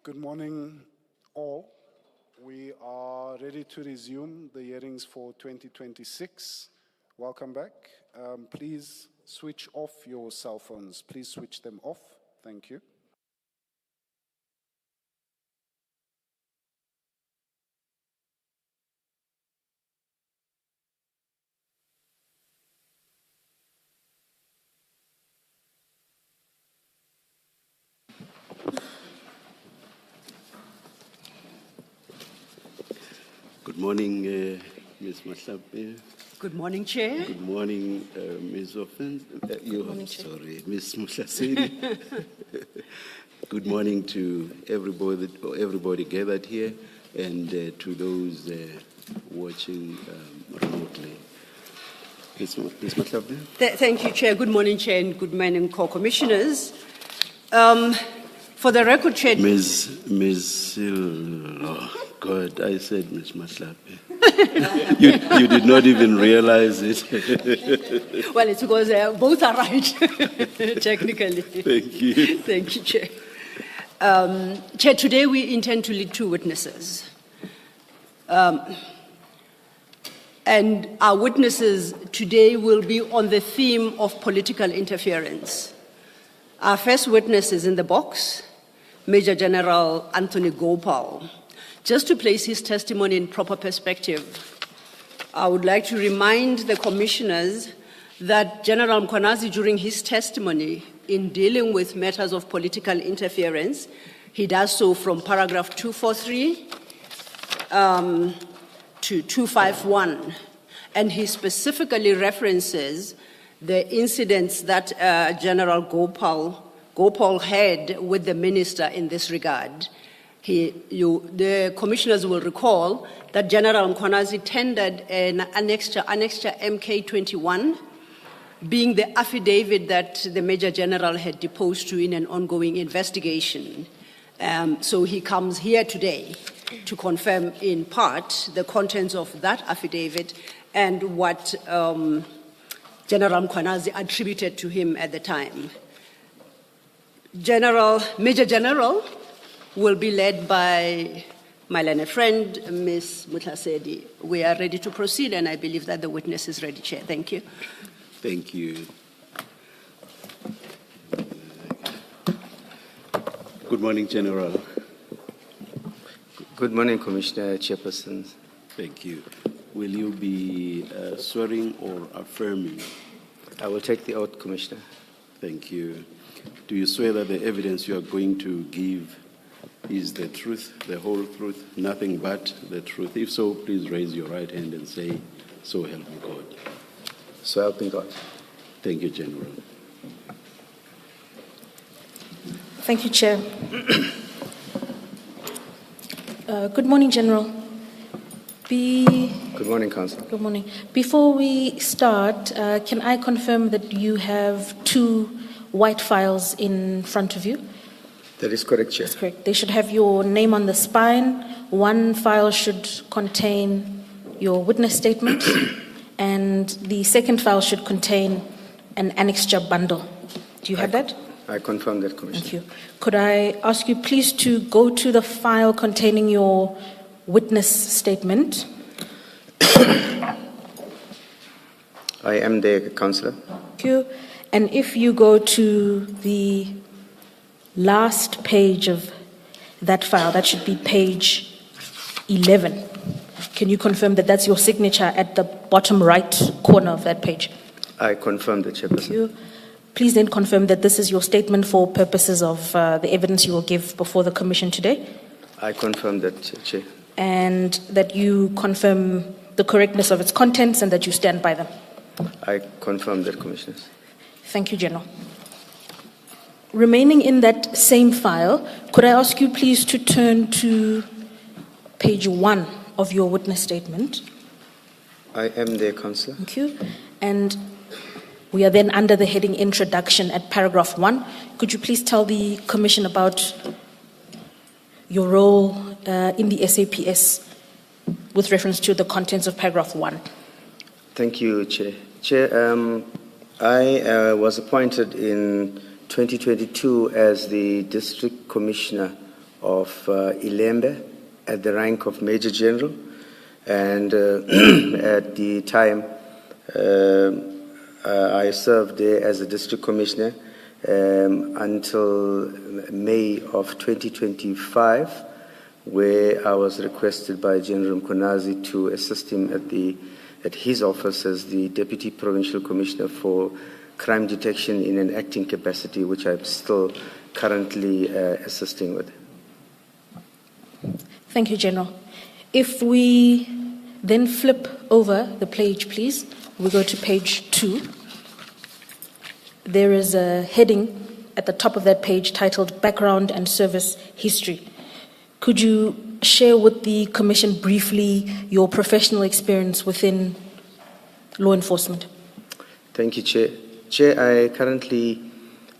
Good morning, all. We are ready to resume the hearings for 2026. Welcome back. Please switch off your cell phones. Please switch them off. Thank you. Good morning, Ms. Mahlape. Good morning, Chair. Good morning, Ms. Ms. Mkhwanazi. Good morning to everybody gathered here and to those watching remotely. Ms. Mahlape. Thank you, Chair. Good morning, Chair, and good morning, co-commissioners. For the record, Chair. Oh God, I said Ms. Mahlape. you did not even realize it. Well, it's because both are right, technically. Thank you. Thank you, Chair. Chair, today we intend to lead two witnesses. And our witnesses today will be on the theme of political interference. Our first witness is in the box, Major General Anthony Gopal. Just to place his testimony in proper perspective, I would like to remind the commissioners that General Mkhwanazi, during his testimony in dealing with matters of political interference, he does so from paragraph 243 to 251, and he specifically references the incidents that General Gopal had with the minister in this regard. The commissioners will recall that General Mkhwanazi tendered an annexure MK21, being the affidavit that the Major General had deposed to in an ongoing investigation. So he comes here today to confirm in part the contents of that affidavit and what General Mkhwanazi attributed to him at the time. Major General will be led by my learned friend, Ms. Mkhwanazi. We are ready to proceed, and I believe that the witness is ready, Chair. Thank you. Thank you. Good morning, General. Good morning, Commissioner Chairperson. Thank you. Will you be swearing or affirming? I will take the oath, Commissioner. Thank you. Do you swear that the evidence you are going to give is the truth, the whole truth, nothing but the truth? If so, please raise your right hand and say, "So help me God." So help me God. Thank you, General. Thank you, Chair. Good morning, General. Good morning, Councillor. Good morning. Before we start, can I confirm that you have two white files in front of you? That is correct, Chair. That's correct. They should have your name on the spine. One file should contain your witness statement, and the second file should contain an annexure bundle. Do you have that? I confirm that, Commissioner. Thank you. Could I ask you please to go to the file containing your witness statement? I am there, Councillor. Thank you. And if you go to the last page of that file, that should be page 11. Can you confirm that that's your signature at the bottom right corner of that page? I confirm that, Chairperson. Thank you. Please then confirm that this is your statement for purposes of the evidence you will give before the Commission today. I confirm that, Chair. And that you confirm the correctness of its contents and that you stand by them. I confirm that, Commissioners. Thank you, General. Remaining in that same file, could I ask you please to turn to page 1 of your witness statement? I am there, Councillor. Thank you. And we are then under the heading Introduction at paragraph 1. Could you please tell the Commission about your role in the SAPS with reference to the contents of paragraph 1? Thank you, Chair. Chair, I was appointed in 2022 as the District Commissioner of Ilembe at the rank of Major General, and at the time I served there as a district commissioner until May of 2025, where I was requested by General Mkhwanazi to assist him at his office as the Deputy Provincial Commissioner for Crime Detection in an acting capacity, which I'm still currently assisting with. Thank you, General. If we then flip over the page, please, we go to page 2. There is a heading at the top of that page titled Background and Service History. Could you share with the Commission briefly your professional experience within law enforcement? Thank you, Chair. Chair, I currently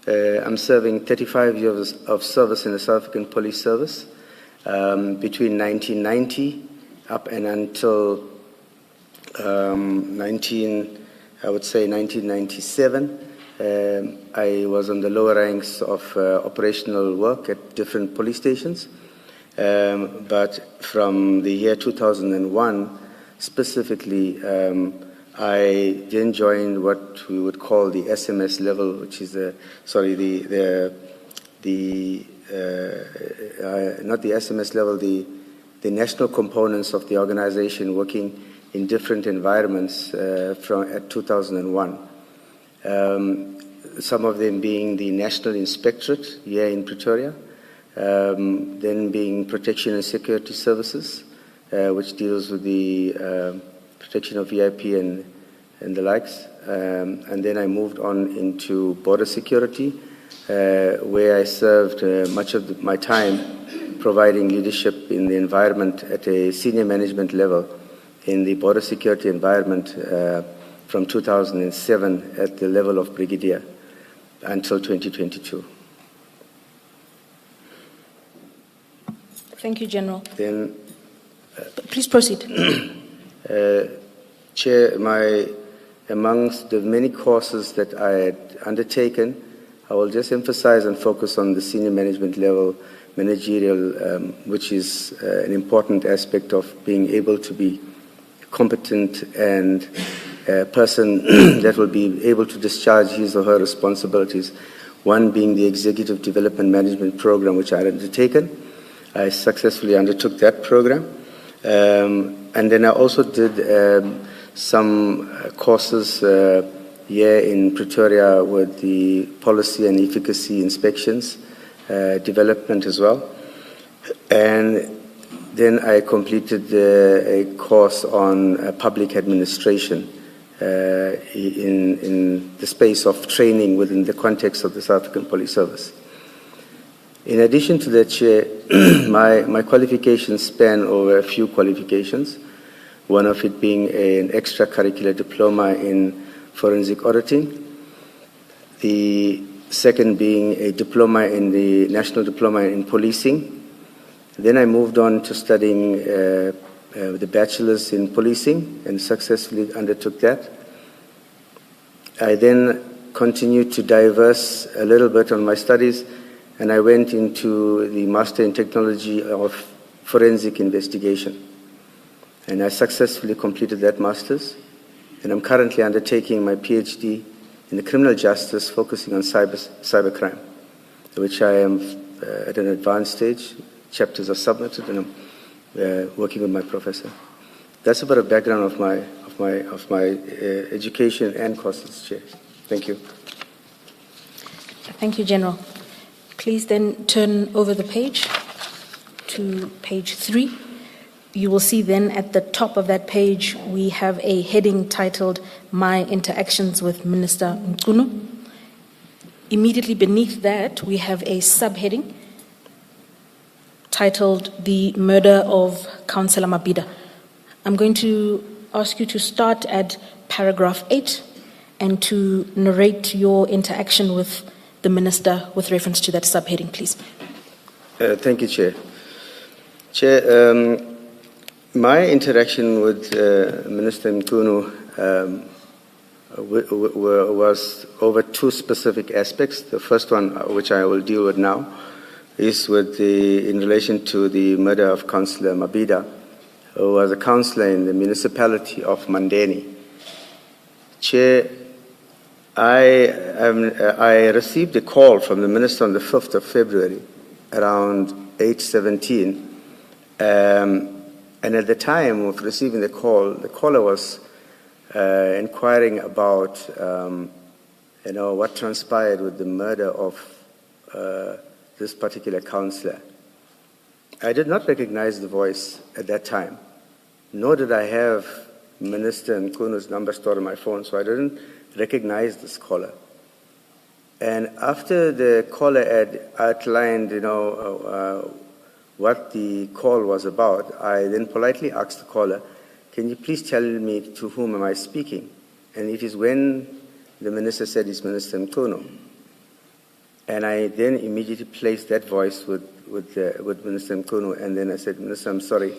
am serving 35 years of service in the South African Police Service. Between 1990 up and until 1997, I was on the lower ranks of operational work at different police stations. But from the year 2001, specifically, I then joined what we would call the SMS level, which is not the SMS level, the national components of the organization, working in different environments at 2001. Some of them being the National Inspectorate here in Pretoria, then being Protection and Security Services, which deals with the protection of VIP and the likes. And then I moved on into border security, where I served much of my time providing leadership in the environment at a senior management level in the border security environment from 2007 at the level of brigadier until 2022. Thank you, General. Then, please proceed. Chair, amongst the many courses that I had undertaken, I will just emphasize and focus on the senior management level, managerial, which is an important aspect of being able to be competent and a person that will be able to discharge his or her responsibilities. One being the Executive Development Management Program, which I had undertaken. I successfully undertook that program. And then I also did some courses here in Pretoria with the policy and efficacy inspections development as well. And then I completed a course on public administration in the space of training within the context of the South African Police Service. In addition to that, Chair, my qualifications span over a few qualifications, one of it being an extracurricular diploma in forensic auditing, the second being a diploma in the National Diploma in Policing. Then I moved on to studying the bachelor's in policing and successfully undertook that. I then continued to diverse a little bit on my studies, and I went into the Master in Technology of Forensic Investigation. And I successfully completed that master's. And I'm currently undertaking my PhD in the criminal justice, focusing on cybercrime, which I am at an advanced stage. Chapters are submitted, and I'm working with my professor. That's about a background of my education and courses, Chair. Thank you. Thank you, General. Please then turn over the page to page 3. You will see then at the top of that page we have a heading titled My Interactions with Minister Mkhunu. Immediately beneath that we have a subheading titled The Murder of Councillor Mabhida. I'm going to ask you to start at paragraph 8 and to narrate your interaction with the Minister with reference to that subheading, please. Thank you, Chair. Chair, my interaction with Minister Mkhunu was over two specific aspects. The first one, which I will deal with now, is in relation to the murder of Councillor Mabida, who was a councillor in the municipality of Mandeni. Chair, I received a call from the Minister on the 5th of February around 8:17, and at the time of receiving the caller was inquiring about what transpired with the murder of this particular councillor. I did not recognize the voice at that time, nor did I have Minister Mkhwanazi's number stored on my phone, so I didn't recognize this caller. And after the caller had outlined, what the call was about, I then politely asked the caller, "Can you please tell me to whom am I speaking?" And it is when the minister said it's Minister Mkhwanazi. And I then immediately placed that voice with Minister Mkhwanazi, and then I said, "Minister, I'm sorry,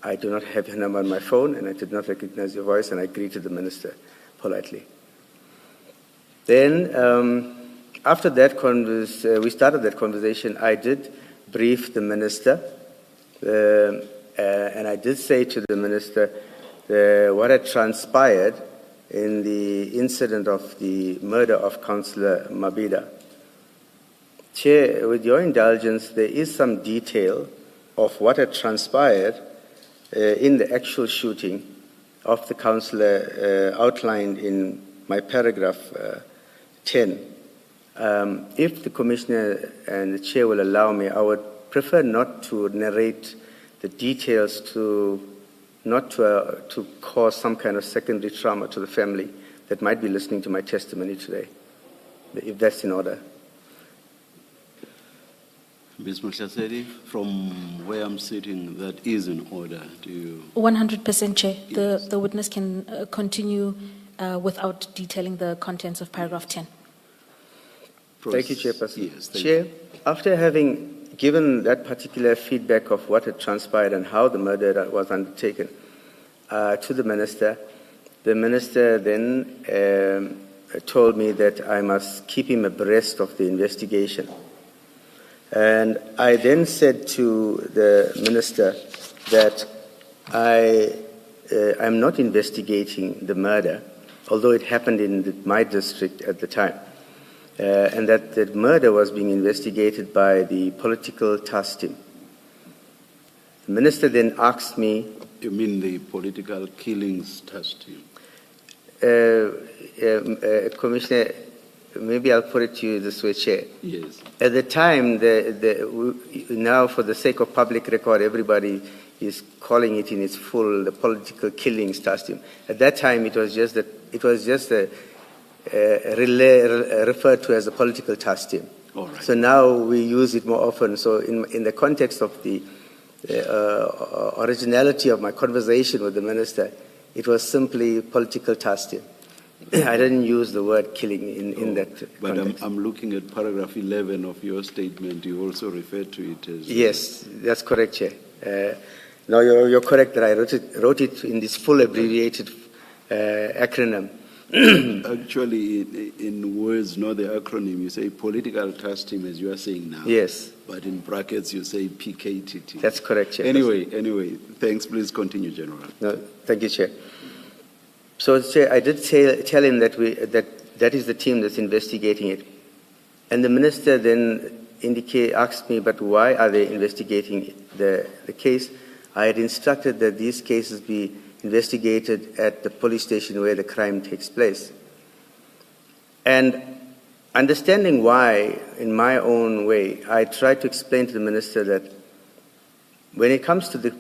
I do not have your number on my phone, and I did not recognize your voice," and I greeted the minister politely. Then, after that we started that conversation, I did brief the minister, and I did say to the minister what had transpired in the incident of the murder of Councillor Mabida. Chair, with your indulgence, there is some detail of what had transpired in the actual shooting of the councillor outlined in my paragraph 10. If the Commissioner and the Chair will allow me, I would prefer not to narrate the details to cause some kind of secondary trauma to the family that might be listening to my testimony today, if that's in order. Ms. Mkhwanazi, from where I'm sitting, that is in order. Do you? 100%, Chair. Yes. The witness can continue without detailing the contents of paragraph 10. Thank you, Chairperson. Yes, thank Chair, you. after having given that particular feedback of what had transpired and how the murder was undertaken to the minister then told me that I must keep him abreast of the investigation. And I then said to the minister that I'm not investigating the murder, although it happened in my district at the time. And that the murder was being investigated by the political task team. The minister then asked me... You mean the political killings task team? Commissioner, maybe I'll put it to you this way, Chair. Yes. At the time, now for the sake of public record, everybody is calling it in its full, the political killings task team. At that time, it was just referred to as a political task team. All right. So now we use it more often. So in the context of the originality of my conversation with the minister, it was simply political task team. I didn't use the word killing in that But context. I'm looking at paragraph 11 of your statement. You also referred to it as... Yes, that's correct, Chair. No, you're correct that I wrote it in this full abbreviated acronym. Actually, in words, not the acronym, you say political task team, as you are saying now. Yes. But in brackets, you say PKTT. That's correct, Chair. Anyway, thanks. Please continue, General. No, thank you, Chair. So, Chair, I did tell him that is the team that's investigating it. And the minister then asked me, but why are they investigating the case? I had instructed that these cases be investigated at the police station where the crime takes place. And understanding why, in my own way, I tried to explain to the minister that when it comes to the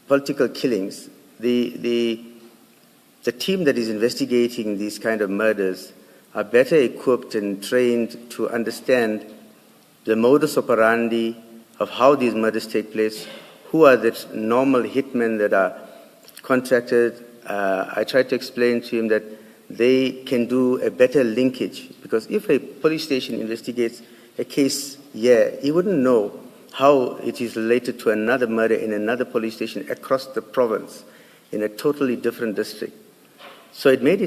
political killings, the team that is investigating these kind of murders are better equipped and trained to understand the modus operandi of how these murders take place, who are the normal hitmen that are contracted. I tried to explain to him that they can do a better linkage, because if a police station investigates a case here, he wouldn't know how it is related to another murder in another police station across the province in a totally different district. So it made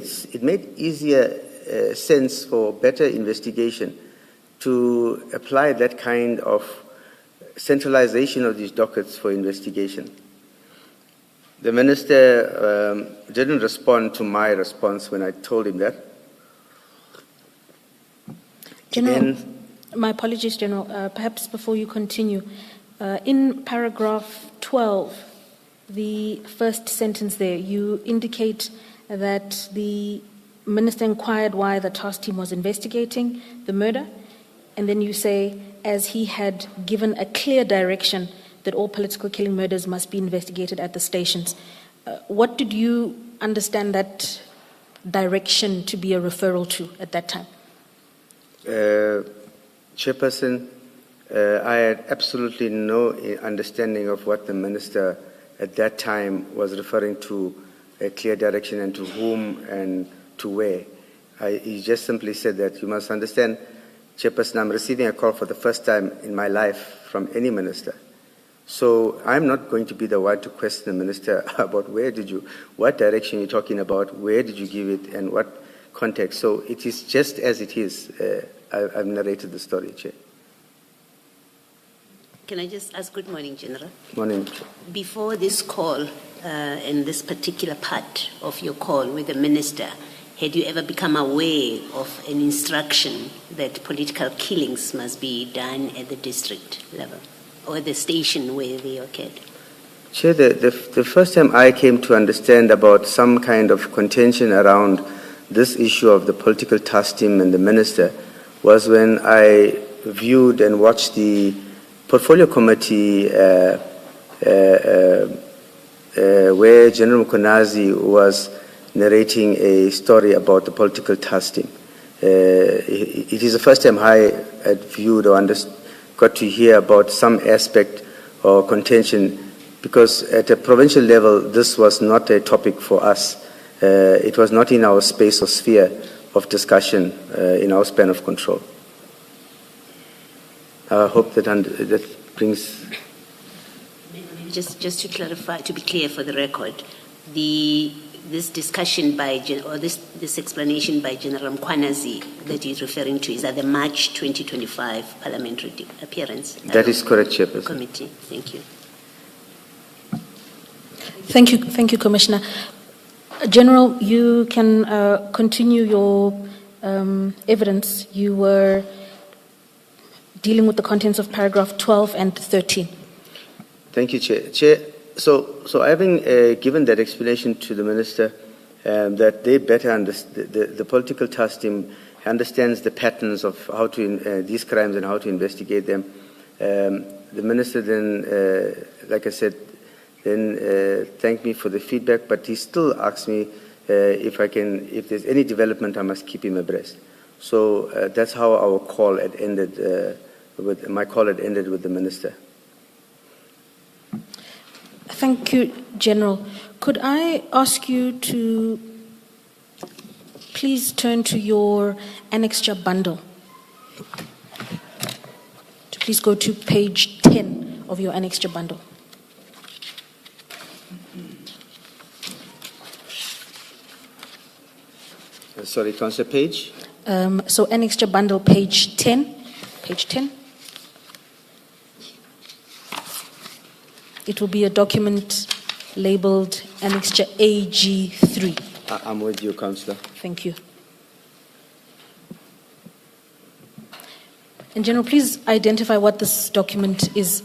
easier sense for better investigation to apply that kind of centralization of these dockets for investigation. The minister didn't respond to my response when I told him that. General, my apologies, General. Perhaps before you continue, in paragraph 12, the first sentence there, you indicate that the minister inquired why the task team was investigating the murder, and then you say, as he had given a clear direction that all political killing murders must be investigated at the stations. What did you understand that direction to be a referral to at that time? Chairperson, I had absolutely no understanding of what the minister at that time was referring to, a clear direction, and to whom and to where. He just simply said that you must understand, Chairperson, I'm receiving a call for the first time in my life from any minister. So I'm not going to be the one to question the minister about what direction you're talking about, where did you give it, and what context. So it is just as it is. I've narrated the story, Chair. Can I just ask, good morning, General. Morning. Before this call, in this particular part of your call with the minister, had you ever become aware of an instruction that political killings must be done at the district level or the station where they occurred? Chair, the first time I came to understand about some kind of contention around this issue of the political task team and the minister was when I viewed and watched the portfolio committee where General Mkhwanazi was narrating a story about the political task team. It is the first time I had viewed or got to hear about some aspect or contention, because at a provincial level this was not a topic for us. It was not in our space or sphere of discussion, in our span of control. I hope that brings... Just to clarify, to be clear for the record, this discussion this explanation by General Mkhwanazi that he's referring to is at the March 2025 parliamentary appearance. That is correct, Chairperson. Committee. Thank you. Thank you, Commissioner. General, you can continue your evidence. You were dealing with the contents of paragraph 12 and 13. Thank you, Chair. Chair, so having given that explanation to the minister, that they better understand, the political task team understands the patterns of how to these crimes and how to investigate them. The minister then, like I said, then thanked me for the feedback, but he still asked me if there's any development, I must keep him abreast. So that's how our call had ended. My call had ended with the minister. Thank you, General. Could I ask you to please turn to your annexure bundle? To please go to page 10 of your annexure bundle. Sorry, Councillor, page? So annexure bundle, page 10. Page 10. It will be a document labeled annexure AG3. I'm with you, Councillor. Thank you. And General, please identify what this document is.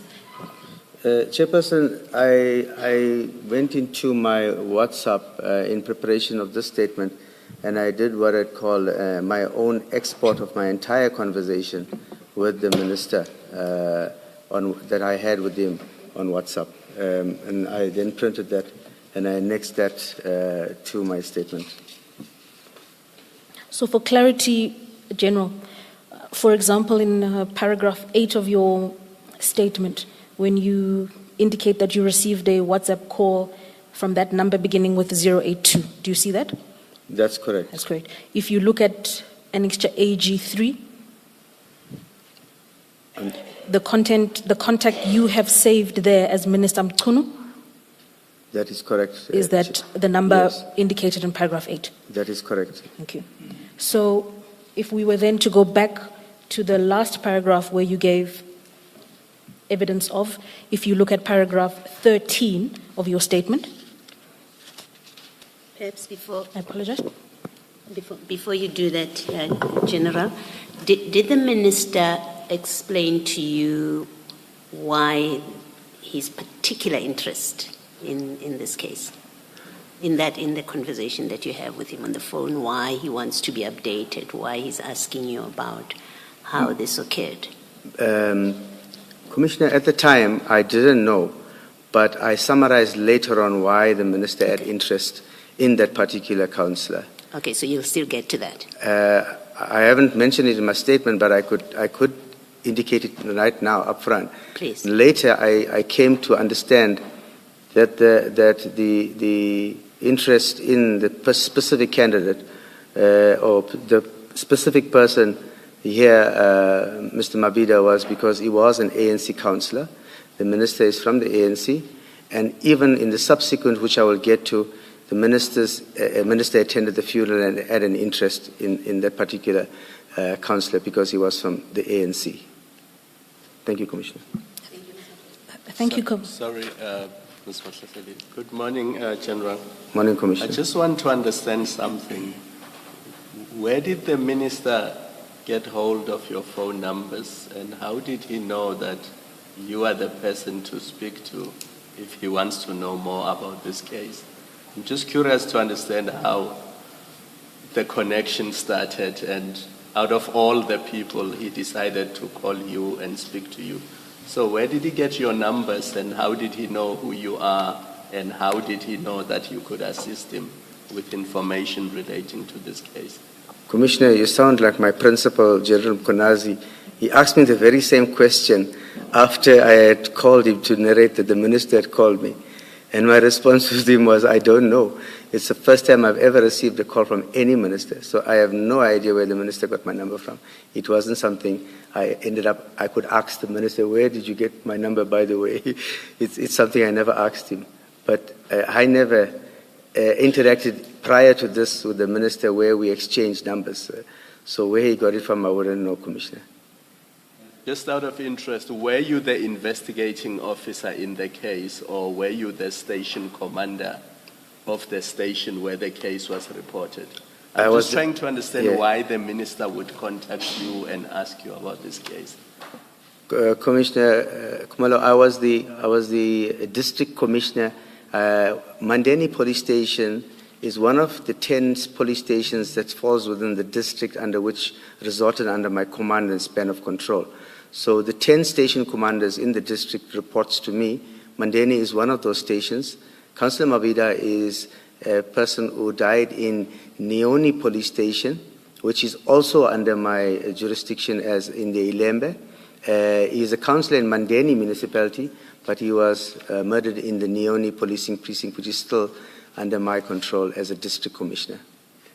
Chairperson, I went into my WhatsApp in preparation of this statement, and I did what I'd call my own export of my entire conversation with the minister that I had with him on WhatsApp. And I then printed that and I annexed that to my statement. So for clarity, General, for example, in paragraph 8 of your statement, when you indicate that you received a WhatsApp call from that number beginning with 082, do you see that? That's correct. That's correct. If you look at annexure AG3, the contact you have saved there as Minister Mkhunu, that is correct. Is that the number yes, indicated in paragraph 8? That is correct. Thank you. So if we were then to go back to the last paragraph where you gave evidence of if you look at paragraph 13 of your statement. Perhaps before I apologize. Before you do that, General, did the minister explain to you why his particular interest in this case? In the conversation that you have with him on the phone, why he wants to be updated, why he's asking you about how this occurred? Commissioner, at the time, I didn't know, but I summarized later on why the minister had interest in that particular councillor. Okay, so you'll still get to that. I haven't mentioned it in my statement, but I could indicate it right now up front. Please. Later, I came to understand that the interest in the specific candidate or the specific person here, Mr. Mabhida, was because he was an ANC councillor. The minister is from the ANC, and even in the subsequent, which I will get to, the minister attended the funeral and had an interest in that particular councillor because he was from the ANC. Thank you, Commissioner. Thank you, Sorry, Ms. Matlakeli. Good morning, General. Morning, I Commissioner. just want to understand something. Where did the minister get hold of your phone numbers, and how did he know that you are the person to speak to if he wants to know more about this case? I'm just curious to understand how the connection started, and out of all the people, he decided to call you and speak to you. So where did he get your numbers, and how did he know who you are, and how did he know that you could assist him with information relating to this case? Commissioner, you sound like my principal, General Mkhwanazi. He asked me the very same question after I had called him to narrate that the minister had called me. And my response to him was, I don't know. It's the first time I've ever received a call from any minister. So I have no idea where the minister got my number from. It wasn't something I could ask the minister, where did you get my number, by the way? It's something I never asked him. But I never interacted prior to this with the minister where we exchanged numbers. So where he got it from, I wouldn't know, Commissioner. Just out of interest, were you the investigating officer in the case, or were you the station commander of the station where the case was reported? I was just trying to understand why the minister would contact you and ask you about this case. Commissioner Kumalo, I was the district commissioner. Mandeni Police Station is one of the 10 police stations that falls within the district under which resorted under my command and span of control. So the 10 station commanders in the district reports to me. Mandeni is one of those stations. Councillor Mabhida is a person who died in Neoni Police Station, which is also under my jurisdiction as in the Ilembe. He is a councillor in Mandeni municipality, but he was murdered in the Neoni policing precinct, which is still under my control as a district commissioner.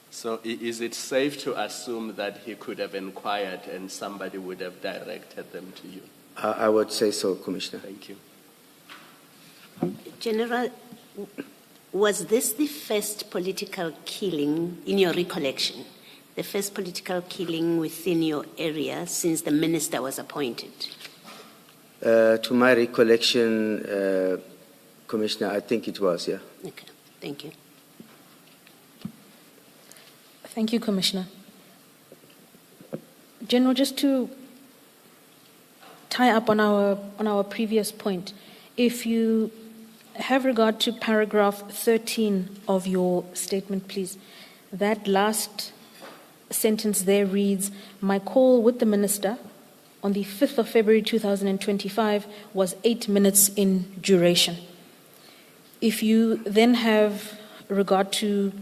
So is it safe to assume that he could have inquired and somebody would have directed them to you? I would say so, Commissioner. Thank you. General, was this the first political killing, in your recollection, the first political killing within your area since the minister was appointed? To my recollection, Commissioner, I think it was, yeah. Okay, thank you. Thank you, Commissioner. General, just to tie up on our previous point, if you have regard to paragraph 13 of your statement, please. That last sentence there reads, my call with the minister on the 5th of February 2025 was 8 minutes in duration. If you then have regard to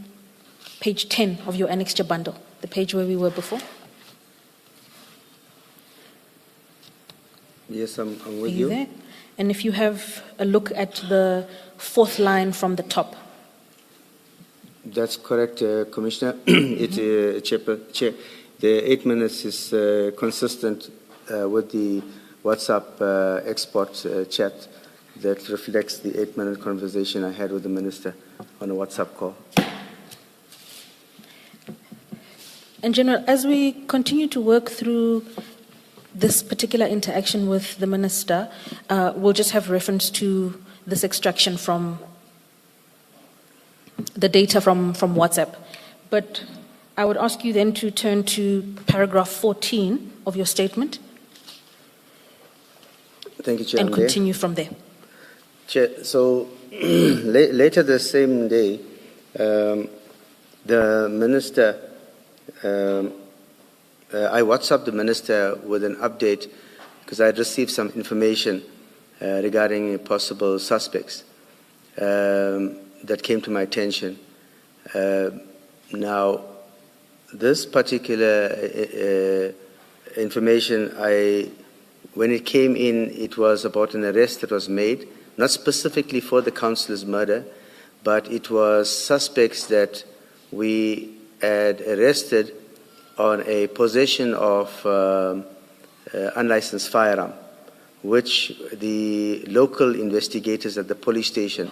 page 10 of your annexure bundle, the page where we were before. Yes, I'm with Are you there? And if you have a look at the fourth line from the top. That's correct, Commissioner. Chair, the 8 minutes is consistent with the WhatsApp export chat that reflects the 8-minute conversation I had with the minister on a WhatsApp call. And General, as we continue to work through this particular interaction with the minister will just have reference to this extraction from the data from WhatsApp. But I would ask you then to turn to paragraph 14 of your statement. Thank you, Chair. And continue from there. Chair, so later the same day, the minister, I WhatsApped the minister with an update because I had received some information regarding possible suspects that came to my attention. Now, this particular information, when it came in, it was about an arrest that was made, not specifically for the councillor's murder, but it was suspects that we had arrested on a possession of unlicensed firearm, which the local investigators at the police station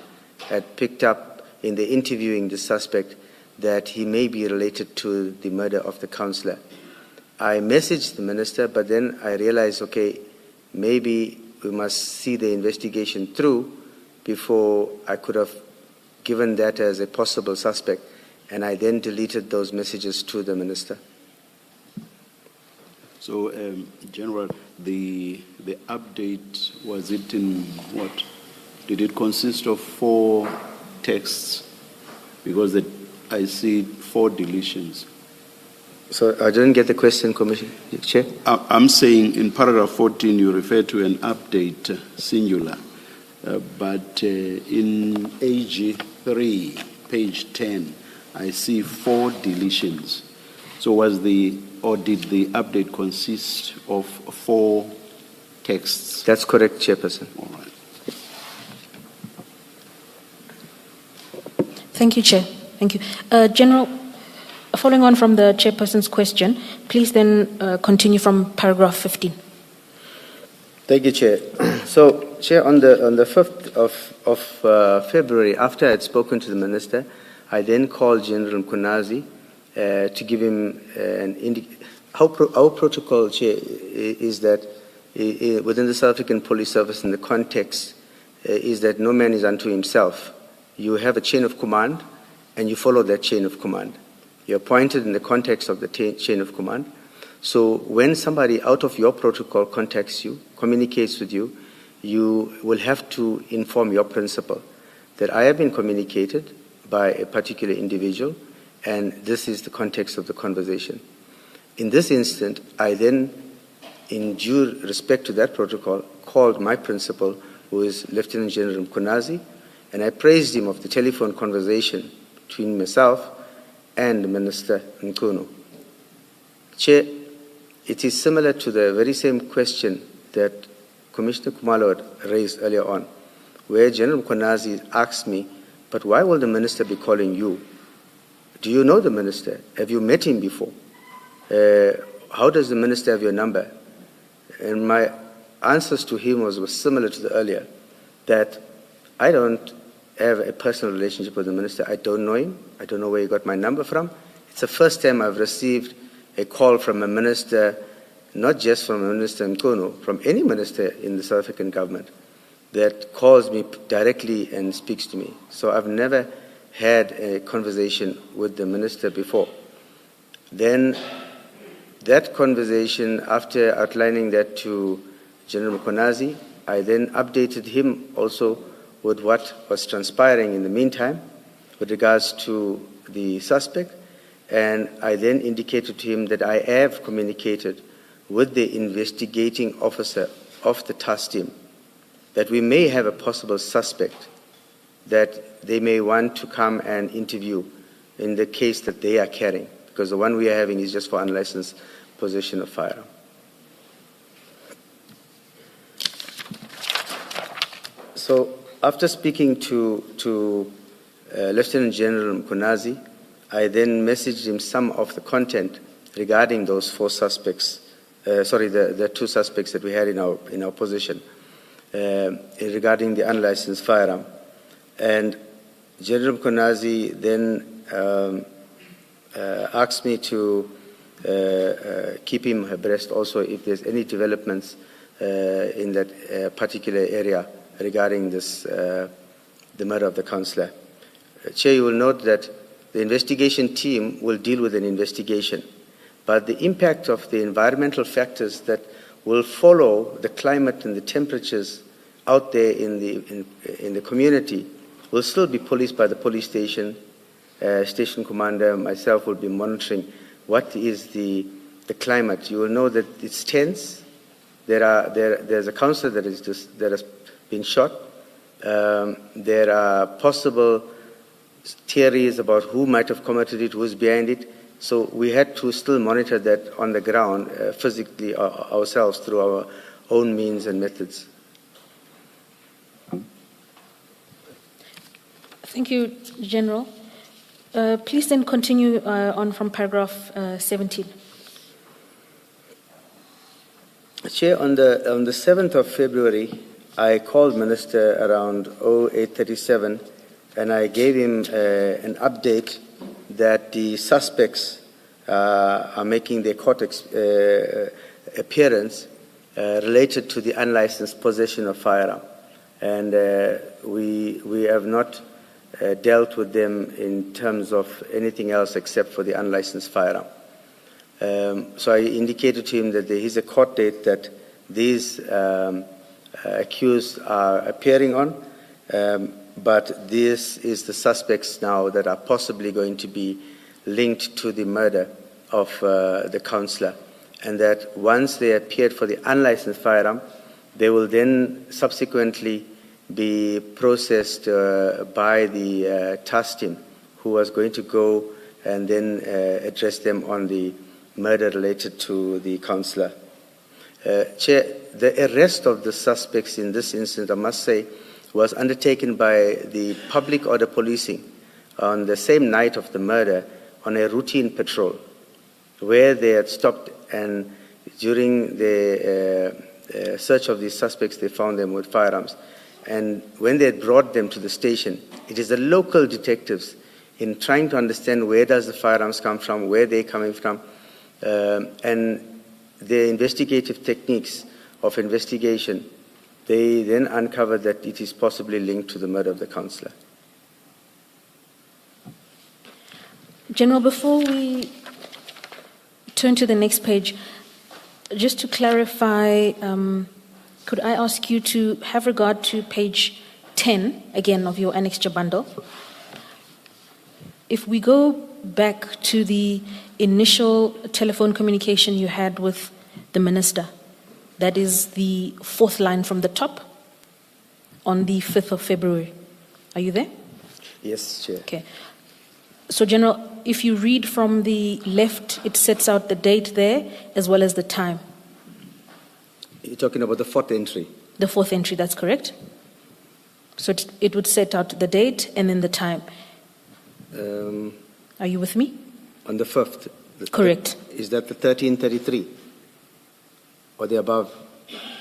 had picked up in the interviewing the suspect that he may be related to the murder of the councillor. I messaged the minister, but then I realized, okay, maybe we must see the investigation through before I could have given that as a possible suspect, and I then deleted those messages to the minister. So, General, the update, was it in what? Did it consist of 4 texts? Because I see 4 deletions. So I didn't get the question, Commissioner, Chair. I'm saying in paragraph 14 you refer to an update, singular, but in AG3, page 10, I see 4 deletions. So did the update consist of 4 texts? That's correct, Chairperson. All right. Thank you, Chair. Thank you. General, following on from the Chairperson's question, please then continue from paragraph 15. Thank you, Chair. So, Chair, on the 5th of February, after I had spoken to the Minister, I then called General Mkhwanazi to give him an indication. Our protocol, Chair, is that within the South African Police Service, in the context, is that no man is unto himself. You have a chain of command, and you follow that chain of command. You're appointed in the context of the chain of command. So when somebody out of your protocol contacts you, communicates with you, you will have to inform your principal that I have been communicated by a particular individual, and this is the context of the conversation. In this instant, I then, in due respect to that protocol, called my principal, who is Lieutenant General Mkhwanazi, and I praised him of the telephone conversation between myself and the Minister Nkuno. Chair, it is similar to the very same question that Commissioner Khumalo had raised earlier on, where General Mkhwanazi asked me, but why will the Minister be calling you? Do you know the Minister? Have you met him before? How does the Minister have your number? And my answers to him was similar to the earlier, that I don't have a personal relationship with the Minister. I don't know him. I don't know where he got my number from. It's the first time I've received a call from a minister, not just from a Minister Nkuno, from any minister in the South African government that calls me directly and speaks to me. So I've never had a conversation with the minister before. Then that conversation, after outlining that to General Mkhwanazi, I then updated him also with what was transpiring in the meantime with regards to the suspect, and I then indicated to him that I have communicated with the investigating officer of the task team that we may have a possible suspect that they may want to come and interview in the case that they are carrying, because the one we are having is just for unlicensed possession of firearm. So after speaking to Lieutenant General Mkhwanazi, I then messaged him some of the content regarding those 4 suspects, the 2 suspects that we had in our possession, regarding the unlicensed firearm. And General Mkhwanazi then asked me to keep him abreast also if there's any developments in that particular area regarding this, the murder of the councillor. Chair, you will note that the investigation team will deal with an investigation, but the impact of the environmental factors that will follow the climate and the temperatures out there in the community will still be policed by the police station. Station commander, myself will be monitoring what is the climate. You will know that it's tense. There's a councillor that has been shot. There are possible theories about who might have committed it, who's behind it. So we had to still monitor that on the ground physically ourselves through our own means and methods. Thank you, General. Please then continue on from paragraph 17. Chair, on the 7th of February, I called Minister around 0837 and I gave him an update that the suspects are making their court appearance related to the unlicensed possession of firearm. And we have not dealt with them in terms of anything else except for the unlicensed firearm. So I indicated to him that there is a court date that these accused are appearing on, but this is the suspects now that are possibly going to be linked to the murder of the councillor, and that once they appeared for the unlicensed firearm, they will then subsequently be processed by the task team, who was going to go and then address them on the murder related to the councillor. Chair, the arrest of the suspects in this incident, I must say, was undertaken by the public order policing on the same night of the murder on a routine patrol, where they had stopped, and during the search of these suspects, they found them with firearms. And when they had brought them to the station, it is the local detectives, in trying to understand where does the firearms come from, where they're coming from, and the investigative techniques of investigation, they then uncovered that it is possibly linked to the murder of the councillor. General, before we turn to the next page, just to clarify, could I ask you to have regard to page 10, again, of your annexure bundle? If we go back to the initial telephone communication you had with the minister, that is the fourth line from the top, on the 5th of February. Are you there? Yes, Chair. Okay. So, General, if you read from the left, it sets out the date there as well as the time. You're talking about the fourth entry? The fourth entry, that's correct. So it would set out the date and then the time. Are you with me? On the 5th? Correct. Is that the 1333? Or the above?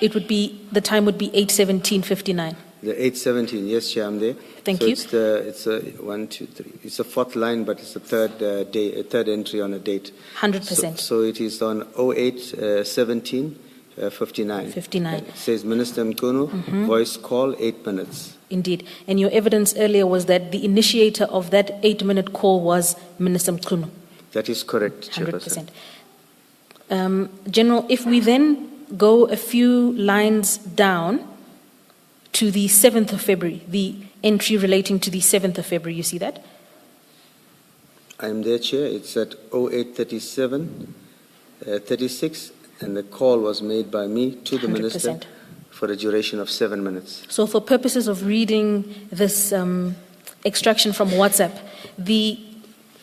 It would be, the time would be 8:17:59. The 8:17, yes, Chair, I'm there. Thank so you. It's a 1, 2, 3. It's a fourth line, but it's a third entry on a date. 100%. So it is on 08:17. 59. 59. It says Minister Mkhwanazi, voice call, 8 minutes. Indeed. And your evidence earlier was that the initiator of that 8-minute call was Minister Mkhwanazi. That is correct, Chairperson. 100%. General, if we then go a few lines down to the 7th of February, the entry relating to the 7th of February, you see that? I am there, Chair. It's at 08:37, 36. And the call was made by me to the 100%. Minister for a duration of 7 minutes. So for purposes of reading this extraction from WhatsApp, the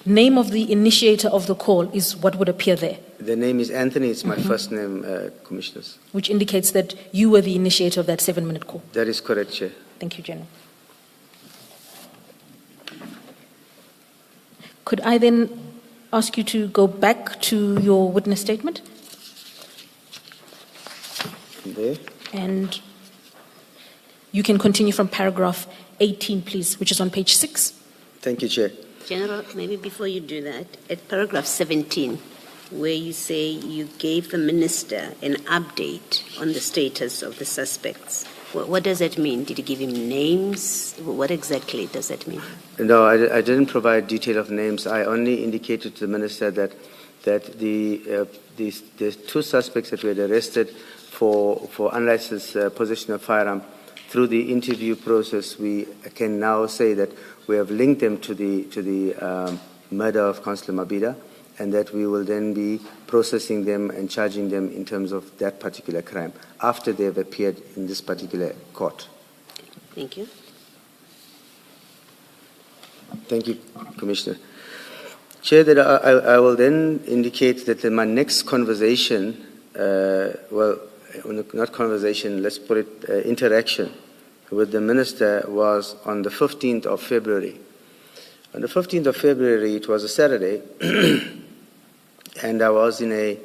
name of the initiator of the call is what would appear there? The name is Anthony. It's my first name, Commissioners. Which indicates that you were the initiator of that 7-minute call. That is correct, Chair. Thank you, General. Could I then ask you to go back to your witness statement? There. And you can continue from paragraph 18, please, which is on page 6. Thank you, Chair. General, maybe before you do that, at paragraph 17, where you say you gave the minister an update on the status of the suspects. What does that mean? Did you give him names? What exactly does that mean? No, I didn't provide detail of names. I only indicated to the minister that the two suspects that we had arrested for unlicensed possession of firearm, through the interview process, we can now say that we have linked them to the murder of Councillor Mabhida, and that we will then be processing them and charging them in terms of that particular crime after they have appeared in this particular court. Thank you. Thank you, Commissioner. Chair, that I will then indicate that in my next conversation, not conversation, let's put it interaction with the minister was on the 15th of February. On the 15th of February, it was a Saturday, and I was in a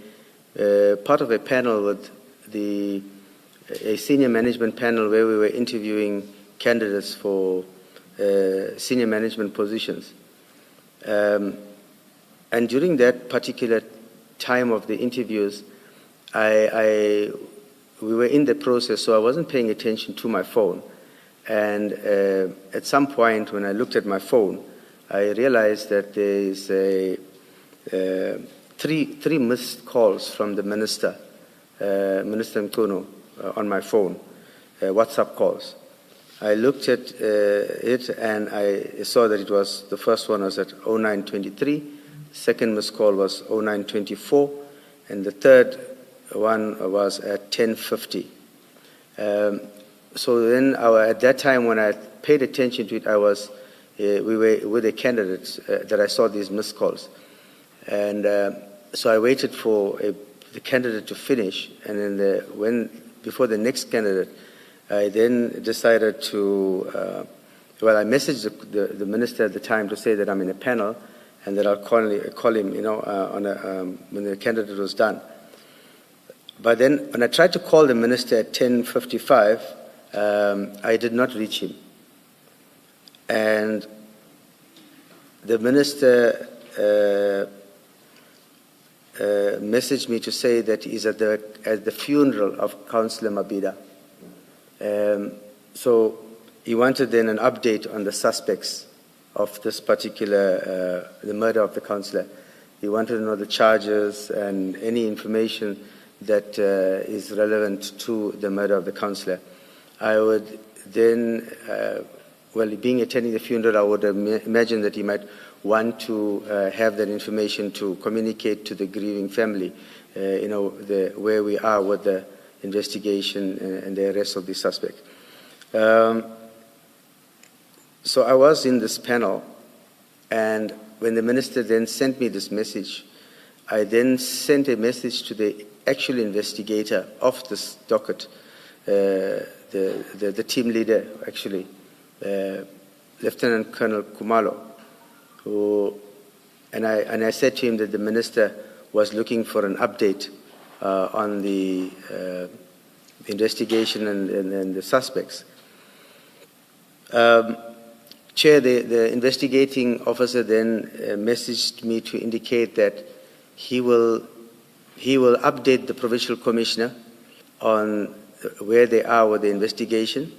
part of a panel with a senior management panel where we were interviewing candidates for senior management positions. And during that particular time of the interviews, we were in the process, so I wasn't paying attention to my phone. And at some point, when I looked at my phone, I realized that there is three missed calls from the minister, Minister Mkhwanazi, on my phone, WhatsApp calls. I looked at it and I saw that it was, the first one was at 0923, second missed call was 0924, and the third one was at 1050. So then at that time when I paid attention to it, we were with a candidate that I saw these missed calls. And so I waited for the candidate to finish, and then before the next candidate, I then decided to, I messaged the minister at the time to say that I'm in a panel and that I'll call him, when the candidate was done. But then when I tried to call the minister at 10:55, I did not reach him. And the minister messaged me to say that he's at the funeral of Councillor Mabhida. So he wanted then an update on the suspects of this particular, the murder of the councillor. He wanted to know the charges and any information that is relevant to the murder of the councillor. I would then, being attending the funeral, I would imagine that he might want to have that information to communicate to the grieving family, where we are with the investigation and the arrest of the suspect. So I was in this panel, and when the minister then sent me this message, I then sent a message to the actual investigator of this docket, the team leader, actually, Lieutenant Colonel Kumalo, and I said to him that the minister was looking for an update on the investigation and the suspects. Chair, the investigating officer then messaged me to indicate that he will update the provincial commissioner on where they are with the investigation,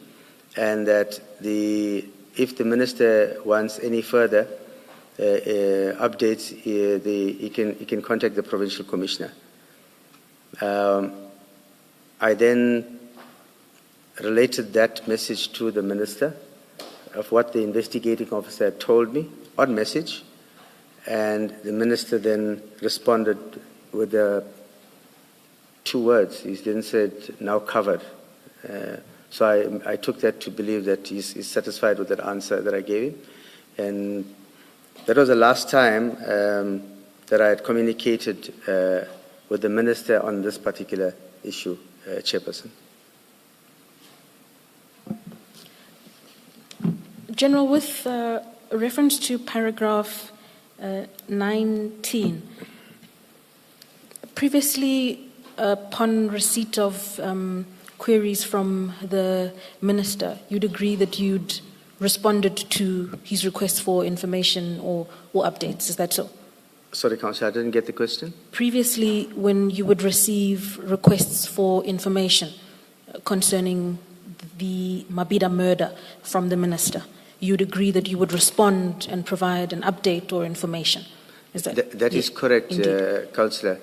and that if the minister wants any further updates, he can contact the provincial commissioner. I then related that message to the minister of what the investigating officer had told me on message, and the minister then responded with two words. He then said, "Now covered." So I took that to believe that he's satisfied with that answer that I gave him, and that was the last time that I had communicated with the minister on this particular issue, Chairperson. General, with reference to paragraph 19, previously upon receipt of queries from the minister, you'd agree that you'd responded to his request for information or updates. Is that so? Sorry, Councillor, I didn't get the question. Previously, when you would receive requests for information concerning the Mabhida murder from the minister, you'd agree that you would respond and provide an update or information. Is that? That is correct, Councillor.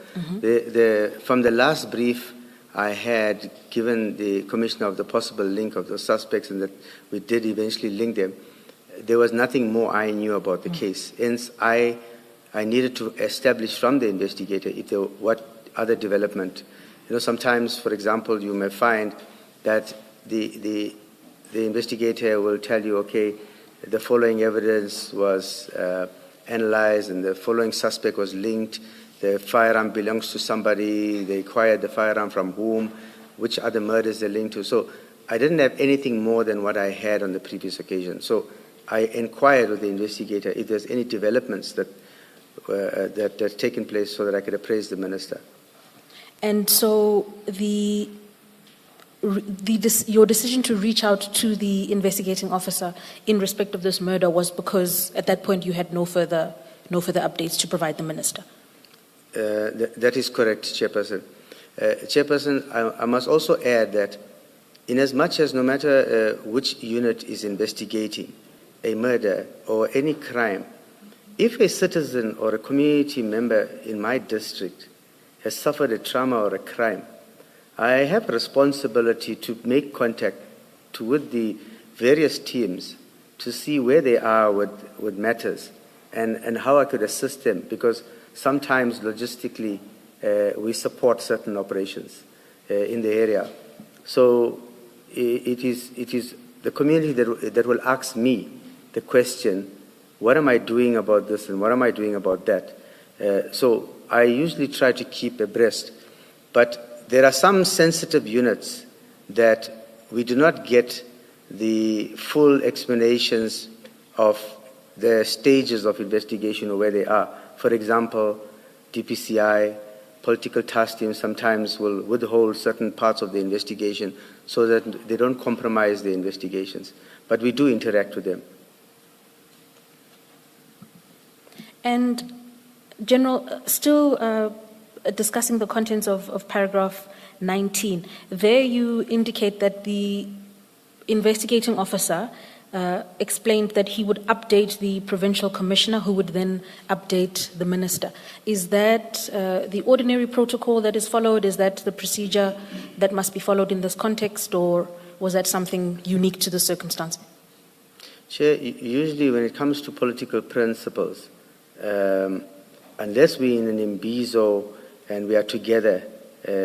From the last brief I had given the Commissioner of the possible link of the suspects and that we did eventually link them, there was nothing more I knew about the case. Hence, I needed to establish from the investigator if there, what other development. You know, sometimes, for example, you may find that the investigator will tell you, okay, the following evidence was analyzed and the following suspect was linked. The firearm belongs to somebody. They acquired the firearm from whom, which other murders they're linked to. So I didn't have anything more than what I had on the previous occasion. So I inquired with the investigator if there's any developments that have taken place so that I could appraise the minister. And so your decision to reach out to the investigating officer in respect of this murder was because at that point you had no further updates to provide the minister. That is correct, Chairperson. Chairperson, I must also add that inasmuch as no matter which unit is investigating a murder or any crime, if a citizen or a community member in my district has suffered a trauma or a crime, I have a responsibility to make contact with the various teams to see where they are with matters and how I could assist them, because sometimes logistically we support certain operations in the area. So it is the community that will ask me the question, what am I doing about this and what am I doing about that? So I usually try to keep abreast. But there are some sensitive units that we do not get the full explanations of the stages of investigation or where they are. For example, DPCI, political task teams sometimes will withhold certain parts of the investigation so that they don't compromise the investigations. But we do interact with them. And General, still discussing the contents of paragraph 19, there you indicate that the investigating officer explained that he would update the provincial commissioner, who would then update the minister. Is that the ordinary protocol that is followed? Is that the procedure that must be followed in this context, or was that something unique to the circumstance? Chair, usually when it comes to political principles, unless we're in an imbizo and we are together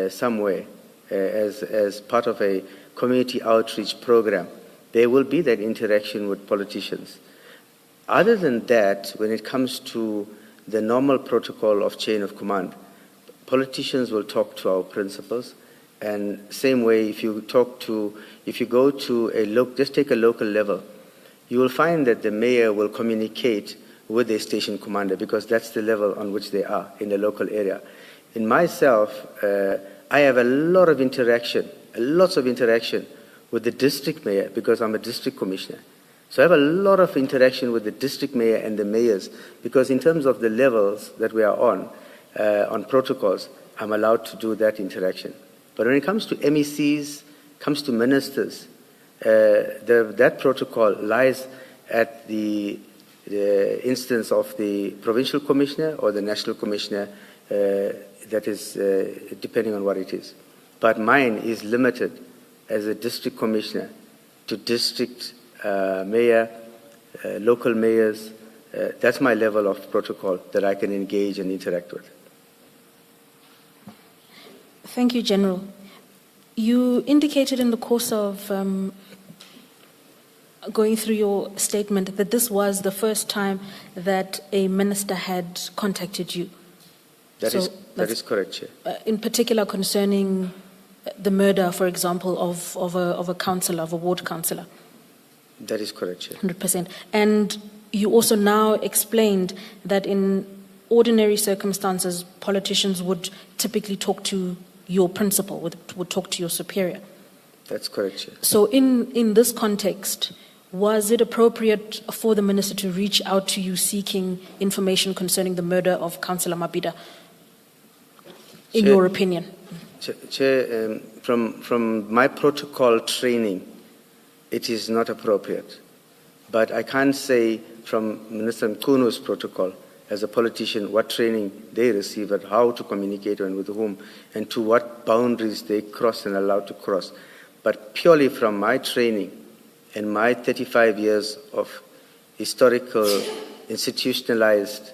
somewhere as part of a community outreach program, there will be that interaction with politicians. Other than that, when it comes to the normal protocol of chain of command, politicians will talk to our principals, and same way if you go to just take a local level, you will find that the mayor will communicate with their station commander, because that's the level on which they are in the local area. In myself, I have lots of interaction with the district mayor, because I'm a district commissioner. So I have a lot of interaction with the district mayor and the mayors, because in terms of the levels that we are on protocols, I'm allowed to do that interaction. But when it comes to MECs, comes to ministers, that protocol lies at the instance of the provincial commissioner or the national commissioner, that is depending on what it is. But mine is limited as a district commissioner to district mayor, local mayors. That's my level of protocol that I can engage and interact with. Thank you, General. You indicated in the course of going through your statement that this was the first time that a minister had contacted you. That is correct, Chair. In particular concerning the murder, for example, of a councillor, of a ward councillor. That is correct, Chair. 100%. And you also now explained that in ordinary circumstances, politicians would typically talk to your principal, would talk to your superior. That's correct, Chair. So in this context, Was it appropriate for the minister to reach out to you seeking information concerning the murder of Councillor Mabhida, in Chair- your opinion? Chair, from my protocol training, it is not appropriate. But I can't say from Minister Mkhwanazi's protocol, as a politician, what training they receive and how to communicate and with whom and to what boundaries they cross and allowed to cross. But purely from my training and my 35 years of historical, institutionalized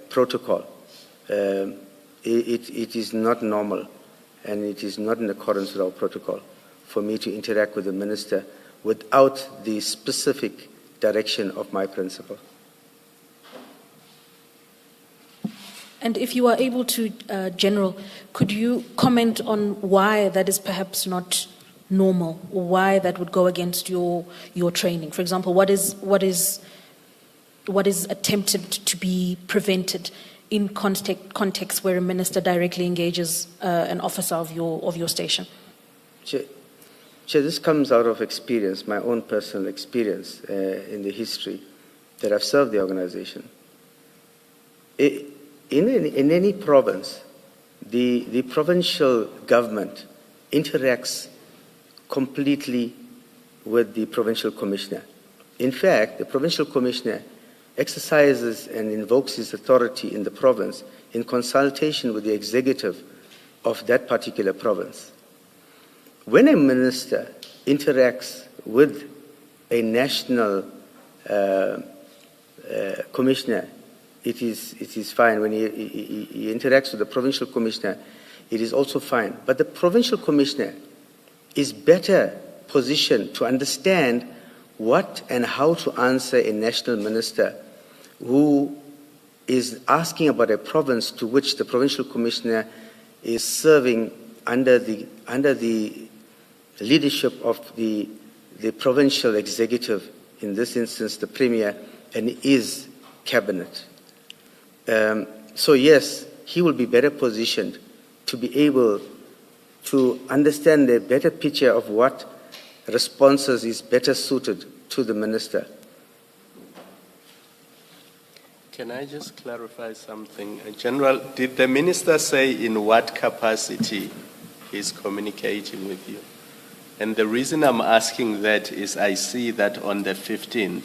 protocol, it is not normal and it is not in accordance with our protocol for me to interact with the minister without the specific direction of my principal. And if you are able to, General, could you comment on why that is perhaps not normal, or why that would go against your training? For example, what is attempted to be prevented in context where a minister directly engages an officer of your station? Chair, this comes out of experience, my own personal experience in the history that I've served the organization. In any province, the provincial government interacts completely with the provincial commissioner. In fact, the provincial commissioner exercises and invokes his authority in the province in consultation with the executive of that particular province. When a minister interacts with a national commissioner, it is fine. When he interacts with the provincial commissioner, it is also fine. But the provincial commissioner is better positioned to understand what and how to answer a national minister who is asking about a province to which the provincial commissioner is serving under the leadership of the provincial executive, in this instance the Premier, and his cabinet. So yes, he will be better positioned to be able to understand a better picture of what responses is better suited to the minister. Can I just clarify something? General, did the minister say in what capacity he's communicating with you? And the reason I'm asking that is I see that on the 15th,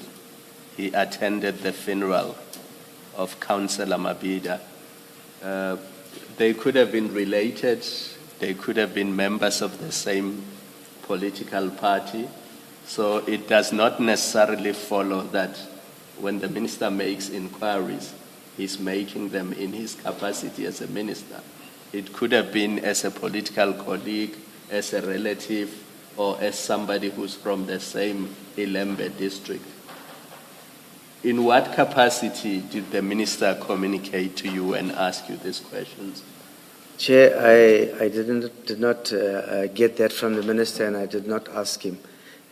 he attended the funeral of Councillor Mabhida. They could have been related, they could have been members of the same political party, so it does not necessarily follow that when the minister makes inquiries, he's making them in his capacity as a minister. It could have been as a political colleague, as a relative, or as somebody who's from the same Ilembe district. In what capacity did the minister communicate to you and ask you these questions? Chair, I did not get that from the minister, and I did not ask him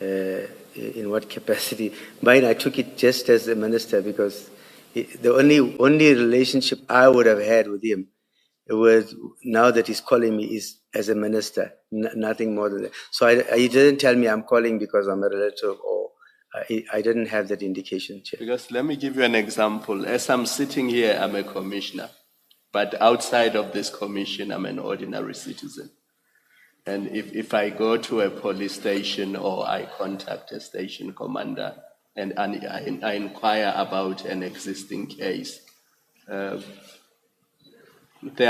in what capacity. Mine, I took it just as a minister, because the only relationship I would have had with him was, now that he's calling me, is as a minister, nothing more than that. So he didn't tell me I'm calling because I'm a relative, or I didn't have that indication, Chair. Because let me give you an example. As I'm sitting here, I'm a commissioner. But outside of this commission, I'm an ordinary citizen. And if I go to a police station or I contact a station commander and I inquire about an existing case, there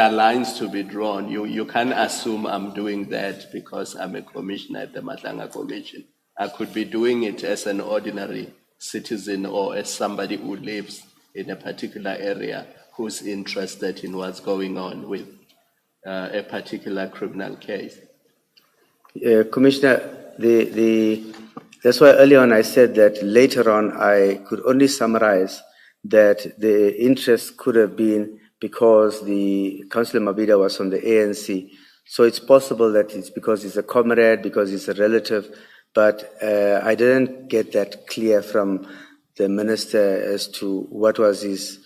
are lines to be drawn. You can't assume I'm doing that because I'm a commissioner at the Madlanga Commission. I could be doing it as an ordinary citizen or as somebody who lives in a particular area who's interested in what's going on with a particular criminal case. Commissioner, that's why earlier on I said that later on I could only summarize that the interest could have been because the Councillor Mabhida was from the ANC. So it's possible that it's because he's a comrade, because he's a relative, but I didn't get that clear from the minister as to what was his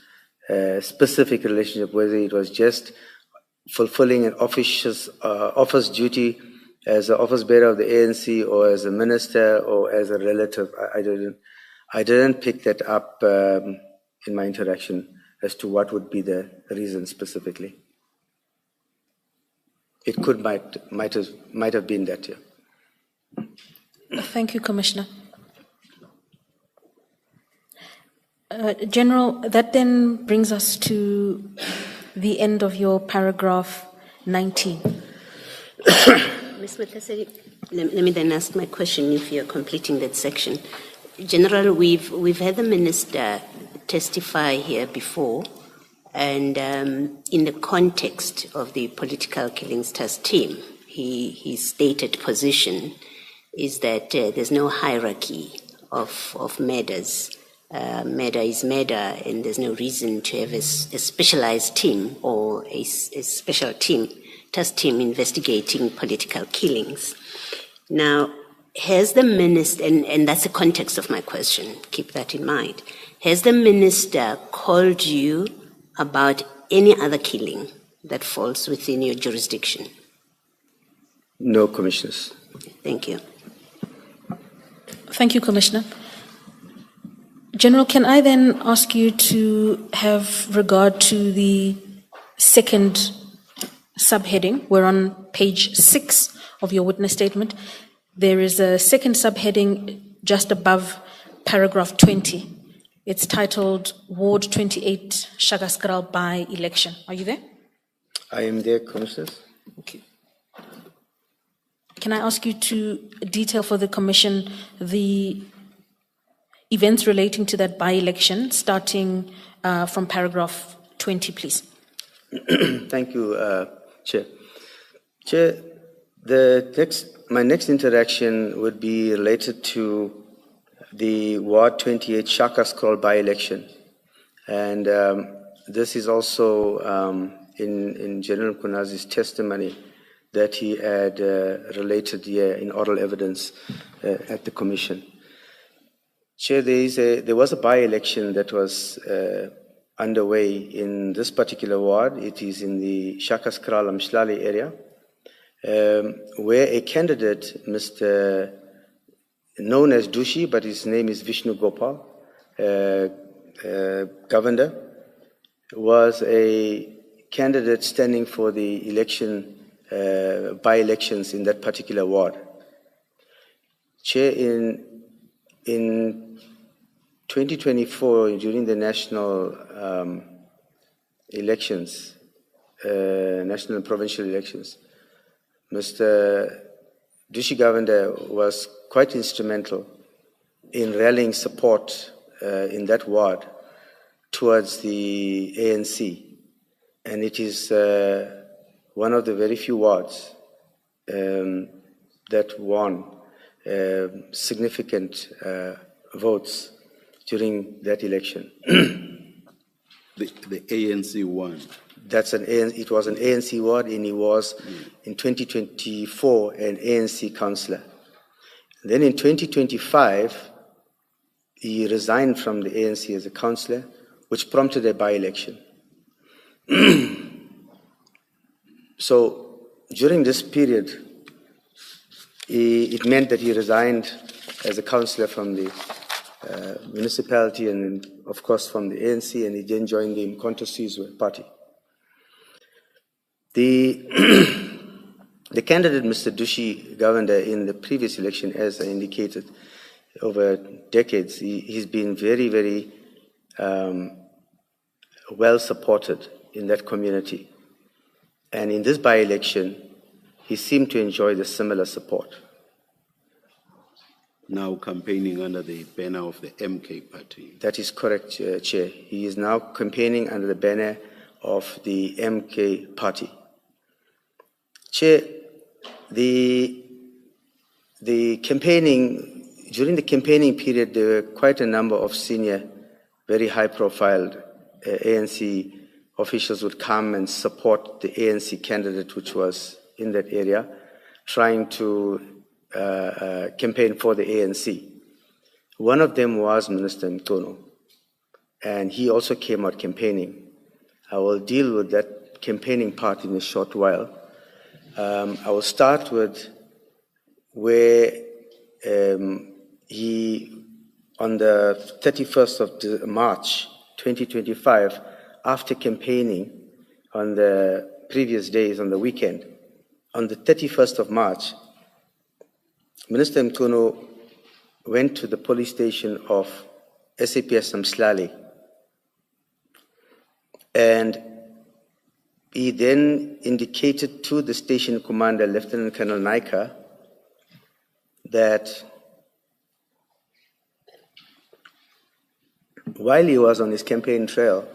specific relationship, whether it was just fulfilling an office duty as an office bearer of the ANC or as a minister or as a relative. I didn't pick that up in my interaction as to what would be the reason specifically. It might have been that, yeah. Thank you, Commissioner. General, that then brings us to the end of your paragraph 19. Ms. Mkhwanazi, let me then ask my question if you're completing that section. General, we've had the minister testify here before, and in the context of the political killings task team, his stated position is that there's no hierarchy of murders. Murder is murder, and there's no reason to have a specialized team or a special team, task team investigating political killings. Now, has the minister, and that's the context of my question, keep that in mind, has the minister called you about any other killing that falls within your jurisdiction? No, Commissioners. Thank you. Thank you, Commissioner. General, can I then ask you to have regard to the second subheading? We're on page 6 of your witness statement. There is a second subheading just above paragraph 20. It's titled Ward 28 Shakaskral by-election. Are you there? I am there, Commissioners. Okay. Can I ask you to detail for the Commission the events relating to that by-election, starting from paragraph 20, please? Thank you, Chair. Chair, my next interaction would be related to the Ward 28 Shaka Scroll by-election. And this is also in General Mkhwanazi's testimony that he had related here in oral evidence at the Commission. Chair, there was a by-election that was underway in this particular ward. It is in the Shaka Scroll Mhlali area, where a candidate, Mr. known as Dushi, but his name is Vishnu Gopal, Governor, was a candidate standing for the election, by-elections in that particular ward. Chair, in 2024, during the national elections, national and provincial elections, Mr. Dushi Governor was quite instrumental in rallying support in that ward towards the ANC. And it is one of the very few wards that won significant votes during that election. The ANC won. It was an ANC ward, and he was in 2024 an ANC councillor. Then in 2025, he resigned from the ANC as a councillor, which prompted a by-election. So during this period, it meant that he resigned as a councillor from the municipality and, of course, from the ANC, and he then joined the Mkhwanazi Sizwe party. The candidate, Mr. Dushi Governor, in the previous election, as I indicated, over decades, he's been very, very well supported in that community. And in this by-election, he seemed to enjoy the similar support. Now campaigning under the banner of the MK party. That is correct, Chair. He is now campaigning under the banner of the MK party. Chair, the campaigning, during the campaigning period, there were quite a number of senior, very high-profile ANC officials would come and support the ANC candidate, which was in that area, trying to campaign for the ANC. One of them was Minister Mtono, and he also came out campaigning. I will deal with that campaigning part in a short while. I will start with where he, on the 31st of March 2025, after campaigning on the previous days on the weekend, on the 31st of March, Minister Mkhwanazi went to the police station of SAPS Nhlanhla, and he then indicated to the station commander, Lieutenant Colonel Nhlanhla, that while he was on his campaign trail,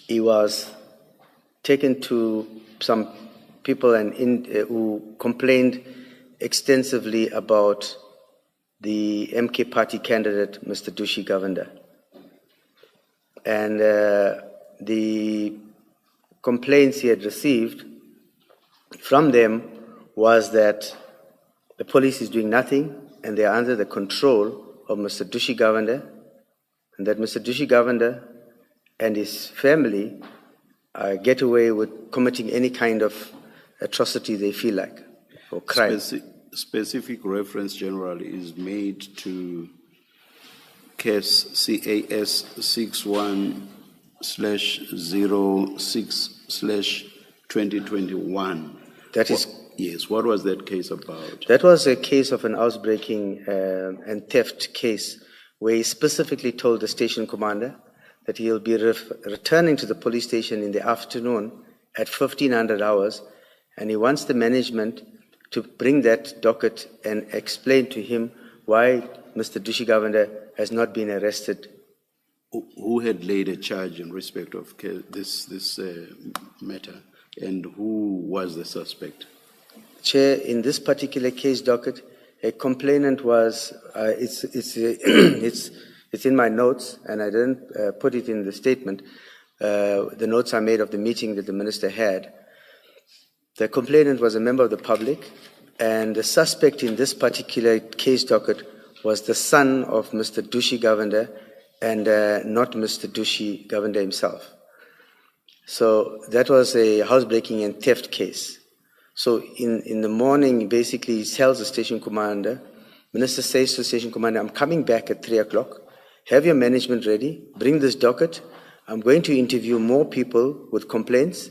he was taken to some people who complained extensively about the MK party candidate, Mr. Dushi Govender. And the complaints he had received from them was that the police is doing nothing and they are under the control of Mr. Dushi Govender, and that Mr. Dushi Govender and his family get away with committing any kind of atrocity they feel like, or crime. Specific reference generally is made to case CAS 61/06/2021. That is, yes. What was that case about? That was a case of an housebreaking and theft case where he specifically told the station commander that he'll be returning to the police station in the afternoon at 1500 hours, and he wants the management to bring that docket and explain to him why Mr. Dushi Govender has not been arrested. Who had laid a charge in respect of this matter, and who was the suspect? Chair, in this particular case docket, a complainant was, it's in my notes, and I didn't put it in the statement. The notes are made of the meeting that the minister had. The complainant was a member of the public, and the suspect in this particular case docket was the son of Mr. Dushi Govender and not Mr. Dushi Govender himself. So that was a housebreaking and theft case. So in the morning, basically, he tells the station commander, minister says to the station commander, I'm coming back at 3 o'clock. Have your management ready. Bring this docket. I'm going to interview more people with complaints,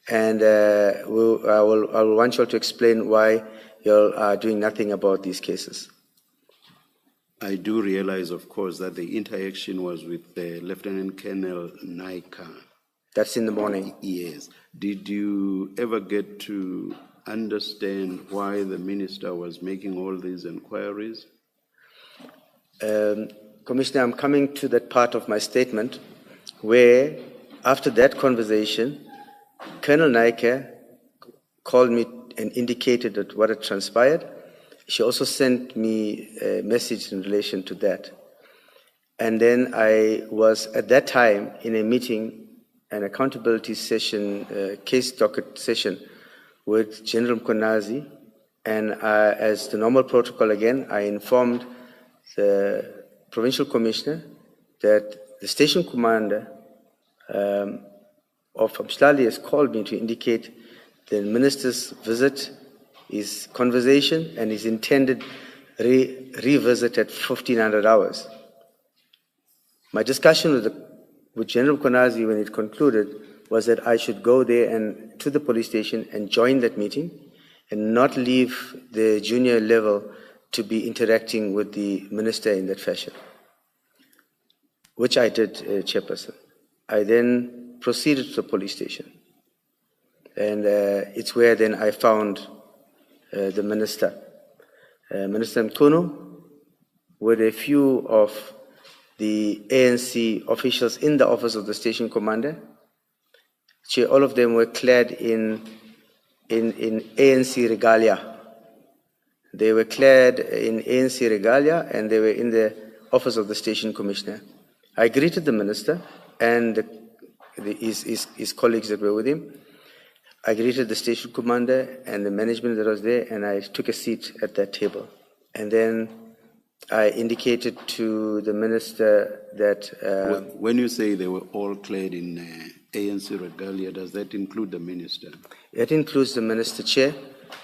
and I will want you all to explain why you are doing nothing about these cases. I do realize, of course, that the interaction was with Lieutenant Colonel Nhlanhla. That's in the morning. Yes. Did you ever get to understand why the minister was making all these inquiries? Commissioner, I'm coming to that part of my statement where, after that conversation, Colonel Nhlanhla called me and indicated that what had transpired. She also sent me a message in relation to that. And then I was, at that time, in a meeting, an accountability session, case docket session with General Mkhwanazi, and as the normal protocol again, I informed the provincial commissioner that the station commander of Nhlanhla has called me to indicate the minister's visit, his conversation, and his intended revisit at 1500 hours. My discussion with General Mkhwanazi when it concluded was that I should go there and to the police station and join that meeting and not leave the junior level to be interacting with the minister in that fashion, which I did, Chairperson. I then proceeded to the police station, and it's where then I found the minister, Minister Mkhwanazi, with a few of the ANC officials in the office of the station commander. All of them were clad in ANC regalia. They were clad in ANC regalia, and they were in the office of the station commissioner. I greeted the minister and his colleagues that were with him. I greeted the station commander and the management that was there, and I took a seat at that table. And then I indicated to the minister that... when you say they were all clad in ANC regalia, does that include the minister? That includes the minister, Chair.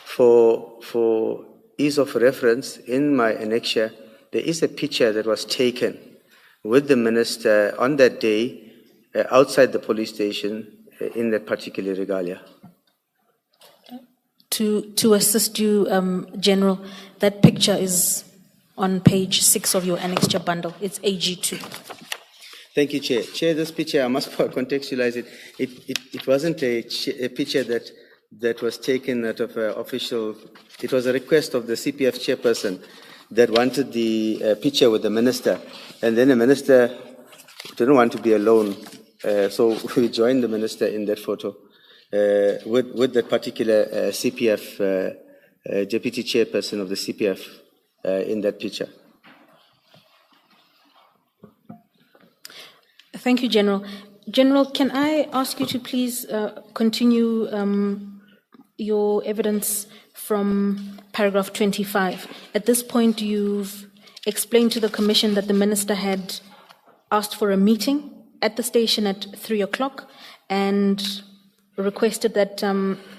For ease of reference, in my annexure, there is a picture that was taken with the minister on that day outside the police station in that particular regalia. To assist you, General, that picture is on page 6 of your annexure bundle. It's AG2. Thank you, Chair. Chair, this picture, I must contextualize it. It wasn't a picture that was taken out of official. It was a request of the CPF chairperson that wanted the picture with the minister. And then the minister didn't want to be alone. So we joined the minister in that photo with that particular CPF, deputy chairperson of the CPF in that picture. Thank you, General. General, can I ask you to please continue your evidence from paragraph 25? At this point, you've explained to the Commission that the Minister had asked for a meeting at the station at 3 o'clock and requested that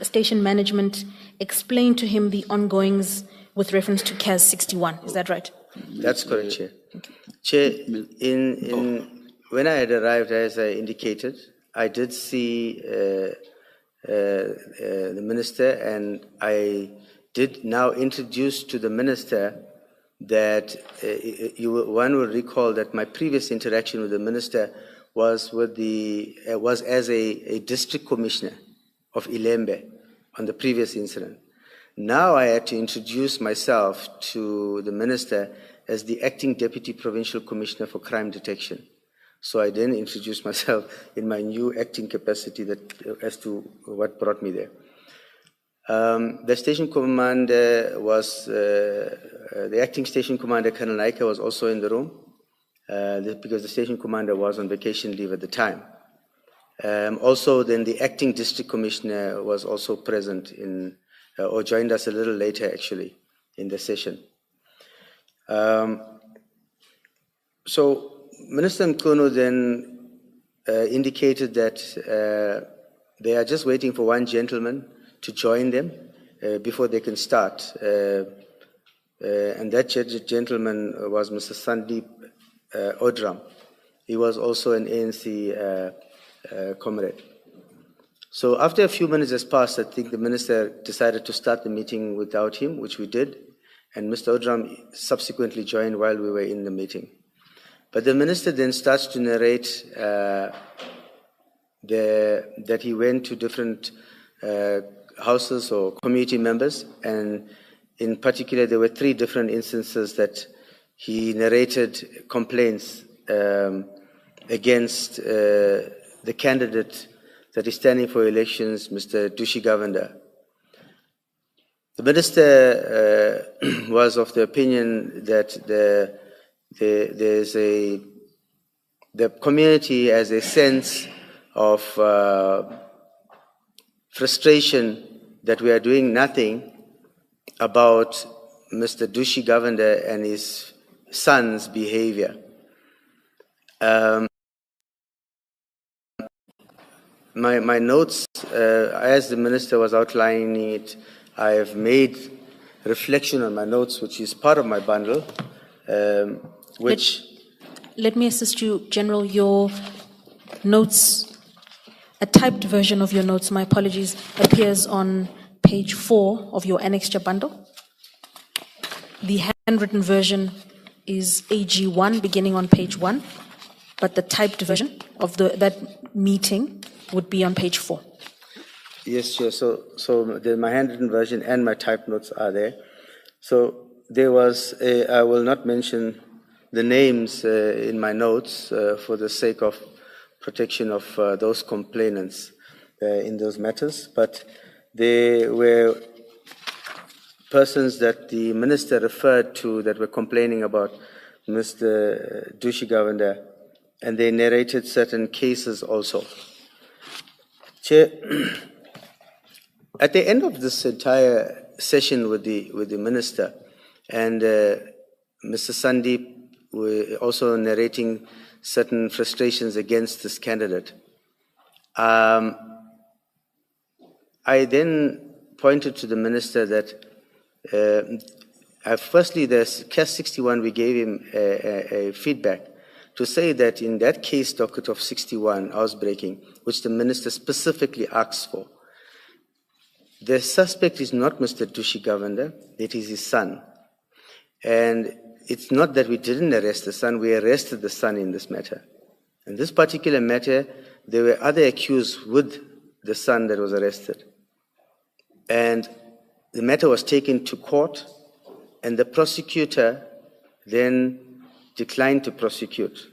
station management explain to him the ongoings with reference to CAS 61. Is that right? That's correct, Chair. Chair, when I had arrived, as I indicated, I did see the Minister, and I did now introduce to the Minister that one will recall that my previous interaction with the Minister was as a district commissioner of Ilembe on the previous incident. Now I had to introduce myself to the Minister as the acting deputy provincial commissioner for crime detection. So I then introduced myself in my new acting capacity as to what brought me there. The station commander was, the acting station commander, Colonel Naika, was also in the room because the station commander was on vacation leave at the time. Also, then the acting district commissioner was also present or joined us a little later, actually, in the session. So Minister Mkhwanazi then indicated that they are just waiting for one gentleman to join them before they can start. And that gentleman was Mr. Sandeep Odram. He was also an ANC comrade. So after a few minutes has passed, I think the minister decided to start the meeting without him, which we did. And Mr. Odram subsequently joined while we were in the meeting. But the minister then starts to narrate that he went to different houses or community members, and in particular there were 3 different instances that he narrated complaints against the candidate that is standing for elections, Mr. Dushi Govender. The minister was of the opinion that the community has a sense of frustration that we are doing nothing about Mr. Dushi Govender and his son's behavior. My notes, as the minister was outlining it, I have made reflection on my notes, which is part of my bundle, Let me assist you, General. Your notes, a typed version of your notes, my apologies, appears on page 4 of your annexure bundle. The handwritten version is AG1, beginning on page 1, but the typed version of that meeting would be on page 4. Yes, Chair. So my handwritten version and my typed notes are there. So there was I will not mention the names in my notes for the sake of protection of those complainants in those matters, but there were persons that the minister referred to that were complaining about Mr. Dushi Govender, and they narrated certain cases also. Chair, at the end of this entire session with the minister and Mr. Sandeep were also narrating certain frustrations against this candidate, I then pointed to the minister that firstly, there's case 61, we gave him a feedback to say that in that case docket of 61, housebreaking, which the minister specifically asked for, the suspect is not Mr. Dushi Govender, it is his son. And it's not that we didn't arrest the son, we arrested the son in this matter. In this particular matter, there were other accused with the son that was arrested. And the matter was taken to court, and the prosecutor then declined to prosecute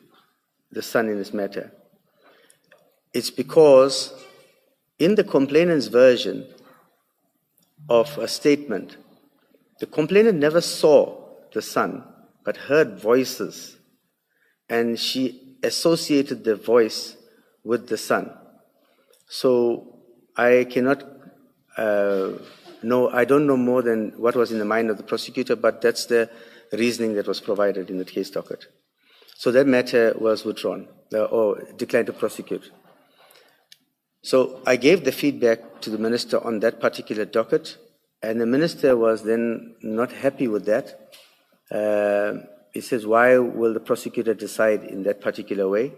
the son in this matter. It's because in the complainant's version of a statement, the complainant never saw the son, but heard voices, and she associated the voice with the son. So I cannot I don't know more than what was in the mind of the prosecutor, but that's the reasoning that was provided in the case docket. So that matter was withdrawn or declined to prosecute. So I gave the feedback to the minister on that particular docket, and the minister was then not happy with that. He says, why will the prosecutor decide in that particular way?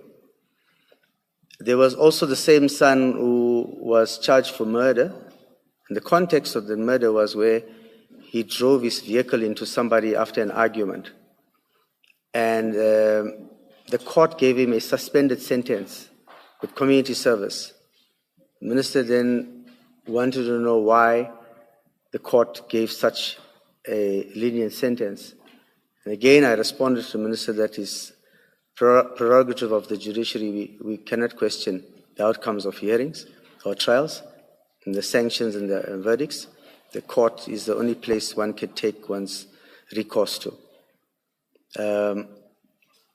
There was also the same son who was charged for murder. And the context of the murder was where he drove his vehicle into somebody after an argument. And the court gave him a suspended sentence with community service. The minister then wanted to know why the court gave such a lenient sentence. And again, I responded to the minister that is prerogative of the judiciary. We cannot question the outcomes of hearings or trials, and the sanctions and the verdicts. The court is the only place one can take one's recourse to.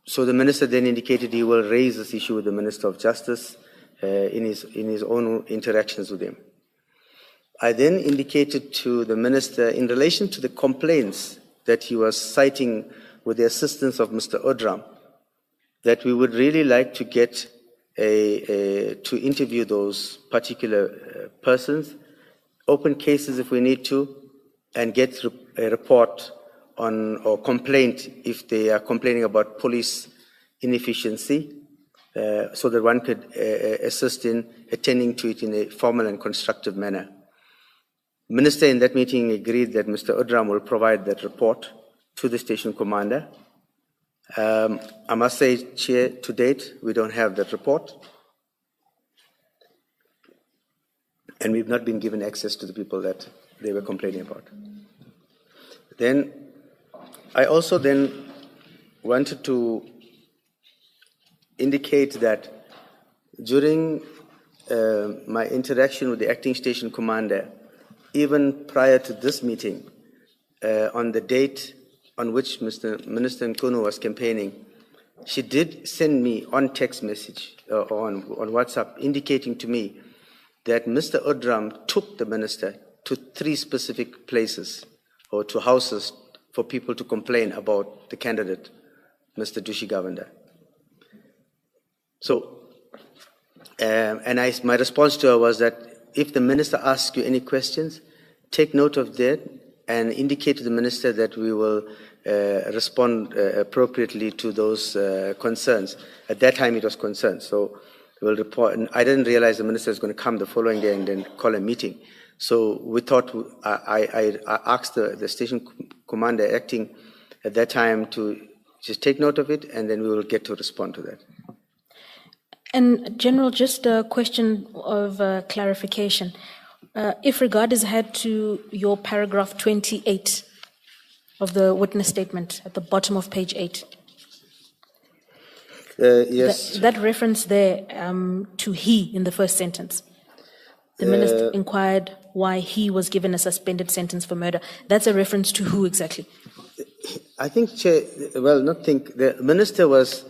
So the minister then indicated he will raise this issue with the Minister of Justice in his own interactions with him. I then indicated to the minister, in relation to the complaints that he was citing with the assistance of Mr. Odram, that we would really like to get to interview those particular persons, open cases if we need to, and get a report on or complaint if they are complaining about police inefficiency, so that one could assist in attending to it in a formal and constructive manner. The minister in that meeting agreed that Mr. Odram will provide that report to the station commander. I must say, Chair, to date, we don't have that report. And we've not been given access to the people that they were complaining about. Then, I also then wanted to indicate that during my interaction with the acting station commander, even prior to this meeting, on the date on which Minister Nkunu was campaigning, she did send me on text message on WhatsApp indicating to me that Mr. Odram took the minister to 3 specific places or to houses for people to complain about the candidate, Mr. Dushi Govender. So, my response to her was that if the minister asks you any questions, take note of that and indicate to the minister that we will respond appropriately to those concerns. At that time, it was concerns. So we'll report. And I didn't realize the minister was going to come the following day and then call a meeting. So we thought, I asked the station commander acting at that time to just take note of it, and then we will get to respond to that. And General, just a question of clarification. If regard is had to your paragraph 28 of the witness statement at the bottom of page 8. Yes. That reference there to he in the first sentence. The minister inquired why he was given a suspended sentence for murder. That's a reference to who exactly? I think, Chair, the minister was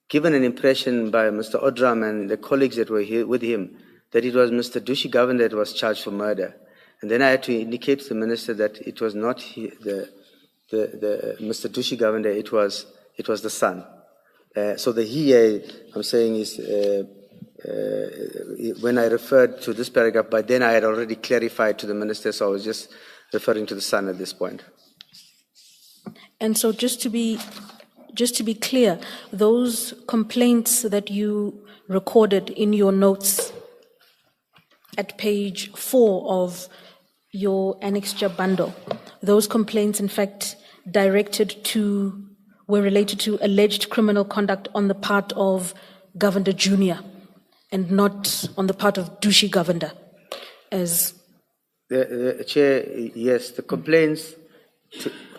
given an impression by Mr. Odram and the colleagues that were here with him that it was Mr. Dushi Govender that was charged for murder. And then I had to indicate to the minister that it was not Mr. Dushi Govender, it was the son. So the he I'm saying is, when I referred to this paragraph, by then I had already clarified to the minister, so I was just referring to the son at this point. And so just to be clear, those complaints that you recorded in your notes at page 4 of your annexure bundle, those complaints in fact were related to alleged criminal conduct on the part of Governor Junior and not on the part of Dushi Governor as... The Chair, yes, the complaints,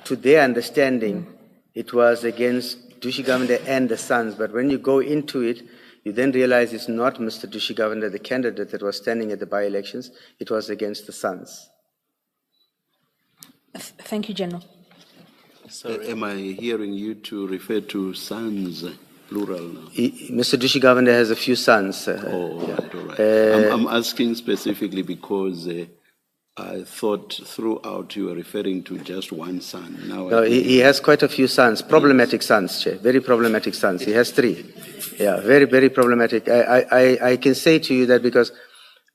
to their understanding, it was against Dushi Governor and the sons, but when you go into it, you then realize it's not Mr. Dushi Governor, the candidate that was standing at the by-elections, it was against the sons. Thank you, General. Am I hearing you to refer to sons, plural now? Mr. Dushi Governor has a few sons. All right. I'm asking specifically because I thought throughout you were referring to just one son. Now No, he has quite a few sons, problematic sons, Chair, very problematic sons. He has 3. Yeah, very, very problematic. I can say to you that because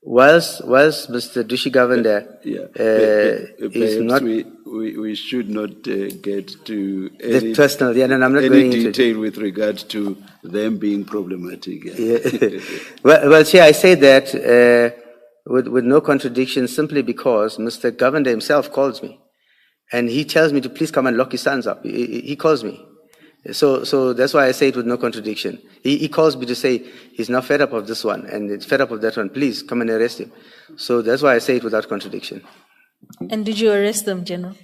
whilst Mr. Dushi Governor is not... We should not get to any, personal, yeah, and I'm not any going into detail with regard to them being problematic. Yeah. well, Chair, I say that with no contradiction simply because Mr. Governor himself calls me and he tells me to please come and lock his sons up. He calls me. So that's why I say it with no contradiction. He calls me to say he's now fed up of this one and it's fed up of that one. Please come and arrest him. So that's why I say it without contradiction. And did you arrest them, General?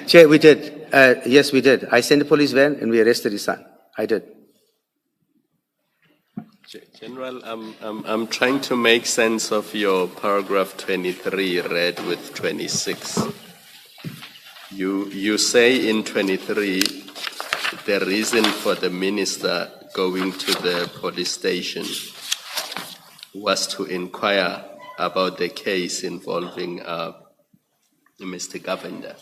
Chair, we did. Yes, we did. I sent a police van and we arrested his son. I did. General, I'm trying to make sense of your paragraph 23 read with 26. You say in 23, the reason for the minister going to the police station was to inquire about the case involving Mr. Governor.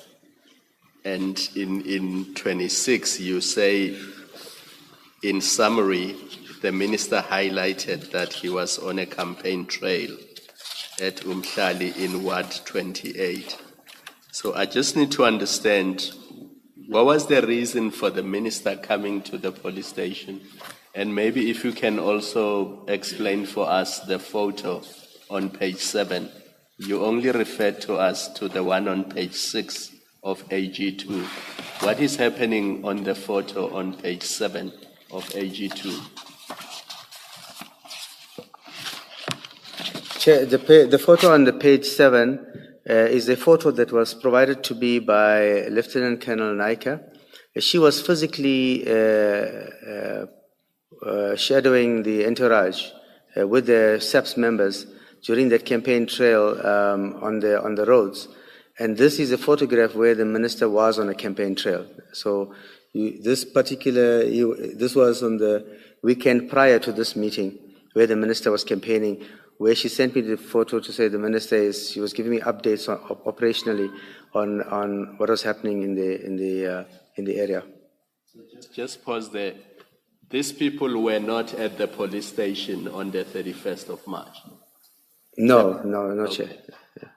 And in 26, you say, in summary, the minister highlighted that he was on a campaign trail at Mkhwanazi in Ward 28. So I just need to understand, what was the reason for the minister coming to the police station? And maybe if you can also explain for us the photo on page 7. You only referred to us to the one on page 6 of AG2. What is happening on the photo on page 7 of AG2? Chair, the photo on the page 7 is a photo that was provided to me by Lieutenant Colonel Naika. She was physically shadowing the entourage with the SEPS members during that campaign trail on the roads. And this is a photograph where the minister was on a campaign trail. So this was on the weekend prior to this meeting where the minister was campaigning, where she sent me the photo to say the minister she was giving me updates operationally on what was happening in the area. Just pause there. These people were not at the police station on the 31st of March? No, Okay. Chair. Yeah.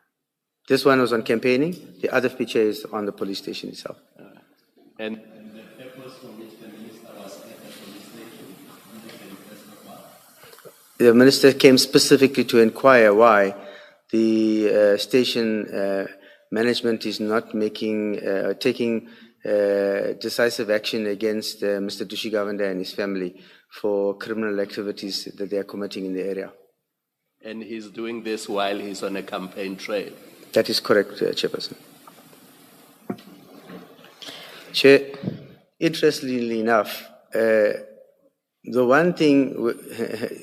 This one was on campaigning. The other picture is on the police station itself. And the purpose for which the minister was at the police station on the 31st of March? The minister came specifically to inquire why the station management is not taking decisive action against Mr. Dushi Govender and his family for criminal activities that they are committing in the area. And he's doing this while he's on a campaign trail? That is correct, Chairperson. Chair, interestingly enough, the one thing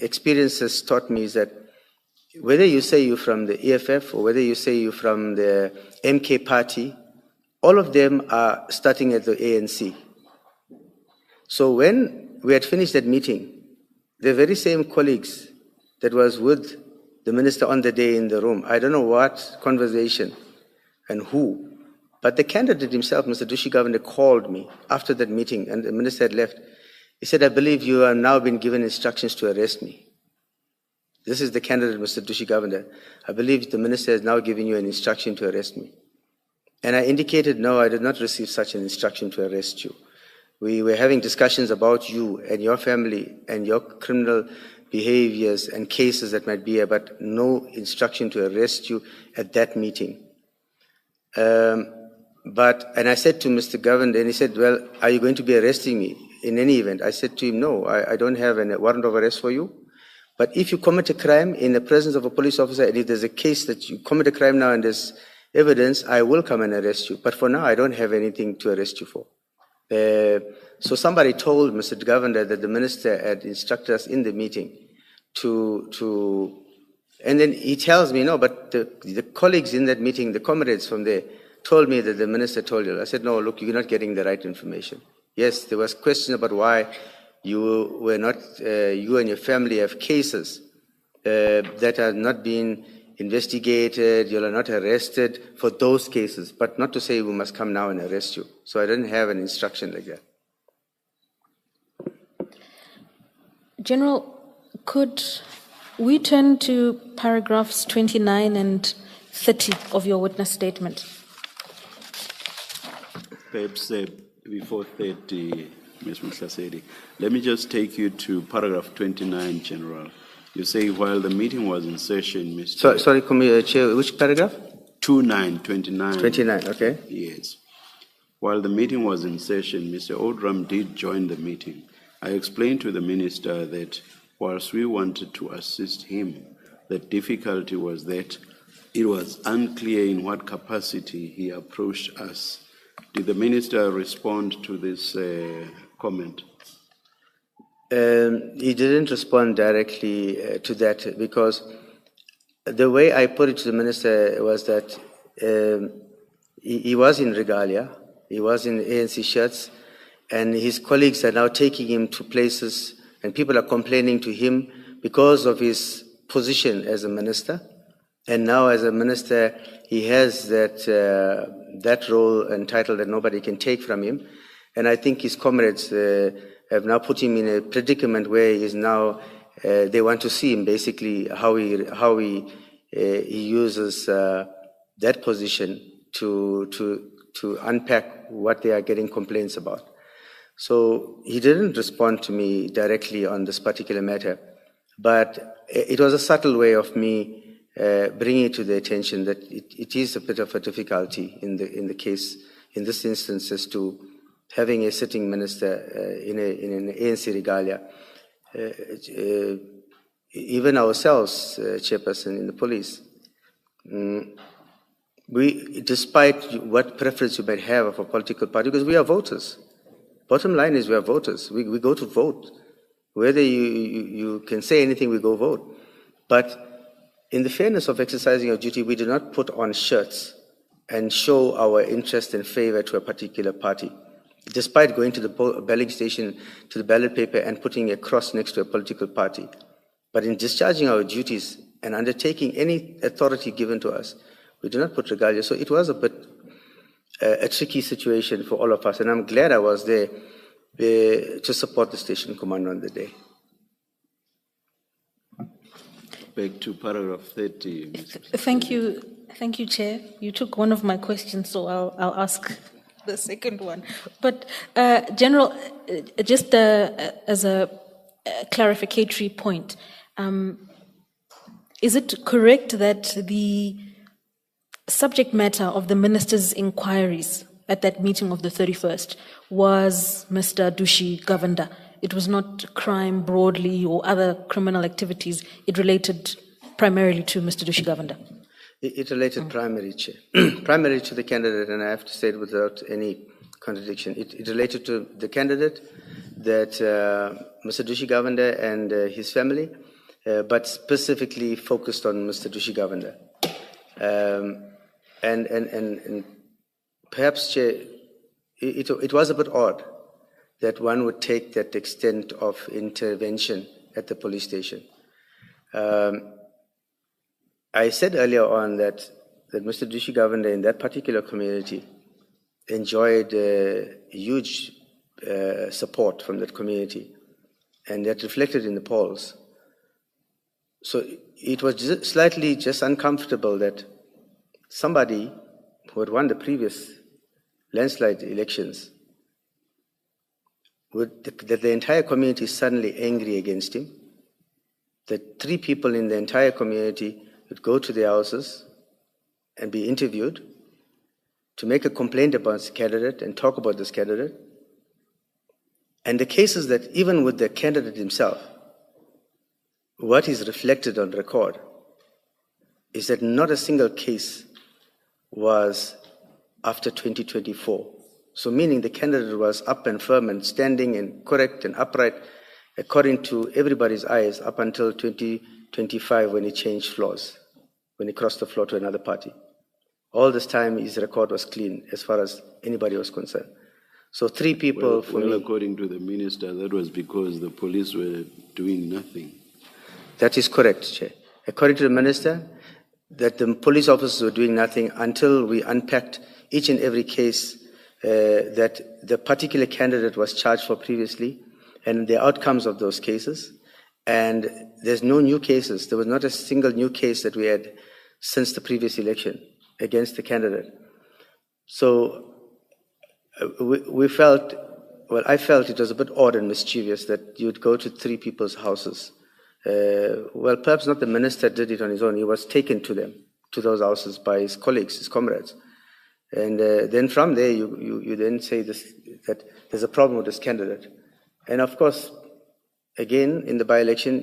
experience has taught me is that whether you say you're from the EFF or whether you say you're from the MK party, all of them are starting at the ANC. So when we had finished that meeting, the very same colleagues that was with the minister on the day in the room, I don't know what conversation and who, but the candidate himself, Mr. Dushi Govender, called me after that meeting and the minister had left. He said, I believe you have now been given instructions to arrest me. This is the candidate, Mr. Dushi Govender. I believe the minister has now given you an instruction to arrest me. And I indicated, no, I did not receive such an instruction to arrest you. We were having discussions about you and your family and your criminal behaviors and cases that might be here, but no instruction to arrest you at that meeting. And I said to Mr. Governor, and he said, well, are you going to be arresting me in any event? I said to him, no, I don't have a warrant of arrest for you. But if you commit a crime in the presence of a police officer, and if there's a case that you commit a crime now and there's evidence, I will come and arrest you. But for now, I don't have anything to arrest you for. So somebody told Mr. Governor that the minister had instructed us in the meeting and then he tells me, no, but the colleagues in that meeting, the comrades from there, told me that the minister told you. I said, no, look, you're not getting the right information. Yes, there was question about why you were not, you and your family have cases that are not being investigated, you are not arrested for those cases, but not to say we must come now and arrest you. So I didn't have an instruction like that. General, could we turn to paragraphs 29 and 30 of your witness statement? Perhaps before 30, Ms. Mkhwanazi, let me just take you to paragraph 29, General. You say while the meeting was in session, Mr. Sorry, Chair, which paragraph? 29. 29, okay. Yes. While the meeting was in session, Mr. Odram did join the meeting. I explained to the minister that whilst we wanted to assist him, the difficulty was that it was unclear in what capacity he approached us. Did the minister respond to this comment? He didn't respond directly to that because the way I put it to the minister was that he was in regalia, he was in ANC shirts, and his colleagues are now taking him to places, and people are complaining to him because of his position as a minister. And now as a minister, he has that role and title that nobody can take from him. And I think his comrades have now put him in a predicament where he is now, they want to see him basically how he uses that position to unpack what they are getting complaints about. So he didn't respond to me directly on this particular matter, but it was a subtle way of me bringing it to the attention that it is a bit of a difficulty in the case, in this instance, as to having a sitting minister in an ANC regalia. Even ourselves, chairperson in the police, we, despite what preference you might have of a political party, because we are voters. Bottom line is we are voters. We go to vote. Whether you can say anything, we go vote. But in the fairness of exercising our duty, we do not put on shirts and show our interest and favor to a particular party, despite going to the balloting station, to the ballot paper and putting a cross next to a political party. But in discharging our duties and undertaking any authority given to us, we do not put regalia. So it was a bit a tricky situation for all of us, and I'm glad I was there to support the station commander on the day. Back to paragraph 30. Thank you, Chair. You took one of my questions, so I'll ask the second one. But General, just as a clarificatory point, is it correct that the subject matter of the minister's inquiries at that meeting of the 31st was Mr. Dushi Govender? It was not crime broadly or other criminal activities. It related primarily to Mr. Dushi Govender. It related primarily to the candidate, and I have to say it without any contradiction. It related to the candidate, that Mr. Dushi Govender and his family, but specifically focused on Mr. Dushi Govender. And perhaps, Chair, it was a bit odd that one would take that extent of intervention at the police station. I said earlier on that Mr. Dushi Govender in that particular community enjoyed huge support from that community, and that reflected in the polls. So it was slightly just uncomfortable that somebody who had won the previous landslide elections, that the entire community is suddenly angry against him, that 3 people in the entire community would go to their houses and be interviewed to make a complaint about this candidate and talk about this candidate. And the cases that even with the candidate himself, what is reflected on record is that not a single case was after 2024. So meaning the candidate was up and firm and standing and correct and upright according to everybody's eyes up until 2025 when he changed floors, when he crossed the floor to another party. All this time his record was clean as far as anybody was concerned. So 3 people according to the minister, that was because the police were doing nothing. That is correct, Chair. According to the minister, that the police officers were doing nothing until we unpacked each and every case that the particular candidate was charged for previously and the outcomes of those cases. And there's no new cases. There was not a single new case that we had since the previous election against the candidate. So I felt it was a bit odd and mischievous that you'd go to 3 people's houses. Well, perhaps not the minister did it on his own. He was taken to them, to those houses by his colleagues, his comrades. And then from there, you then say that there's a problem with this candidate. And of course, again, in the by-election,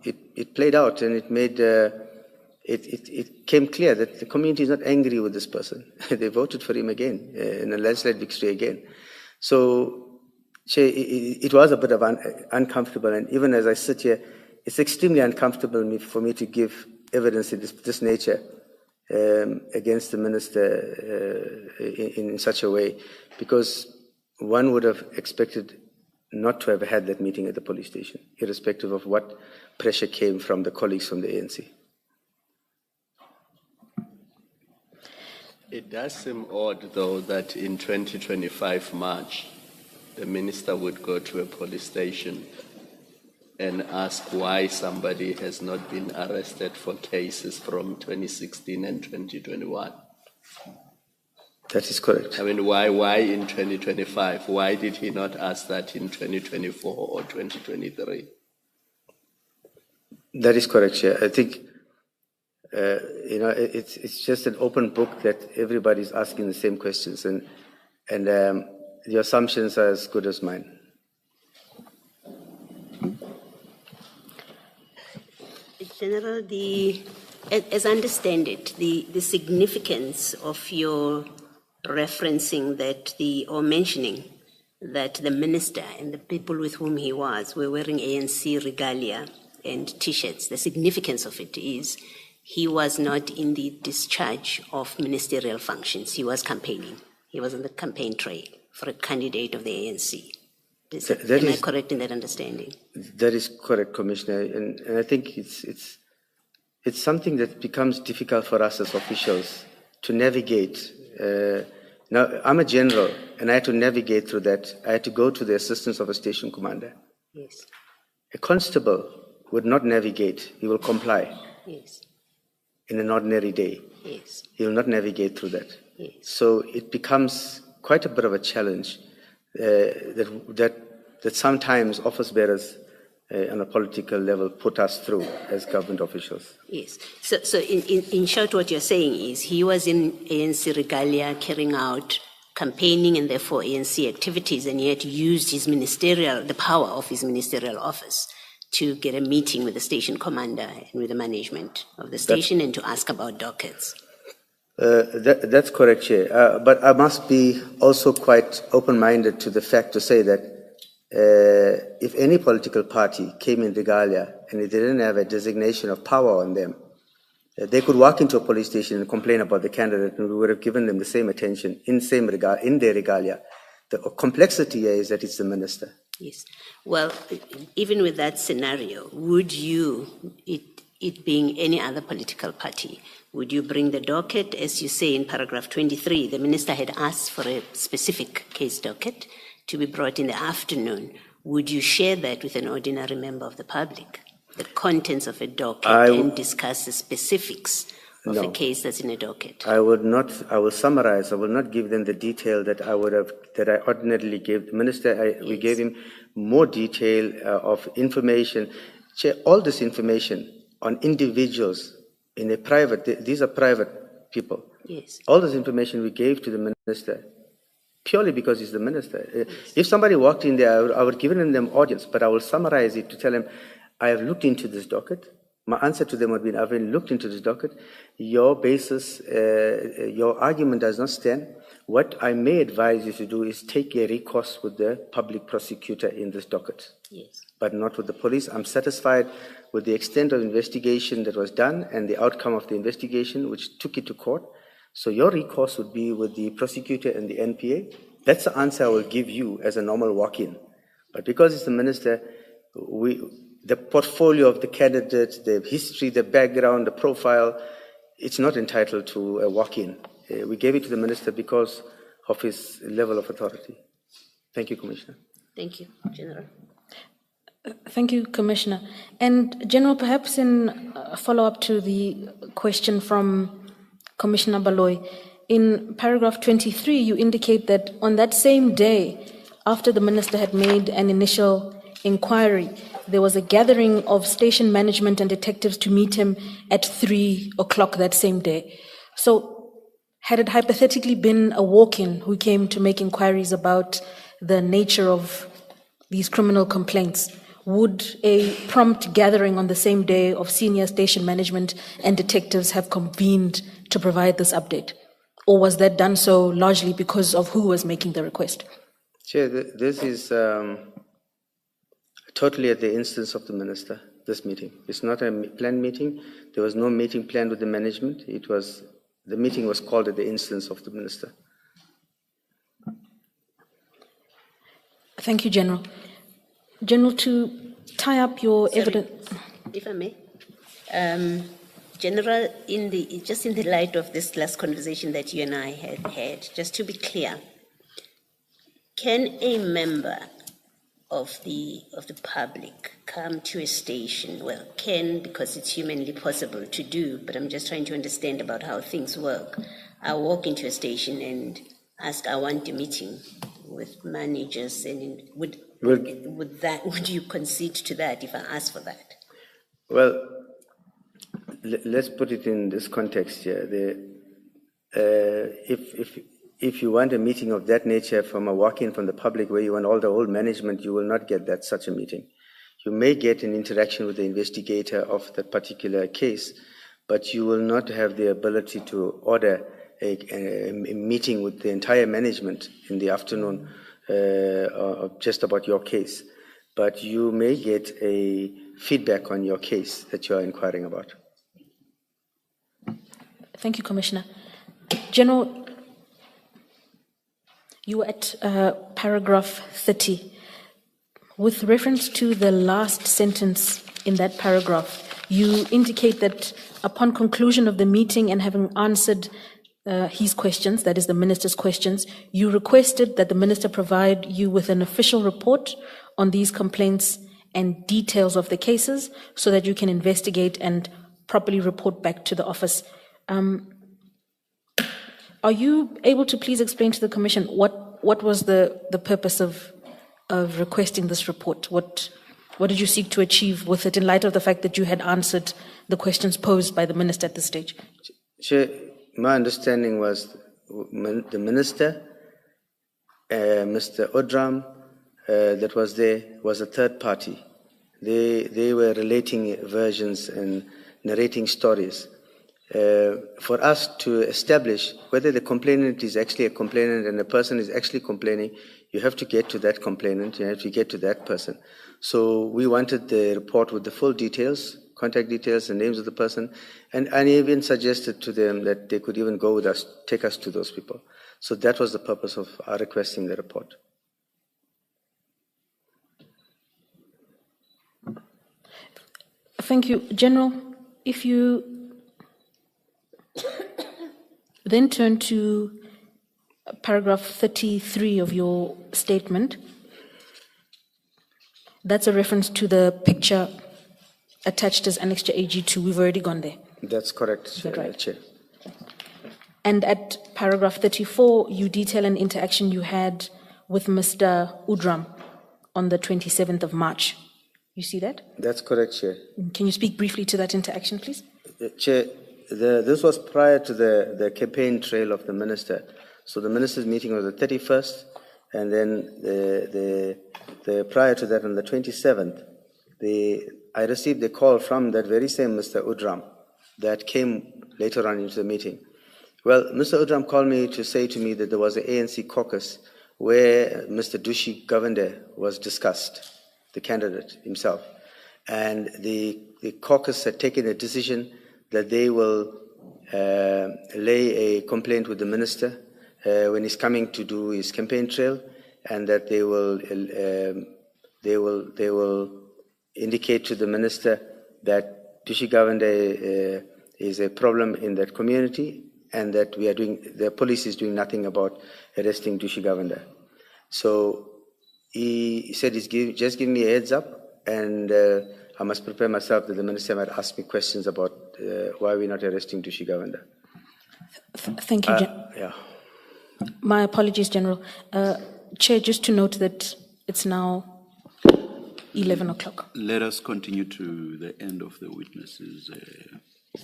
it played out and it made, it came clear that the community is not angry with this person. They voted for him again, in a landslide victory again. So it was a bit of uncomfortable, and even as I sit here, it's extremely uncomfortable for me to give evidence of this nature against the minister in such a way, because one would have expected not to have had that meeting at the police station, irrespective of what pressure came from the colleagues from the ANC. It does seem odd, though, that in 2025 March, the minister would go to a police station and ask why somebody has not been arrested for cases from 2016 and 2021. That is correct. I mean, why in 2025? Why did he not ask that in 2024 or 2023? That is correct, Chair. I think, it's just an open book that everybody's asking the same questions, and the assumptions are as good as mine. General, as I understand it, the significance of your referencing that or mentioning that the minister and the people with whom he was were wearing ANC regalia and T-shirts, the significance of it is he was not in the discharge of ministerial functions. He was campaigning. He was on the campaign trail for a candidate of the ANC. Am I correct in that understanding? That is correct, Commissioner. And I think it's something that becomes difficult for us as officials to navigate. Now, I'm a general, and I had to navigate through that. I had to go to the assistance of a station commander. Yes. A constable would not navigate. He will comply. Yes. In an ordinary day. Yes. He will not navigate through that. Yes. So it becomes quite a bit of a challenge that sometimes office bearers on a political level put us through as government officials. Yes. So in short, what you're saying is he was in ANC regalia carrying out campaigning and therefore ANC activities, and yet used the power of his ministerial office to get a meeting with the station commander and with the management of the station and to ask about dockets. That's correct, Chair. But I must be also quite open-minded to the fact to say that if any political party came in regalia and they didn't have a designation of power on them, they could walk into a police station and complain about the candidate, and we would have given them the same attention in their regalia. The complexity here is that it's the minister. Yes. Well, even with that scenario, would you, it being any other political party, would you bring the docket? As you say in paragraph 23, the minister had asked for a specific case docket to be brought in the afternoon. Would you share that with an ordinary member of the public, the contents of a docket, and discuss the specifics of No. a case that's in a docket? I will summarize. I will not give them the detail that I ordinarily gave the minister. We gave him more detail of information. Chair, all this information on individuals in a private, these are private people. Yes. All this information we gave to the minister purely because he's the minister. If somebody walked in there, I would give them audience, but I will summarize it to tell them, I have looked into this docket. My answer to them would be, I've looked into this docket. Your basis, your argument does not stand. What I may advise you to do is take a recourse with the public prosecutor in this docket. Yes. But not with the police. I'm satisfied with the extent of investigation that was done and the outcome of the investigation, which took it to court. So your recourse would be with the prosecutor and the NPA. That's the answer I will give you as a normal walk-in. But because it's the minister, the portfolio of the candidate, the history, the background, the profile, it's not entitled to a walk-in. We gave it to the minister because of his level of authority. Thank you, Commissioner. Thank you, General. Thank you, Commissioner. And General, perhaps in follow-up to the question from Commissioner Baloy, in paragraph 23, you indicate that on that same day, after the minister had made an initial inquiry, there was a gathering of station management and detectives to meet him at 3 o'clock that same day. So, had it hypothetically been a walk-in who came to make inquiries about the nature of these criminal complaints, would a prompt gathering on the same day of senior station management and detectives have convened to provide this update? Or was that done so largely because of who was making the request? Chair, this is totally at the instance of the minister, this meeting. It's not a planned meeting. There was no meeting planned with the management. The meeting was called at the instance of the minister. Thank you, General. General, to tie up your evidence. If I may. General, just in the light of this last conversation that you and I had, just to be clear, can a member of the public come to a station? Well, can, because it's humanly possible to do, but I'm just trying to understand about how things work. I walk into a station and ask, I want a meeting with managers, and would you concede to that if I ask for that? Well, let's put it in this context here. If you want a meeting of that nature from a walk-in from the public where you want all the whole management, you will not get such a meeting. You may get an interaction with the investigator of that particular case, but you will not have the ability to order a meeting with the entire management in the afternoon just about your case. But you may get a feedback on your case that you are inquiring about. Thank you, Commissioner. General, you were at paragraph 30. With reference to the last sentence in that paragraph, you indicate that upon conclusion of the meeting and having answered his questions, that is the minister's questions, you requested that the minister provide you with an official report on these complaints and details of the cases so that you can investigate and properly report back to the office. Are you able to please explain to the Commission what was the purpose of requesting this report? What did you seek to achieve with it in light of the fact that you had answered the questions posed by the minister at this stage? Chair, my understanding was the minister, Mr. Odram, that was there, was a third party. They were relating versions and narrating stories. For us to establish whether the complainant is actually a complainant and the person is actually complaining, you have to get to that complainant, you have to get to that person. So we wanted the report with the full details, contact details, and names of the person, and I even suggested to them that they could even go with us, take us to those people. So that was the purpose of our requesting the report. Thank you. General, if you then turn to paragraph 33 of your statement, that's a reference to the picture attached as Annexure AG2. We've already gone there. That's correct, Is that right? Chair. And at paragraph 34, you detail an interaction you had with Mr. Udram on the 27th of March. You see that? That's correct, Chair. Can you speak briefly to that interaction, please? Chair, this was prior to the campaign trail of the minister. So the minister's meeting was the 31st, and then the prior to that, on the 27th, I received a call from that very same Mr. Udram that came later on into the meeting. Well, Mr. Udram called me to say to me that there was an ANC caucus where Mr. Dushi Govender was discussed, the candidate himself. And the caucus had taken a decision that they will lay a complaint with the minister when he's coming to do his campaign trail, and that they will indicate to the minister that Dushi Govender is a problem in that community, and that the police is doing nothing about arresting Dushi Govender. So he said just give me a heads up, and I must prepare myself that the minister might ask me questions about why we're not arresting Dushi Govender. Thank you, Yeah. My apologies, General. Chair, just to note that it's now 11 o'clock. Let us continue to the end of the witness's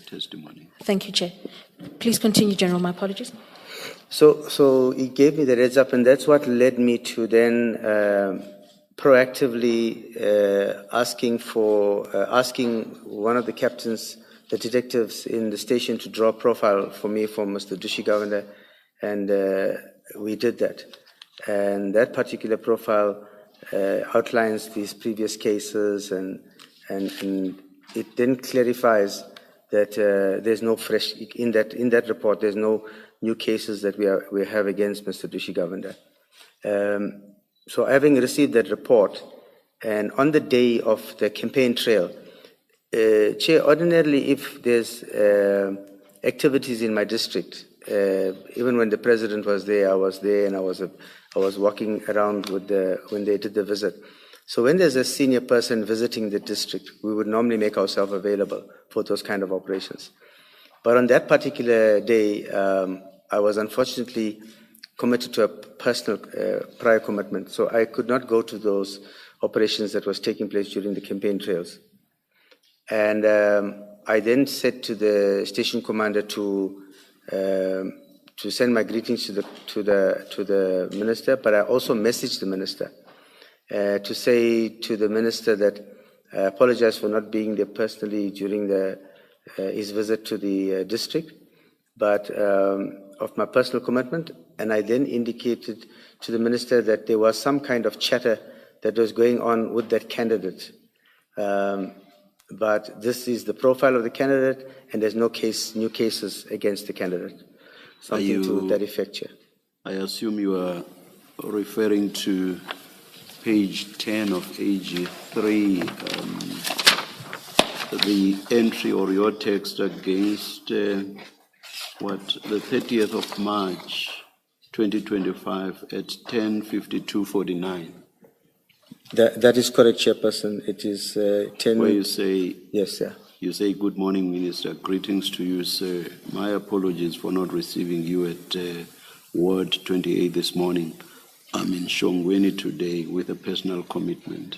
testimony. Thank you, Chair. Please continue, General. My apologies. So he gave me the heads up, and that's what led me to then proactively asking one of the captains, the detectives in the station, to draw a profile for me for Mr. Dushi Govender, and we did that. And that particular profile outlines these previous cases, and it then clarifies that there's no fresh in that report. There's no new cases that we have against Mr. Dushi Govender. So having received that report, and on the day of the campaign trail, Chair, ordinarily if there's activities in my district, even when the president was there, I was there, and I was walking around when they did the visit. So when there's a senior person visiting the district, we would normally make ourselves available for those kind of operations. But on that particular day, I was unfortunately committed to a personal prior commitment, so I could not go to those operations that was taking place during the campaign trails. And I then said to the station commander to send my greetings to the minister, but I also messaged the minister to say to the minister that I apologize for not being there personally during his visit to the district, but of my personal commitment. And I then indicated to the minister that there was some kind of chatter that was going on with that candidate. But this is the profile of the candidate, and there's no new cases against the candidate. Something to that effect, Chair. I assume you are referring to page 10 of AG3, the entry or your text against the 30th of March 2025 at 10:52:49. That is correct, Chairperson. It is 10. Where you say, yes, sir. You say, good morning, Minister. Greetings to you, sir. My apologies for not receiving you at Ward 28 this morning. I'm in Shongweni today with a personal commitment.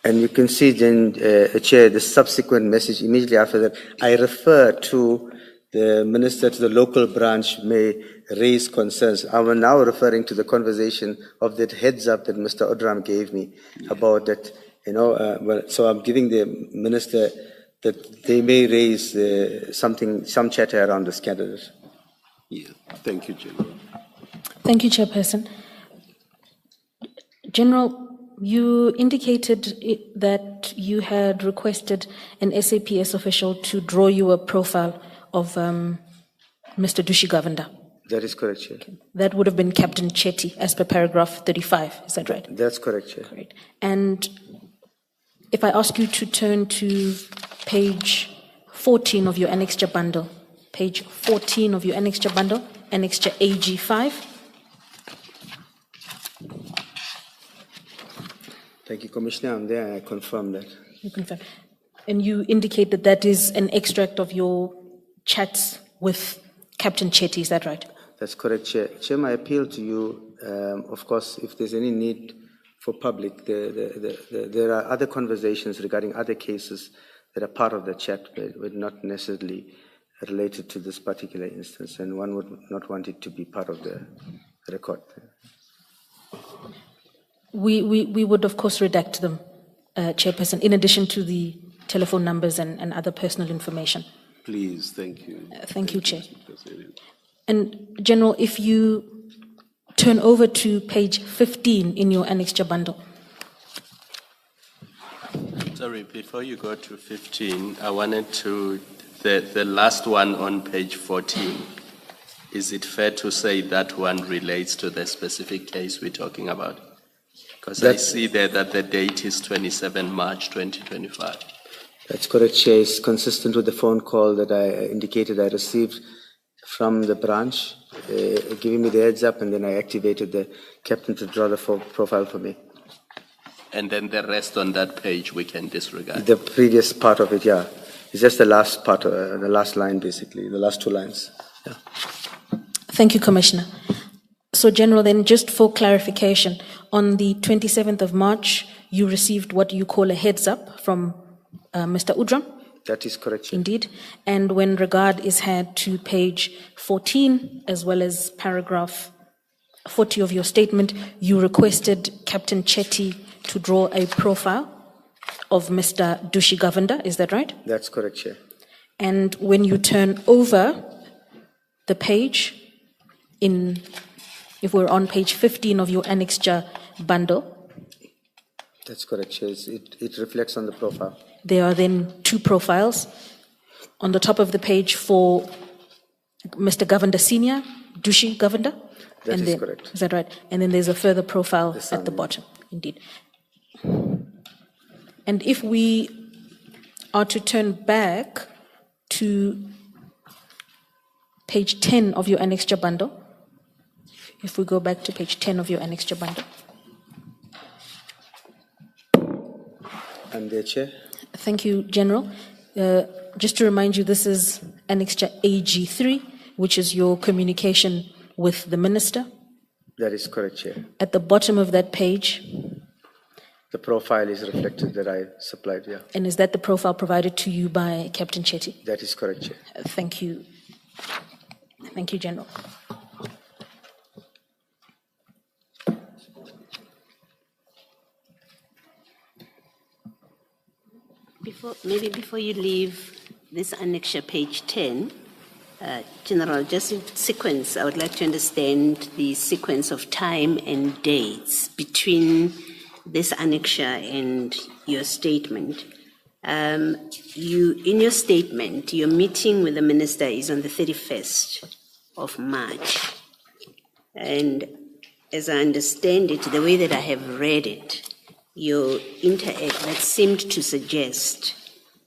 And you can see then, Chair, the subsequent message immediately after that. I refer to the minister, to the local branch may raise concerns. I'm now referring to the conversation of that heads up that Mr. Odram gave me about that, so I'm giving the minister that they may raise some chatter around this candidate. Yeah. Thank you, General. Thank you, Chairperson. General, you indicated that you had requested an SAPS official to draw you a profile of Mr. Dushi Govender. That is correct, Chair. Okay. That would have been Captain Chetty, as per paragraph 35. Is that right? That's correct, Chair. Great. And if I ask you to turn to page 14 of your annexure bundle, page 14 of your annexure bundle, annexure AG5. Thank you, Commissioner. I'm there. I confirm that. You confirm. And you indicate that that is an extract of your chats with Captain Chetty, is that right? That's correct, Chair. Chair, my appeal to you, of course, if there's any need for public, there are other conversations regarding other cases that are part of the chat, but not necessarily related to this particular instance, and one would not want it to be part of the record. We would, of course, redact them, Chairperson, in addition to the telephone numbers and other personal information. Please, thank you. Thank you, Chair. And General, if you turn over to page 15 in your annexure bundle. Sorry, before you go to 15, I wanted to, the last one on page 14, is it fair to say that one relates to the specific case we're talking about? Because I see there that the date is 27 March 2025. That's correct, Chair. It's consistent with the phone call that I indicated I received from the branch, giving me the heads up, and then I activated the captain to draw the profile for me. And then the rest on that page we can disregard. The previous part of it, yeah. It's just the last part, the last line, basically, the last two lines. Yeah. Thank you, Commissioner. So, General, then just for clarification, on the 27th of March, you received what you call a heads up from Mr. Udram? That is correct, Chair. Indeed. And when regard is had to page 14, as well as paragraph 40 of your statement, you requested Captain Chetty to draw a profile of Mr. Dushi Govender, is that right? That's correct, Chair. And when you turn over the page, if we're on page 15 of your annexure bundle. That's correct, Chair. It reflects on the profile. There are then two profiles. On the top of the page for Mr. Govender Senior, Dushi Govender. That is correct. Is that right? And then there's a further profile at the bottom, indeed. And if we are to turn back to page 10 of your annexure bundle, if we go back to page 10 of your annexure bundle. I'm there, Chair. Thank you, General. Just to remind you, this is annexure AG3, which is your communication with the Minister. That is correct, Chair. At the bottom of that page. The profile is reflected that I supplied, yeah. And is that the profile provided to you by Captain Chetty? That is correct, Chair. Thank you. Thank you, General. Before you leave this annexure, page 10, General, just in sequence, I would like to understand the sequence of time and dates between this annexure and your statement. In your statement, your meeting with the Minister is on the 31st of March. And as I understand it, the way that I have read it, your interact that seemed to suggest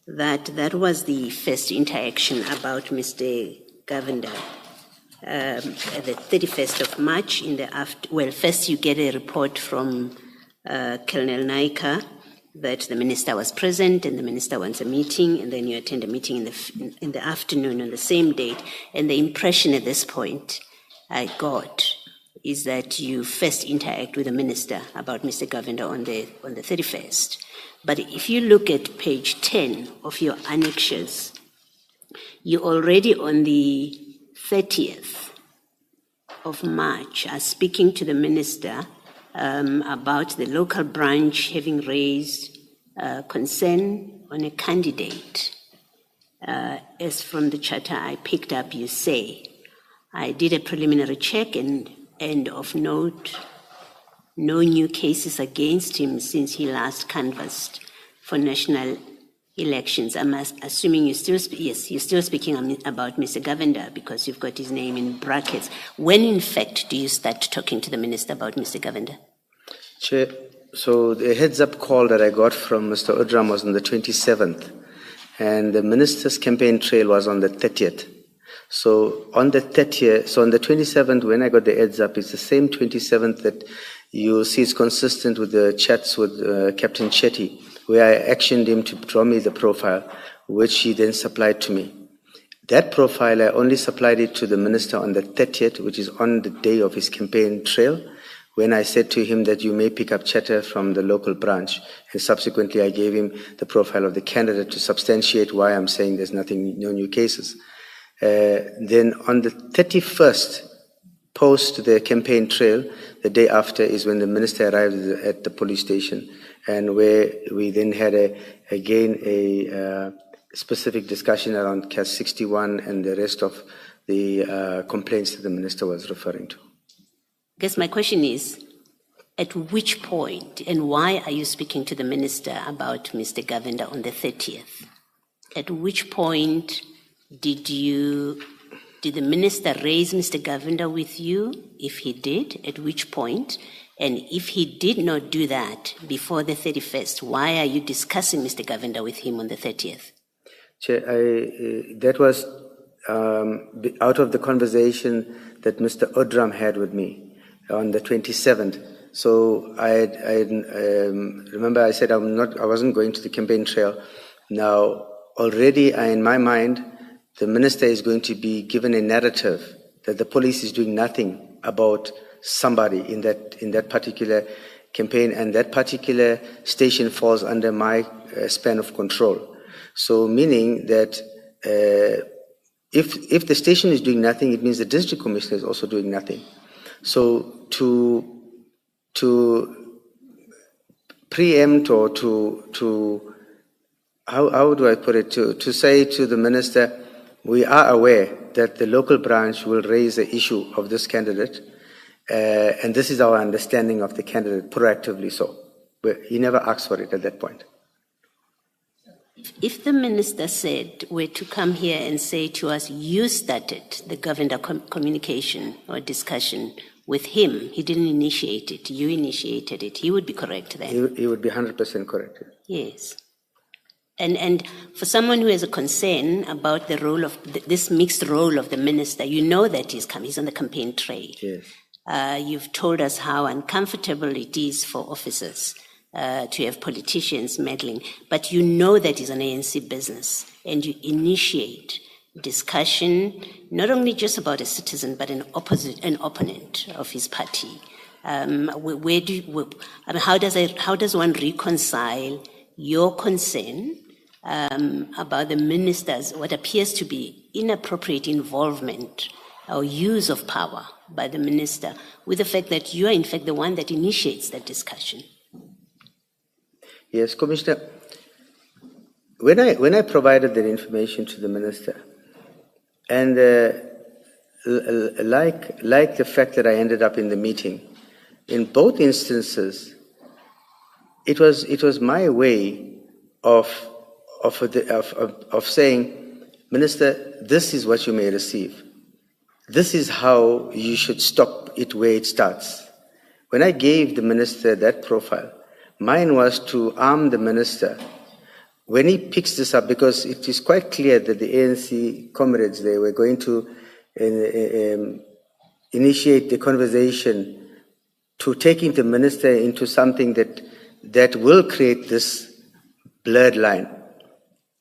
that that was the first interaction about Mr. Govender at the 31st of March in the first you get a report from Colonel Naika that the minister was present and the minister wants a meeting, and then you attend a meeting in the afternoon on the same date. And the impression at this point I got is that you first interact with the minister about Mr. Govender on the 31st. But if you look at page 10 of your annexures, you already on the 30th of March are speaking to the minister about the local branch having raised concern on a candidate. As from the charter I picked up, you say, I did a preliminary check and of note, no new cases against him since he last canvassed for national elections. I'm assuming you're still speaking about Mr. Govender because you've got his name in brackets. When, in fact, do you start talking to the minister about Mr. Govender? Chair, so the heads-up call that I got from Mr. Udram was on the 27th, and the minister's campaign trail was on the 30th. So on the 30th, so on the 27th, when I got the heads up, it's the same 27th that you see is consistent with the chats with Captain Chetty, where I actioned him to draw me the profile, which he then supplied to me. That profile, I only supplied it to the minister on the 30th, which is on the day of his campaign trail, when I said to him that you may pick up chatter from the local branch. And subsequently, I gave him the profile of the candidate to substantiate why I'm saying there's no new cases. Then on the 31st, post the campaign trail, the day after is when the minister arrived at the police station, and where we then had a specific discussion around CAS 61 and the rest of the complaints that the minister was referring to. I guess my question is, at which point and why are you speaking to the minister about Mr. Govender on the 30th? At which point did the minister raise Mr. Govender with you? If he did, at which point? And if he did not do that before the 31st, why are you discussing Mr. Govender with him on the 30th? Chair, that was out of the conversation that Mr. Odram had with me on the 27th. So I remember I said I wasn't going to the campaign trail. Now, already in my mind, the minister is going to be given a narrative that the police is doing nothing about somebody in that particular campaign, and that particular station falls under my span of control. So meaning that if the station is doing nothing, it means the district commissioner is also doing nothing. So to preempt or to how do I put it, to say to the minister, we are aware that the local branch will raise the issue of this candidate, and this is our understanding of the candidate, proactively so. But he never asked for it at that point. If the minister were to come here and say to us, you started the Govender communication or discussion with him, he didn't initiate it, you initiated it, he would be correct then? He would be 100% correct. Yes. And for someone who has a concern about the role of this mixed role of the minister, you know that he's on the campaign trail. Yes. You've told us how uncomfortable it is for officers to have politicians meddling, but you know that he's an ANC business, and you initiate discussion not only just about a citizen but an opponent of his party. How does one reconcile your concern about the minister's what appears to be inappropriate involvement or use of power by the minister with the fact that you are in fact the one that initiates that discussion? Yes, Commissioner. When I provided that information to the minister, and like the fact that I ended up in the meeting, in both instances, it was my way of saying, Minister, this is what you may receive. This is how you should stop it where it starts. When I gave the minister that profile, mine was to arm the minister when he picks this up, because it is quite clear that the ANC comrades, they were going to initiate the conversation to taking the minister into something that will create this blurred line.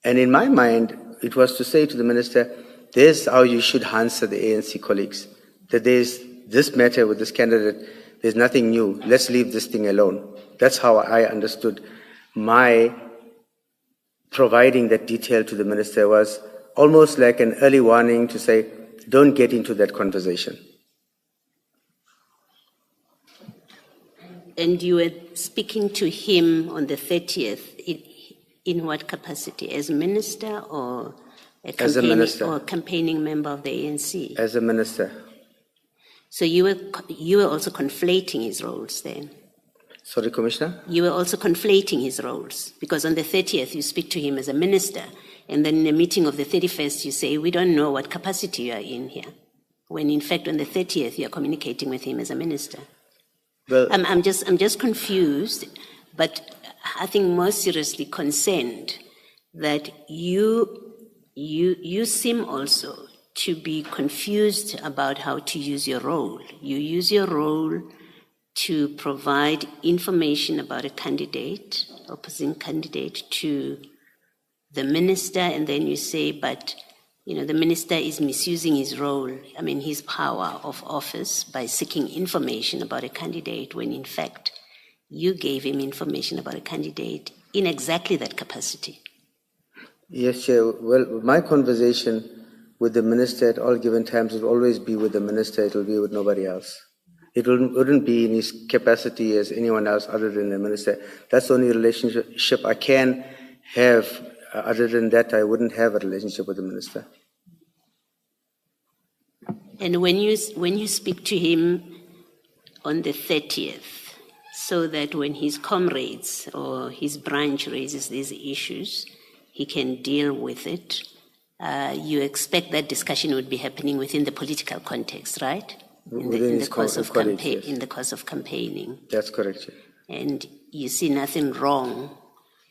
And in my mind, it was to say to the minister, this is how you should answer the ANC colleagues, that there's this matter with this candidate, there's nothing new, let's leave this thing alone. That's how I understood my providing that detail to the minister, was almost like an early warning to say, don't get into that conversation. And you were speaking to him on the 30th in what capacity? As minister or as a minister, or a campaigning member of the ANC? As a minister. So you were also conflating his roles then? Sorry, Commissioner? You were also conflating his roles, because on the 30th you speak to him as a minister, and then in the meeting of the 31st you say, we don't know what capacity you are in here, when in fact on the 30th you are communicating with him as a minister. Well, I'm just confused, but I think more seriously concerned that you seem also to be confused about how to use your role. You use your role to provide information about a candidate, opposing candidate, to the minister, and then you say, but the minister is misusing his role, his power of office by seeking information about a candidate when in fact you gave him information about a candidate in exactly that capacity. Yes, Chair. Well, my conversation with the minister at all given times will always be with the minister. It will be with nobody else. It wouldn't be in his capacity as anyone else other than the minister. That's the only relationship I can have. Other than that, I wouldn't have a relationship with the minister. And when you speak to him on the 30th, so that when his comrades or his branch raises these issues, he can deal with it, you expect that discussion would be happening within the political context, right? In the course of campaigning. That's correct, Chair. And you see nothing wrong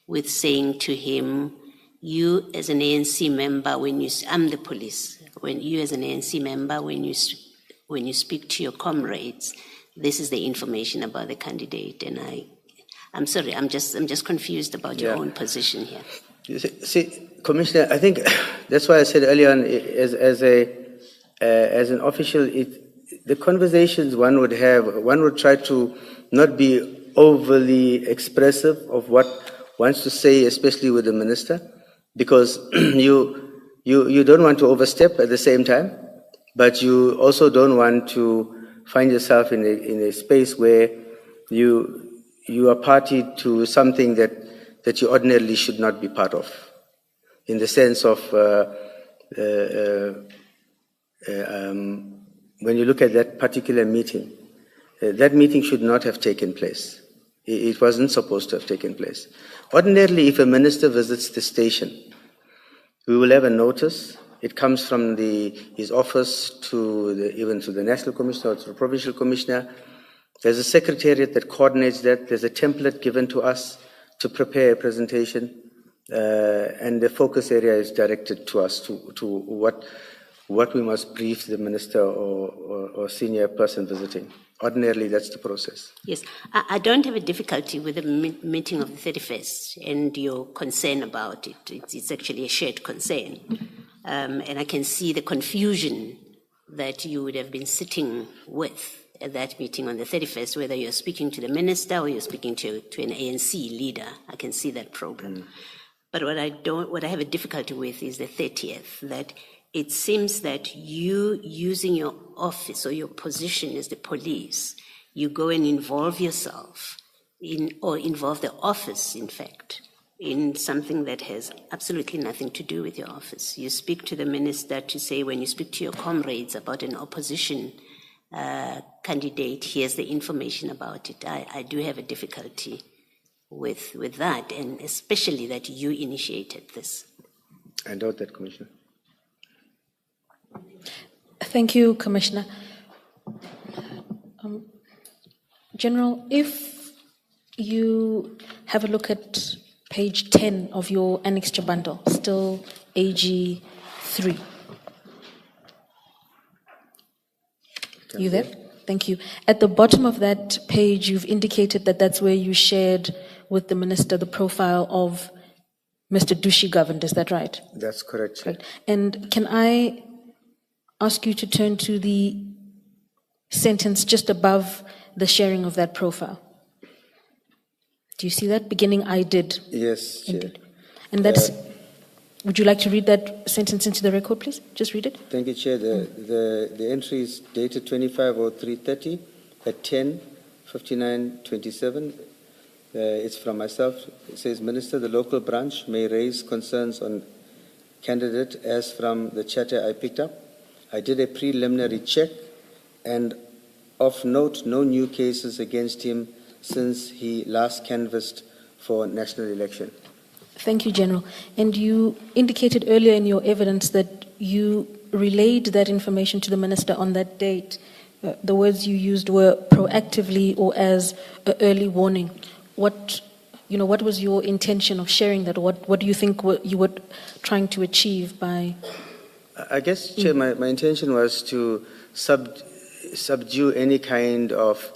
with saying to him, you as an ANC member, I'm the police, when you as an ANC member, when you speak to your comrades, this is the information about the candidate. And I'm sorry, I'm just confused about your own position here. You see, Commissioner, I think that's why I said earlier on, as an official, the conversations one would try to not be overly expressive of what wants to say, especially with the minister, because you don't want to overstep at the same time, but you also don't want to find yourself in a space where you are party to something that you ordinarily should not be part of, in the sense of when you look at that particular meeting, that meeting should not have taken place. It wasn't supposed to have taken place. Ordinarily, if a minister visits the station, we will have a notice. It comes from his office even to the National Commissioner or to the Provincial Commissioner. There's a secretariat that coordinates that. There's a template given to us to prepare a presentation, and the focus area is directed to us to what we must brief the minister or senior person visiting. Ordinarily, that's the process. Yes, I don't have a difficulty with the meeting of the 31st and your concern about it. It's actually a shared concern. And I can see the confusion that you would have been sitting with at that meeting on the 31st, whether you're speaking to the minister or you're speaking to an ANC leader. I can see that problem. But what I have a difficulty with is the 30th, that it seems that you, using your office or your position as the police, you go and involve yourself or involve the office, in fact, in something that has absolutely nothing to do with your office. You speak to the minister to say, when you speak to your comrades about an opposition candidate, here's the information about it. I do have a difficulty with that, and especially that you initiated this. I note that, Commissioner. Thank you, Commissioner. General, if you have a look at page 10 of your annexure bundle, still AG 3. You there? Thank you. At the bottom of that page, you've indicated that that's where you shared with the minister the profile of Mr. Dushi Governed. Is that right? That's correct. Right. And can I ask you to turn to the sentence just above the sharing of that profile? Do you see that? Beginning, I did. Yes, Chair. Indeed. And that's, would you like to read that sentence into the record, please? Just read it. Thank you, Chair. The entry is dated 25/03/30 at 10:59:27. It's from myself. It says, Minister, the local branch may raise concerns on candidate as from the chatter I picked up. I did a preliminary check, and of note, no new cases against him since he last canvassed for national election. Thank you, General. And you indicated earlier in your evidence that you relayed that information to the minister on that date. The words you used were proactively or as an early warning. What was your intention of sharing that? What do you think you were trying to achieve by? I guess, Chair, my intention was to subdue any kind of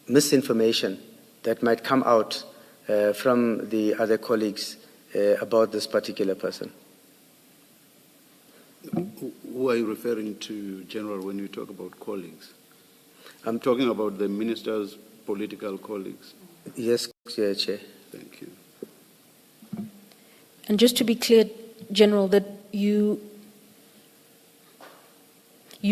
misinformation that might come out from the other colleagues about this particular person. Who are you referring to, General, when you talk about colleagues? I'm talking about the minister's political colleagues. Yes, Chair. Thank you. And just to be clear, General, that you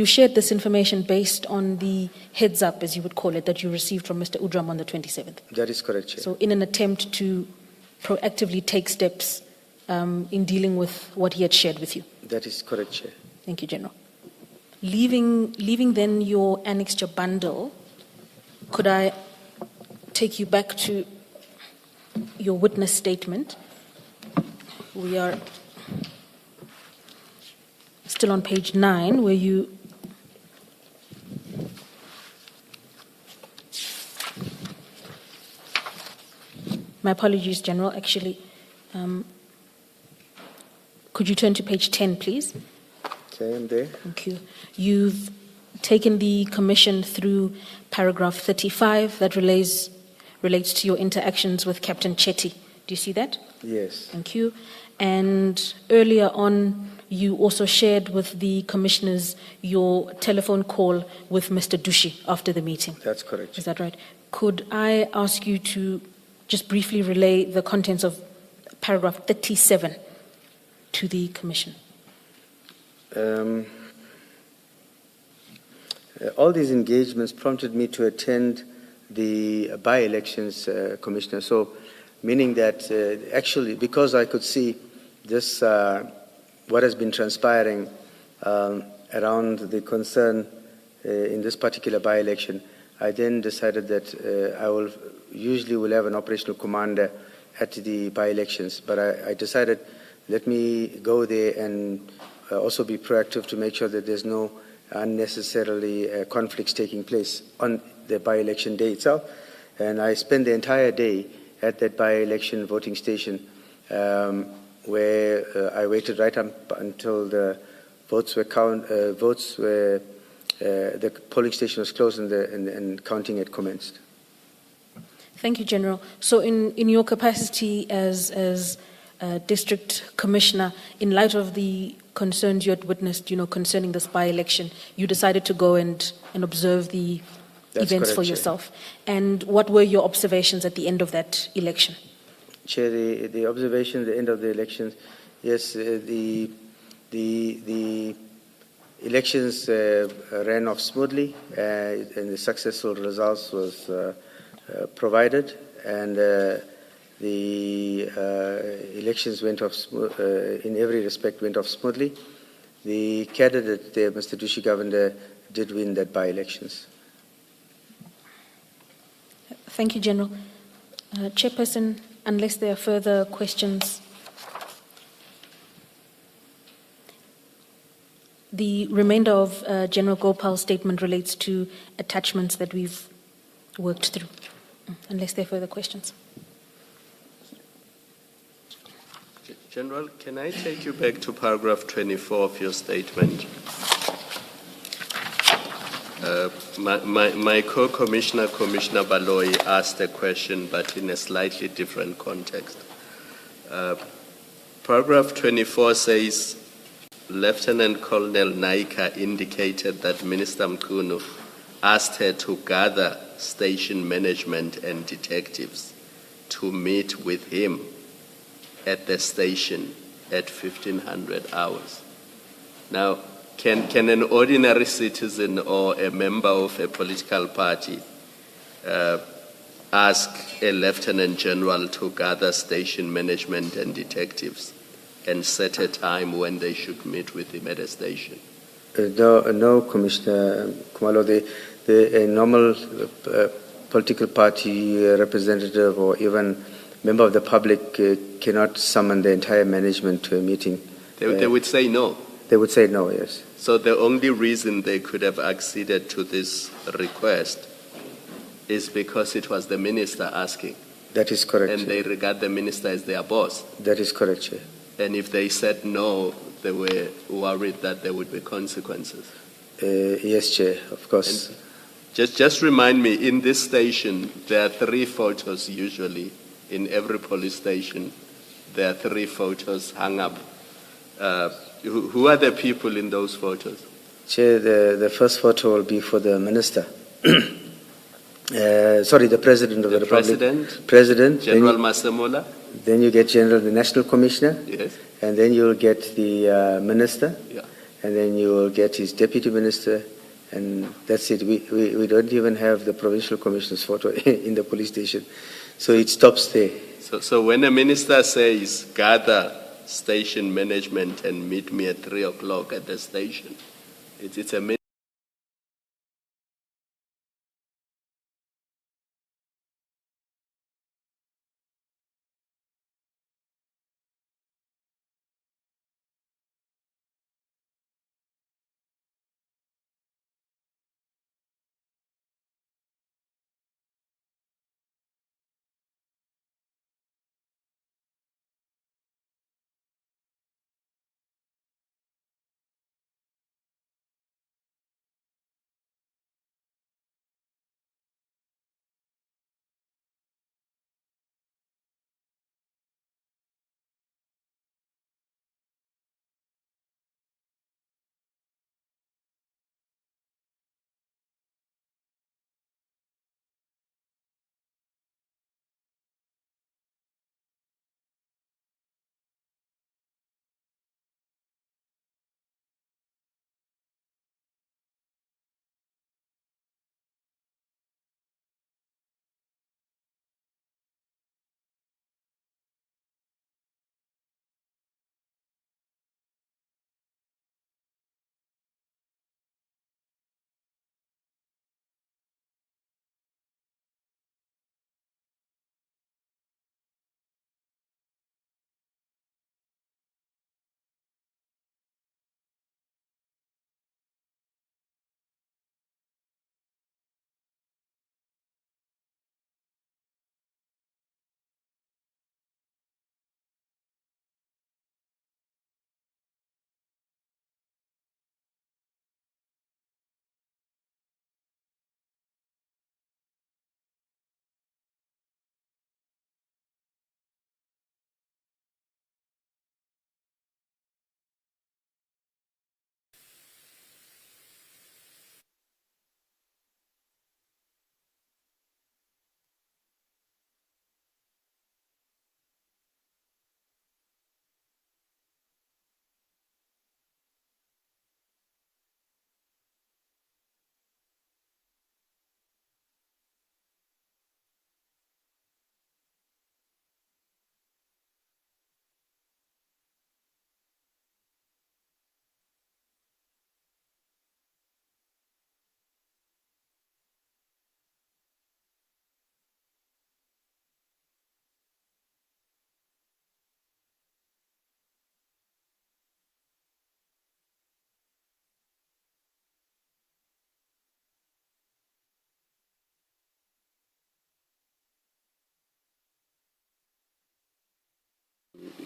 shared this information based on the heads up, as you would call it, that you received from Mr. Udram on the 27th. That is correct, Chair. So in an attempt to proactively take steps in dealing with what he had shared with you. That is correct, Chair. Thank you, General. Leaving then your annexure bundle, could I take you back to your witness statement? We are still on page 9, where you my apologies, General, actually. Could you turn to page 10, please? Okay, I'm there. Thank you. You've taken the commission through paragraph 35 that relates to your interactions with Captain Chetty. Do you see that? Yes. Thank you. And earlier on, you also shared with the commissioners your telephone call with Mr. Dushi after the meeting. That's correct. Is that right? Could I ask you to just briefly relay the contents of paragraph 37 to the commission? All these engagements prompted me to attend the by-elections, Commissioner. So, meaning that actually, because I could see this, what has been transpiring around the concern in this particular by-election, I then decided that I will have an operational commander at the by-elections. But I decided, let me go there and also be proactive to make sure that there's no unnecessarily conflicts taking place on the by-election day itself. And I spent the entire day at that by-election voting station where I waited right up until the votes were the polling station was closed and counting had commenced. Thank you, General. So in your capacity as District Commissioner, in light of the concerns you had witnessed, concerning this by-election, you decided to go and observe the That's events correct, for Chair. yourself. And what were your observations at the end of that election? Chair, the observation at the end of the elections, yes, the elections ran off smoothly, and the successful results was provided, and the elections went off in every respect went off smoothly. The candidate there, Mr. Dushi Govender, did win that by-elections. Thank you, General. Chairperson, unless there are further questions, the remainder of General Gopal's statement relates to attachments that we've worked through, unless there are further questions. General, can I take you back to paragraph 24 of your statement? My co-commissioner, Commissioner Baloyi, asked a question, but in a slightly different context. Paragraph 24 says, Lieutenant Colonel Naika indicated that Minister Mkhunu asked her to gather station management and detectives to meet with him at the station at 1500 hours. Now, can an ordinary citizen or a member of a political party ask a lieutenant general to gather station management and detectives and set a time when they should meet with him at a station? No, Commissioner Kumalo. The normal political party representative or even member of the public cannot summon the entire management to a meeting. They would say no. They would say no, yes. So the only reason they could have acceded to this request is because it was the minister asking. That is correct. And they regard the minister as their boss. That is correct, Chair. And if they said no, they were worried that there would be consequences. Yes, Chair, of course. Just remind me, in this station, there are 3 photos usually. In every police station, there are 3 photos hung up. Who are the people in those photos? Chair, the first photo will be for the minister. Sorry, the President of the Republic. President. General Masemola? Then you get General, the National Commissioner. Yes. And then you'll get the Minister. Yeah. And then you will get his Deputy Minister. And that's it. We don't even have the Provincial Commissioner's photo in the police station. So it stops there. So when a minister says, gather station management and meet me at 3 o'clock at the station, it's a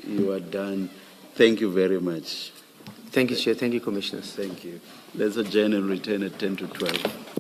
You are done. Thank you very much. Thank you, Chair. Thank you, Commissioners. Thank you. Let's adjourn and return at 10 to 12.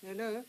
Hello.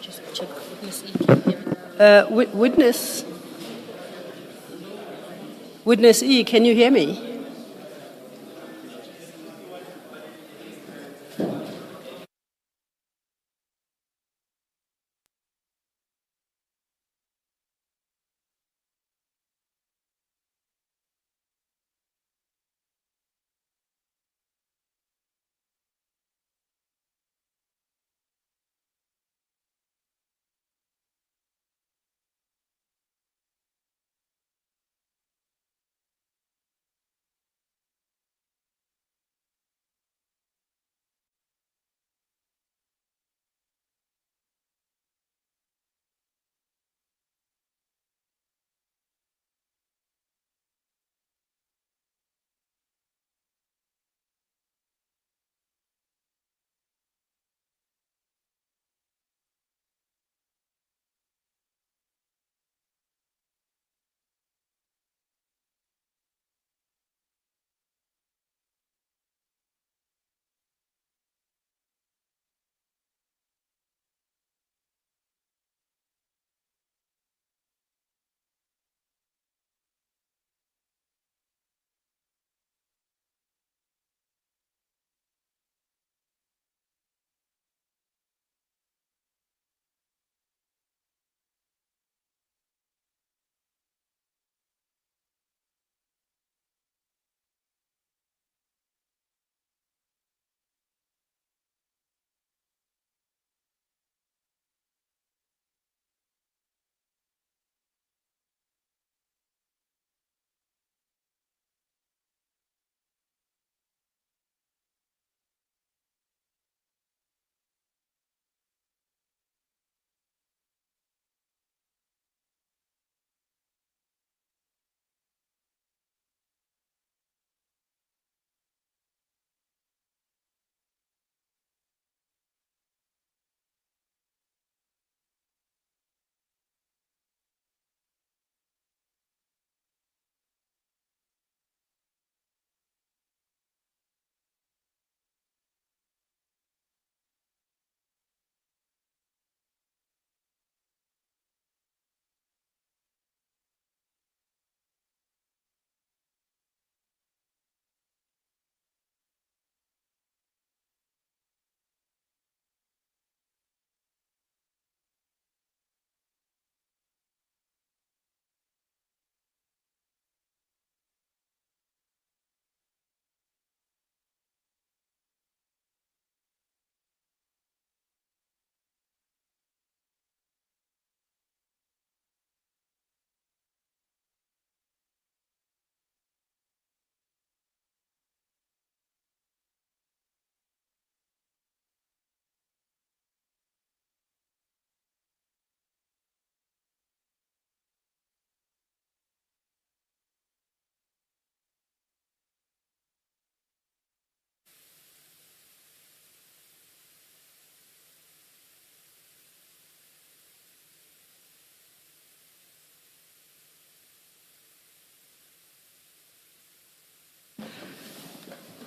Just check witness E. Can you hear me? Witness E, can you hear me?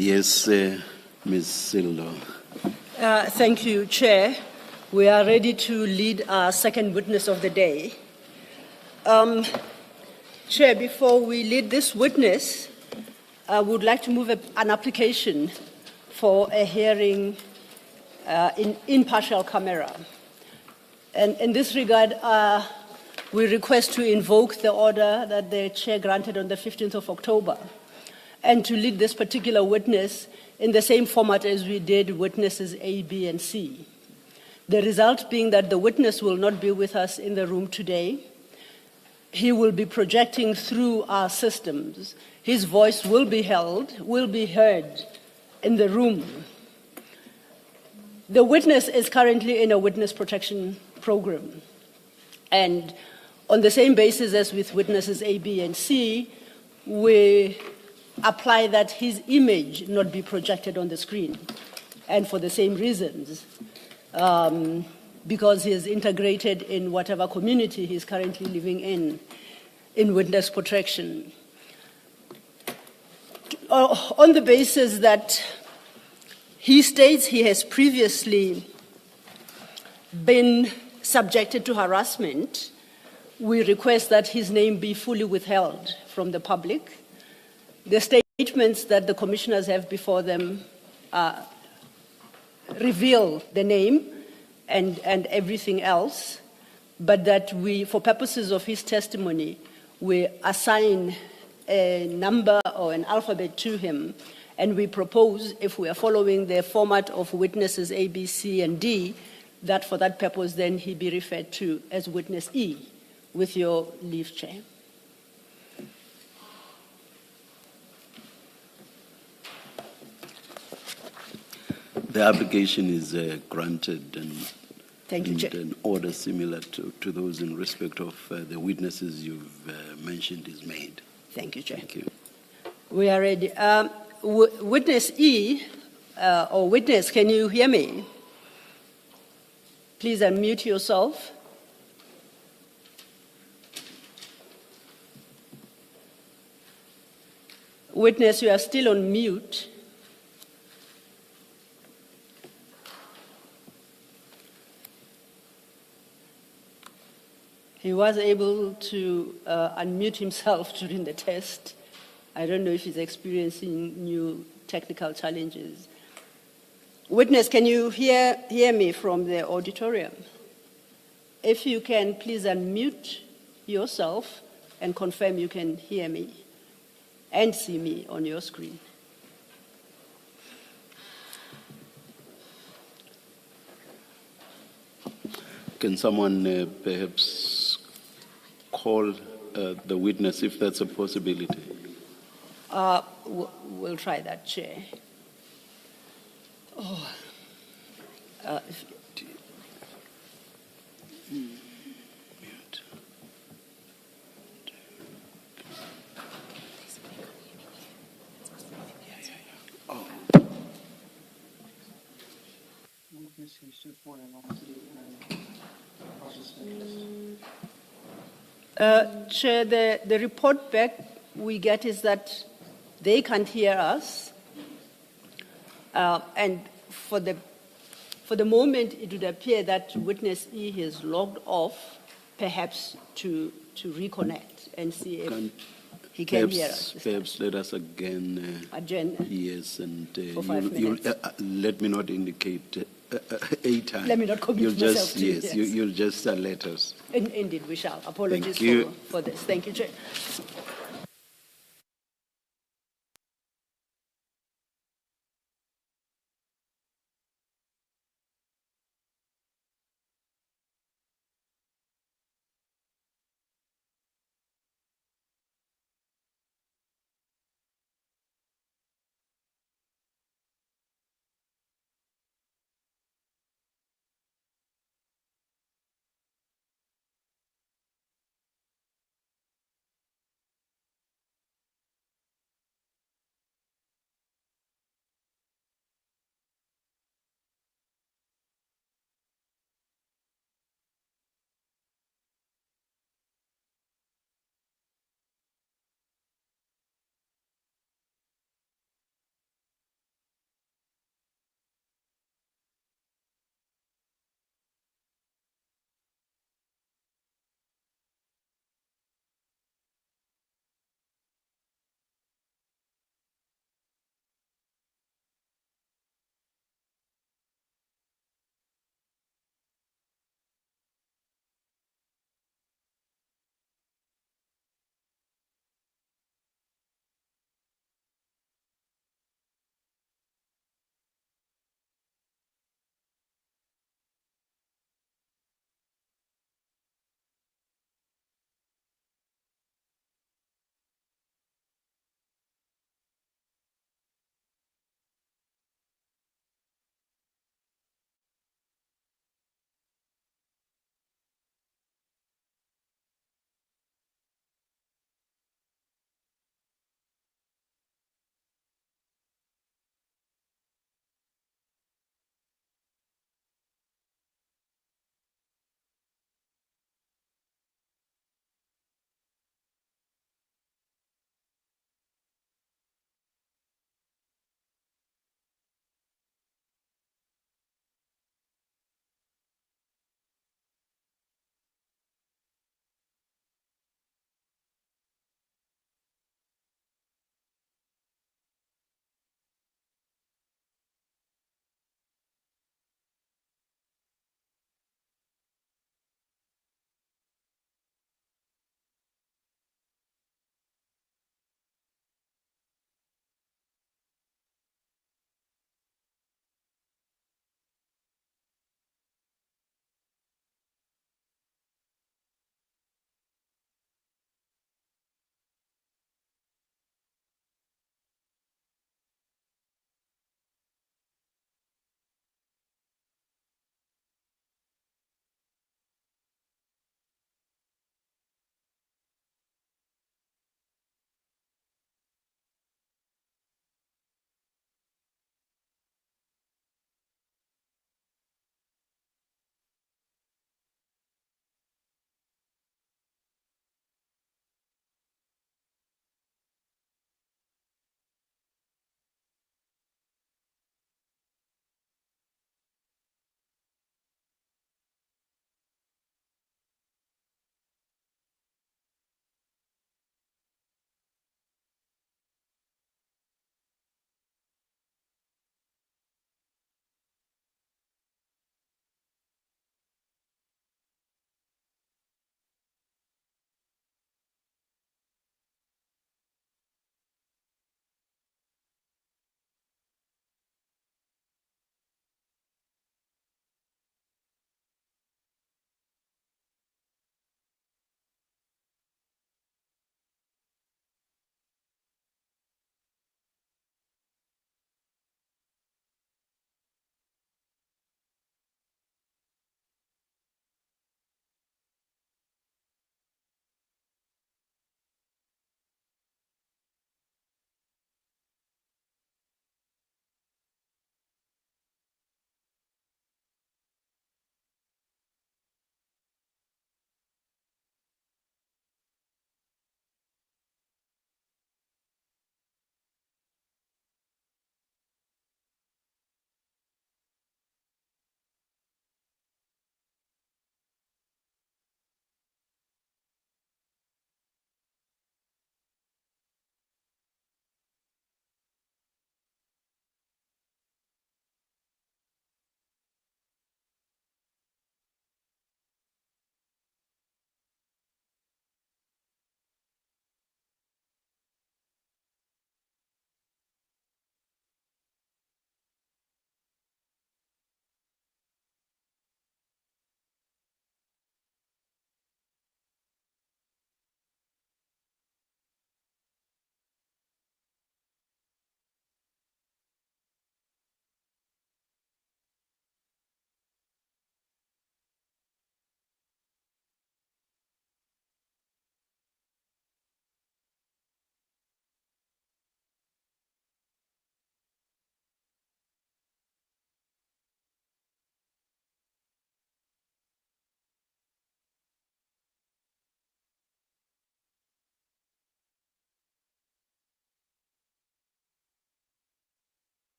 Yes, Ms. Sildo. Thank you, Chair. We are ready to lead our second witness of the day. Chair, before we lead this witness, I would like to move an application for a hearing in impartial camera. And in this regard, we request to invoke the order that the Chair granted on the 15th of October and to lead this particular witness in the same format as we did witnesses A, B, and C. The result being that the witness will not be with us in the room today. He will be projecting through our systems. His voice will be heard in the room. The witness is currently in a witness protection program. And on the same basis as with witnesses A, B, and C, we apply that his image not be projected on the screen. And for the same reasons, because he is integrated in whatever community he is currently living in witness protection. On the basis that he states he has previously been subjected to harassment, we request that his name be fully withheld from the public. The statements that the commissioners have before them reveal the name and everything else, but that we, for purposes of his testimony, we assign a number or an alphabet to him, and we propose, if we are following the format of witnesses A, B, C, and D, that for that purpose then he be referred to as witness E, with your leave, Chair. The application is granted and Thank you, Chair. an order similar to those in respect of the witnesses you've mentioned is made. Thank you, Chair. Thank you. We are ready. Witness E, or witness, can you hear me? Please unmute yourself. Witness, you are still on mute. He was able to unmute himself during the test. I don't know if he's experiencing new technical challenges. Witness, can you hear me from the auditorium? If you can, please unmute yourself and confirm you can hear me and see me on your screen. Can someone perhaps call the witness if that's a possibility? We'll try that, Chair. Mute. Oh. Chair, the report back we get is that they can't hear us. And for the moment, it would appear that witness E has logged off, perhaps to reconnect and see if he can hear us. Perhaps let us again. Agenda. Yes, and For 5 minutes. let me not indicate a time. Let me not commit You'll myself just, to it, yes, yes. you'll just let us. Indeed, we shall. Apologies Thank you. for this. Thank you, Chair.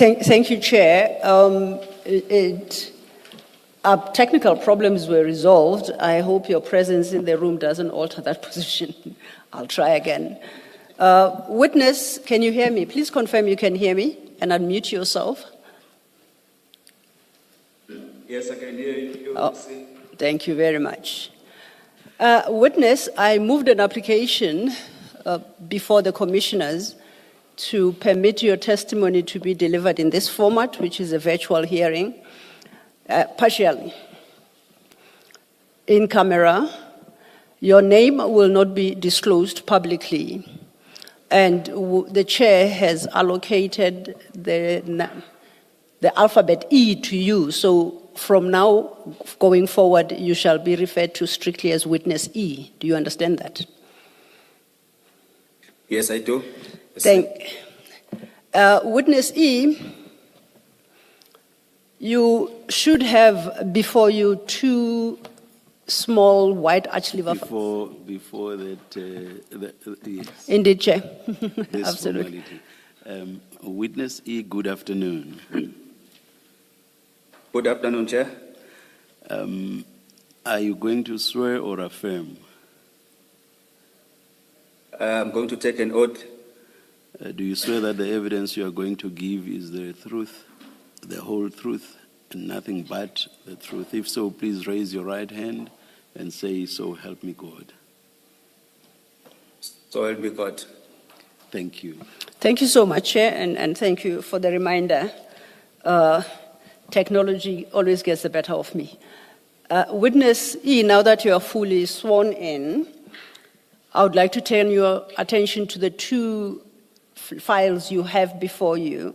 Thank you, Chair. Our technical problems were resolved. I hope your presence in the room doesn't alter that position. I'll try again. Witness, can you hear me? Please confirm you can hear me and unmute yourself. Yes, I can hear you. Oh, thank you very much. Witness, I moved an application before the commissioners to permit your testimony to be delivered in this format, which is a virtual hearing, partially. In camera, your name will not be disclosed publicly, and the chair has allocated the alphabet E to you, so from now going forward, you shall be referred to strictly as witness E. Do you understand that? Yes, I do. Witness E, you should have before you two small white archliver. Before that, yes. Indeed, Chair. This Absolutely. formality. Witness E, good afternoon. Good afternoon, Chair. Are you going to swear or affirm? I'm going to take an oath. Do you swear that the evidence you are going to give is the truth, the whole truth, and nothing but the truth? If so, please raise your right hand and say, "So help me God." So help me God. Thank you. Thank you so much, Chair, and thank you for the reminder. Technology always gets the better of me. Witness E, now that you are fully sworn in, I would like to turn your attention to the two files you have before you.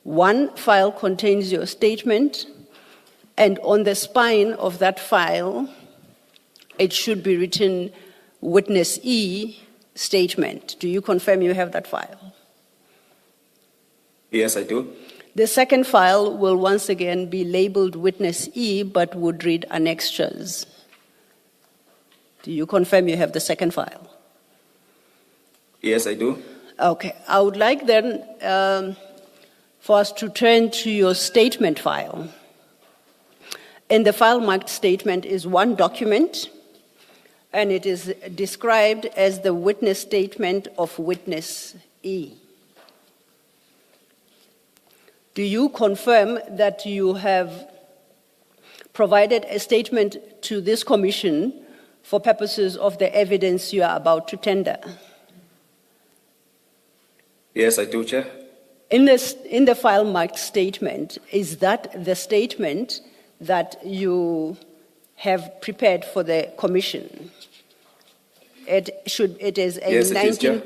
One file contains your statement, and on the spine of that file, it should be written Witness E statement. Do you confirm you have that file? Yes, I do. The second file will once again be labeled Witness E, but would read annexures. Do you confirm you have the second file? Yes, I do. Okay. I would like then for us to turn to your statement file. In the file marked statement is one document, and it is described as the witness statement of Witness E. Do you confirm that you have provided a statement to this commission for purposes of the evidence you are about to tender? Yes, I do, Chair. In the file marked statement, is that the statement that you have prepared for the commission? It is a Yes, it is, Chair.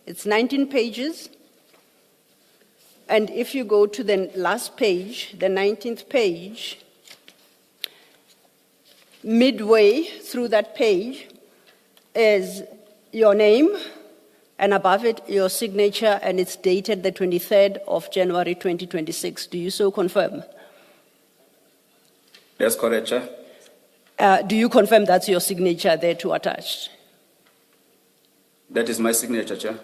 It's 19 pages. And if you go to the last page, the 19th page, midway through that page is your name, and above it, your signature, and it's dated the 23rd of January 2026. Do you so confirm? That's correct, Chair. Do you confirm that's your signature there to attached? That is my signature, Chair.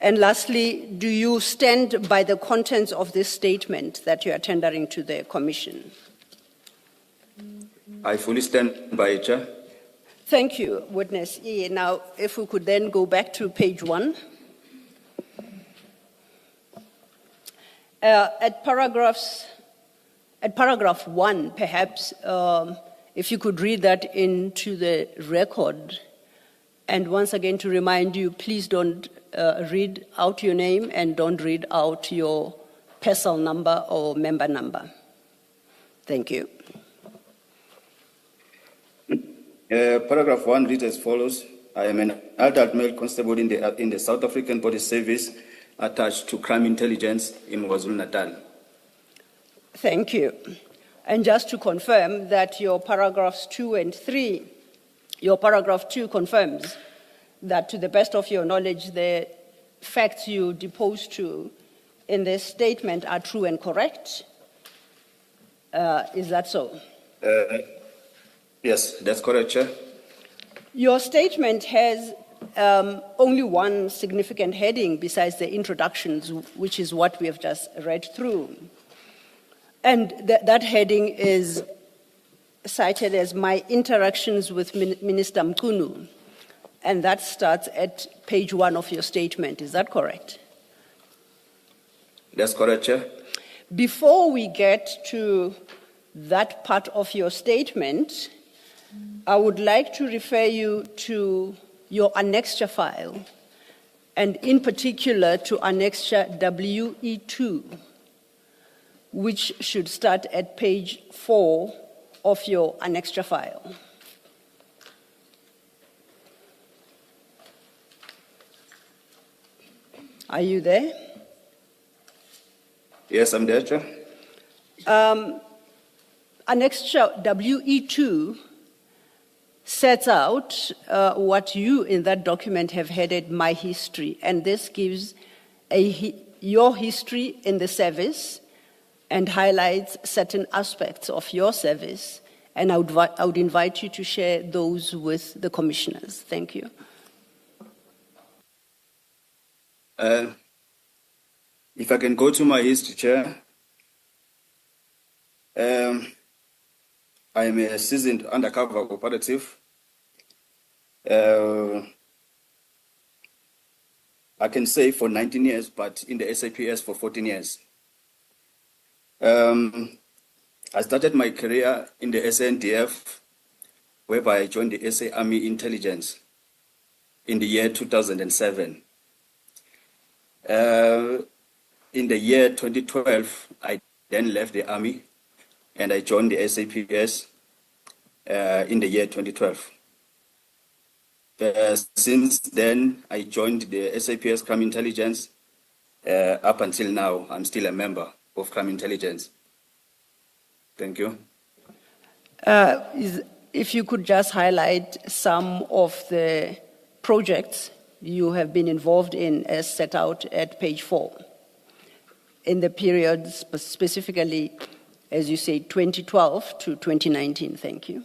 And lastly, do you stand by the contents of this statement that you are tendering to the commission? I fully stand by it, Chair. Thank you, Witness E. Now, if we could then go back to page 1. At paragraph 1, perhaps, if you could read that into the record. And once again, to remind you, please don't read out your name and don't read out your parcel number or member number. Thank you. Paragraph 1 reads as follows. I am an adult male constable in the South African Police Service attached to crime intelligence in KwaZulu-Natal. Thank you. And just to confirm that your paragraphs 2 and 3, your paragraph 2 confirms that to the best of your knowledge, the facts you depose to in this statement are true and correct. Is that so? Yes, that's correct, Chair. Your statement has only one significant heading besides the introductions, which is what we have just read through. And that heading is cited as my interactions with Minister Mkhwanazi. And that starts at page 1 of your statement. Is that correct? That's correct, Chair. Before we get to that part of your statement, I would like to refer you to your annexure file, and in particular to annexure WE2, which should start at page 4 of your annexure file. Are you there? Yes, I'm there, Chair. Annexure WE2 sets out what you in that document have headed my history, and this gives your history in the service and highlights certain aspects of your service, and I would invite you to share those with the commissioners. Thank you. If I can go to my history, Chair. I am a seasoned undercover operative. I can say for 19 years, but in the SAPS for 14 years. I started my career in the SNDF, whereby I joined the SA Army Intelligence in the year 2007. In the year 2012, I then left the Army and I joined the SAPS in the year 2012. Since then, I joined the SAPS Crime Intelligence. Up until now, I'm still a member of Crime Intelligence. Thank you. If you could just highlight some of the projects you have been involved in as set out at page 4 in the period specifically, as you say, 2012 to 2019. Thank you.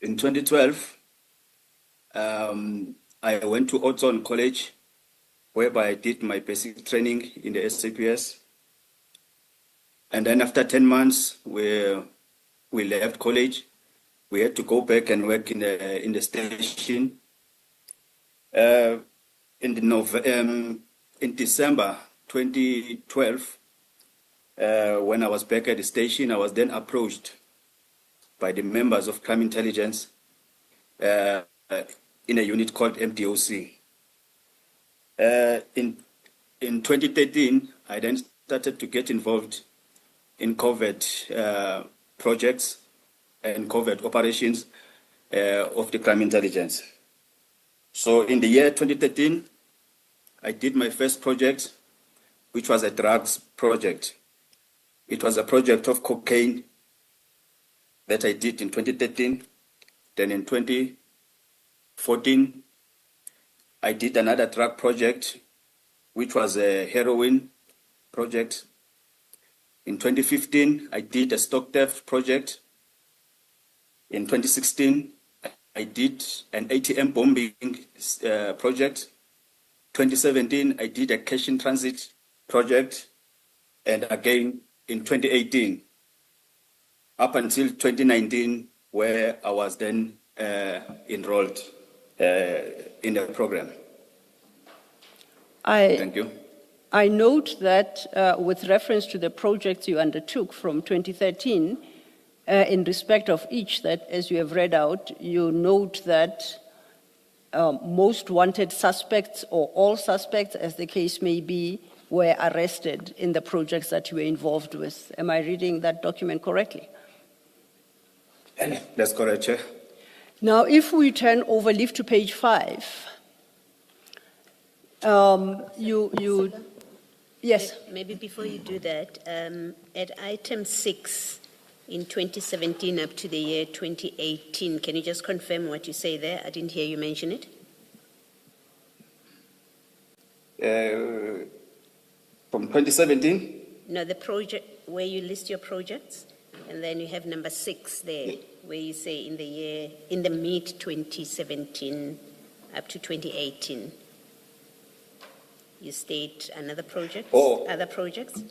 In 2012, I went to Otson College, whereby I did my basic training in the SAPS. And then after 10 months, we left college. We had to go back and work in the station. In December 2012, when I was back at the station, I was then approached by the members of Crime Intelligence in a unit called MDOC. In 2013, I then started to get involved in covert projects and covert operations of the Crime Intelligence. So in the year 2013, I did my first project, which was a drugs project. It was a project of cocaine that I did in 2013. Then in 2014, I did another drug project, which was a heroin project. In 2015, I did a stock theft project. In 2016, I did an ATM bombing project. 2017, I did a cash in transit project. And again, in 2018, up until 2019, where I was then enrolled in the program. Thank you. I note that with reference to the projects you undertook from 2013, in respect of each, that as you have read out, you note that most wanted suspects or all suspects, as the case may be, were arrested in the projects that you were involved with. Am I reading that document correctly? That's correct, Chair. Now, if we turn over, leaf to page 5, yes. Maybe before you do that, at item 6 in 2017 up to the year 2018, can you just confirm what you say there? I didn't hear you mention it. From 2017? No, the project where you list your projects. And then you have number 6 there, where you say in the mid 2017 up to 2018. You state another project, other projects?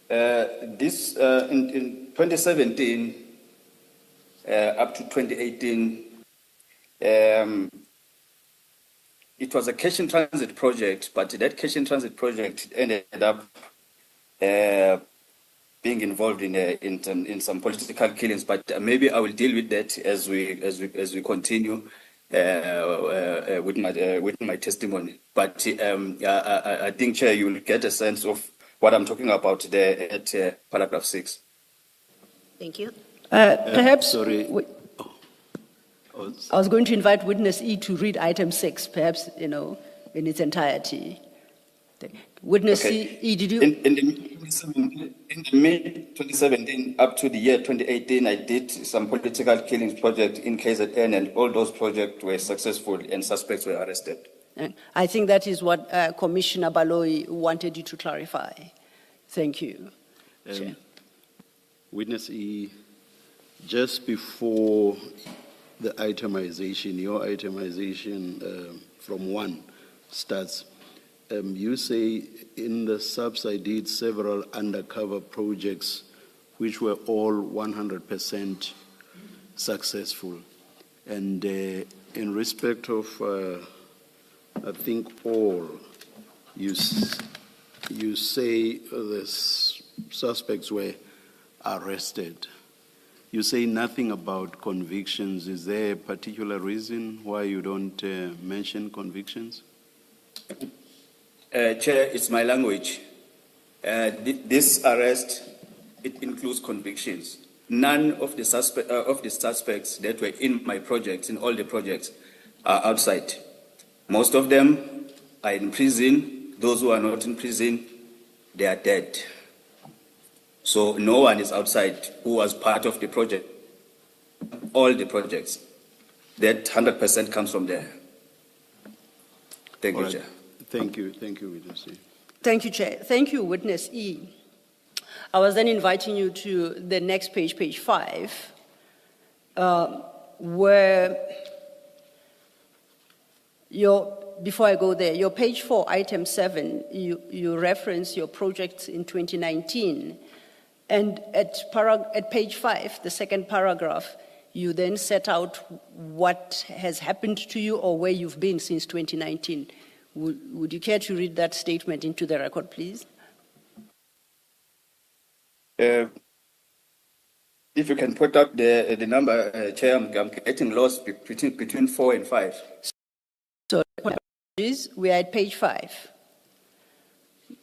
This in 2017 up to 2018, it was a cash in transit project, but that cash in transit project ended up being involved in some political killings. But maybe I will deal with that as we continue with my testimony. But I think, Chair, you will get a sense of what I'm talking about there at paragraph 6. Thank you. Perhaps. Sorry. I was going to invite witness E to read item 6, perhaps, in its entirety. Witness Okay. E, did you? In the mid 2017 up to the year 2018, I did some political killings project in KZN, and all those projects were successful and suspects were arrested. I think that is what Commissioner Baloyi wanted you to clarify. Thank you. Chair. Witness E, just before the itemization, your itemization from 1 starts, you say in the subs I did several undercover projects which were all 100% successful. And in respect of, I think all, you say the suspects were arrested. You say nothing about convictions. Is there a particular reason why you don't mention convictions? Chair, it's my language. This arrest, it includes convictions. None of the suspects that were in my projects, in all the projects, are outside. Most of them are in prison. Those who are not in prison, they are dead. So no one is outside who was part of the project. All the projects, that 100% comes from there. Thank you, Chair. Thank you, Witness E. Thank you, Chair. Thank you, Witness E. I was then inviting you to the next page, page 5, where before I go there, your page 4, item 7, you reference your projects in 2019. And at page 5, the second paragraph, you then set out what has happened to you or where you've been since 2019. Would you care to read that statement into the record, please? If you can put up the number, Chair, I'm getting lost between 4 and 5. So, we are at page 5.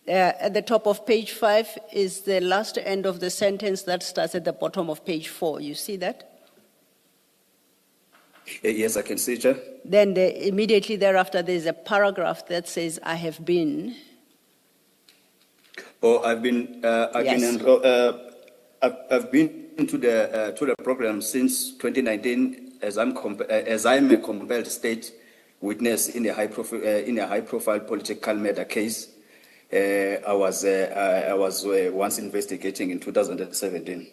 At the top of page 5 is the last end of the sentence that starts at the bottom of page 4. You see that? Yes, I can see, Chair. Then immediately thereafter, there's a paragraph that says, I have been. Oh, I've been to the program since 2019 as I'm a compelled state witness in a high profile political murder case. I was once investigating in 2017.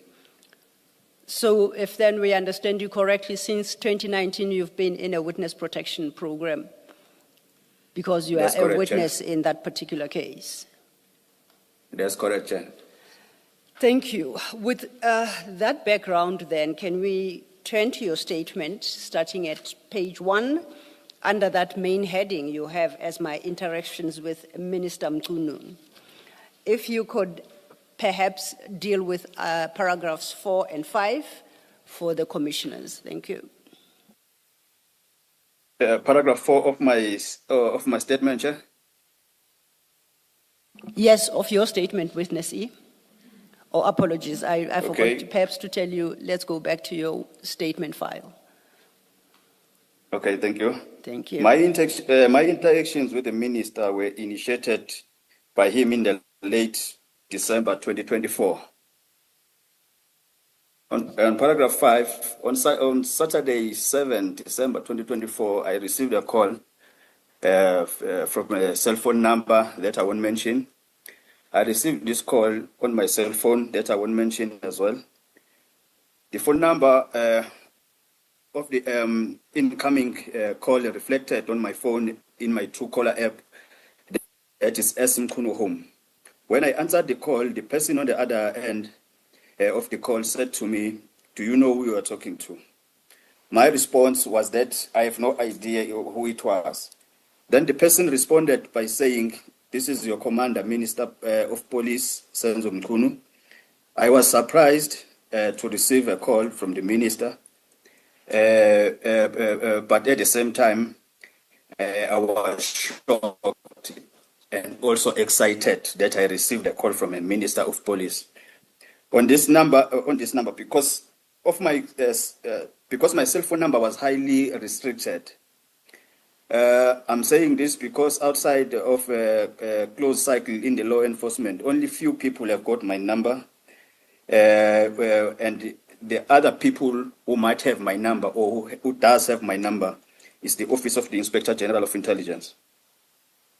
So if then we understand you correctly, since 2019 you've been in a witness protection program because you are a witness in that particular case. That's correct, Chair. Thank you. With that background then, can we turn to your statement starting at page 1? Under that main heading you have as my interactions with Minister Mkhwanazi. If you could perhaps deal with paragraphs 4 and 5 for the commissioners. Thank you. Paragraph 4 of my statement, Chair. Yes, of your statement, Witness E. Oh, apologies. I forgot perhaps to tell you, let's go back to your statement file. Okay, thank you. Thank you. My interactions with the minister were initiated by him in the late December 2024. On paragraph 5, on Saturday, 7 December 2024, I received a call from a cell phone number that I won't mention, I received this call on my cell phone that I won't mention as well. The phone number of the incoming call reflected on my phone in my Truecaller app, that is Mkhwanazi Home. When I answered the call, the person on the other end of the call said to me, "Do you know who you are talking to?" My response was that I have no idea who it was. Then the person responded by saying, "This is your commander, Minister of Police, Senzo Mkhunu." I was surprised to receive a call from the minister, but at the same time, I was shocked and also excited that I received a call from a minister of police on this number, because of my because my cell phone number was highly restricted. I'm saying this because outside of a closed cycle in the law enforcement, only few people have got my number, and the other people who might have my number or who does have my number is the Office of the Inspector General of Intelligence.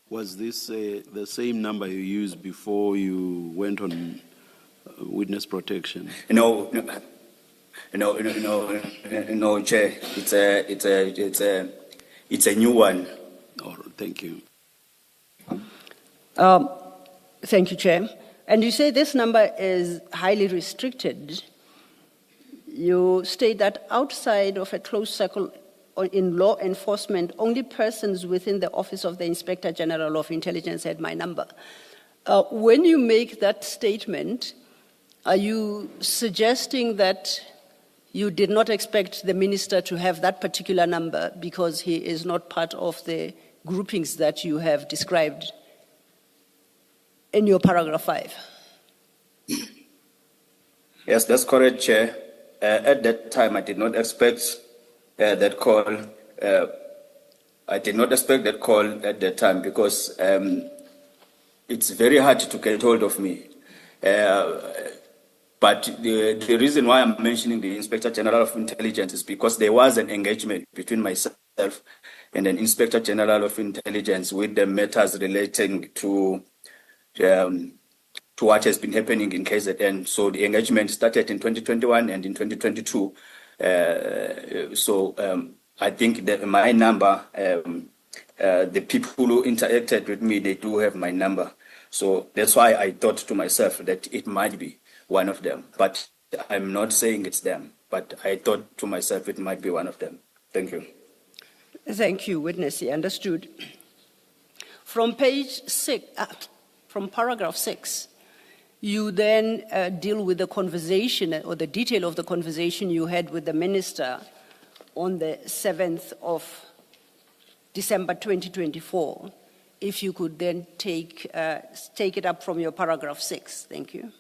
Was this the same number you used before you went on witness protection? No, Chair. It's a new one. Oh, thank you. Thank you, Chair. And you say this number is highly restricted. You state that outside of a closed circle in law enforcement, only persons within the Office of the Inspector General of Intelligence had my number. When you make that statement, are you suggesting that you did not expect the minister to have that particular number because he is not part of the groupings that you have described in your paragraph 5? Yes, that's correct, Chair. At that time, I did not expect that call. I did not expect that call at that time because it's very hard to get hold of me. But the reason why I'm mentioning the Inspector General of Intelligence is because there was an engagement between myself and an Inspector General of Intelligence with the matters relating to what has been happening in KZN. So the engagement started in 2021 and in 2022. I think that my number, the people who interacted with me, they do have my number. So that's why I thought to myself that it might be one of them. But I'm not saying it's them. But I thought to myself it might be one of them. Thank you. Thank you, witness. Understood. From page 6, from paragraph 6, you then deal with the conversation or the detail of the conversation you had with the minister on the 7th of December 2024. If you could then take it up from your paragraph 6. Thank you.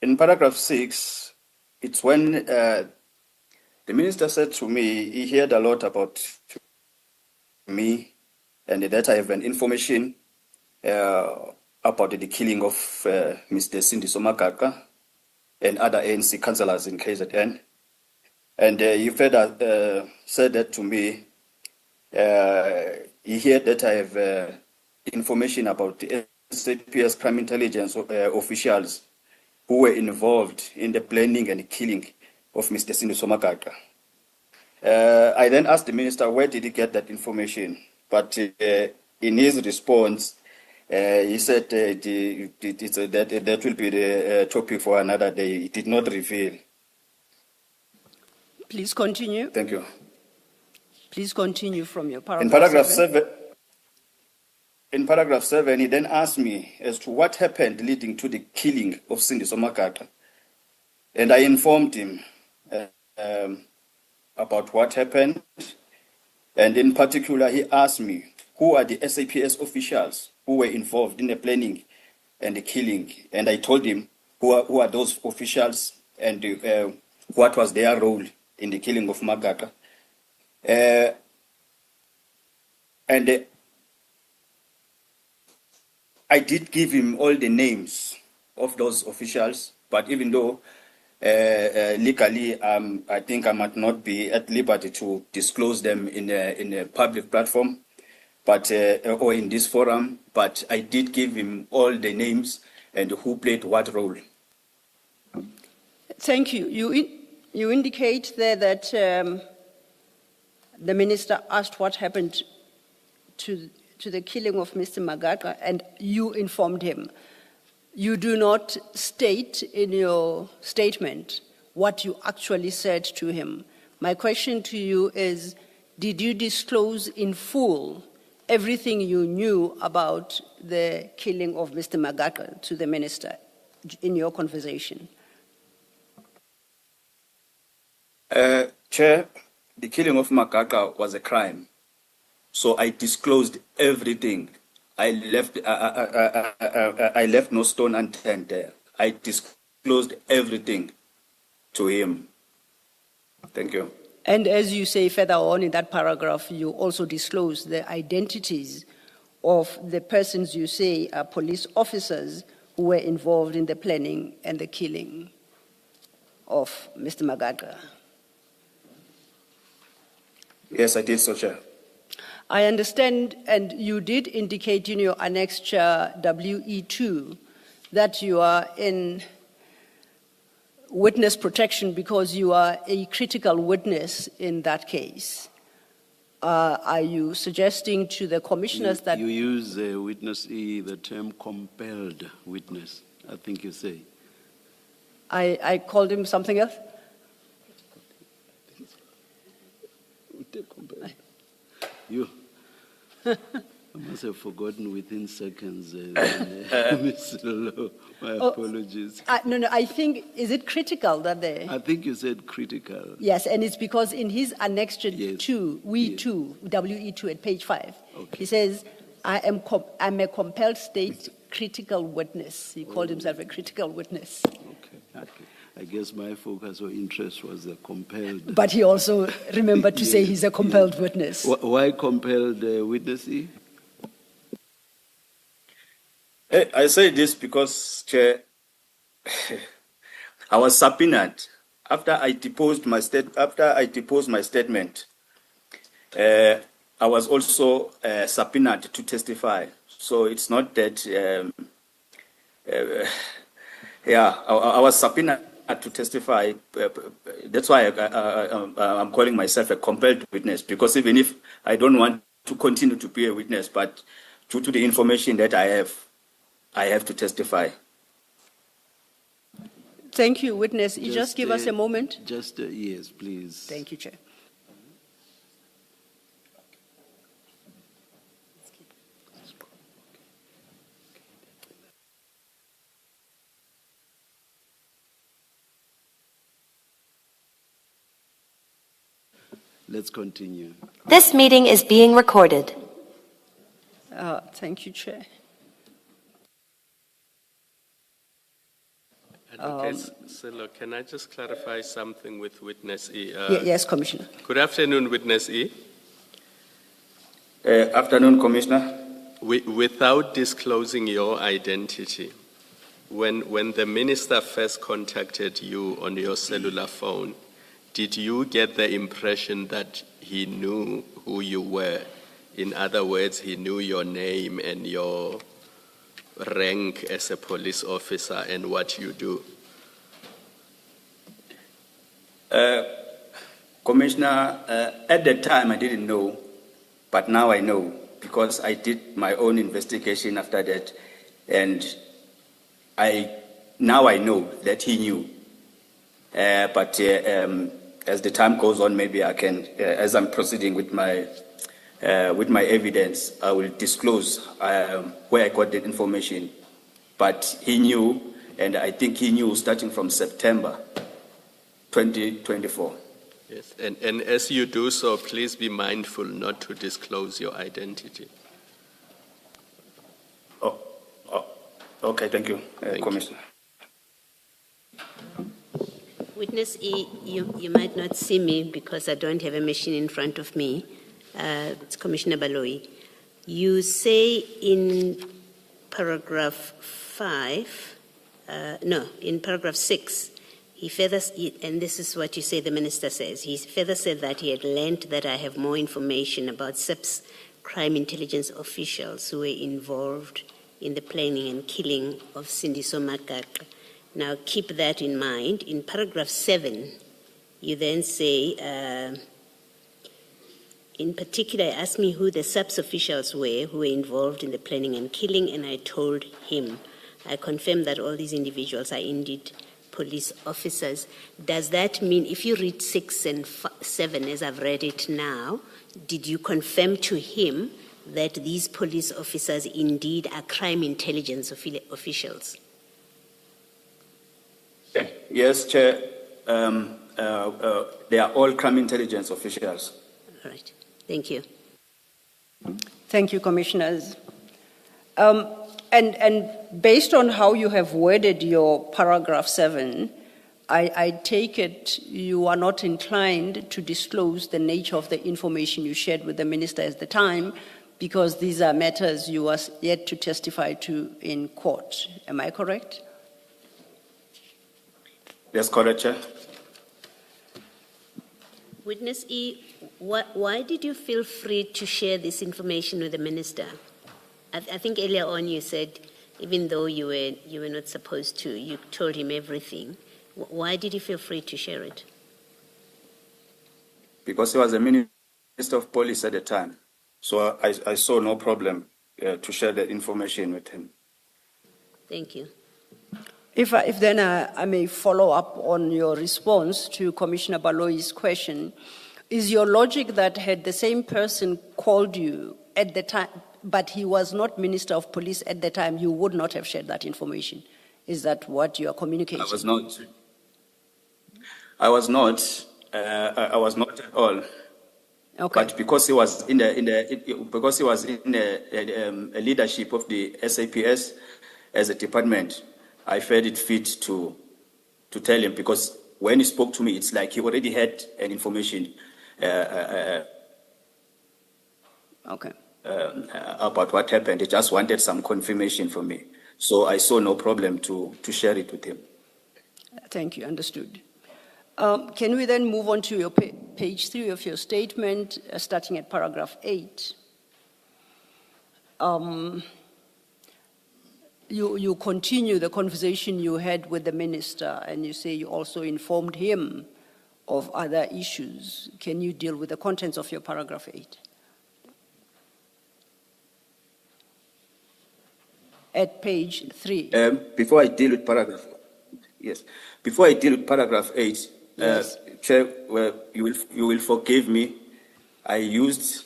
In paragraph 6, it's when the minister said to me, he heard a lot about me and that I have an information about the killing of Mr. Cindy Somakaka and other ANC councillors in KZN. And he further said that to me, he heard that I have information about the SAPS crime intelligence officials who were involved in the planning and killing of Mr. Cindy Somakaka. I then asked the minister, where did he get that information? But in his response, he said that will be the topic for another day. He did not reveal. Please continue. Thank you. Please continue from your paragraph. In paragraph 7, he then asked me as to what happened leading to the killing of Cindy Somakaka. And I informed him about what happened. And in particular, he asked me, who are the SAPS officials who were involved in the planning and the killing? And I told him who are those officials and what was their role in the killing of Magaka. And I did give him all the names of those officials, but even though legally I think I might not be at liberty to disclose them in a public platform, but or in this forum, but I did give him all the names and who played what role. Thank you. You indicate there that the minister asked what happened to the killing of Mr. Magaqa, and you informed him. You do not state in your statement what you actually said to him. My question to you is, did you disclose in full everything you knew about the killing of Mr. Magaqa to the minister in your conversation? Chair, the killing of Magaqa was a crime, so I disclosed everything. I left no stone unturned there. I disclosed everything to him. Thank you. And as you say further on in that paragraph, you also disclose the identities of the persons you say are police officers who were involved in the planning and the killing of Mr. Magaqa. Yes, I did so, Chair. I understand, and you did indicate in your annexure WE2 that you are in witness protection because you are a critical witness in that case. Are you suggesting to the commissioners that... You use witness E, the term compelled witness, I think you say. I called him something else? You, I must have forgotten within seconds. Mr. Law, my apologies. No, I think, is it critical that they... I think you said critical. Yes, and it's because in his annexure Yes. 2, WE2 at page 5, Okay. he says, I'm a compelled state critical witness. He called himself a critical witness. Okay. I guess my focus or interest was the compelled. But he also remembered to say he's a compelled witness. Why compelled witness E? I say this because, Chair, I was subpoenaed after I deposed my statement. I was also subpoenaed to testify. So it's not that. I was subpoenaed to testify. That's why I'm calling myself a compelled witness, because even if I don't want to continue to be a witness, but due to the information that I have to testify. Thank you, witness. You just give us a moment. Just yes, please. Thank you, Chair. Let's continue. This meeting is being recorded. Thank you, Chair. Advocate Silo, can I just clarify something with Witness E? Yes, Commissioner. Good afternoon, Witness E. Afternoon, Commissioner. Without disclosing your identity, when the minister first contacted you on your cellular phone, did you get the impression that he knew who you were? In other words, he knew your name and your rank as a police officer and what you do? Commissioner, at that time I didn't know, but now I know, because I did my own investigation after that, and now I know that he knew. But as the time goes on, maybe I can, as I'm proceeding with my evidence, I will disclose where I got the information. But he knew, and I think he knew starting from September 2024. Yes, and as you do so, please be mindful not to disclose your identity. Okay, thank you, Commissioner. Witness E, you might not see me because I don't have a machine in front of me. It's Commissioner Baloyi. You say in paragraph 5, in paragraph 6, he further, and this is what you say the minister says, he further said that he had learned that I have more information about SIP's crime intelligence officials who were involved in the planning and killing of Sindiso Magaqa. Now keep that in mind. In paragraph 7, you then say, in particular, asked me who the SAPS officials were who were involved in the planning and killing, and I told him. I confirm that all these individuals are indeed police officers. Does that mean, if you read 6 and 7 as I've read it now, did you confirm to him that these police officers indeed are crime intelligence officials? Yes, Chair. They are all crime intelligence officials. All right. Thank you. Thank you, Commissioners. And based on how you have worded your paragraph 7, I take it you are not inclined to disclose the nature of the information you shared with the Minister at the time, because these are matters you are yet to testify to in court. Am I correct? That's correct, Chair. Witness E, why did you feel free to share this information with the Minister? I think earlier on you said, even though you were not supposed to, you told him everything. Why did you feel free to share it? Because he was a Minister of Police at the time. So I saw no problem to share the information with him. Thank you. If then I may follow up on your response to Commissioner Baloyi's question, is your logic that had the same person called you at the time, but he was not Minister of Police at the time, you would not have shared that information? Is that what you are communicating? I was not. I was not at all. Okay. But because he was in the leadership of the SAPS as a department, I felt it fit to tell him, because when he spoke to me, it's like he already had an information Okay. About what happened. He just wanted some confirmation from me. So I saw no problem to share it with him. Thank you, understood. Can we then move on to your page 3 of your statement, starting at paragraph 8? You continue the conversation you had with the Minister, and you say you also informed him of other issues. Can you deal with the contents of your paragraph 8? At page 3. Before I deal with paragraph 8, Yes. Chair, you will forgive me. I used,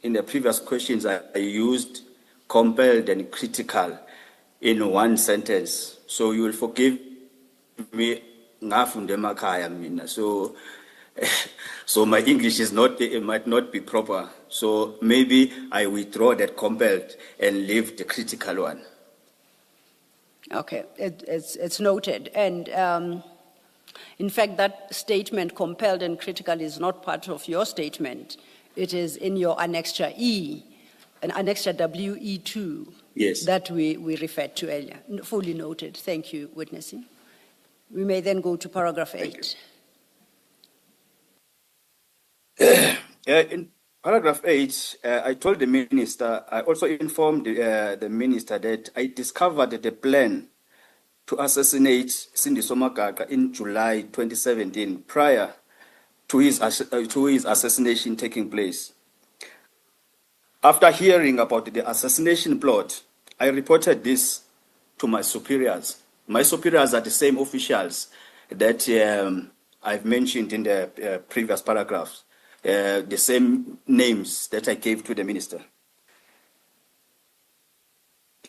in the previous questions, I used compelled and critical in one sentence. So you will forgive me. So my English it might not be proper. So maybe I withdraw that compelled and leave the critical one. Okay, it's noted. And in fact, that statement, compelled and critical, is not part of your statement. It is in your Annexure E, and Annexure WE2, yes, that we referred to earlier. Fully noted. Thank you, witnessing. We may then go to paragraph 8. In paragraph 8, I told the Minister, I also informed the Minister that I discovered the plan to assassinate Sindiso Magaqa in July 2017, prior to his assassination taking place. After hearing about the assassination plot, I reported this to my superiors. My superiors are the same officials that I've mentioned in the previous paragraphs, the same names that I gave to the Minister.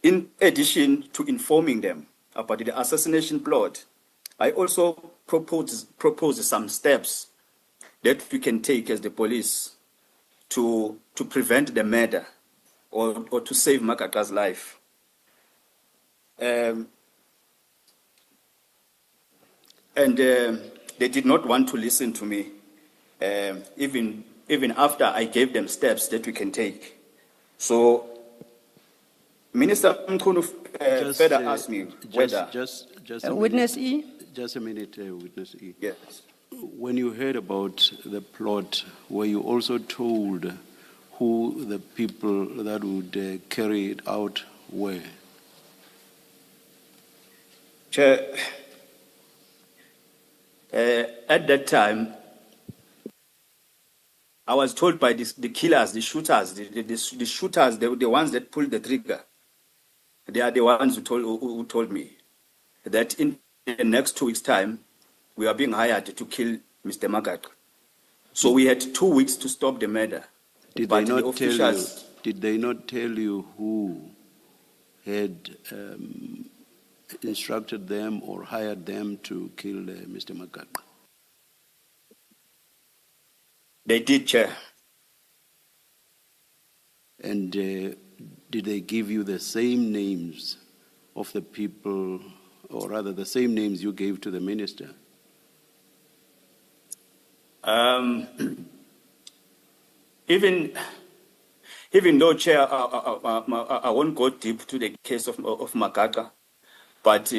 In addition to informing them about the assassination plot, I also propose some steps that we can take as the police to prevent the murder or to save Magaqa's life. And they did not want to listen to me, even after I gave them steps that we can take. So Minister Mkhwanazi further asked me whether... Just Witness E? Just a minute, Witness E. Yes. When you heard about the plot, were you also told who the people that would carry it out were? Chair, at that time, I was told by the killers, the shooters, the shooters, the ones that pulled the trigger. They are the ones who told me that in the next 2 weeks' time, we are being hired to kill Mr. Makaka. So we had 2 weeks to stop the murder. Did But they the not tell you? officials- Did they not tell you who had instructed them or hired them to kill Mr. Makaka? They did, Chair. And did they give you the same names of the people, or rather the same names you gave to the minister? Even though, Chair, I won't go deep to the case of Makaka, but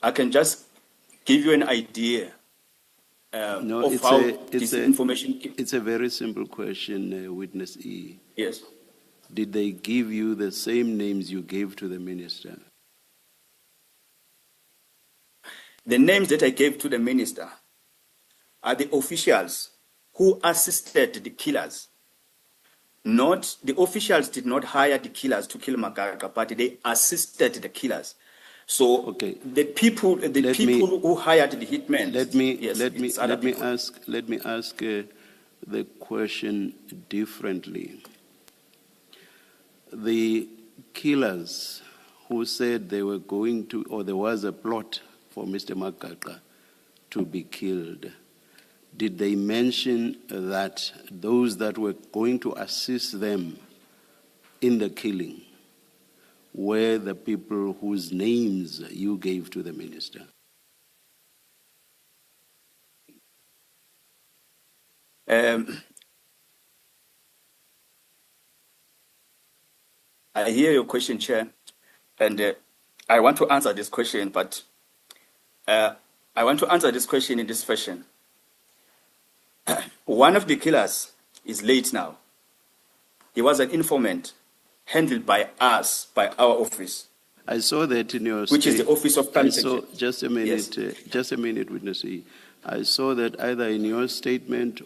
I can just give you an idea No, of how this information. It's a very simple question, Witness E. Yes. Did they give you the same names you gave to the minister? The names that I gave to the minister are the officials who assisted the killers. Not the officials did not hire the killers to kill Makaka, but they assisted the killers. So Okay. the people who hired the hitmen. Let me people. ask the question differently. The killers who said they were going to, or there was a plot for Mr. Makaka to be killed, did they mention that those that were going to assist them in the killing were the people whose names you gave to the minister? I hear your question, Chair, and I want to answer this question, but I want to answer this question in this fashion. One of the killers is late now. He was an informant handled by us, by our office. I saw that in your Which is the Office of Crime Prevention. Just a minute, Yes. just a minute, Witness E. I saw that either in your statement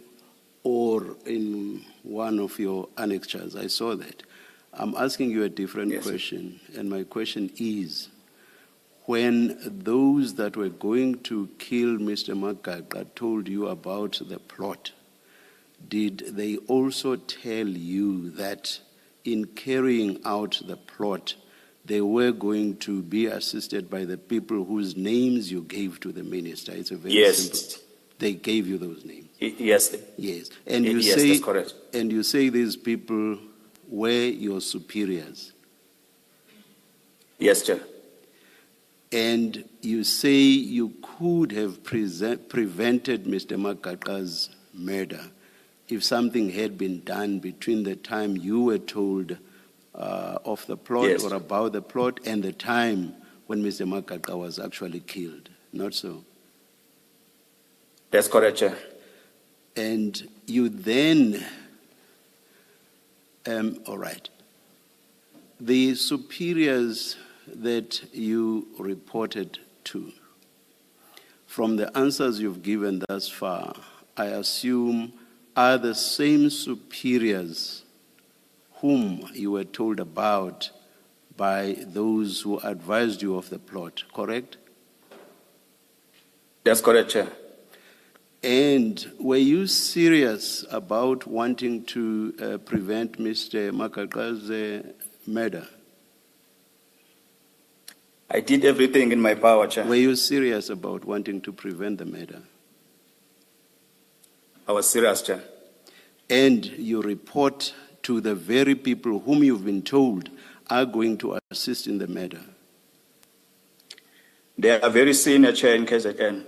or in one of your annexures. I saw that. I'm asking you a different Yes. question, and my question is, when those that were going to kill Mr. Makaka told you about the plot, did they also tell you that in carrying out the plot, they were going to be assisted by the people whose names you gave to the minister? It's a very Yes. simple. They gave you those names. Yes. Yes, and you Yes, say, that's correct. and you say these people were your superiors, Yes, Chair. and you say you could have prevented Mr. Makaka's murder if something had been done between the time you were told of the plot Yes. or about the plot and the time when Mr. Makaka was actually killed. Not so. That's correct, Chair. And you then, all right, the superiors that you reported to, from the answers you've given thus far, I assume are the same superiors whom you were told about by those who advised you of the plot, correct? That's correct, Chair. And were you serious about wanting to prevent Mr. Makaka's murder? I did everything in my power, Chair. Were you serious about wanting to prevent the murder? I was serious, Chair. And you report to the very people whom you've been told are going to assist in the murder? They are very senior, Chair, in KZN.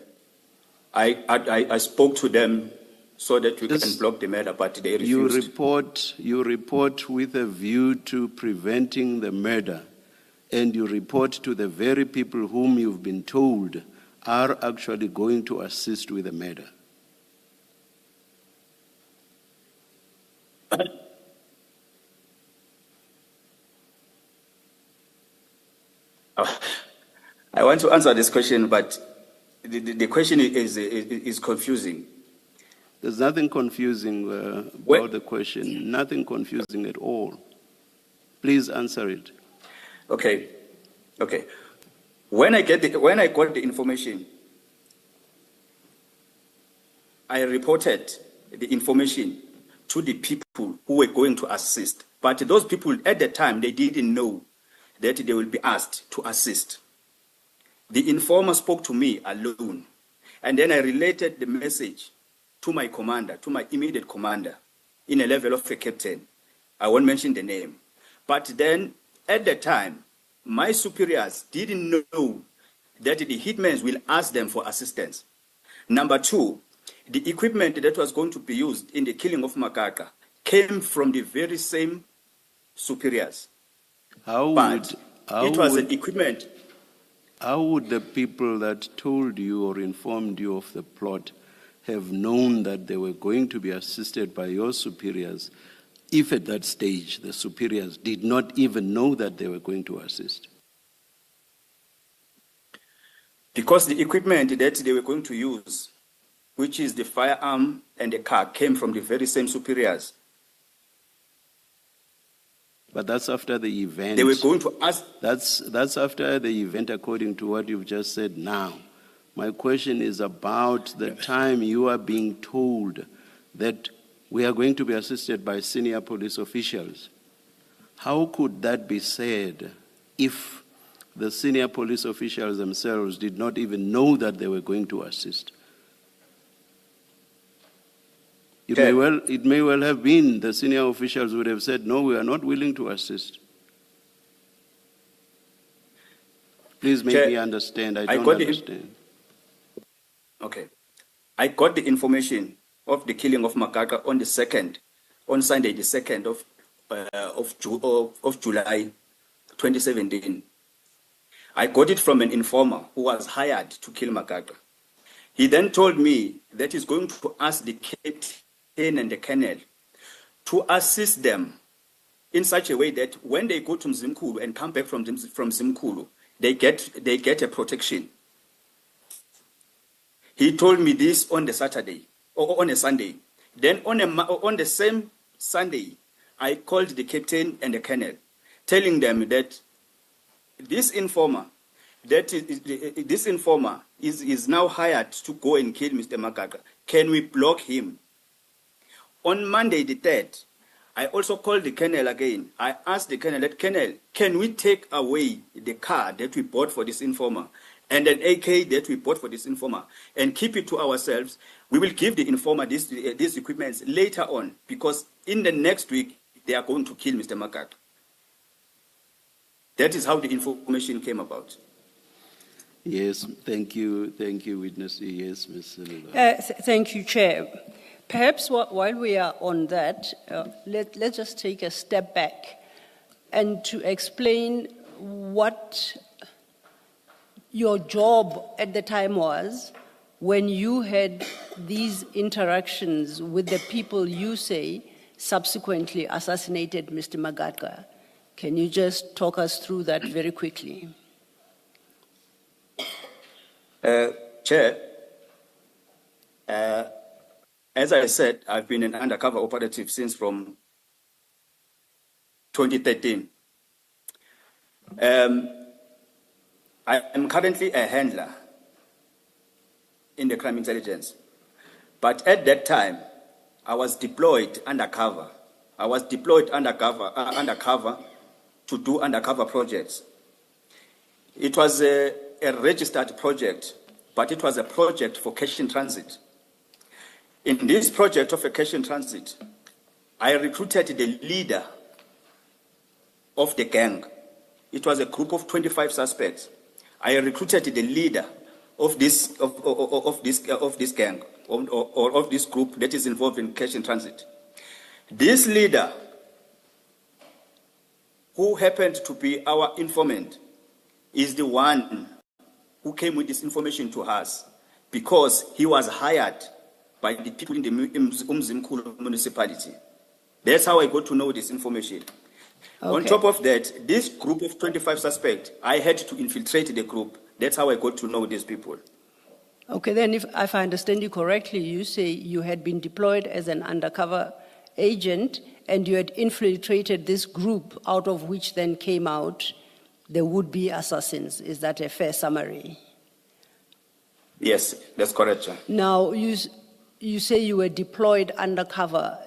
I spoke to them so that we can block the murder, but they refused. You report with a view to preventing the murder, and you report to the very people whom you've been told are actually going to assist with the murder. I want to answer this question, but the question is confusing. There's nothing confusing about the question, nothing confusing at all. Please answer it. Okay. When I got the information, I reported the information to the people who were going to assist. But those people at the time, they didn't know that they will be asked to assist. The informer spoke to me alone. And then I related the message to my commander, to my immediate commander, in a level of a captain. I won't mention the name. But then, at the time, my superiors didn't know that the hitmen will ask them for assistance. Number two, the equipment that was going to be used in the killing of Makaka came from the very same superiors. It was an equipment. How would the people that told you or informed you of the plot have known that they were going to be assisted by your superiors if at that stage the superiors did not even know that they were going to assist? Because the equipment that they were going to use, which is the firearm and the car, came from the very same superiors. But that's after the event. They were going to ask. That's after the event, according to what you've just said now. My question is about the time you are being told that we are going to be assisted by senior police officials. How could that be said if the senior police officials themselves did not even know that they were going to assist? It may well have been the senior officials would have said, no, we are not willing to assist. Please make me understand. I don't understand. Okay. I got the information of the killing of Makaka on Sunday, the 2nd of July 2017. I got it from an informer who was hired to kill Makaka. He then told me that he's going to ask the captain and the colonel to assist them in such a way that when they go to Mzimkhulu and come back from Mzimkhulu, they get a protection. He told me this on the Saturday or on a Sunday. Then on the same Sunday, I called the captain and the colonel, telling them that this informer is now hired to go and kill Mr. Makaka. Can we block him? On Monday the 3rd, I also called the colonel again. I asked the colonel, Colonel, can we take away the car that we bought for this informer and an AK that we bought for this informer and keep it to ourselves? We will give the informer these equipments later on because in the next week, they are going to kill Mr. Makaka. That is how the information came about. Yes, thank you, witness. Yes, Ms. Nhlanhla. Thank you, Chair. Perhaps while we are on that, let's just take a step back and to explain what your job at the time was when you had these interactions with the people you say subsequently assassinated Mr. Makaka. Can you just talk us through that very quickly? Chair, as I said, I've been an undercover operative since from 2013. I am currently a handler in the crime intelligence. But at that time, I was deployed undercover. Undercover to do undercover projects. It was a registered project, but it was a project for cash in transit. In this project of a cash in transit, I recruited the leader of the gang. It was a group of 25 suspects. I recruited the leader of this gang or of this group that is involved in cash in transit. This leader, who happened to be our informant, is the one who came with this information to us because he was hired by the people in the Mzimkhulu municipality. That's how I got to know this information. On Okay. top of that, this group of 25 suspects, I had to infiltrate the group. That's how I got to know these people. Okay, then if I understand you correctly, you say you had been deployed as an undercover agent and you had infiltrated this group out of which then came out the would-be assassins. Is that a fair summary? Yes, that's correct, sir. Now, you say you were deployed undercover.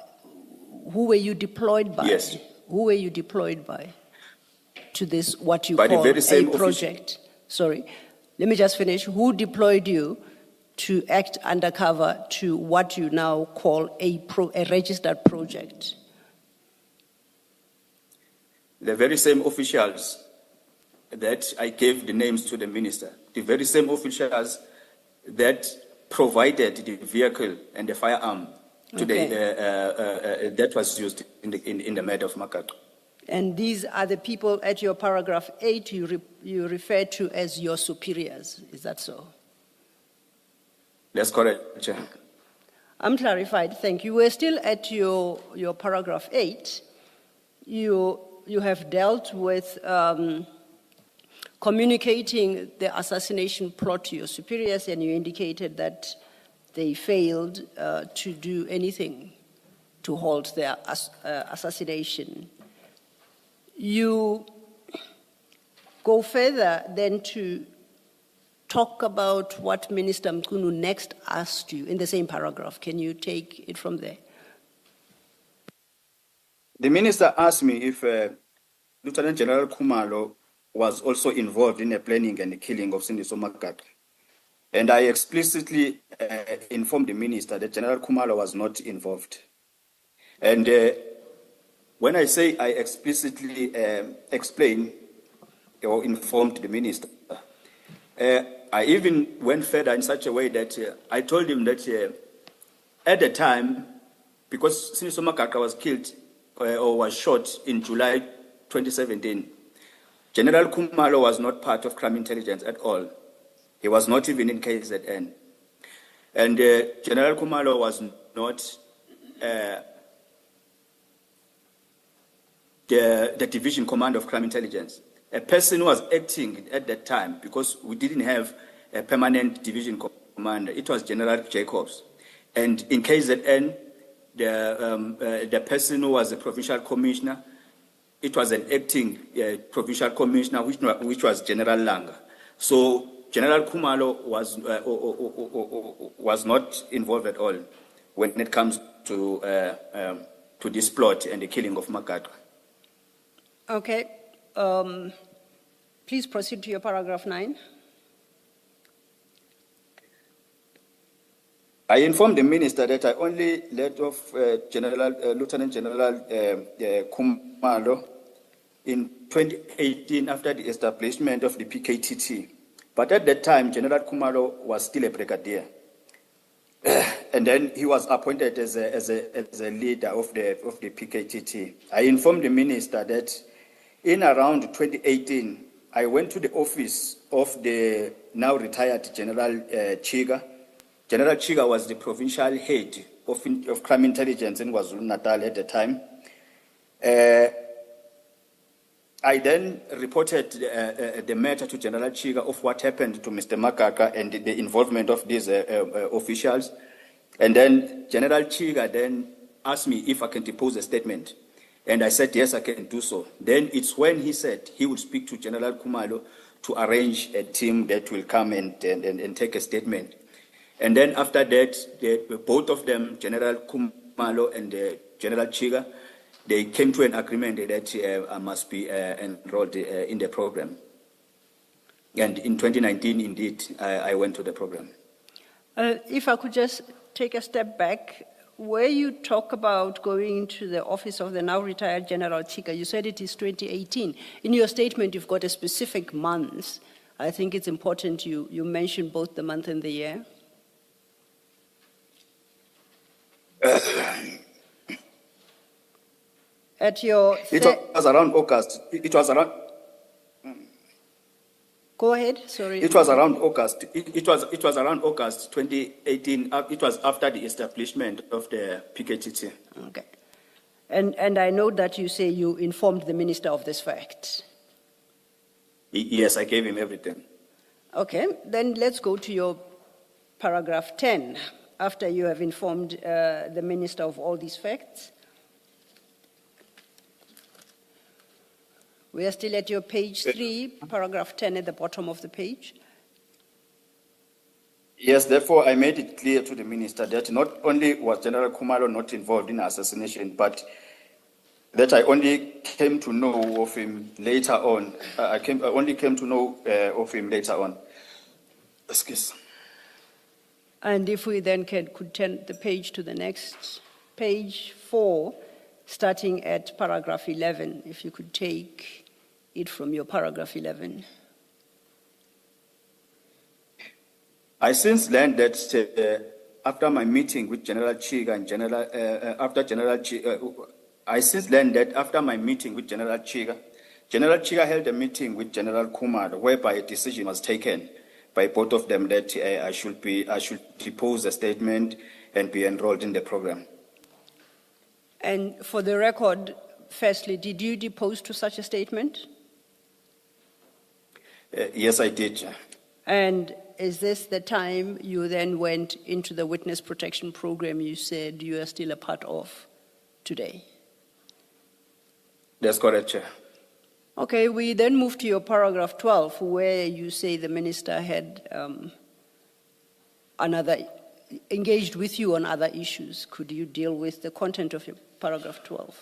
Who were you deployed by? Yes. Who were you deployed by to this, what you By the call very a same project? Sorry, let me just finish. Who deployed you to act undercover to what you now call a registered project? The very same officials that I gave the names to the minister, the very same officials that provided the vehicle and the firearm to that was used in the matter of Makaka. And these are the people at your paragraph 8 you refer to as your superiors. Is that so? That's correct, Chair. I'm clarified, thank you. We're still at your paragraph 8. You have dealt with communicating the assassination plot to your superiors, and you indicated that they failed to do anything to halt their assassination. You go further then to talk about what Minister Mkhunu next asked you in the same paragraph. Can you take it from there? The minister asked me if Lieutenant General Khumalo was also involved in the planning and the killing of Sindiso Makaka. And I explicitly informed the minister that General Khumalo was not involved. And when I say I explicitly explained or informed the minister, I even went further in such a way that I told him that at the time, because Sindiso Makaka was killed or was shot in July 2017, General Khumalo was not part of crime intelligence at all. He was not even in KZN. And General Khumalo was not the division commander of crime intelligence. A person who was acting at that time, because we didn't have a permanent division commander, it was General Jacobs. And in KZN, the person who was the provincial commissioner, it was an acting provincial commissioner, which was General Nhlanhla. So General Khumalo was not involved at all when it comes to this plot and the killing of Makaka. Okay. Please proceed to your paragraph 9. I informed the minister that I only let off Lieutenant General Khumalo in 2018 after the establishment of the PKTT. But at that time, General Khumalo was still a brigadier. And then he was appointed as a leader of the PKTT. I informed the minister that in around 2018, I went to the office of the now retired General Chiga. General Chiga was the provincial head of crime intelligence in KwaZulu-Natal at the time. I then reported the matter to General Chiga of what happened to Mr. Makaka and the involvement of these officials. And then General Chiga then asked me if I can depose a statement. And I said, yes, I can do so. Then it's when he said he would speak to General Khumalo to arrange a team that will come and take a statement. And then after that, both of them, General Khumalo and General Chiga, they came to an agreement that I must be enrolled in the program. And in 2019, indeed, I went to the program. If I could just take a step back, where you talk about going to the office of the now retired General Chiga, you said it is 2018. In your statement, you've got a specific month. I think it's important you mention both the month and the year. At your... It was around August. It was around... Go ahead, sorry. It was around August. It was around August 2018. It was after the establishment of the PKTT. Okay. And I know that you say you informed the minister of this fact. Yes, I gave him everything. Okay, then let's go to your paragraph 10. After you have informed the minister of all these facts. We are still at your page 3, paragraph 10 at the bottom of the page. Yes, therefore, I made it clear to the minister that not only was General Khumalo not involved in assassination, but that I only came to know of him later on. I only came to know of him later on. Excuse. And if we then could turn the page to the next page 4, starting at paragraph 11, if you could take it from your paragraph 11. I since learned that after my meeting with General Chiga and I since learned that after my meeting with General Chiga held a meeting with General Khumalo, whereby a decision was taken by both of them that I should depose a statement and be enrolled in the program. And for the record, firstly, did you depose to such a statement? Yes, I did. And is this the time you then went into the witness protection program you said you are still a part of today? That's correct, Chair. Okay, we then move to your paragraph 12, where you say the minister had engaged with you on other issues. Could you deal with the content of your paragraph 12?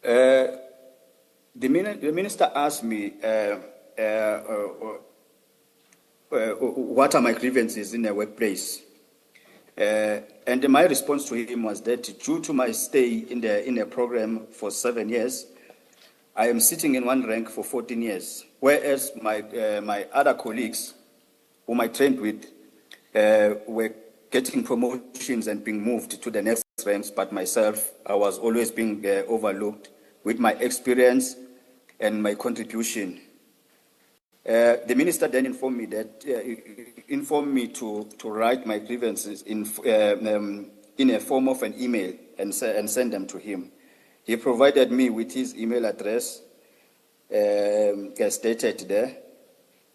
The minister asked me what are my grievances in the workplace. And my response to him was that due to my stay in the program for 7 years, I am sitting in one rank for 14 years, whereas my other colleagues whom I trained with were getting promotions and being moved to the next ranks, but myself, I was always being overlooked with my experience and my contribution. The minister then informed me to write my grievances in a form of an email and send them to him. He provided me with his email address, as stated there,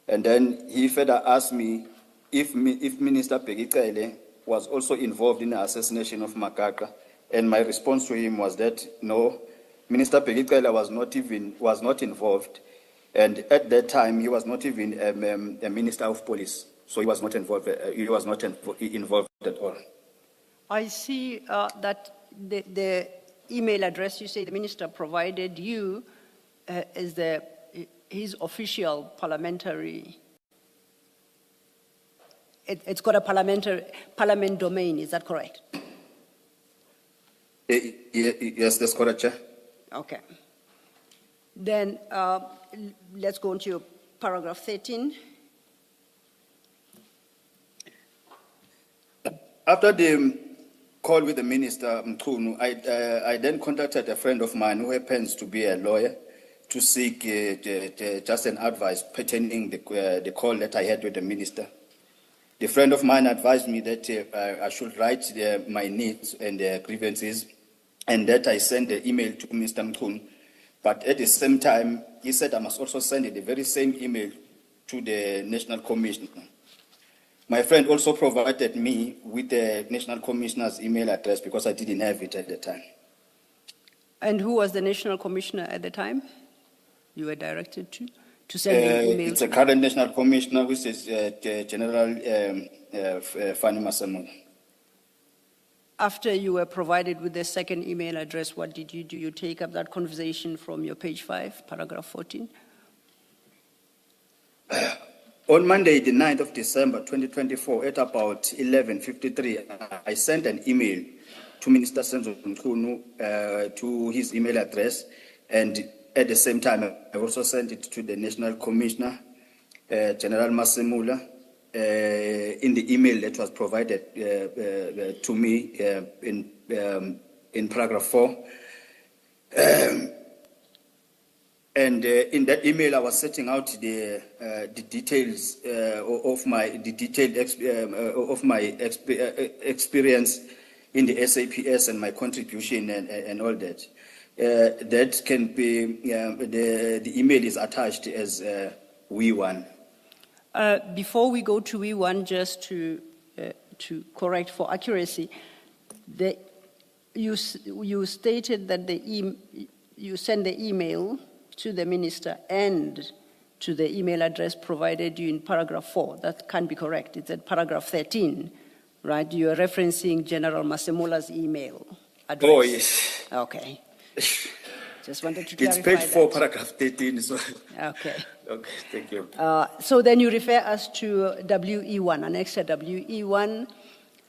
and then he further asked me if Minister Pegicele was also involved in the assassination of Makaka, and my response to him was that no, Minister Pegicele was not involved. And at that time, he was not even a minister of police, so he was not involved. He was not involved at all. I see that the email address you say the minister provided you is his official parliamentary. It's got a parliament domain. Is that correct? Yes, that's correct, Chair. Okay. Then let's go on to your paragraph 13. After the call with the minister, Mkhunu, I then contacted a friend of mine who happens to be a lawyer to seek just an advice pertaining the call that I had with the minister. The friend of mine advised me that I should write my needs and grievances, and that I send the email to Mr. Mkhunu. But at the same time, he said I must also send the very same email to the National Commissioner. My friend also provided me with the National Commissioner's email address because I didn't have it at the time. And who was the National Commissioner at the time you were directed to send an email? It's a current National Commissioner, which is General Fani Masamula. After you were provided with the second email address, what did you do? You take up that conversation from your page 5, paragraph 14? On Monday, the 9th of December, 2024, at about 11:53, I sent an email to Minister Senzo Mkhunu to his email address, and at the same time, I also sent it to the National Commissioner, General Masamula, in the email that was provided to me in paragraph 4. And in that email, I was setting out the details of my experience in the SAPS and my contribution and all that. That can be, the email is attached as We1. Before we go to We1, just to correct for accuracy, you stated that you sent the email to the minister and to the email address provided you in paragraph 4. That can't be correct. It's at paragraph 13, right? You are referencing General Masemola's email address. Oh, yes. Okay. Just wanted to clarify It's page 4, that. paragraph 13. So. Okay. Okay, thank you. So then you refer us to WE1, Annexure WE1.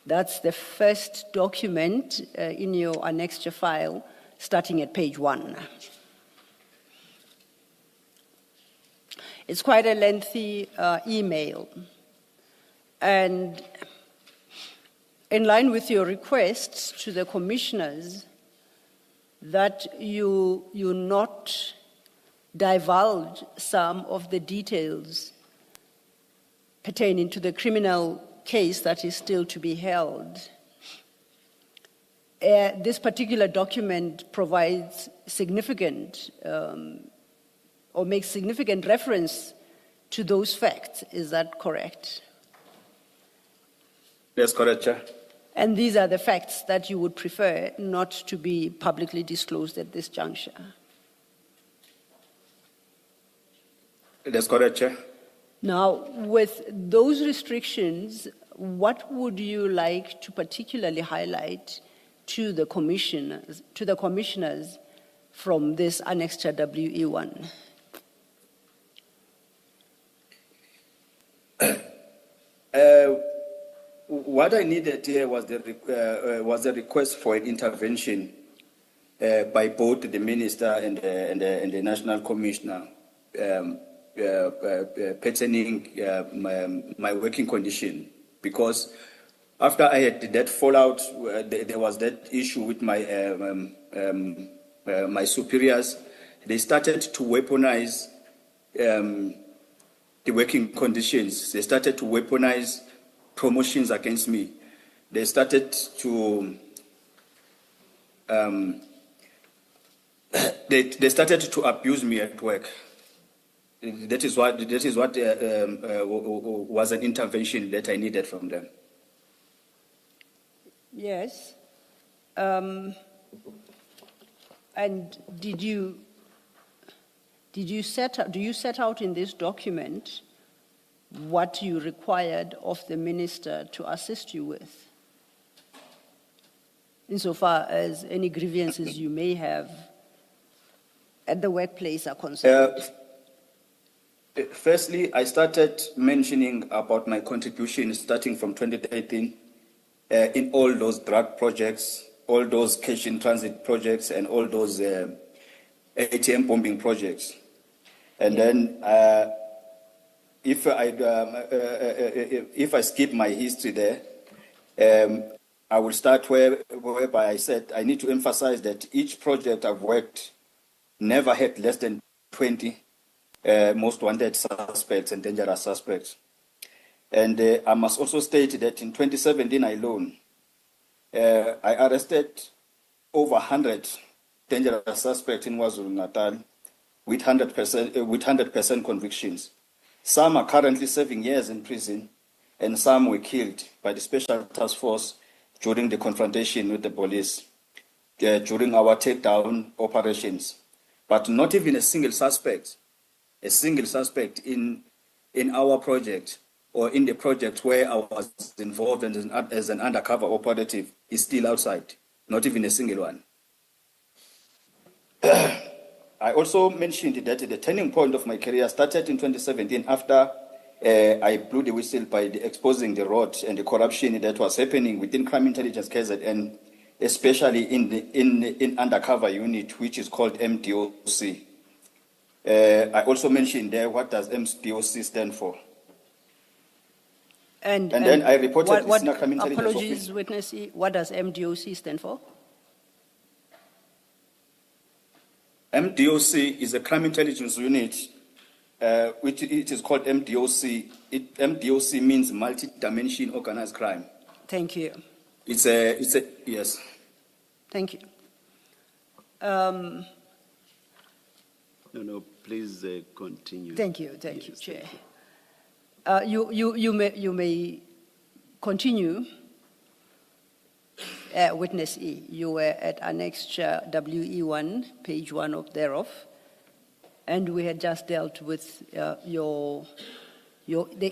That's the first document in your annexure file, starting at page 1. It's quite a lengthy email. And in line with your requests to the commissioners that you not divulge some of the details pertaining to the criminal case that is still to be held. This particular document provides significant or makes significant reference to those facts. Is that correct? That's correct, Chair. And these are the facts that you would prefer not to be publicly disclosed at this juncture? That's correct, Chair. Now, with those restrictions, what would you like to particularly highlight to the commissioners from this annexure WE1? What I needed here was the request for an intervention by both the minister and the national commissioner pertaining my working condition, because after I had that fallout, there was that issue with my my superiors. They started to weaponize the working conditions. They started to weaponize promotions against me. They started to they started to abuse me at work. That is what was an intervention that I needed from them. Yes. And do you set out in this document what you required of the minister to assist you with, insofar as any grievances you may have at the workplace are concerned? Firstly, I started mentioning about my contribution starting from 2013 in all those drug projects, all those cash in transit projects, and all those ATM bombing projects. And then if I skip my history there, I will start whereby I said I need to emphasize that each project I've worked never had less than 20 most wanted suspects and dangerous suspects. And I must also state that in 2017 alone, I arrested over 100 dangerous suspects in KwaZulu-Natal with 100% convictions. Some are currently serving years in prison, and some were killed by the Special Task Force during the confrontation with the police, during our takedown operations. But not even a single suspect in our project or in the project where I was involved as an undercover operative is still outside, not even a single one. I also mentioned that the turning point of my career started in 2017 after I blew the whistle by exposing the rot and the corruption that was happening within Crime Intelligence KZN, especially in undercover unit, which is called MDOC. I also mentioned there, what does MDOC stand for? And then I reported what this Crime Intelligence apologies, witness, what does MDOC stand for? MDOC is a crime intelligence unit, which it is called MDOC. MDOC means multi-dimension organized crime. Thank you. Yes. Thank you. No, please continue. Thank you, Yes, Chair. thank you. You may continue. Witness E, you were at Annex WE1, page 1 of thereof, and we had just dealt with the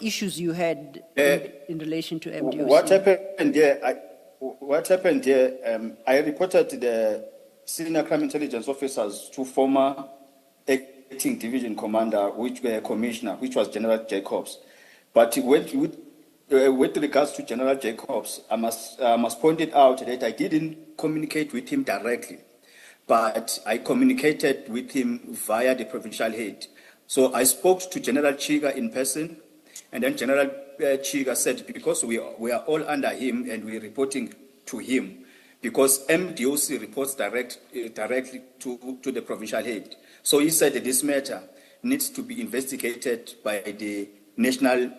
issues you had in relation to MDOC. What happened here? I reported the senior crime intelligence officers to former acting division commander, which were commissioner, which was General Jacobs. But with regards to General Jacobs, I must point it out that I didn't communicate with him directly, but I communicated with him via the provincial head. So I spoke to General Chiga in person, and then General Chiga said, because we are all under him and we're reporting to him, because MDOC reports directly to the provincial head. So he said that this matter needs to be investigated by the national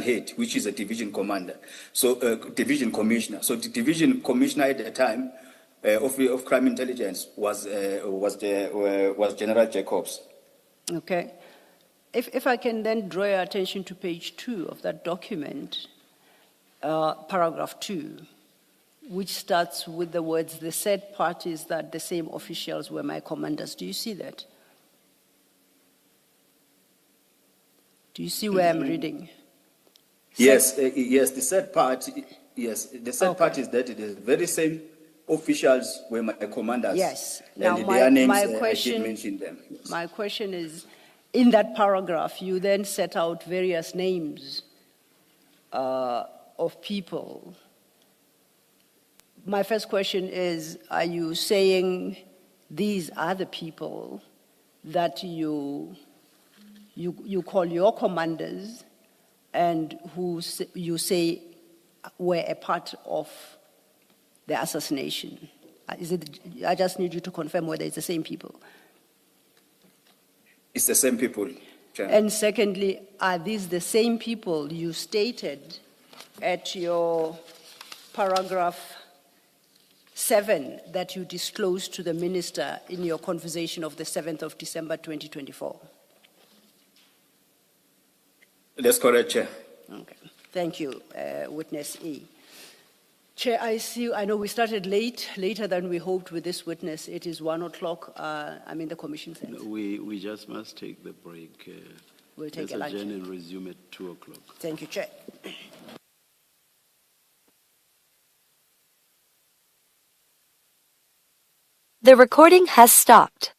head, which is a division commander, so division commissioner. So the division commissioner at the time of crime intelligence was General Jacobs. Okay. If I can then draw your attention to page 2 of that document, paragraph 2, which starts with the words, "The said parties that the same officials were my commanders." Do you see that? Do you see where I'm reading? Yes, yes. The sad part, yes, the sad Okay. part is that the very same officials were my commanders. Yes. And Now, their names, my I question, did mention them. Yes. my question is, in that paragraph, you then set out various names of people. My first question is, are you saying these are the people that you call your commanders and who you say were a part of the assassination? I just need you to confirm whether it's the same people. It's the same people, Chairman. And secondly, are these the same people you stated at your paragraph 7 that you disclosed to the minister in your conversation of the 7th of December 2024? That's correct, Chair. Okay. Thank you, Witness E. Chair, I know we started later than we hoped with this witness. It is 1 o'clock. I'm in the commission center. No, we just must take the break. We'll take let's a lunch. adjourn and resume at 2 o'clock. Thank you, Chair. The recording has stopped.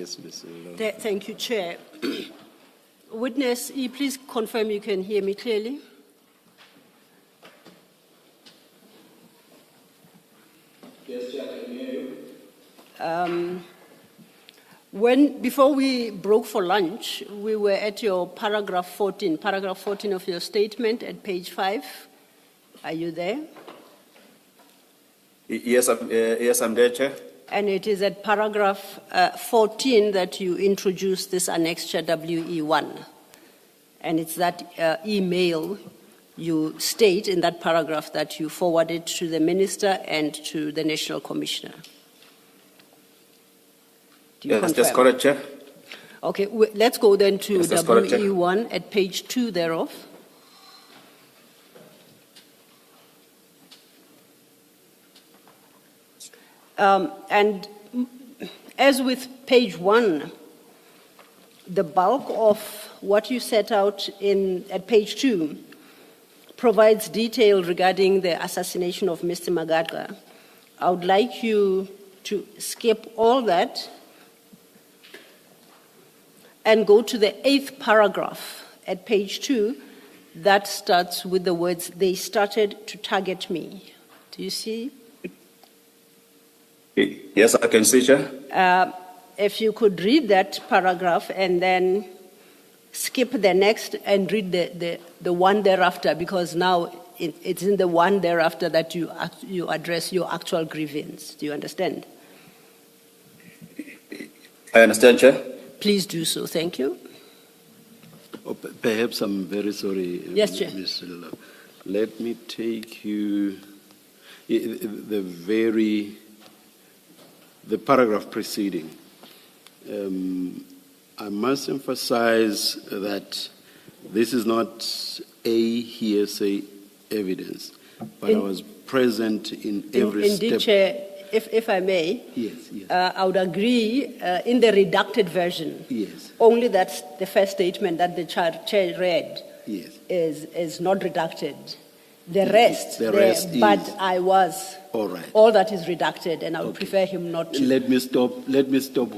Yes, Ms. Thank you, Chair. Witness E, please confirm you can hear me clearly. Yes, Chair, I can hear you. Before we broke for lunch, we were at your paragraph 14 of your statement at page 5. Are you there? Yes, I'm there, Chair. And it is at paragraph 14 that you introduced this annexure WE1. And it's that email you state in that paragraph that you forwarded to the minister and to the National Commissioner. Do you Yes, that's confirm? correct, Chair. Okay, let's go then to Yes, that's correct, Chair. WE1 at page 2 thereof. And as with page 1, the bulk of what you set out at page 2 provides detail regarding the assassination of Mr. Nhlanhla. I would like you to skip all that and go to the 8th paragraph at page 2 that starts with the words, "They started to target me." Do you see? Yes, I can see, Chair. If you could read that paragraph and then skip the next and read the one thereafter, because now it's in the one thereafter that you address your actual grievance. Do you understand? I understand, Chair. Please do so. Thank you. Oh, perhaps I'm very sorry, Yes, Chair. Ms. Love. Let me take you the paragraph preceding. I must emphasize that this is not a hearsay evidence, but I was present in every Indeed, step. Chair, if I may, Yes, yes. I would agree in the redacted version. Yes. Only that's the first statement that the chair read Yes. is not redacted. The rest, The rest is- but I was. All right. All that is redacted, and I would prefer him not to. Let me stop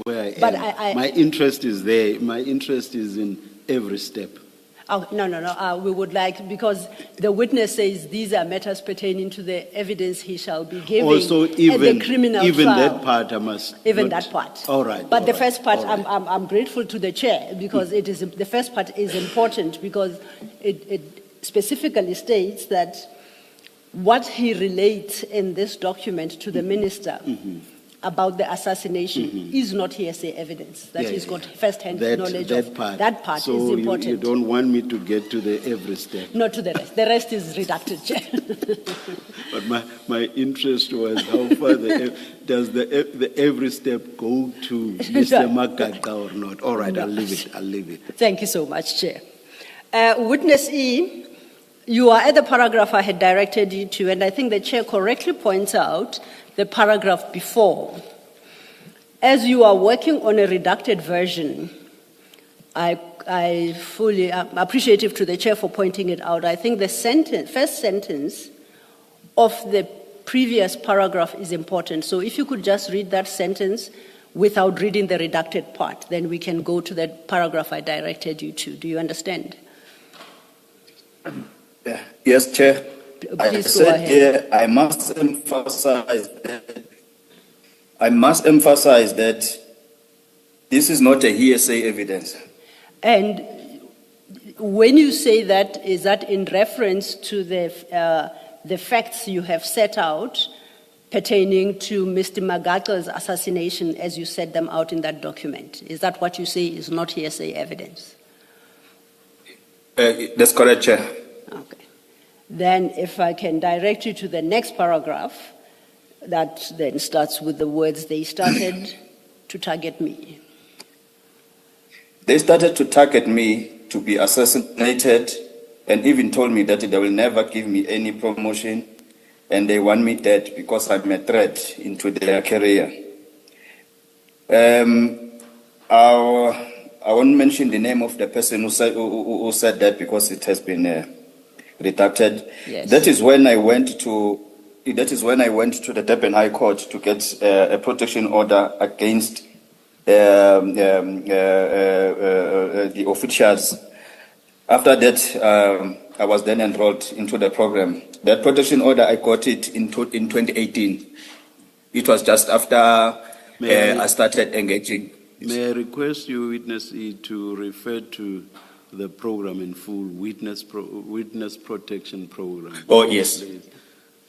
where I am. But My interest is there. My interest is in every step. Oh, no. We would like, because the witness says these are matters pertaining to the evidence he shall be giving Also, at the criminal even trial. that part I must. Even not- that part. All right. But all the right, first part, all right. I'm grateful to the chair because it is the first part is important because it specifically states that what he relates in this document to the minister about the assassination is not hearsay evidence. That Yeah, he's yeah, got yeah. first-hand knowledge of. Part. That part so is you important. don't want me to get to the every step. Not to the rest. The rest is redacted, Chair. But my interest was how far does the every step go to Mr. Makaka or not? All right, I'll leave it. Thank you so much, Chair. Witness E, you are at the paragraph I had directed you to, and I think the Chair correctly points out the paragraph before. As you are working on a redacted version, I fully am appreciative to the Chair for pointing it out. I think the first sentence of the previous paragraph is important. So if you could just read that sentence without reading the redacted part, then we can go to that paragraph I directed you to. Do you understand? Yes, Chair. I Please go said ahead. here, I must emphasize that this is not a hearsay evidence. And when you say that, is that in reference to the facts you have set out pertaining to Mr. Nhlanhla's assassination as you set them out in that document? Is that what you say is not hearsay evidence? That's correct, Chair. Okay. Then if I can direct you to the next paragraph, that then starts with the words, "They started to target me." They started to target me to be assassinated and even told me that they will never give me any promotion and they want me dead because I'm a threat into their career. I won't mention the name of the person who said that because it has been redacted. Yes. That is when I went to the Durban High Court to get a protection order against the officials. After that, I was then enrolled into the program. That protection order, I got it in 2018. It was just after I started engaging. May I request you, witness E, to refer to the program in full, witness protection program? Oh, yes. Please.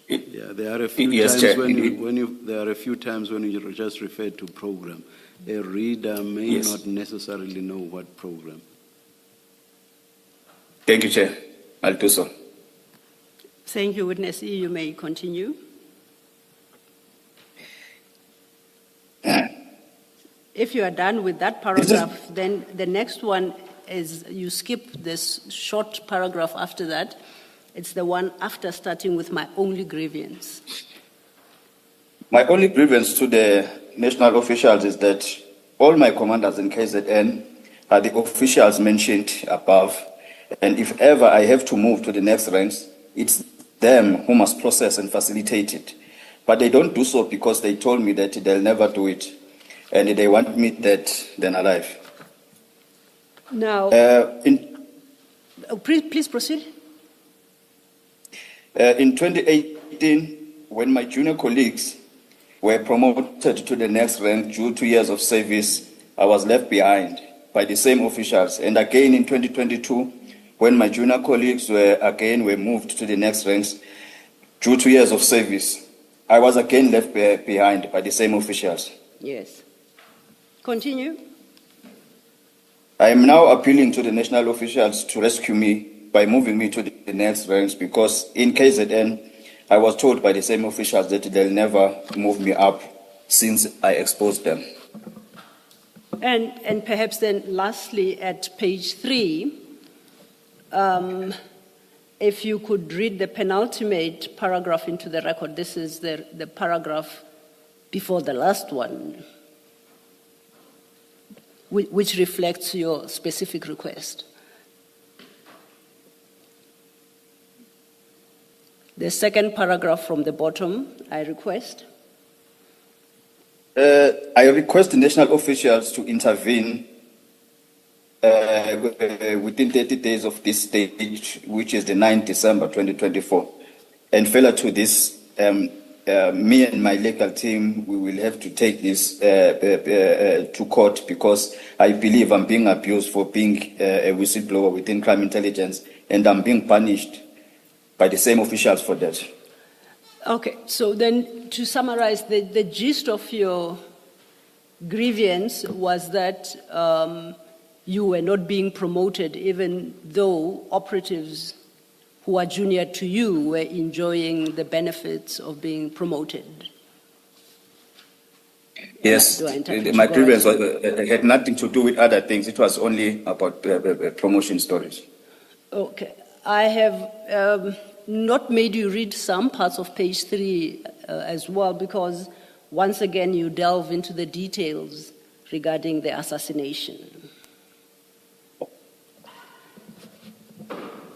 Yeah, there are a few Yes, times Chair. there are a few times when you just refer to program. A reader may Yes. not necessarily know what program. Thank you, Chair. I'll do so. Thank you, Witness E. You may continue. If you are done with that paragraph, then the next one is you skip this short paragraph after that. It's the one after starting with my only grievance. My only grievance to the national officials is that all my commanders in KZN are the officials mentioned above. And if ever I have to move to the next ranks, it's them who must process and facilitate it. But they don't do so because they told me that they'll never do it. And they want me dead than alive. Now, please proceed. In 2018, when my junior colleagues were promoted to the next rank due to years of service, I was left behind by the same officials. And again in 2022, when my junior colleagues were moved to the next ranks due to years of service, I was again left behind by the same officials. Yes. Continue. I am now appealing to the national officials to rescue me by moving me to the next ranks because in KZN, I was told by the same officials that they'll never move me up since I exposed them. And perhaps then lastly at page 3, if you could read the penultimate paragraph into the record. This is the paragraph before the last one, which reflects your specific request. The second paragraph from the bottom, I request. I request the national officials to intervene within 30 days of this stage, which is the 9th December 2024. And further to this, me and my legal team, we will have to take this to court because I believe I'm being abused for being a whistleblower within crime intelligence, and I'm being punished by the same officials for that. Okay, so then to summarize, the gist of your grievance was that you were not being promoted even though operatives who are junior to you were enjoying the benefits of being promoted. Yes, my grievance had nothing to do with other things. It was only about promotion stories. Okay. I have not made you read some parts of page 3 as well, because once again you delve into the details regarding the assassination.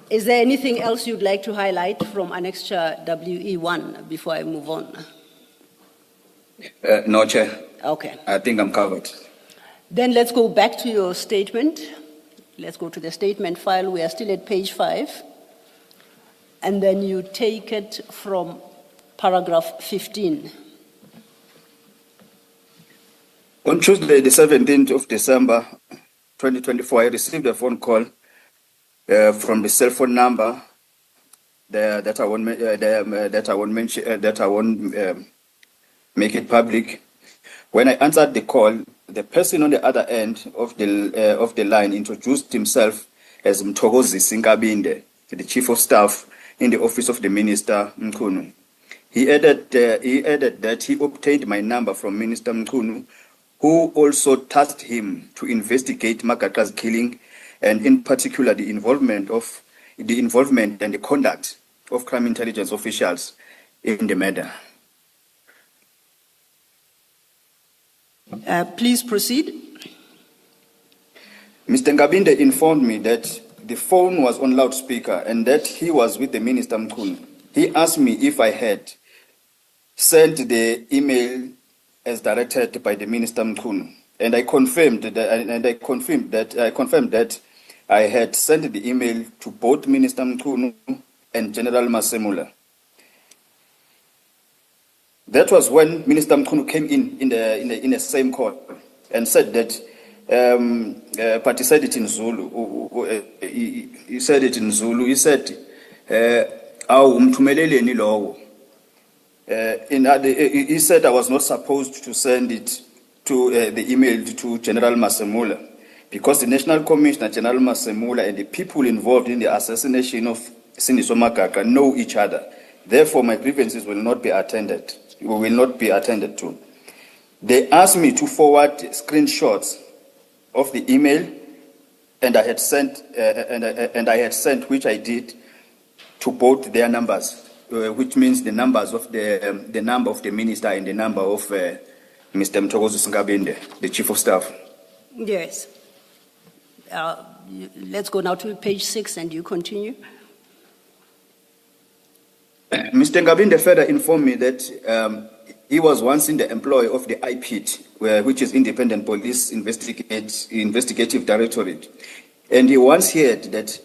Is there anything else you'd like to highlight from Annexure WE1 before I move on? No, Chair. Okay. I think I'm covered. Then let's go back to your statement. Let's go to the statement file. We are still at page 5. And then you take it from paragraph 15. On Tuesday, the 17th of December, 2024, I received a phone call from the cell phone number that I won't make it public. When I answered the call, the person on the other end of the line introduced himself as Mkhwanazi Nkabinde, the Chief of Staff in the office of the Minister Mkhunu. He added that he obtained my number from Minister Mkhunu, who also tasked him to investigate Makaka's killing, and in particular the involvement and the conduct of crime intelligence officials in the matter. Please proceed. Mr. Nkabinde informed me that the phone was on loudspeaker and that he was with the Minister Mkhunu. He asked me if I had sent the email as directed by the Minister Mkhunu. and I confirmed that I had sent the email to both Minister Mkhunu and General Masemula. That was when Minister Mkhunu came in the same call and said that but he said it in Zulu. He said it in Zulu. He said, he said I was not supposed to send it to the email to General Masemula because the National Commissioner, General Masemula, and the people involved in the assassination of Sindiso Makaka know each other. Therefore, my grievances will not be attended. Will not be attended to. They asked me to forward screenshots of the email, and I had sent, which I did, to both their numbers, which means the numbers of the number of the minister and the number of Mr. Mthokozo Singabinde, the chief of staff. Yes. Let's go now to page 6 and you continue. Mr. Ngabinde further informed me that he was once in the employ of the IPID, which is Independent Police Investigative Directorate. And he once heard that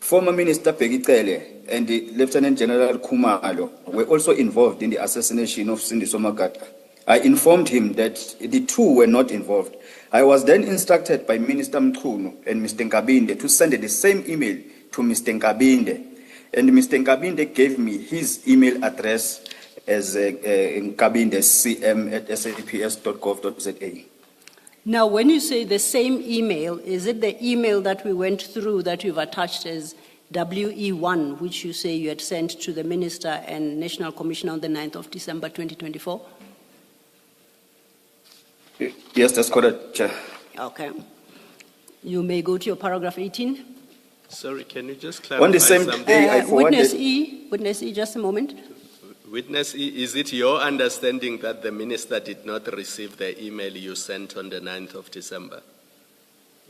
former Minister Pegitele and the Lieutenant General Kumalo were also involved in the assassination of Sindiso Makaka. I informed him that the two were not involved. I was then instructed by Minister Mkhunu and Mr. Ngabinde to send the same email to Mr. Ngabinde. And Mr. Ngabinde gave me his email address as ngabindecm@saps.gov.za. Now, when you say the same email, is it the email that we went through that you've attached as WE1, which you say you had sent to the Minister and National Commissioner on the 9th of December 2024? Yes, that's correct, Chair. Okay. You may go to your paragraph 18. Sorry, can you just clarify On the same something? day, I forwarded... Witness E, just a moment. Witness E, is it your understanding that the minister did not receive the email you sent on the 9th of December?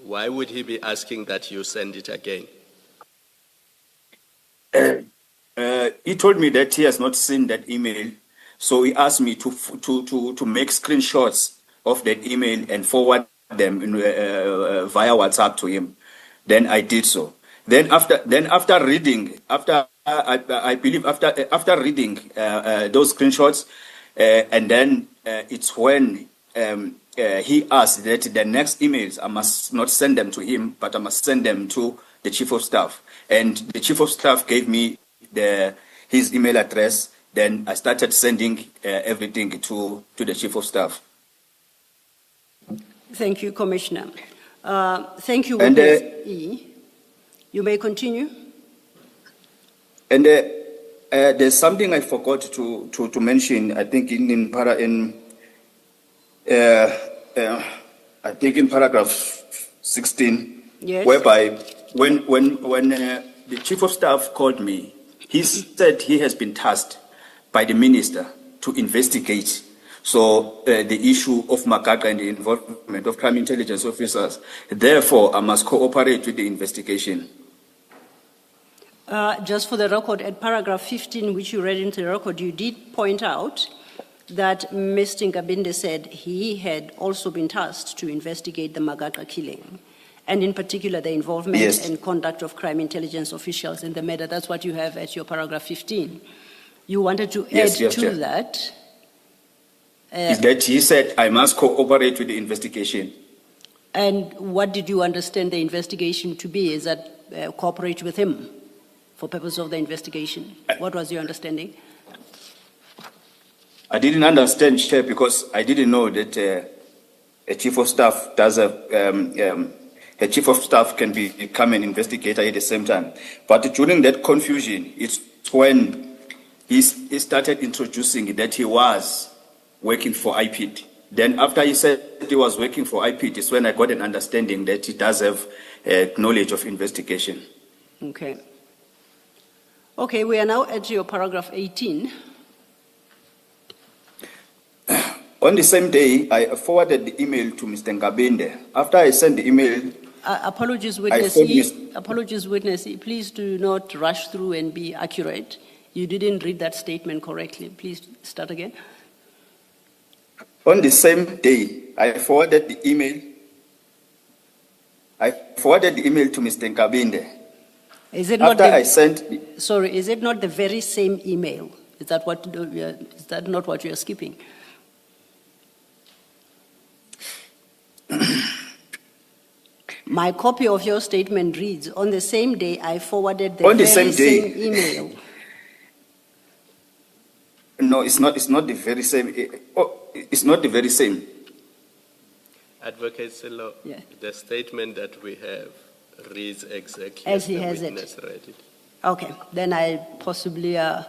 Why would he be asking that you send it again? He told me that he has not seen that email, so he asked me to make screenshots of that email and forward them via WhatsApp to him. Then I did so. Then after reading those screenshots, and then it's when he asked that the next emails I must not send them to him, but I must send them to the chief of staff. And the chief of staff gave me his email address. Then I started sending everything to the chief of staff. Thank you, Commissioner. Thank you, Witness E. You may continue. And there's something I forgot to mention. I think in paragraph 16, yes, whereby when the chief of staff called me, he said he has been tasked by the minister to investigate. So the issue of Makaka and the involvement of crime intelligence officers. Therefore, I must cooperate with the investigation. Just for the record, at paragraph 15, which you read into the record, you did point out that Mr. Ngabinde said he had also been tasked to investigate the Makaka killing, and in particular the involvement Yes. and conduct of crime intelligence officials in the matter. That's what you have at your paragraph 15. You wanted to add to Chair. that. Is that he said I must cooperate with the investigation. And what did you understand the investigation to be? Is that cooperate with him for purpose of the investigation? What was your understanding? I didn't understand, Chair, because I didn't know that a chief of staff a chief of staff can become an investigator at the same time. But during that confusion, it's when he started introducing that he was working for IPID. Then after he said he was working for IPID, is when I got an understanding that he does have knowledge of investigation. Okay. Okay, we are now at your paragraph 18. On the same day, I forwarded the email to Mr. Ngabinde. After I sent the email... Apologies, Witness E. Apologies, Witness E. Please do not rush through and be accurate. You didn't read that statement correctly. Please start again. On the same day, I forwarded the email. I forwarded the email to Mr. Nkabinde. Is it not After I sent the, sorry, is it not the very same email? Is that not what you're skipping? My copy of your statement reads, on the same day I forwarded the On the very same day. same email. no, it's not the very same. It's not the very same. Advocate Silo, Yeah. the statement that we have reads exactly As as he the has it. witness read it. Okay, then I possibly, I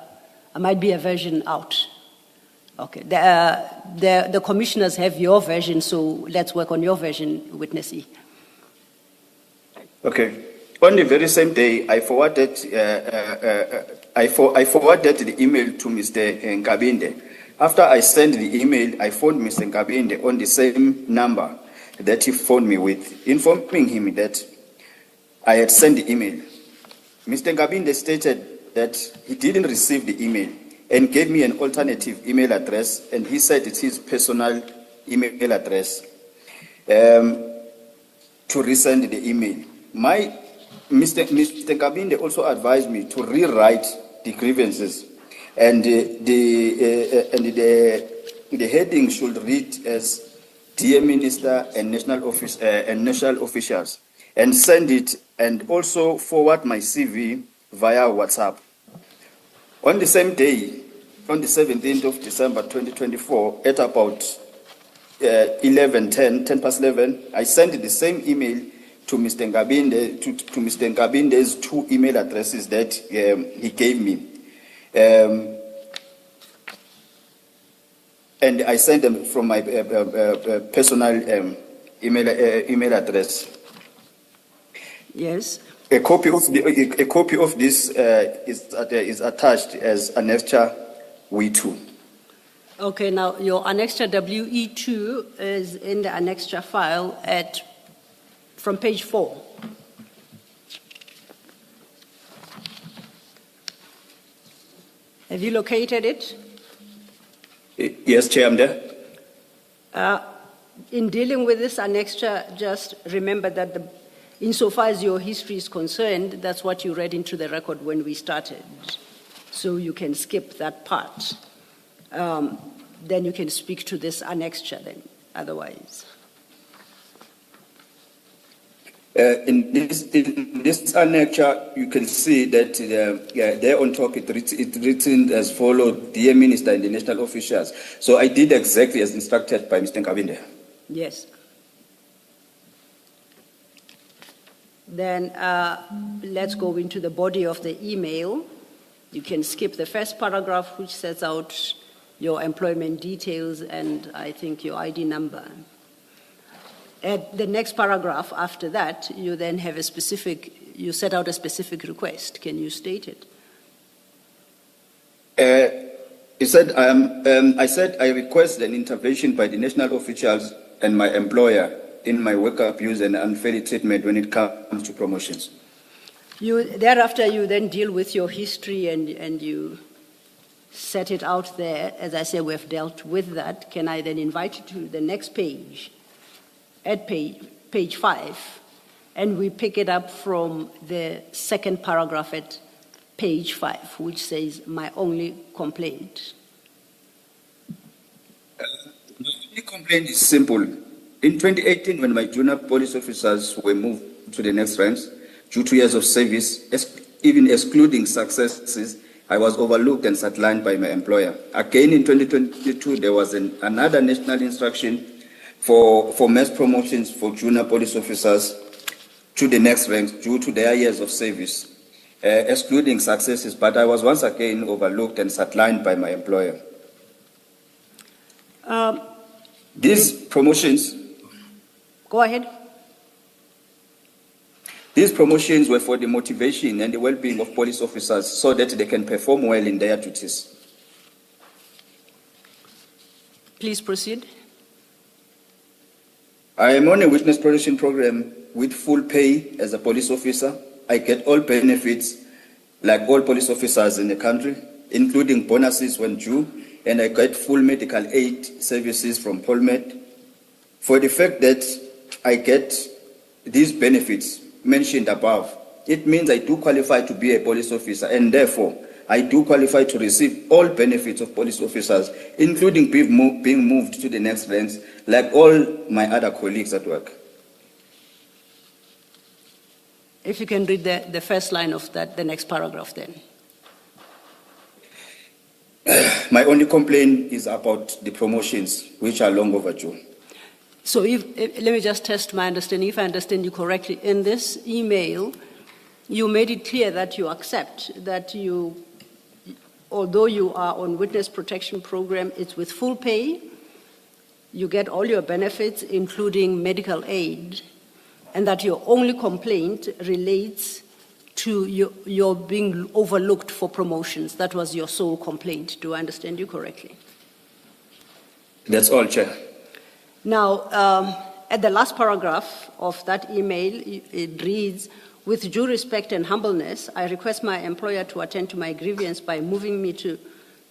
might be a version out. Okay, the commissioners have your version, so let's work on your version, witness E. Okay. On the very same day, I forwarded I forwarded the email to Mr. Nkabinde. After I sent the email, I phoned Mr. Nkabinde on the same number that he phoned me with, informing him that I had sent the email. Mr. Nkabinde stated that he didn't receive the email and gave me an alternative email address, and he said it's his personal email address to resend the email. Mr. Nkabinde also advised me to rewrite the grievances, and the heading should read as "Dear Minister and national officials," and send it, and also forward my CV via WhatsApp. On the same day, on the 17th of December 2024, at about 10 past 11, I sent the same email to Mr. Nkabinde, to Mr. Nkabinde's two email addresses that he gave me. And I sent them from my personal email address. Yes. A copy of this is attached as Annexure W2. Okay, now your Annexure WE2 is in the Annexure file from page 4. Have you located it? Yes, Chair, I'm there. In dealing with this annexure, just remember that insofar as your history is concerned, that's what you read into the record when we started. So you can skip that part. Then you can speak to this annexure then, otherwise. In this annexure, you can see that there on top it's written as follows: Dear Minister and the national officials. So I did exactly as instructed by Mr. Nkabinde. Yes. Then let's go into the body of the email. You can skip the first paragraph, which sets out your employment details and I think your ID number. At the next paragraph after that, you then have you set out a specific request. Can you state it? I said I request an intervention by the national officials and my employer in my work abuse and unfair treatment when it comes to promotions. Thereafter, you then deal with your history and you set it out there. As I say, we've dealt with that. Can I then invite you to the next page, at page 5, and we pick it up from the second paragraph at page 5, which says, my only complaint. The complaint is simple. In 2018, when my junior police officers were moved to the next ranks, due to years of service, even excluding successes, I was overlooked and sidelined by my employer. Again, in 2022, there was another national instruction for mass promotions for junior police officers to the next ranks due to their years of service, excluding successes, but I was once again overlooked and sidelined by my employer. These promotions... Go ahead. These promotions were for the motivation and the well-being of police officers so that they can perform well in their duties. Please proceed. I am on a witness protection program with full pay as a police officer. I get all benefits like all police officers in the country, including bonuses when due and I get full medical aid services from PolMed. For the fact that I get these benefits mentioned above, it means I do qualify to be a police officer, and therefore I do qualify to receive all benefits of police officers, including being moved to the next ranks, like all my other colleagues at work. If you can read the first line of that, the next paragraph then. My only complaint is about the promotions, which are long overdue. So let me just test my understanding. If I understand you correctly, in this email, you made it clear that you accept that although you are on witness protection program, it's with full pay, you get all your benefits, including medical aid, and that your only complaint relates to your being overlooked for promotions. That was your sole complaint. Do I understand you correctly? That's all, Chair. Now, at the last paragraph of that email, it reads, "With due respect and humbleness, I request my employer to attend to my grievance by moving me to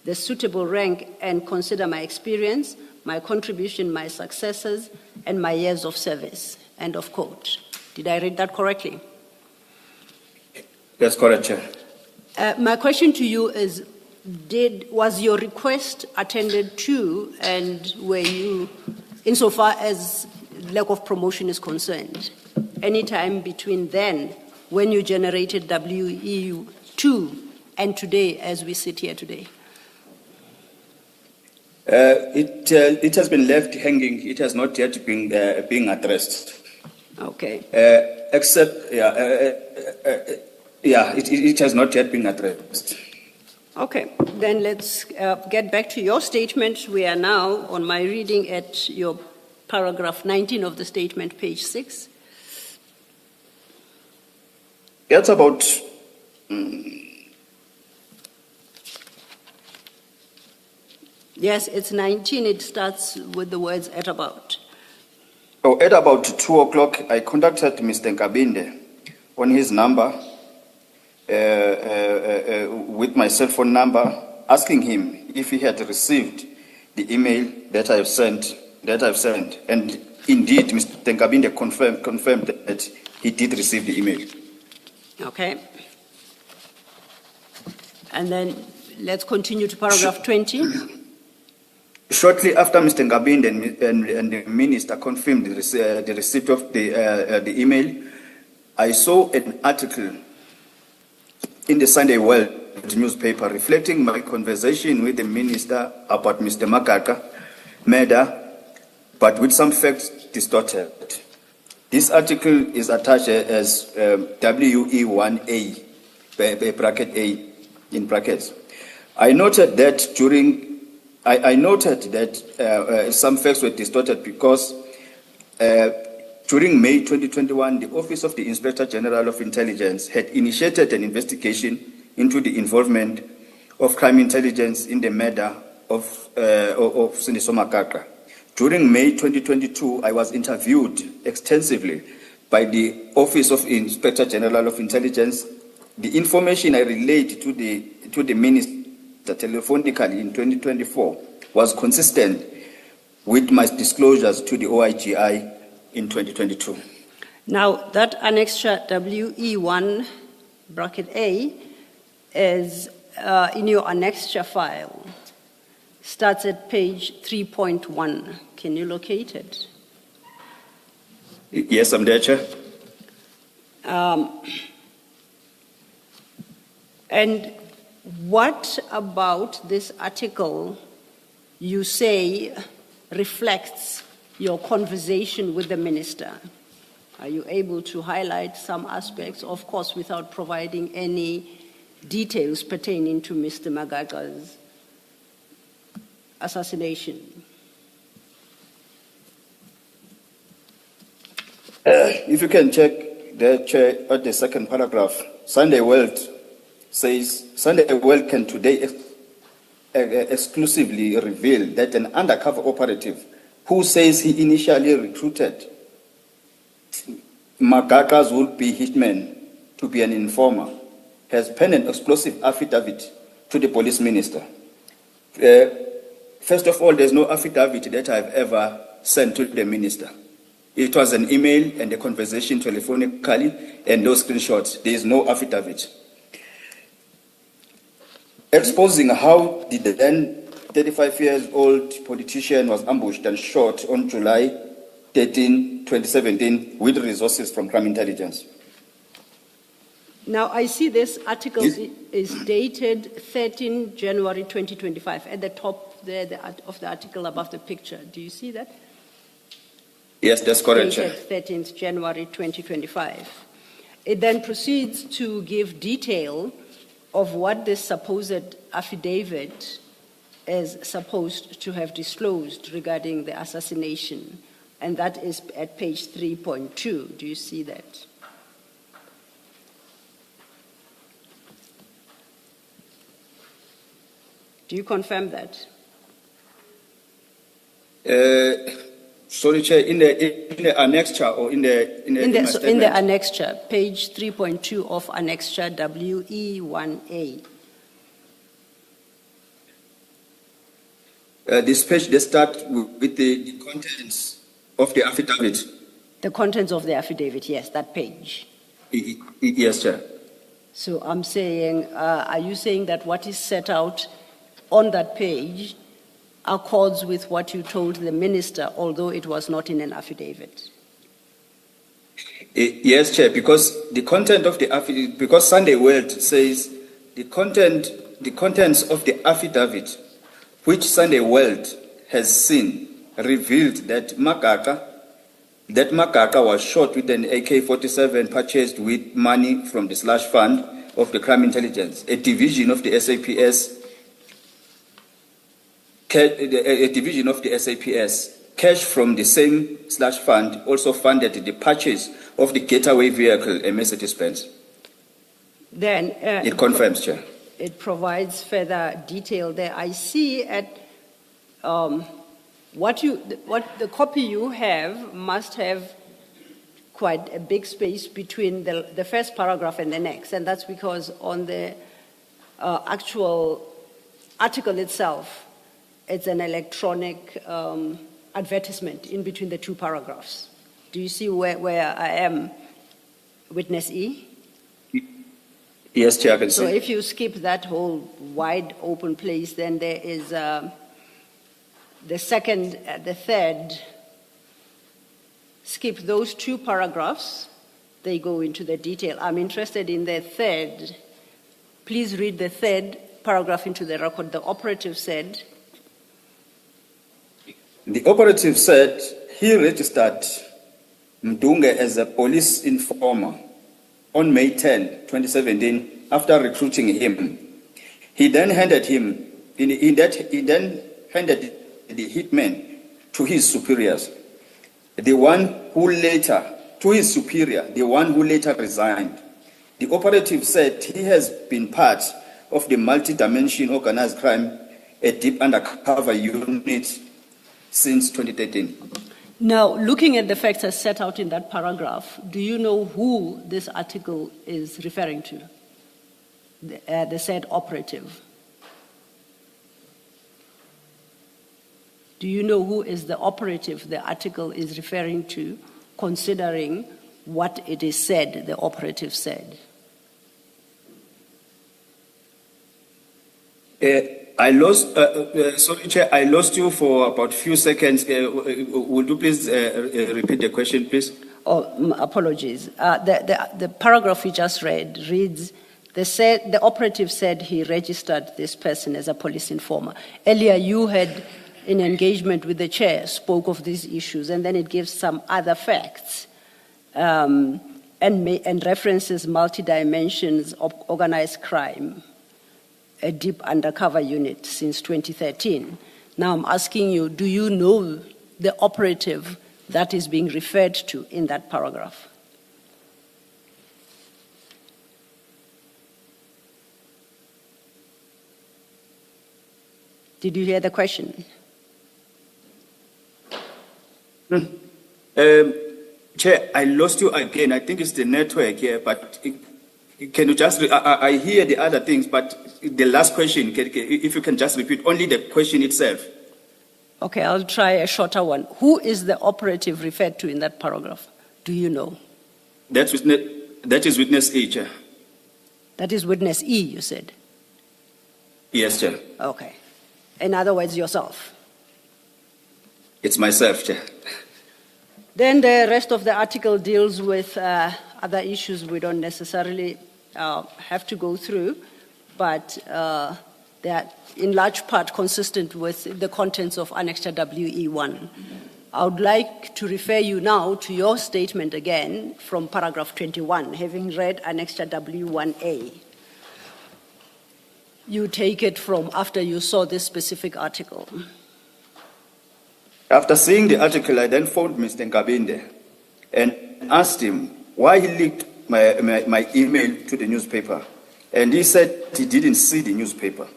the suitable rank and consider my experience, my contribution, my successes, and my years of service." End of quote. Did I read that correctly? That's correct, Chair. My question to you is, was your request attended to, and were you, insofar as lack of promotion is concerned, any time between then, when you generated WEU2, and today, as we sit here today? It has been left hanging. It has not yet been being addressed. Okay. Except, it has not yet been addressed. Okay, then let's get back to your statement. We are now on my reading at your paragraph 19 of the statement, page 6. It's about Yes, it's 19. It starts with the words "at about." at about 2 o'clock, I contacted Mr. Nkabinde on his number with my cell phone number, asking him if he had received the email that I've sent. And indeed, Mr. Nkabinde confirmed that he did receive the email. Okay. And then let's continue to paragraph 20. Shortly after Mr. Nkabinde and the minister confirmed the receipt of the email, I saw an article in the Sunday World newspaper reflecting my conversation with the minister about Mr. Makaka murder, but with some facts distorted. This article is attached as WE1A, bracket A, in brackets. I noted that some facts were distorted because during May 2021, the Office of the Inspector General of Intelligence had initiated an investigation into the involvement of crime intelligence in the murder of Sindiso Makaka. During May 2022, I was interviewed extensively by the Office of Inspector General of Intelligence. The information I relayed to the minister telephonically in 2024 was consistent with my disclosures to the OIGI in 2022. Now, that annexure WE1 bracket A is in your annexure file. Starts at page 3.1. Can you locate it? Yes, I'm there, Chair. And what about this article you say reflects your conversation with the minister? Are you able to highlight some aspects, of course, without providing any details pertaining to Mr. Magaga's assassination? If you can check the Chair at the second paragraph, Sunday World says, Sunday World can today exclusively reveal that an undercover operative who says he initially recruited Magaga's would-be hitman to be an informer has penned an explosive affidavit to the police minister. First of all, there's no affidavit that I've ever sent to the minister. It was an email and a conversation telephonically and no screenshots. There is no affidavit. Exposing how the then 35-year-old politician was ambushed and shot on July 13, 2017 with resources from crime intelligence. Now, I see this article is dated 13 January 2025 at the top there of the article above the picture. Do you see that? Yes, that's correct, Chair. Dated 13th January 2025. It then proceeds to give detail of what this supposed affidavit is supposed to have disclosed regarding the assassination, and that is at page 3.2. Do you see that? Do you confirm that? Sorry, Chair, in the annexure or in the annexure, page 3.2 of annexure WE1A. This page, they start with the contents of the affidavit. The contents of the affidavit, yes, that page. Yes, Chair. So I'm saying, are you saying that what is set out on that page accords with what you told the minister, although it was not in an affidavit? Yes, Chair, because the content of the affidavit, because Sunday World says the contents of the affidavit, which Sunday World has seen, revealed that Makaka was shot with an AK-47 purchased with money from the slush fund of the crime intelligence, a division of the SAPS. Cash from the same slush fund also funded the purchase of the getaway vehicle, a Mercedes-Benz. Then it confirms, Chair. It provides further detail there. I see at what the copy you have must have quite a big space between the first paragraph and the next, and that's because on the actual article itself, it's an electronic advertisement in between the two paragraphs. Do you see where I am, witness E? Yes, Chair, I can see. So if you skip that whole wide open place, then there is the third. Skip those two paragraphs. They go into the detail. I'm interested in the third. Please read the third paragraph into the record. The operative said. The operative said he registered Mdunge as a police informer on May 10, 2017, after recruiting him. He then handed the hitman to his superiors, the one who later resigned. The operative said he has been part of the multi-dimension organized crime, a deep undercover unit, since 2013. Now, looking at the facts as set out in that paragraph, do you know who this article is referring to? The said operative. Do you know who is the operative the article is referring to, considering what it is said, the operative said? I lost, sorry, Chair, I lost you for about a few seconds. Would you please repeat the question, please? Oh, apologies. The paragraph we just read reads, the operative said he registered this person as a police informer. Earlier, you had, in engagement with the chair, spoke of these issues, and then it gives some other facts and references multi-dimensions of organized crime, a deep undercover unit since 2013. Now I'm asking you, do you know the operative that is being referred to in that paragraph? Did you hear the question? Chair, I lost you again. I think it's the network here, but can you just, I hear the other things, but the last question, if you can just repeat only the question itself. Okay, I'll try a shorter one. Who is the operative referred to in that paragraph? Do you know? That is witness E, Chair. That is witness E, you said? Yes, Chair. Okay. In other words, yourself. It's myself, Chair. Then the rest of the article deals with other issues we don't necessarily have to go through, but they are in large part consistent with the contents of Annexure WE1. I would like to refer you now to your statement again from paragraph 21, having read Annexure W1A. You take it from after you saw this specific article. After seeing the article, I then phoned Mr. Nkabinde and asked him why he leaked my email to the newspaper. And he said he didn't see the newspaper.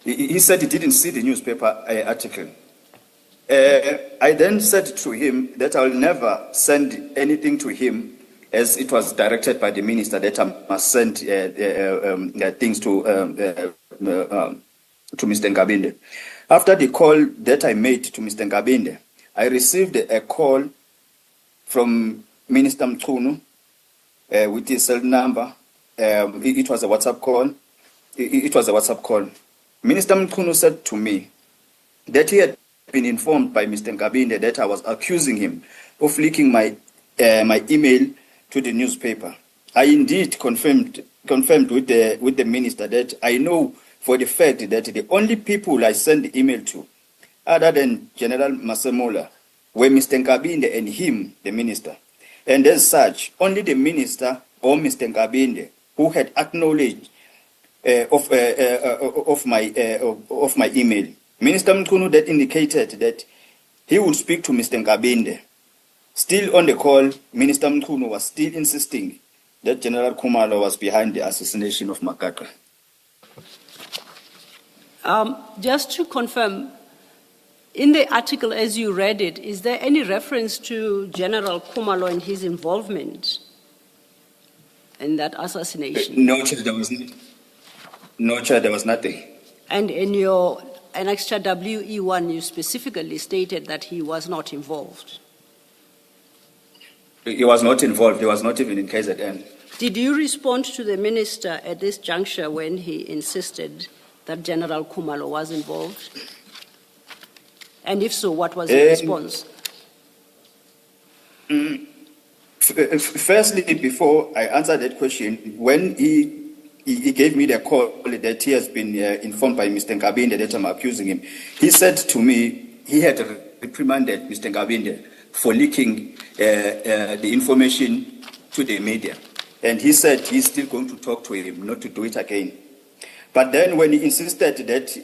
He said he didn't see the newspaper article. I then said to him that I will never send anything to him, as it was directed by the minister that I must send things to Mr. Nkabinde. After the call that I made to Mr. Nkabinde, I received a call from Minister Mkhwanazi with his cell number. It was a WhatsApp call. Minister Mkhwanazi said to me that he had been informed by Mr. Nkabinde that I was accusing him of leaking my email to the newspaper. I indeed confirmed with the minister that I know for the fact that the only people I sent the email to, other than General Masemola, were Mr. Nkabinde and him, the minister. And as such, only the minister or Mr. Nkabinde who had acknowledged of my email. Minister Mkhwanazi that indicated that he would speak to Mr. Nkabinde. Still on the call, Minister Mkhwanazi was still insisting that General Khumalo was behind the assassination of Makaka. Just to confirm, in the article as you read it, is there any reference to General Khumalo and his involvement in that assassination? No, Chair, there was nothing. No, Chair, there was nothing. And in your Annexure WE1, you specifically stated that he was not involved. He was not involved. He was not even in KZN. Did you respond to the minister at this juncture when he insisted that General Khumalo was involved? And if so, what was the response? Firstly, before I answer that question, when he gave me the call that he has been informed by Mr. Nkabinde that I'm accusing him, he said to me he had reprimanded Mr. Nkabinde for leaking the information to the media. And he said he's still going to talk to him, not to do it again. But then when he insisted that,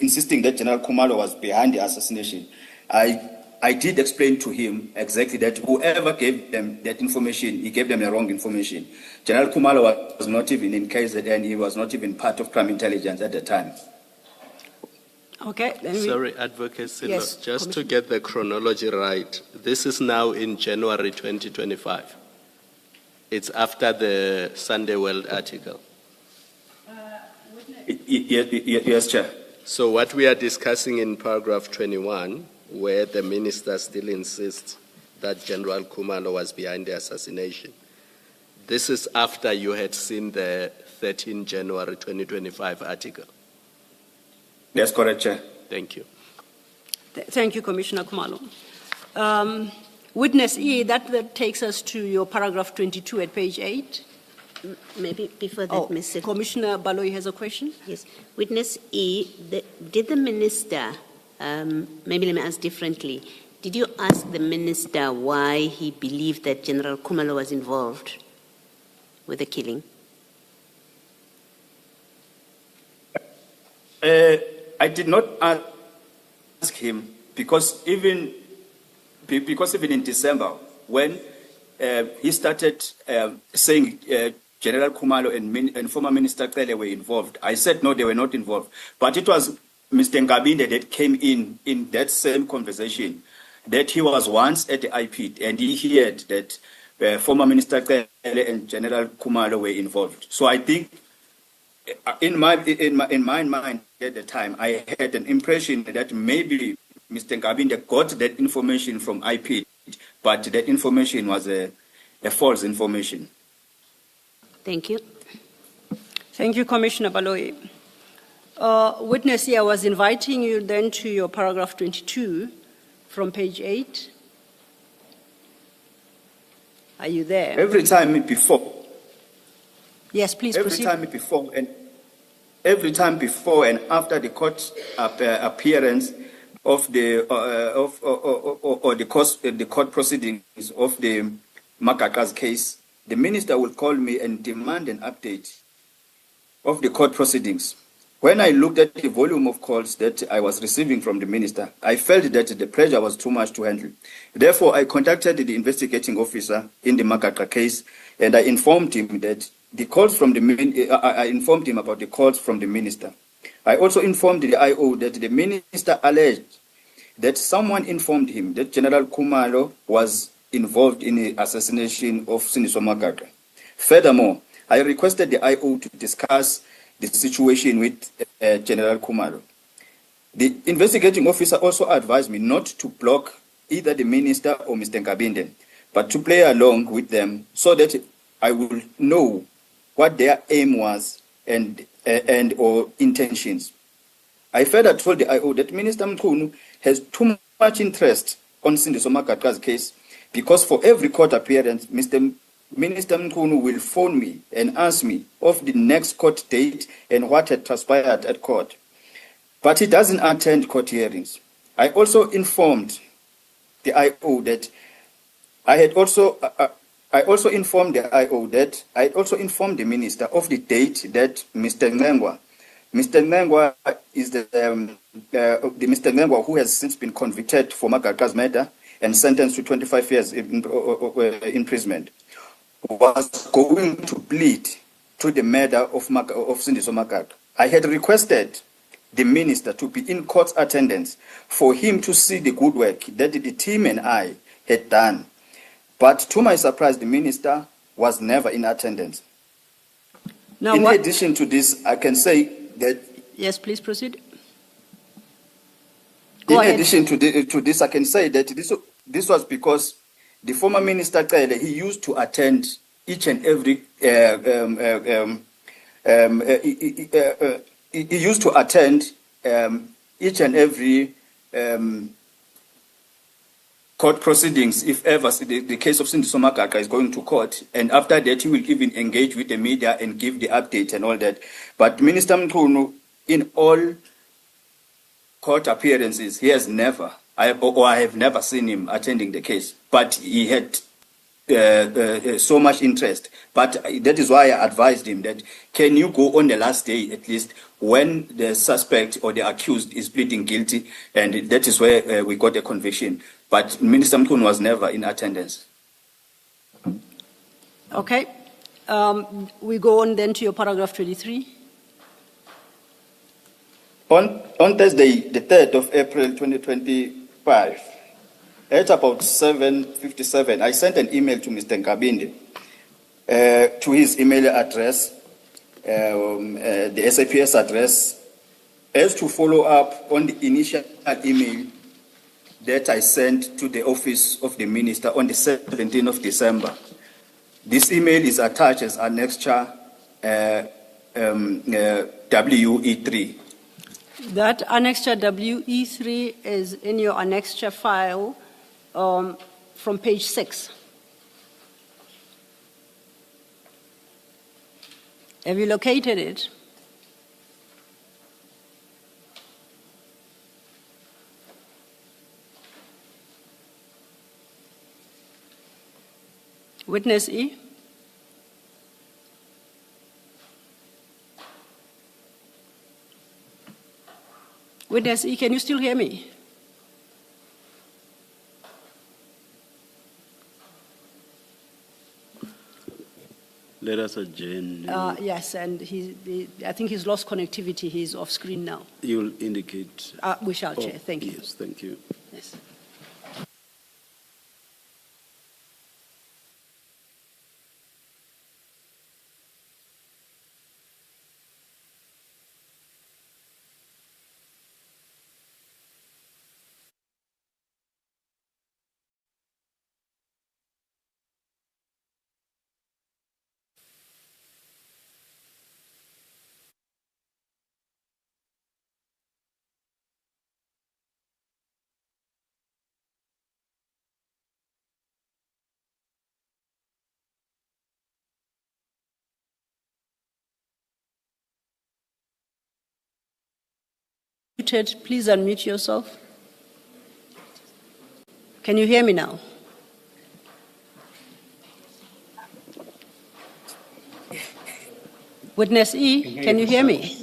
insisting that General Khumalo was behind the assassination, I did explain to him exactly that whoever gave them that information, he gave them the wrong information. General Khumalo was not even in KZN, he was not even part of crime intelligence at the time. Okay. Sorry, Advocate Silo, Yes, just to get the chronology right, this is now in January 2025. It's after the Sunday World article. Yes, Chair. So what we are discussing in paragraph 21, where the minister still insists that General Khumalo was behind the assassination, this is after you had seen the 13 January 2025 article. That's correct, Chair. Thank you. Thank you, Commissioner Khumalo. Witness E, that takes us to your paragraph 22 at page 8. Maybe before that, Mr. Commissioner Baloyi has a question? Yes. Witness E, did the minister, maybe let me ask differently, did you ask the minister why he believed that General Khumalo was involved with the killing? I did not ask him because even in December, when he started saying General Khumalo and former Minister Cele were involved, I said no, they were not involved. But it was Mr. Nkabinde that came in that same conversation that he was once at the IPID and he heard that former Minister Cele and General Khumalo were involved. So I think in my mind at the time, I had an impression that maybe Mr. Nkabinde got that information from IP, but that information was a false information. Thank you. Thank you, Commissioner Baloyi. Witness here, I was inviting you then to your paragraph 22 from page 8. Are you there? Every time before. Yes, please proceed. Every time before and after the court appearance of the the court proceedings of the Makaka's case, the minister will call me and demand an update of the court proceedings. When I looked at the volume of calls that I was receiving from the minister, I felt that the pressure was too much to handle. Therefore, I contacted the investigating officer in the Makaka case, and I informed him that the calls from I informed him about the calls from the minister. I also informed the IO that the minister alleged that someone informed him that General Khumalo was involved in the assassination of Siniso Makaka. Furthermore, I requested the IO to discuss the situation with General Khumalo. The investigating officer also advised me not to block either the minister or Mr. Nkabinde, but to play along with them so that I will know what their aim was and or intentions. I further told the IO that Minister Mkhunu has too much interest on Sindiso Makaka's case because for every court appearance, Minister Mkhunu will phone me and ask me of the next court date and what had transpired at court. But he doesn't attend court hearings. I also informed the IO that I also informed the minister of the date that Mr. Nhlanhla is the Mr. Nhlanhla who has since been convicted for Makaka's murder and sentenced to 25 years imprisonment, was going to plead to the murder of Sindiso Makaka. I had requested the minister to be in court attendance for him to see the good work that the team and I had done. But to my surprise, the minister was never in attendance. Now, in addition to this, I can say that... Yes, please proceed. In addition to this, I can say that this was because the former minister, he used to attend each and every... he used to attend each and every court proceedings if ever the case of Sindiso Makaka is going to court, and after that he will even engage with the media and give the update and all that. But Minister Mkhunu, in all court appearances, he has never, I have never seen him attending the case, but he had so much interest. But that is why I advised him that can you go on the last day at least when the suspect or the accused is pleading guilty, and that is where we got a conviction. But Minister Mkhunu was never in attendance. Okay. We go on then to your paragraph 23. On Thursday, the 3rd of April 2025, at about 7:57, I sent an email to Mr. Nkabinde to his email address, the SAPS address, as to follow up on the initial email that I sent to the office of the minister on the 17th of December. This email is attached as annexure WE3. That annexure WE3 is in your annexure file from page 6. Have you located it? Witness E. Witness E, can you still hear me? Let us adjourn. Yes, and I think he's lost connectivity. He's off screen now. You'll indicate. We shall, Chair. Thank you. Yes, thank you. Yes. unmuted. Please unmute yourself. Can you hear me now? Witness E, can you hear me?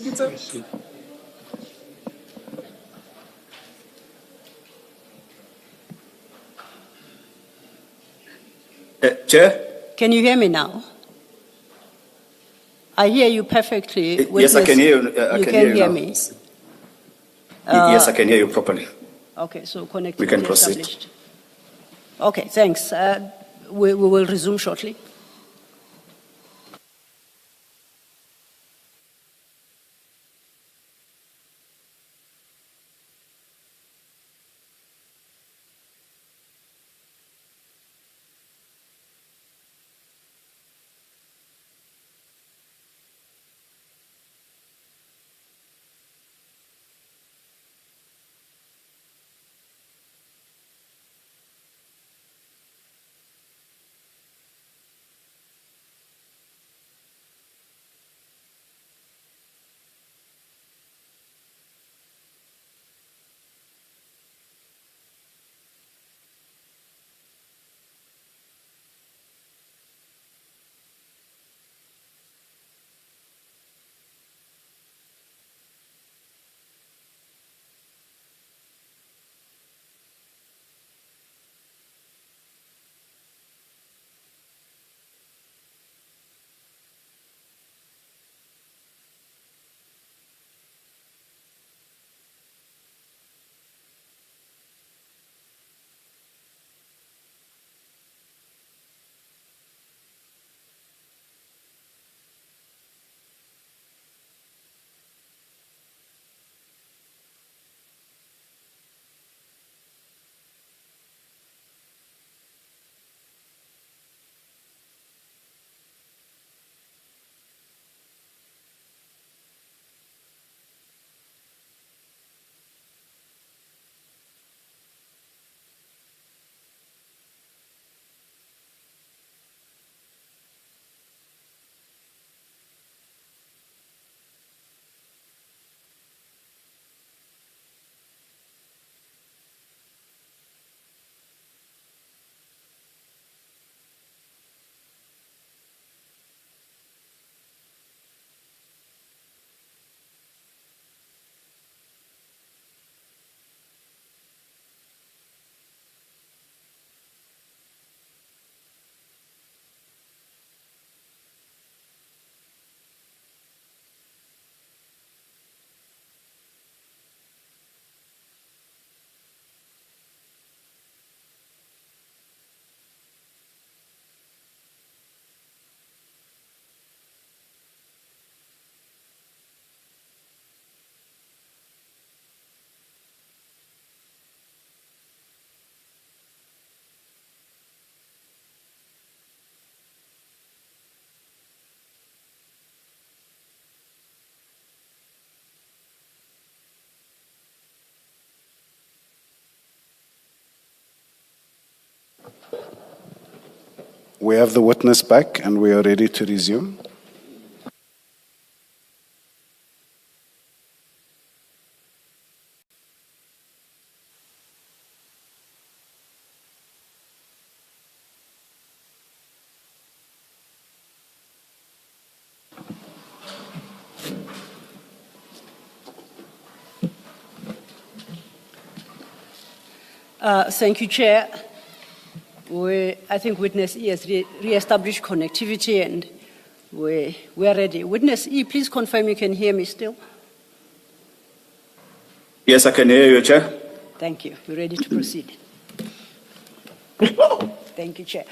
Chair? Can you hear me now? I hear you perfectly. Yes, I can hear you. You can hear now. me. Yes, I can hear you properly. Okay, so connectivity We can proceed. established. Okay, thanks. We will resume shortly. We have the witness back and we are ready to resume. Thank you, Chair. I think Witness E has re-established connectivity and we are ready. Witness E, please confirm you can hear me still. Yes, I can hear you, Chair. Thank you. We're ready to proceed. Thank you, Chair.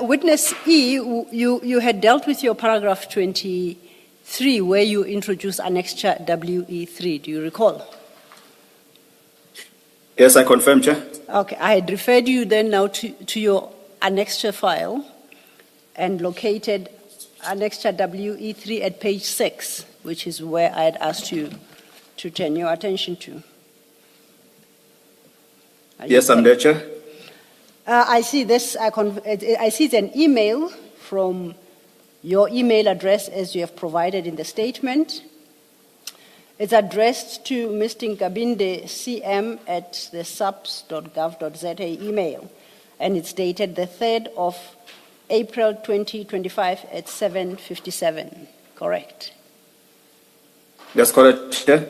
Witness E, you had dealt with your paragraph 23 where you introduced annexure WE3. Do you recall? Yes, I confirm, Chair. Okay, I had referred you then now to your annexure file and located annexure WE3 at page 6, which is where I had asked you to turn your attention to. Yes, I'm there, Chair. I see this, I see it's an email from your email address as you have provided in the statement. It's addressed to Mr. Nkabinde, CM at the subs.gov.za email, and it's dated the 3rd of April 2025 at 7:57. Correct? That's correct, Chair.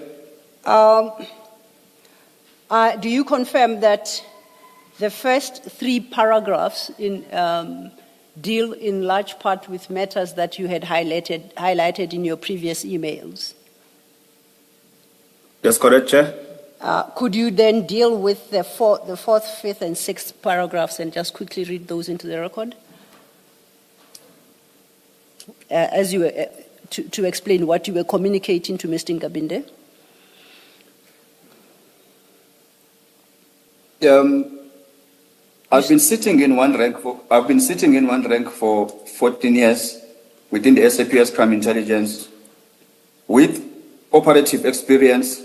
Do you confirm that the first 3 paragraphs deal in large part with matters that you had highlighted in your previous emails? That's correct, Chair. Could you then deal with the 4th, 5th, and 6th paragraphs and just quickly read those into the record? As you were, to explain what you were communicating to Mr. Nkabinde? I've been sitting in one rank for 14 years within the SAPS Crime Intelligence with operative experience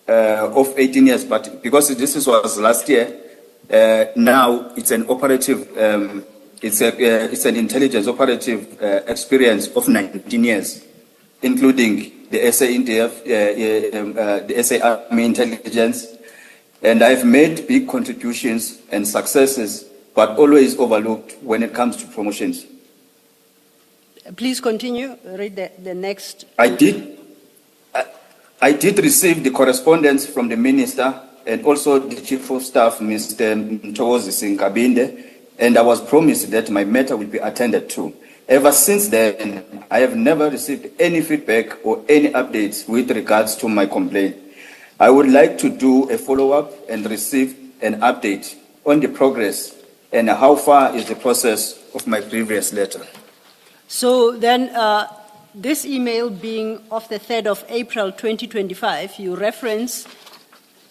of 18 years, but because this was last year, now it's an operative, it's an intelligence operative experience of 19 years, including the SA Army Intelligence, and I've made big contributions and successes, but always overlooked when it comes to promotions. Please continue. Read the next. I did receive the correspondence from the Minister and also the Chief of Staff, Mr. Nkabinde, and I was promised that my matter will be attended to. Ever since then, I have never received any feedback or any updates with regards to my complaint. I would like to do a follow-up and receive an update on the progress and how far is the process of my previous letter. So then, this email being of the 3rd of April 2025, you reference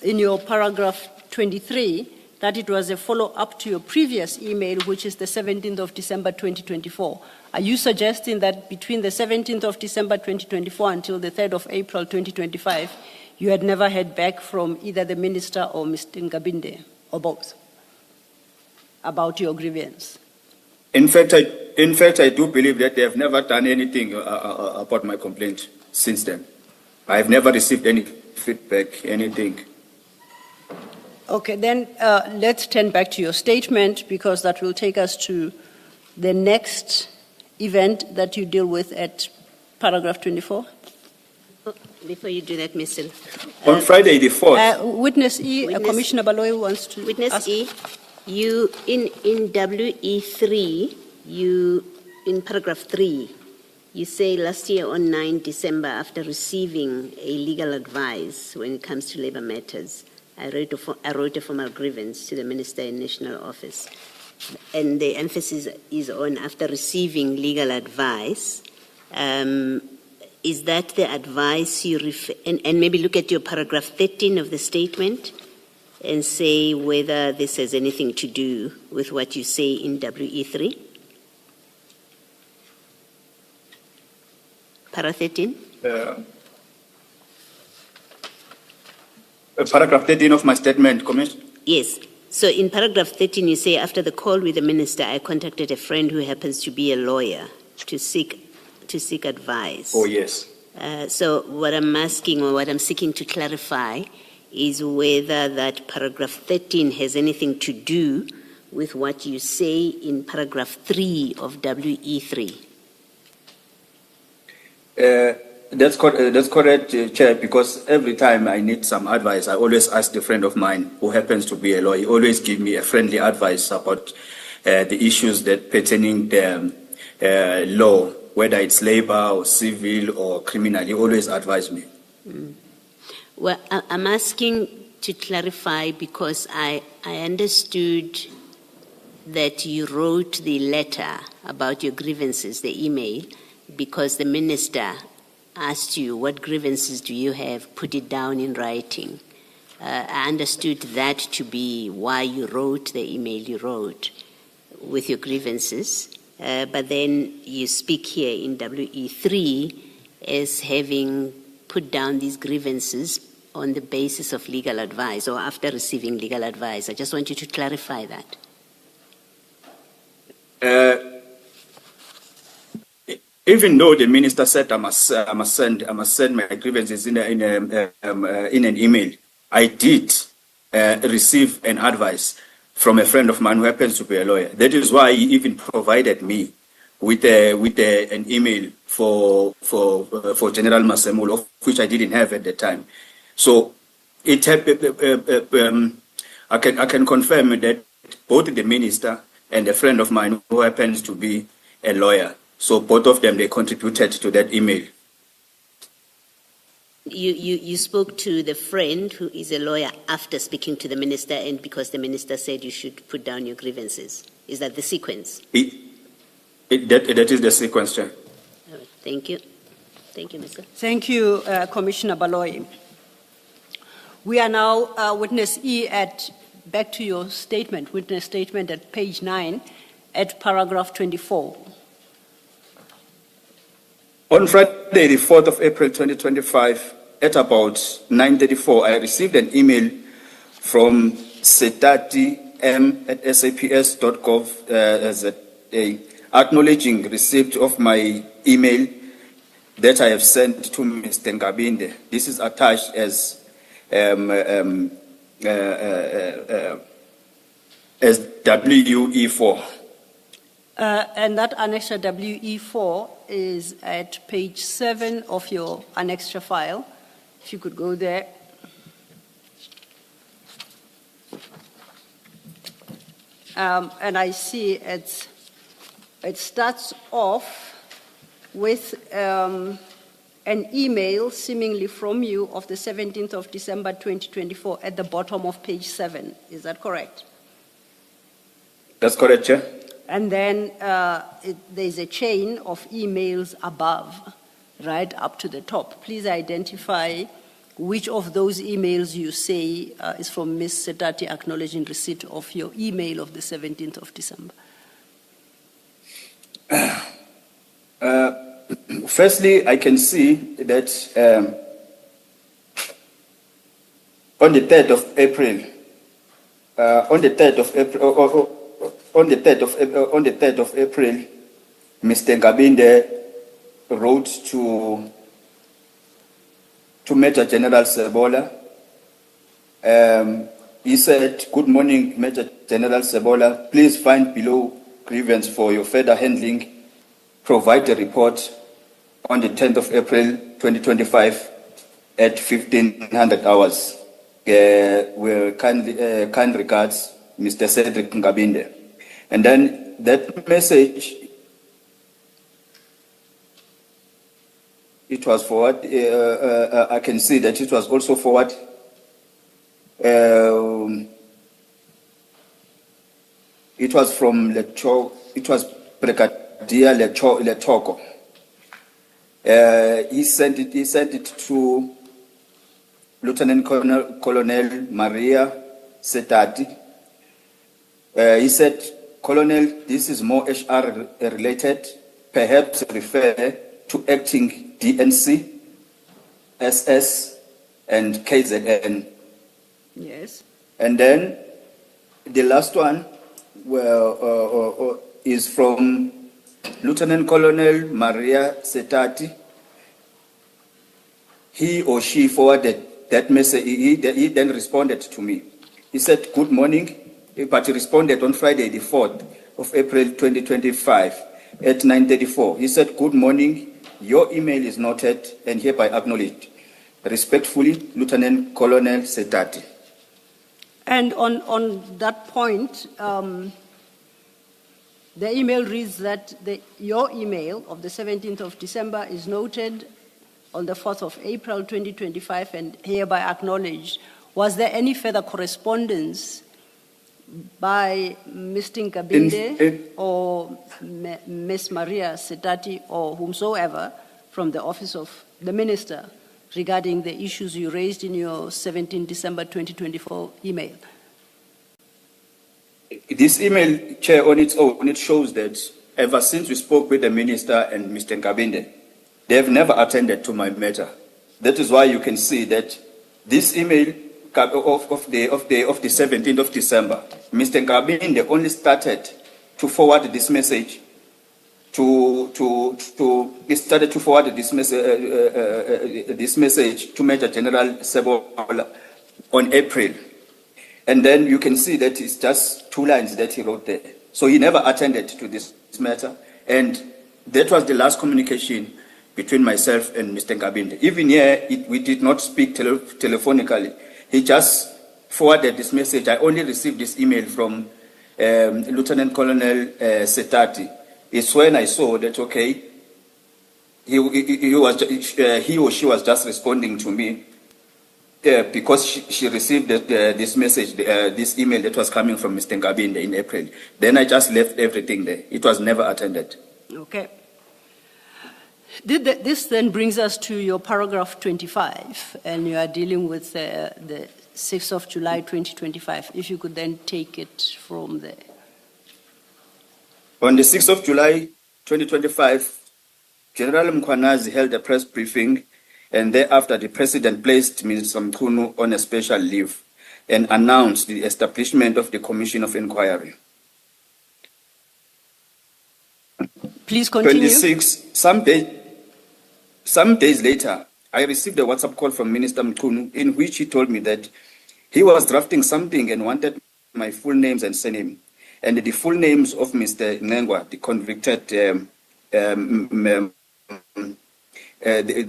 in your paragraph 23 that it was a follow-up to your previous email, which is the 17th of December 2024. Are you suggesting that between the 17th of December 2024 until the 3rd of April 2025, you had never heard back from either the Minister or Mr. Nkabinde, or both, about your grievance? In fact, I do believe that they have never done anything about my complaint since then. I have never received any feedback, anything. Okay, then let's turn back to your statement, because that will take us to the next event that you deal with at paragraph 24. Before you do that, Mr. On Friday the 4th. Witness E, Commissioner Baloyi wants to Witness ask. E, you in WE3, you in paragraph 3, you say last year on 9 December, after receiving a legal advice when it comes to labor matters, I wrote a formal grievance to the Minister in National Office. And the emphasis is on after receiving legal advice. Is that the advice you refer, and maybe look at your paragraph 13 of the statement and say whether this has anything to do with what you say in WE3? Para 13? Paragraph 13 of my statement, Commissioner? Yes. So in paragraph 13, you say, after the call with the Minister, I contacted a friend who happens to be a lawyer to seek advice. Oh, yes. So what I'm asking, or what I'm seeking to clarify, is whether that paragraph 13 has anything to do with what you say in paragraph 3 of WE3. That's correct, Chair, because every time I need some advice, I always ask a friend of mine who happens to be a lawyer. He always gives me a friendly advice about the issues that pertaining the law, whether it's labor or civil or criminal. He always advises me. Well, I'm asking to clarify because I understood that you wrote the letter about your grievances, the email, because the Minister asked you, what grievances do you have? Put it down in writing. I understood that to be why you wrote the email you wrote with your grievances. But then you speak here in WE3 as having put down these grievances on the basis of legal advice or after receiving legal advice. I just want you to clarify that. even though the minister said I must send my grievances in an email, I did receive an advice from a friend of mine who happens to be a lawyer. That is why he even provided me with an email for General Masemulo, of which I didn't have at the time. So I can confirm that both the minister and a friend of mine who happens to be a lawyer, so both of them, they contributed to that email. You spoke to the friend who is a lawyer after speaking to the minister, and because the minister said you should put down your grievances. Is that the sequence? That is the sequence, Chair. All right, thank you. Thank you, Mr. Thank you, Commissioner Baloyi. We are now witness E back to your statement, witness statement at page 9 at paragraph 24. On Friday, the 4th of April 2025, at about 9:34, I received an email from setati@saps.gov.za acknowledging receipt of my email that I have sent to Mr. Ngabinde. This is attached as WE4. And that annexure WE4 is at page 7 of your annexure file. If you could go there. And I see it starts off with an email seemingly from you of the 17th of December 2024 at the bottom of page 7. Is that correct? That's correct, Chair. And then there's a chain of emails above, right up to the top. Please identify which of those emails you say is from Ms. Setati acknowledging receipt of your email of the 17th of December. Firstly, I can see that on the 3rd of April, Mr. Ngabinde wrote to Major General Sebola. He said, "Good morning, Major General Sebola. Please find below grievance for your further handling. Provide a report on the 10th of April 2025 at 1500 hours. With kind regards, Mr. Cedric Ngabinde." And then that message, it was forward. I can see that it was also forward. It was from it was Brigadier Letoko. He sent it to Lieutenant Colonel Maria Setati. He said, "Colonel, this is more HR related. Perhaps refer to acting DNC, SS, and KZN." Yes. And then the last one is from Lieutenant Colonel Maria Setati. He or she forwarded that message. He then responded to me. He said, "Good morning," but he responded on Friday, the 4th of April 2025 at 9:34. He said, "Good morning. Your email is noted and hereby acknowledged. Respectfully, Lieutenant Colonel Setati." And on that point, the email reads that your email of the 17th of December is noted on the 4th of April 2025 and hereby acknowledged. Was there any further correspondence by Mr. Ngabinde or Ms. Maria Setati or whomsoever from the office of the minister regarding the issues you raised in your 17 December 2024 email? This email, Chair, on its own, it shows that ever since we spoke with the minister and Mr. Ngabinde, they have never attended to my matter. That is why you can see that this email of the 17th of December, Mr. Ngabinde only started to forward this message he started to forward this message to Major General Sebola on April. And then you can see that it's just 2 lines that he wrote there. So he never attended to this matter. And that was the last communication between myself and Mr. Nkabinde. Even here, we did not speak telephonically. He just forwarded this message. I only received this email from Lieutenant Colonel Setati. It's when I saw that, okay, he or she was just responding to me because she received this message, this email that was coming from Mr. Nkabinde in April. Then I just left everything there. It was never attended. Okay. This then brings us to your paragraph 25, and you are dealing with the 6th of July 2025. If you could then take it from there. On the 6th of July 2025, General Mkhwanazi held a press briefing, and thereafter the President placed Minister Mkhunu on a special leave and announced the establishment of the Commission of Inquiry. Please continue. 26, some days later, I received a WhatsApp call from Minister Mkhunu in which he told me that he was drafting something and wanted my full names and surname. And the full names of Mr. Nhlanhla, the convicted, the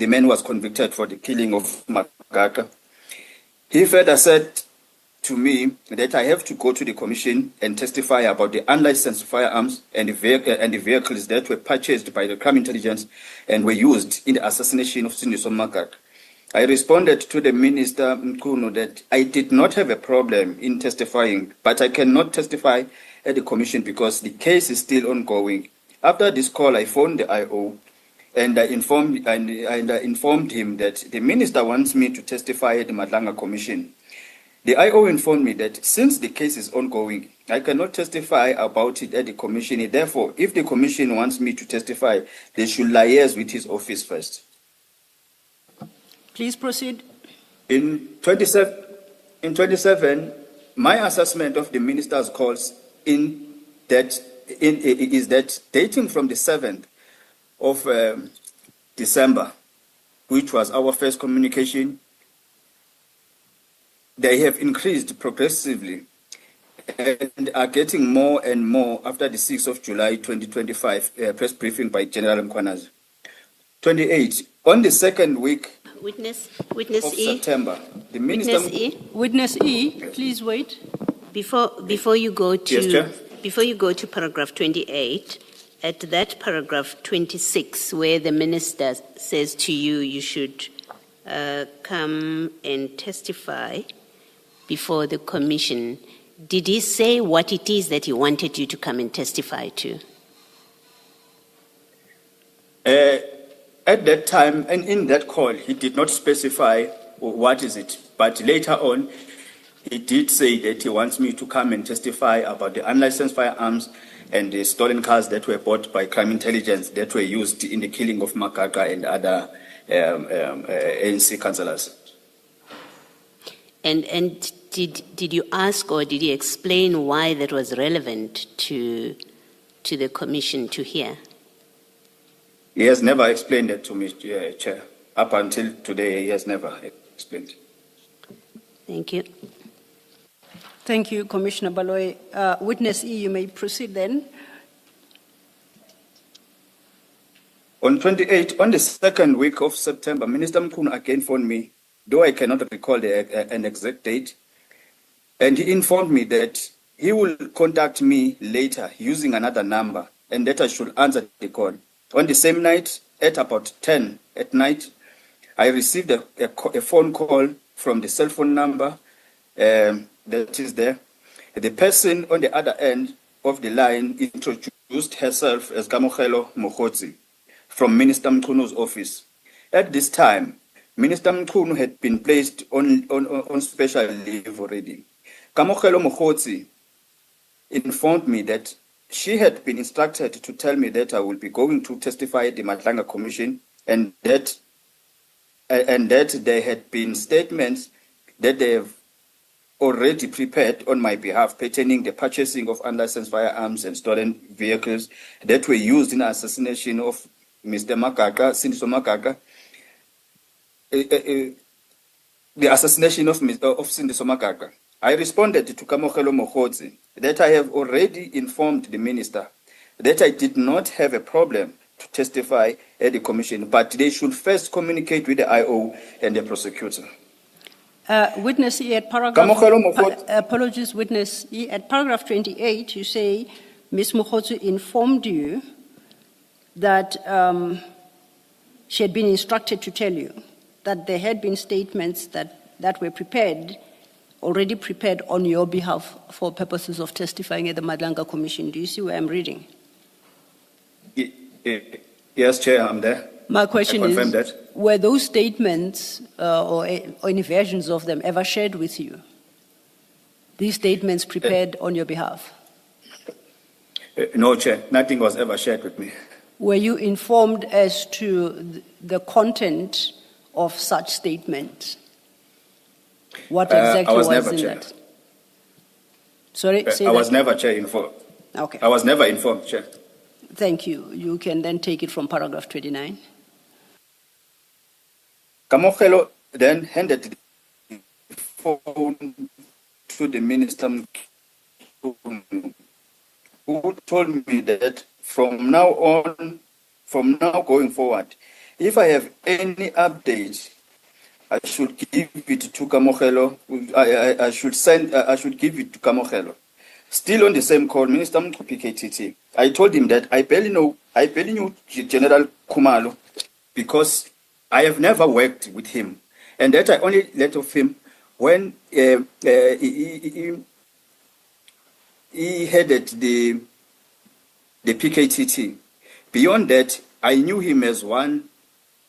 man who was convicted for the killing of Magaka. He further said to me that I have to go to the commission and testify about the unlicensed firearms and the vehicles that were purchased by the crime intelligence and were used in the assassination of Sindiso Magaka. I responded to the Minister Mkhunu that I did not have a problem in testifying, but I cannot testify at the commission because the case is still ongoing. After this call, I phoned the IO and I informed him that the minister wants me to testify at the Madlanga Commission. The IO informed me that since the case is ongoing, I cannot testify about it at the commission. Therefore, if the commission wants me to testify, they should liaise with his office first. Please proceed. In 27, my assessment of the minister's calls is that dating from the 7th of December, which was our first communication, they have increased progressively and are getting more and more after the 6th of July 2025 press briefing by General Mkhwanazi. 28, on the second week Witness of E. September, the minister... Witness E. Witness E, please wait. Before you go to Yes, Chair. before you go to paragraph 28, at that paragraph 26, where the minister says to you, you should come and testify before the commission, did he say what it is that he wanted you to come and testify to? At that time, and in that call, he did not specify what is it, but later on, he did say that he wants me to come and testify about the unlicensed firearms and the stolen cars that were bought by crime intelligence that were used in the killing of Magaka and other ANC councillors. And did you ask or did he explain why that was relevant to the commission to hear? He has never explained it to me, Chair. Up until today, he has never explained. Thank you. Thank you, Commissioner Baloy. Witness E, you may proceed then. On 28, on the second week of September, Minister Mkhunu again phoned me, though I cannot recall an exact date, and he informed me that he will contact me later using another number and that I should answer the call. On the same night, at about 10 at night, I received a phone call from the cell phone number that is there. The person on the other end of the line introduced herself as Mkhwanazi from Minister Mkhunu's office. At this time, Minister Mkhunu had been placed on special leave already. Mkhwanazi informed me that she had been instructed to tell me that I will be going to testify at the Madlanga Commission and that there had been statements that they have already prepared on my behalf pertaining the purchasing of unlicensed firearms and stolen vehicles that were used in assassination of Mr. Sindiso Makaka, the assassination of Sindiso Makaka. I responded to Kamokhelo Mokgotsi that I have already informed the minister that I did not have a problem to testify at the commission, but they should first communicate with the IO and the prosecutor. Witness E at apologies, witness E at paragraph 28, you say Ms. Mkhwanazi informed you that she had been instructed to tell you that there had been statements that were already prepared on your behalf for purposes of testifying at the Madlanga Commission. Do you see where I'm reading? Yes, Chair, I'm there. My question is, that. were those statements or any versions of them ever shared with you? These statements prepared on your behalf? No, Chair, nothing was ever shared with me. Were you informed as to the content of such statements? What exactly I was was never, in Chair. that? Sorry, say I that. was never, Chair, informed. Okay. I was never informed, Chair. Thank you. You can then take it from paragraph 29. Kamokhelo then handed the phone to the minister, who told me that from now going forward, if I have any update, I should give it to Kamokhelo. I should give it to Kamokhelo. Still on the same call, Minister PKTT, I told him that I barely knew General Khumalo because I have never worked with him, and that I only learned of him when he headed the PKTT. Beyond that, I knew him as one.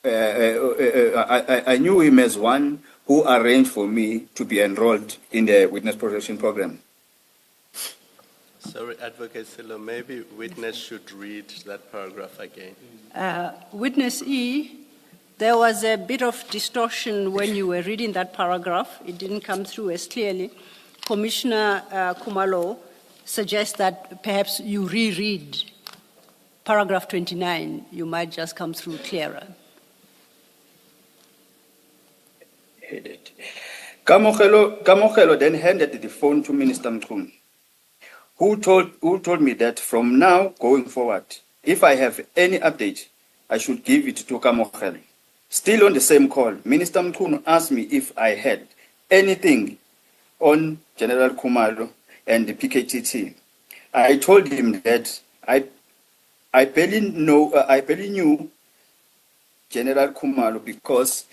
I knew him as one who arranged for me to be enrolled in the witness protection program. Sorry, Advocate Silo, maybe witness should read that paragraph again. Witness E, there was a bit of distortion when you were reading that paragraph. It didn't come through as clearly. Commissioner Khumalo suggests that perhaps you reread paragraph 29. You might just come through clearer. Kamokhelo then handed the phone to Minister Mkhwanazi, who told me that from now going forward, if I have any update, I should give it to Kamokhelo. Still on the same call, Minister Mkhwanazi asked me if I had anything on General Khumalo and the PKTT. I told him that I barely knew General Khumalo because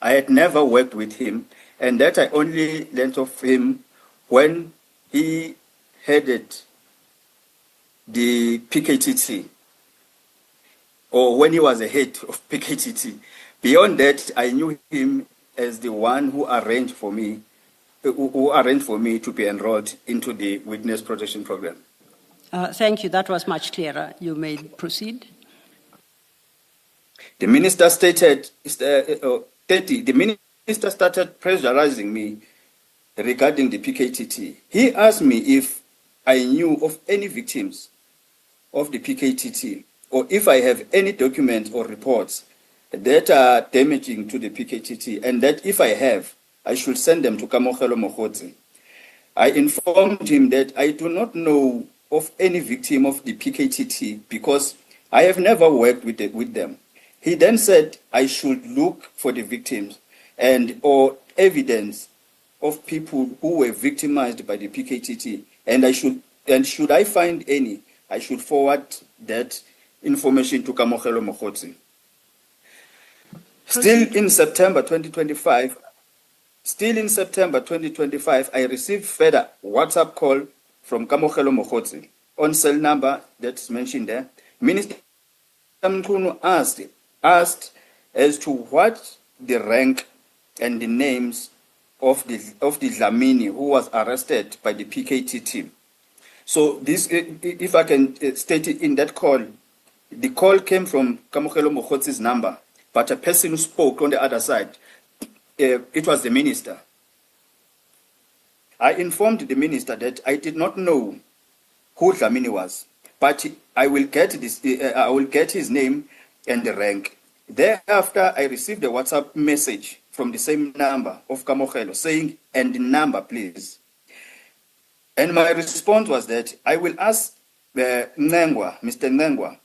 I had never worked with him, and that I only learned of him when he headed the PKTT, or when he was the head of PKTT. Beyond that, I knew him as the one who arranged for me to be enrolled into the witness protection program. Thank you. That was much clearer. You may proceed. The minister stated, the minister started pressurizing me regarding the PKTT. He asked me if I knew of any victims of the PKTT, or if I have any documents or reports that are damaging to the PKTT, and that if I have, I should send them to Kamokhelo Mokgotsi. I informed him that I do not know of any victim of the PKTT because I have never worked with them. He then said I should look for the victims or evidence of people who were victimized by the PKTT, and should I find any, I should forward that information to Kamokhelo Mokgotsi. Still in September 2025, I received further WhatsApp call from Kamokhelo Mokgotsi on cell number that's mentioned there. Minister Mkhwanazi asked as to what the rank and the names of the Dlamini who was arrested by the PKTT. So this, if I can state it in that call, the call came from Kamokhelo Mokgotsi's number, but a person who spoke on the other side, it was the minister. I informed the minister that I did not know who Dlamini was, but I will get his name and the rank. Thereafter, I received a WhatsApp message from the same number of Kamokhelo saying, "And the number, please." And my response was that I will ask Mr. Nhlanhla,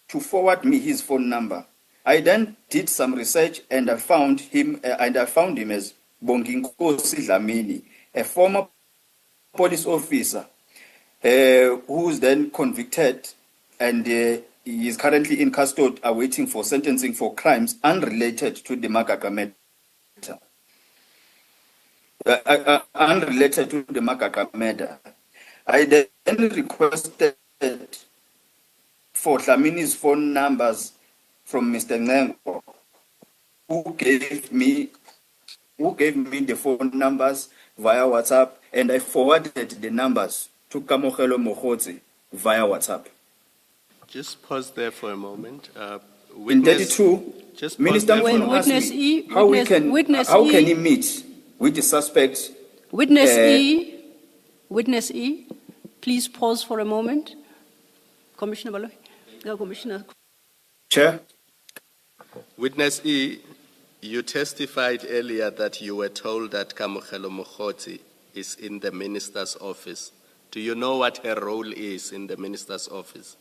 to forward me his phone number. I then did some research and I found him as Bonginkosi Dlamini, a former police officer who's then convicted and he is currently in custody awaiting for sentencing for crimes unrelated to the Magaga matter. Unrelated to the Magaga matter. I then requested for Dlamini's phone numbers from Mr. Nhlanhla, who gave me the phone numbers via WhatsApp, and I forwarded the numbers to Kamokhelo Mkhwanazi via WhatsApp. Just pause there for a moment. In 32, just Minister pause there for a Mkhwanazi asked Witness me E, how Witness can E. he meet with the suspect. Witness E, please pause for a moment. Commissioner Baloyi. Commissioner. Chair? Witness E, you testified earlier that you were told that Kamokhelo Mkhwanazi is in the minister's office. Do you know what her role is in the minister's office?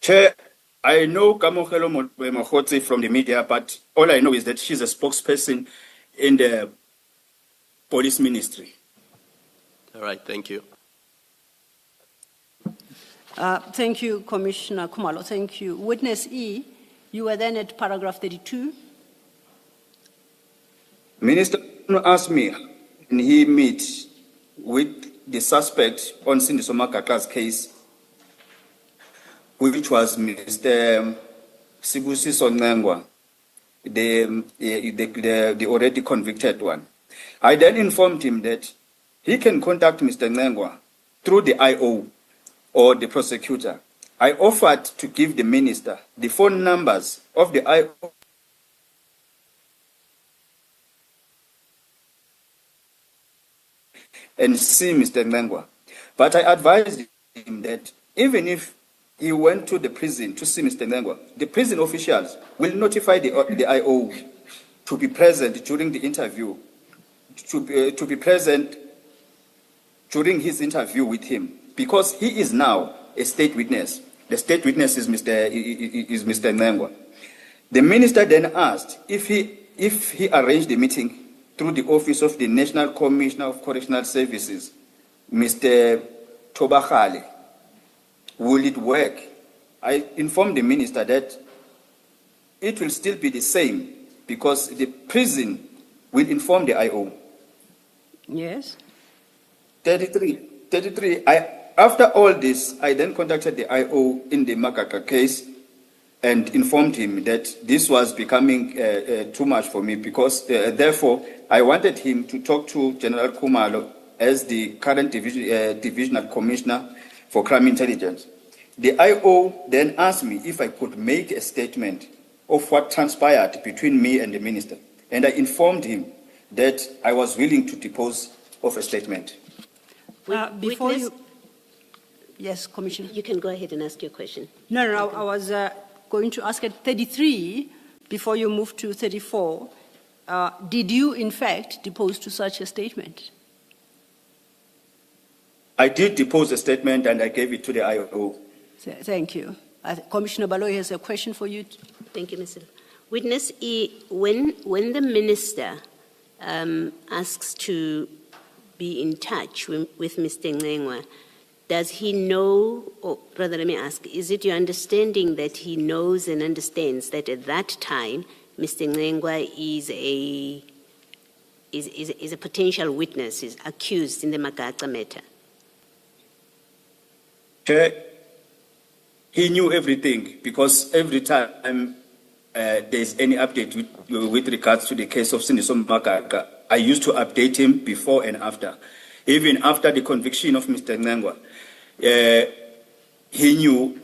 Chair, I know Kamokhelo Mkhwanazi from the media, but all I know is that she's a spokesperson in the police ministry. All right, thank you. Thank you, Commissioner Khumalo. Thank you. Witness E, you were then at paragraph 32. Minister asked me, and he meet with the suspect on Sindiso Makaka's case, which was Mr. Sibusiso Nhlanhla, the already convicted one. I then informed him that he can contact Mr. Nhlanhla through the IO or the prosecutor. I offered to give the minister the phone numbers of the IO and see Mr. Nhlanhla. But I advised him that even if he went to the prison to see Mr. Nhlanhla, the prison officials will notify the IO to be present during the interview, to be present during his interview with him, because he is now a state witness. The state witness is Mr. Nhlanhla. The minister then asked if he arranged the meeting through the office of the National Commissioner of Correctional Services, Mr. Tobakhale. Will it work? I informed the minister that it will still be the same because the prison will inform the IO. Yes. 33. After all this, I then contacted the IO in the Makaka case and informed him that this was becoming too much for me because therefore I wanted him to talk to General Khumalo as the current divisional commissioner for crime intelligence. The IO then asked me if I could make a statement of what transpired between me and the minister, and I informed him that I was willing to depose of a statement. Before Witness, you... Yes, Commissioner. you can go ahead and ask your question. No, I was going to ask at 33, before you move to 34, did you in fact depose to such a statement? I did depose a statement and I gave it to the IO. Thank you. Commissioner Baloyi has a question for you. Thank you, Mr. Witness E, when the minister asks to be in touch with Mr. Nhlanhla, does he know, or rather let me ask, is it your understanding that he knows and understands that at that time Mr. Nhlanhla is a potential witness, is accused in the Magaga matter? Chair, he knew everything because every time there's any update with regards to the case of Sindiso Magaga, I used to update him before and after. Even after the conviction of Mr. Nhlanhla, he knew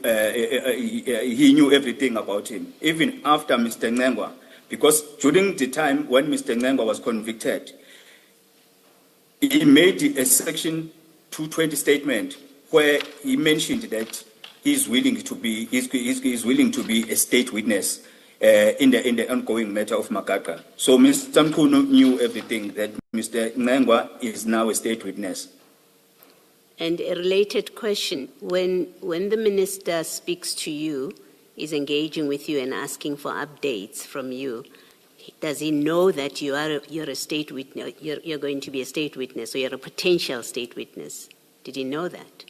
everything about him, even after Mr. Nhlanhla, because during the time when Mr. Nhlanhla was convicted, he made a Section 220 statement where he mentioned that he's willing to be a state witness in the ongoing matter of Magaqa. So Mr. Mkhunu knew everything, that Mr. Nhlanhla is now a state witness. And a related question, when the minister speaks to you, is engaging with you and asking for updates from you, does he know that you're a state witness, you're going to be a state witness, or you're a potential state witness? Did he know that?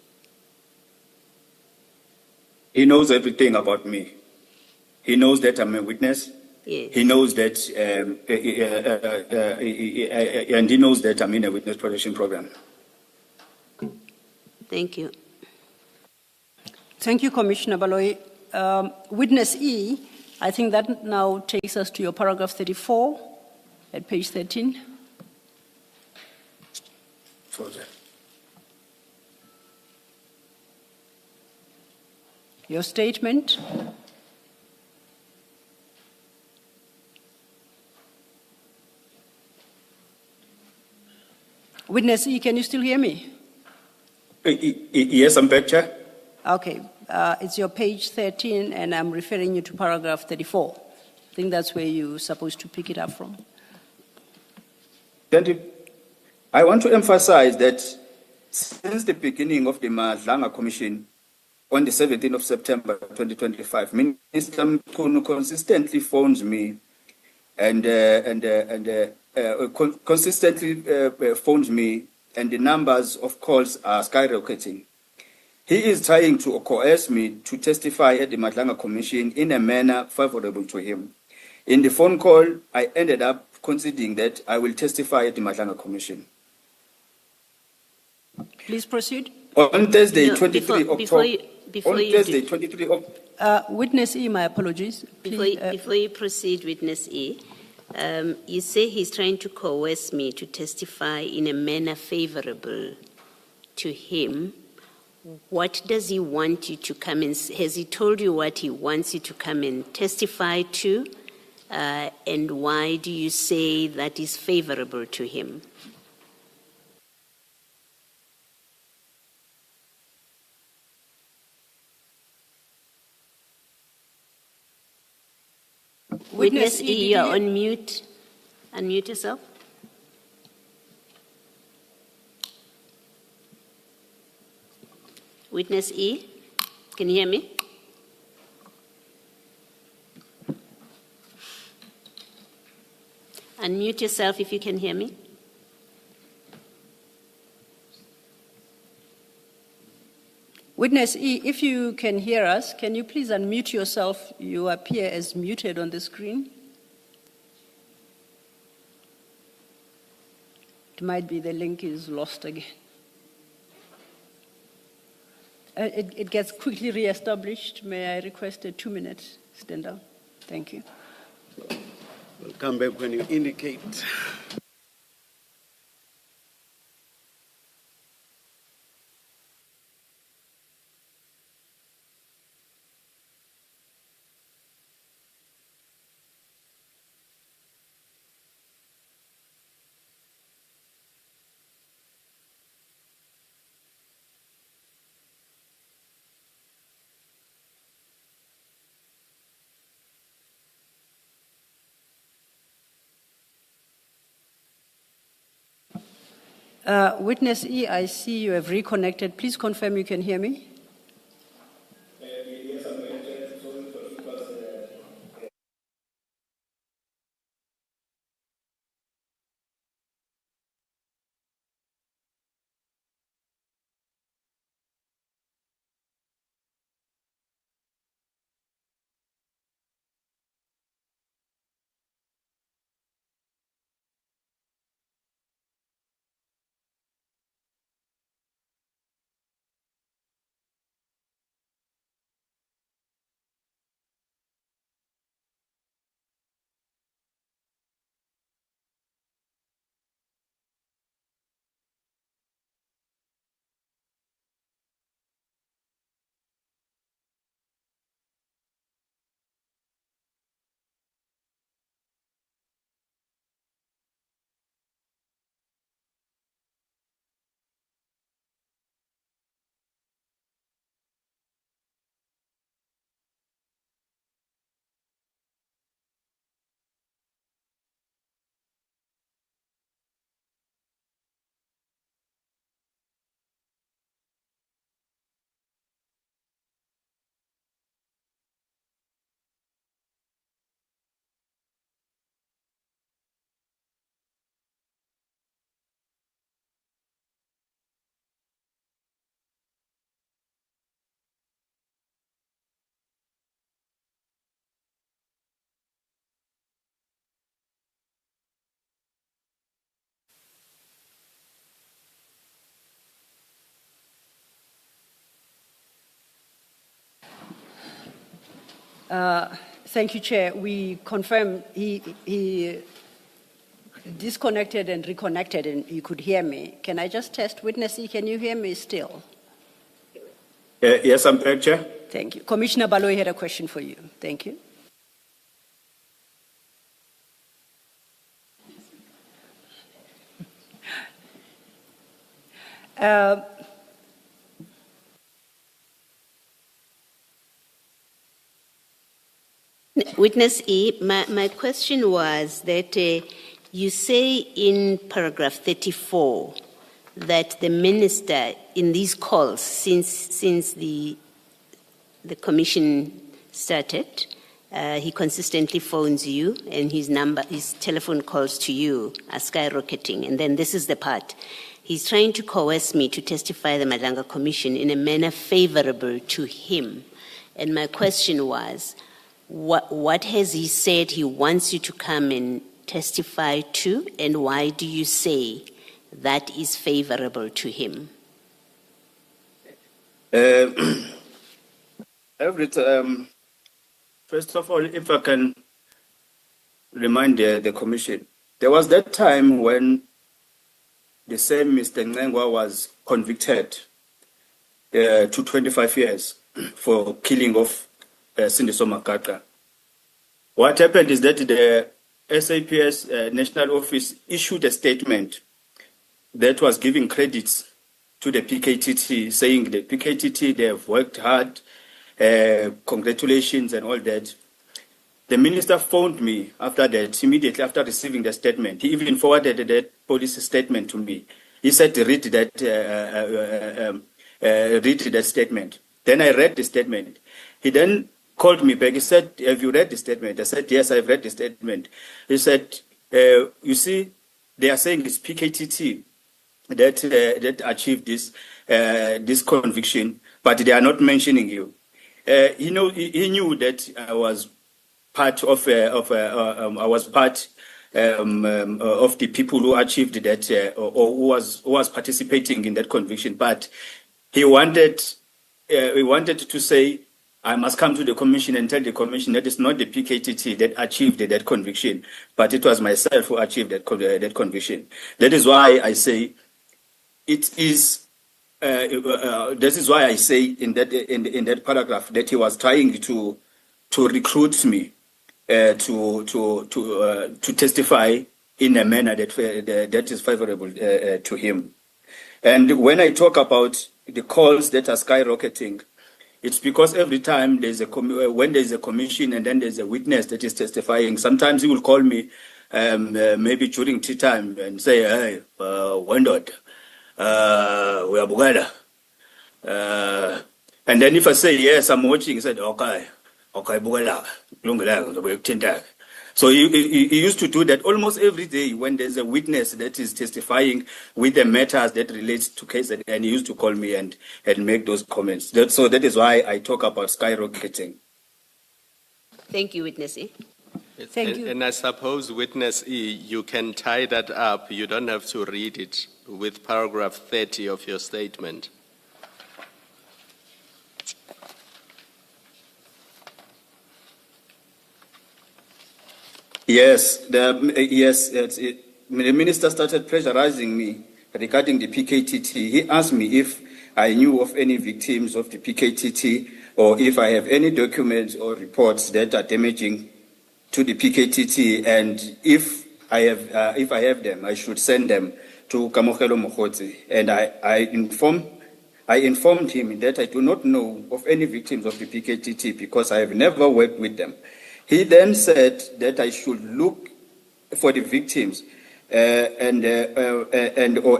He knows everything about me. He knows that I'm a witness. Yes. He knows that, and he knows that I'm in a witness protection program. Thank you. Thank you, Commissioner Baloyi. Witness E, I think that now takes us to your paragraph 34 at page 13. Your statement. Witness E, can you still hear me? Yes, I'm back, Chair. Okay, it's your page 13, and I'm referring you to paragraph 34. I think that's where you're supposed to pick it up from. Thank you. I want to emphasize that since the beginning of the Madlanga Commission, on the 17th of September 2025, Minister Mkhunu consistently phones me and the numbers of calls are skyrocketing. He is trying to coerce me to testify at the Madlanga Commission in a manner favorable to him. In the phone call, I ended up conceding that I will testify at the Madlanga Commission. Please proceed. On Thursday, No, 23 October. before you do- 23 October. Witness E, my apologies. Please, Before you proceed, Witness E, you say he's trying to coerce me to testify in a manner favorable to him. What does he want you to come in? Has he told you what he wants you to come and testify to? And why do you say that is favorable to him? Witness E, you're on mute. Unmute yourself. Witness E, can you hear me? Unmute yourself if you can hear me. Witness E, if you can hear us, can you please unmute yourself? You appear as muted on the screen. It might be the link is lost again. It gets quickly reestablished. May I request a 2-minute stand down? Thank you. We'll come back when you indicate. Witness E, I see you have reconnected. Please confirm you can hear me. Thank you, Chair. We confirm he disconnected and reconnected and you could hear me. Can I just test witness E? Can you hear me still? Yes, I'm back, Chair. Thank you. Commissioner Baloyi had a question for you. Thank you. Witness E, my question was that you say in paragraph 34 that the minister in these calls since the commission started, he consistently phones you and his telephone calls to you are skyrocketing. And then this is the part. He's trying to coerce me to testify the Madlanga Commission in a manner favorable to him. And my question was, what has he said he wants you to come and testify to, and why do you say that is favorable to him? First of all, if I can remind the Commission, there was that time when the same Mr. Nhlanhla was convicted to 25 years for killing of Sindiso Makaka. What happened is that the SAPS National Office issued a statement that was giving credits to the PKTT, saying the PKTT, they have worked hard, congratulations and all that. The minister phoned me after that, immediately after receiving the statement. He even forwarded that police statement to me. He said, read that statement. Then I read the statement. He then called me back. He said, have you read the statement? I said, yes, I've read the statement. He said, you see, they are saying it's PKTT that achieved this conviction, but they are not mentioning you. He knew that I was part of the people who achieved that, or who was participating in that conviction. But he wanted to say, I must come to the commission and tell the commission that it's not the PKTT that achieved that conviction, but it was myself who achieved that conviction. That is why I say it is. This is why I say in that paragraph that he was trying to recruit me to testify in a manner that is favorable to him. And when I talk about the calls that are skyrocketing, it's because every time when there's a commission and then there's a witness that is testifying, sometimes he will call me maybe during tea time and say, hey, Wendot, we are Bugada. And then if I say, yes, I'm watching, he said, okay, Bugada. So he used to do that almost every day when there's a witness that is testifying with the matters that relates to case, and he used to call me and make those comments. So that is why I talk about skyrocketing. Thank you, Witness E. Thank you. And I suppose, Witness E, you can tie that up. You don't have to read it with paragraph 30 of your statement. Yes, the minister started pressurizing me regarding the PKTT. He asked me if I knew of any victims of the PKTT or if I have any documents or reports that are damaging to the PKTT, and if I have them, I should send them to Kamogelo Mkhwanazi. And I informed him that I do not know of any victims of the PKTT because I have never worked with them. He then said that I should look for the victims or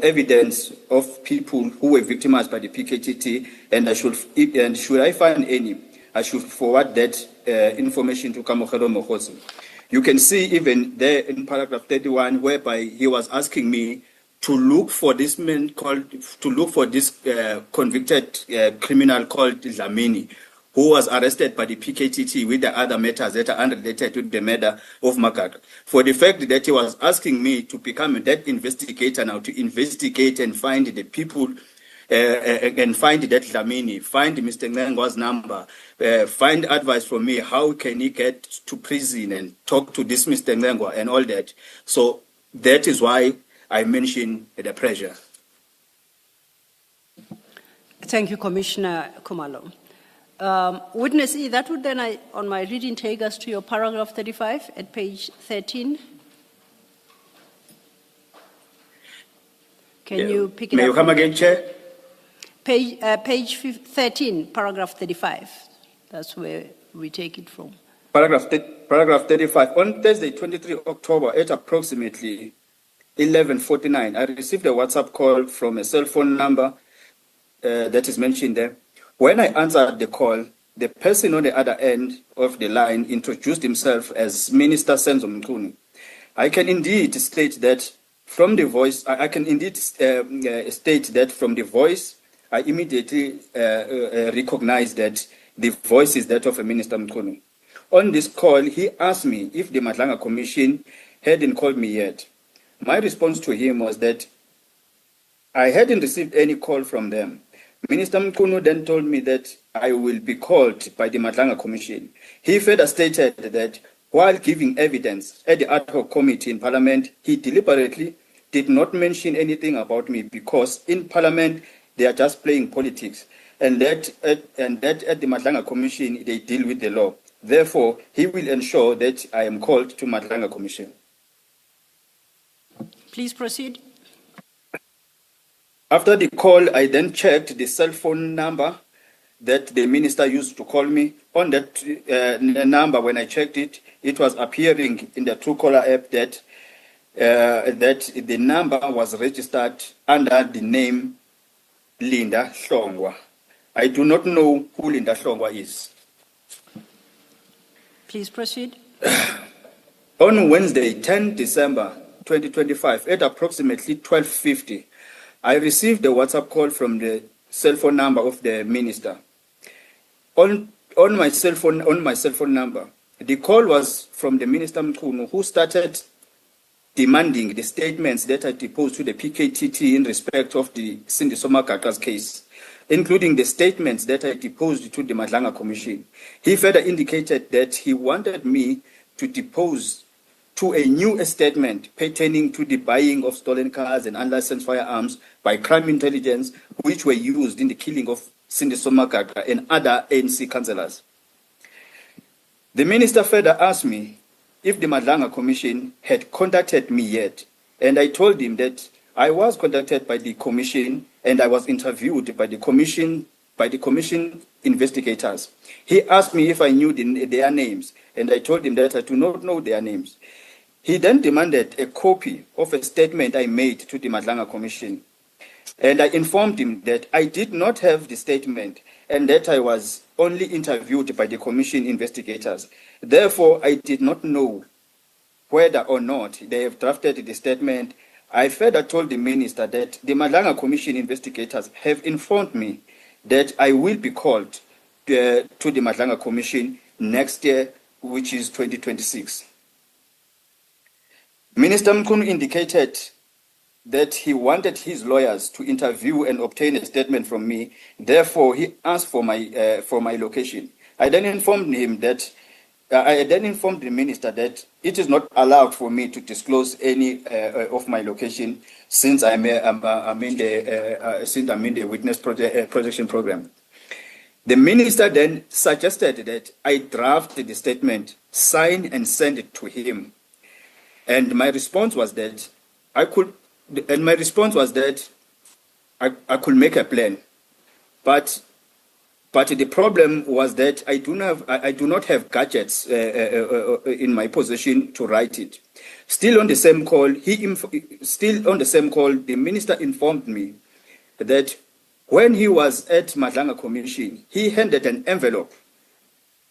evidence of people who were victimized by the PKTT, and should I find any, I should forward that information to Kamogelo Mkhwanazi. You can see even there in paragraph 31, whereby he was asking me to look for this convicted criminal called Dlamini, who was arrested by the PKTT with the other matters that are unrelated to the murder of Makaka. For the fact that he was asking me to become that investigator now, to investigate and find the people and find that Dlamini, find Mr. Nhlanhla's number, find advice from me, how can he get to prison and talk to this Mr. Nhlanhla and all that. So that is why I mention the pressure. Thank you, Commissioner Khumalo. Witness E, that would then, on my reading, take us to your paragraph 35 at page 13. Can you pick it up? May you come again, Chair? Page 13, paragraph 35. That's where we take it from. Paragraph 35. On Thursday, 23 October, at approximately 11:49, I received a WhatsApp call from a cell phone number that is mentioned there. When I answered the call, the person on the other end of the line introduced himself as Minister Senzo Mkhwanazi. I can indeed state that from the voice, I can indeed state that from the voice, I immediately recognized that the voice is that of a Minister Mkhwanazi. On this call, he asked me if the Madlanga Commission hadn't called me yet. My response to him was that I hadn't received any call from them. Minister Mkhwanazi then told me that I will be called by the Madlanga Commission. He further stated that while giving evidence at the ad hoc committee in Parliament, he deliberately did not mention anything about me because in Parliament they are just playing politics, and that at the Madlanga Commission they deal with the law. Therefore, he will ensure that I am called to Madlanga Commission. Please proceed. After the call, I then checked the cell phone number that the minister used to call me. On that number, when I checked it, it was appearing in the Truecaller app that the number was registered under the name Linda Hlongwa. I do not know who Linda Hlongwa is. Please proceed. On Wednesday, 10 December 2025, at approximately 12:50, I received a WhatsApp call from the cell phone number of the minister. On my cell phone number, the call was from the Minister Mkhwanazi, who started demanding the statements that I deposed to the PKTT in respect of the Cindy Somakaka's case, including the statements that I deposed to the Madlanga Commission. He further indicated that he wanted me to depose to a new statement pertaining to the buying of stolen cars and unlicensed firearms by crime intelligence, which were used in the killing of Cindy Somakaka and other ANC councillors. The minister further asked me if the Madlanga Commission had contacted me yet, and I told him that I was contacted by the commission and I was interviewed by the commission investigators. He asked me if I knew their names, and I told him that I do not know their names. He then demanded a copy of a statement I made to the Madlanga Commission, and I informed him that I did not have the statement and that I was only interviewed by the commission investigators. Therefore, I did not know whether or not they have drafted the statement. I further told the minister that the Madlanga Commission investigators have informed me that I will be called to the Madlanga Commission next year, which is 2026. Minister Mkhwanazi indicated that he wanted his lawyers to interview and obtain a statement from me. Therefore, he asked for my location. I then informed the minister that it is not allowed for me to disclose any of my location since I'm in the witness protection program. The minister then suggested that I draft the statement, sign and send it to him. And my response was that I could make a plan, but the problem was that I do not have gadgets in my possession to write it. Still on the same call, the minister informed me that when he was at Madlanga Commission, he handed an envelope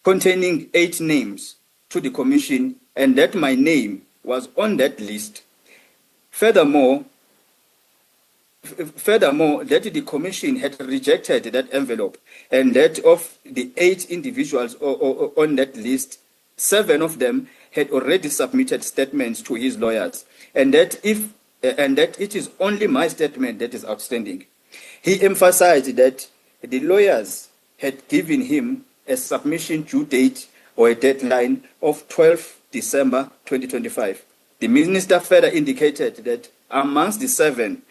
containing 8 names to the commission, and that my name was on that list. Furthermore, that the commission had rejected that envelope, and that of the 8 individuals on that list, 7 of them had already submitted statements to his lawyers, and that it is only my statement that is outstanding. He emphasized that the lawyers had given him a submission due date or a deadline of 12 December 2025. The minister further indicated that amongst the 7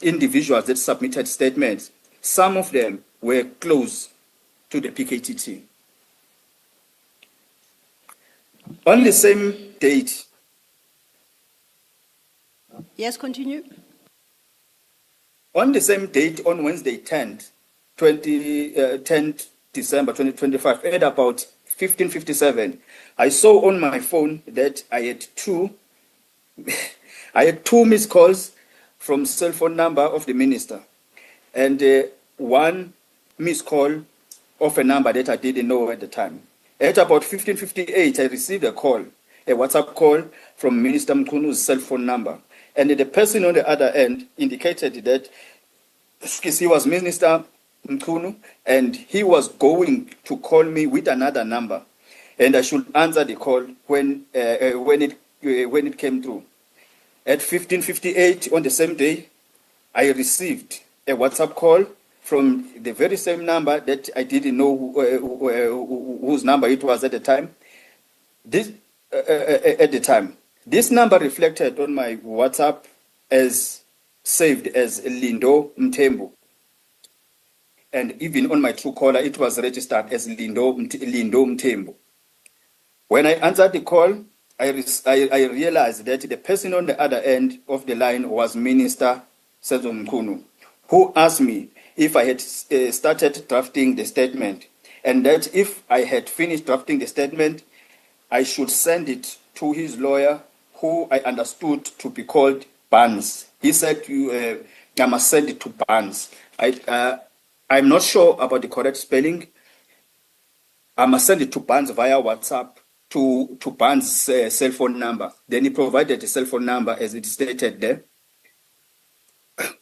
individuals that submitted statements, some of them were close to the PKTT. On the same date, Yes, continue. on the same date, on Wednesday 10th December 2025, at about 15:57, I saw on my phone that I had two missed calls from cell phone number of the minister, and one missed call of a number that I didn't know at the time. At about 15:58, I received a WhatsApp call from Minister Mkhwanazi's cell phone number, and the person on the other end indicated that he was Minister Mkhwanazi, and he was going to call me with another number, and I should answer the call when it came through. At 15:58 on the same day, I received a WhatsApp call from the very same number that I didn't know whose number it was at the time. This number reflected on my WhatsApp as saved as Lindo Mtembu. And even on my Truecaller, it was registered as Lindo Mtembu. When I answered the call, I realized that the person on the other end of the line was Minister Senzo Mkhwanazi, who asked me if I had started drafting the statement, and that if I had finished drafting the statement, I should send it to his lawyer, who I understood to be called Barnes. He said, I must send it to Barnes. I'm not sure about the correct spelling. I must send it to Barnes via WhatsApp to Barnes' cell phone number. Then he provided the cell phone number as it stated there,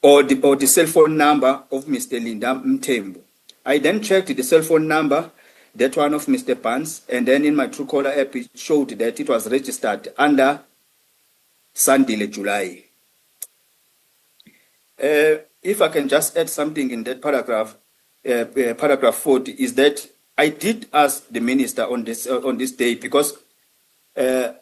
or the cell phone number of Mr. Linda Mtembu. I then checked the cell phone number, that one of Mr. Barnes, and then in my Truecaller app it showed that it was registered under Sandile July. If I can just add something in that paragraph, paragraph 40, is that I did ask the minister on this day, because there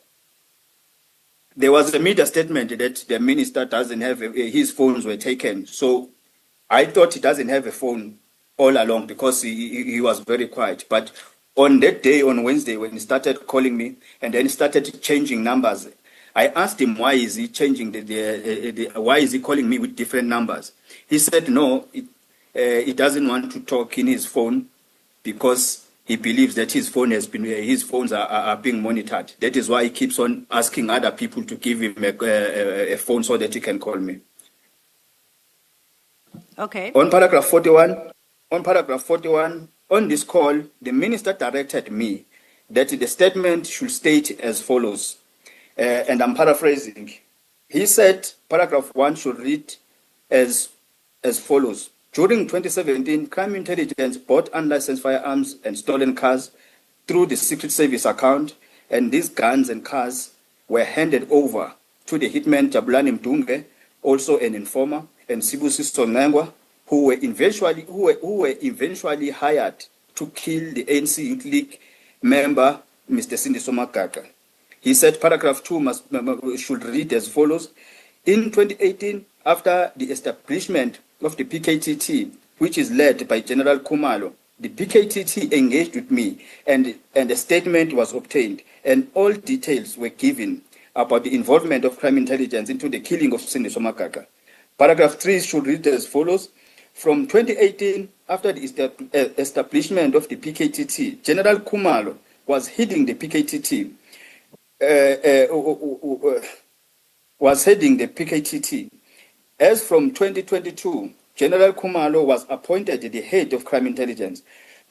was a media statement that the minister doesn't have his phones were taken. So I thought he doesn't have a phone all along because he was very quiet. But on that day, on Wednesday, when he started calling me and then started changing numbers, I asked him why is he changing why is he calling me with different numbers? He said no, he doesn't want to talk in his phone because he believes that his phones are being monitored. That is why he keeps on asking other people to give him a phone so that he can call me. Okay. On paragraph 41, on this call, the minister directed me that the statement should state as follows, and I'm paraphrasing. He said paragraph 1 should read as follows. During 2017, crime intelligence bought unlicensed firearms and stolen cars through the Secret Service account, and these guns and cars were handed over to the hitman Jabulani Mdunge, also an informer, and Sibusiso Nengwa, who were eventually hired to kill the ANC Youth League member, Mr. Sindiso Makaka. He said paragraph 2 should read as follows. In 2018, after the establishment of the PKTT, which is led by General Khumalo, the PKTT engaged with me and a statement was obtained, and all details were given about the involvement of crime intelligence into the killing of Sindiso Makaka. Paragraph 3 should read as follows. From 2018, after the establishment of the PKTT, General Khumalo was heading the PKTT. As from 2022, General Khumalo was appointed the head of crime intelligence.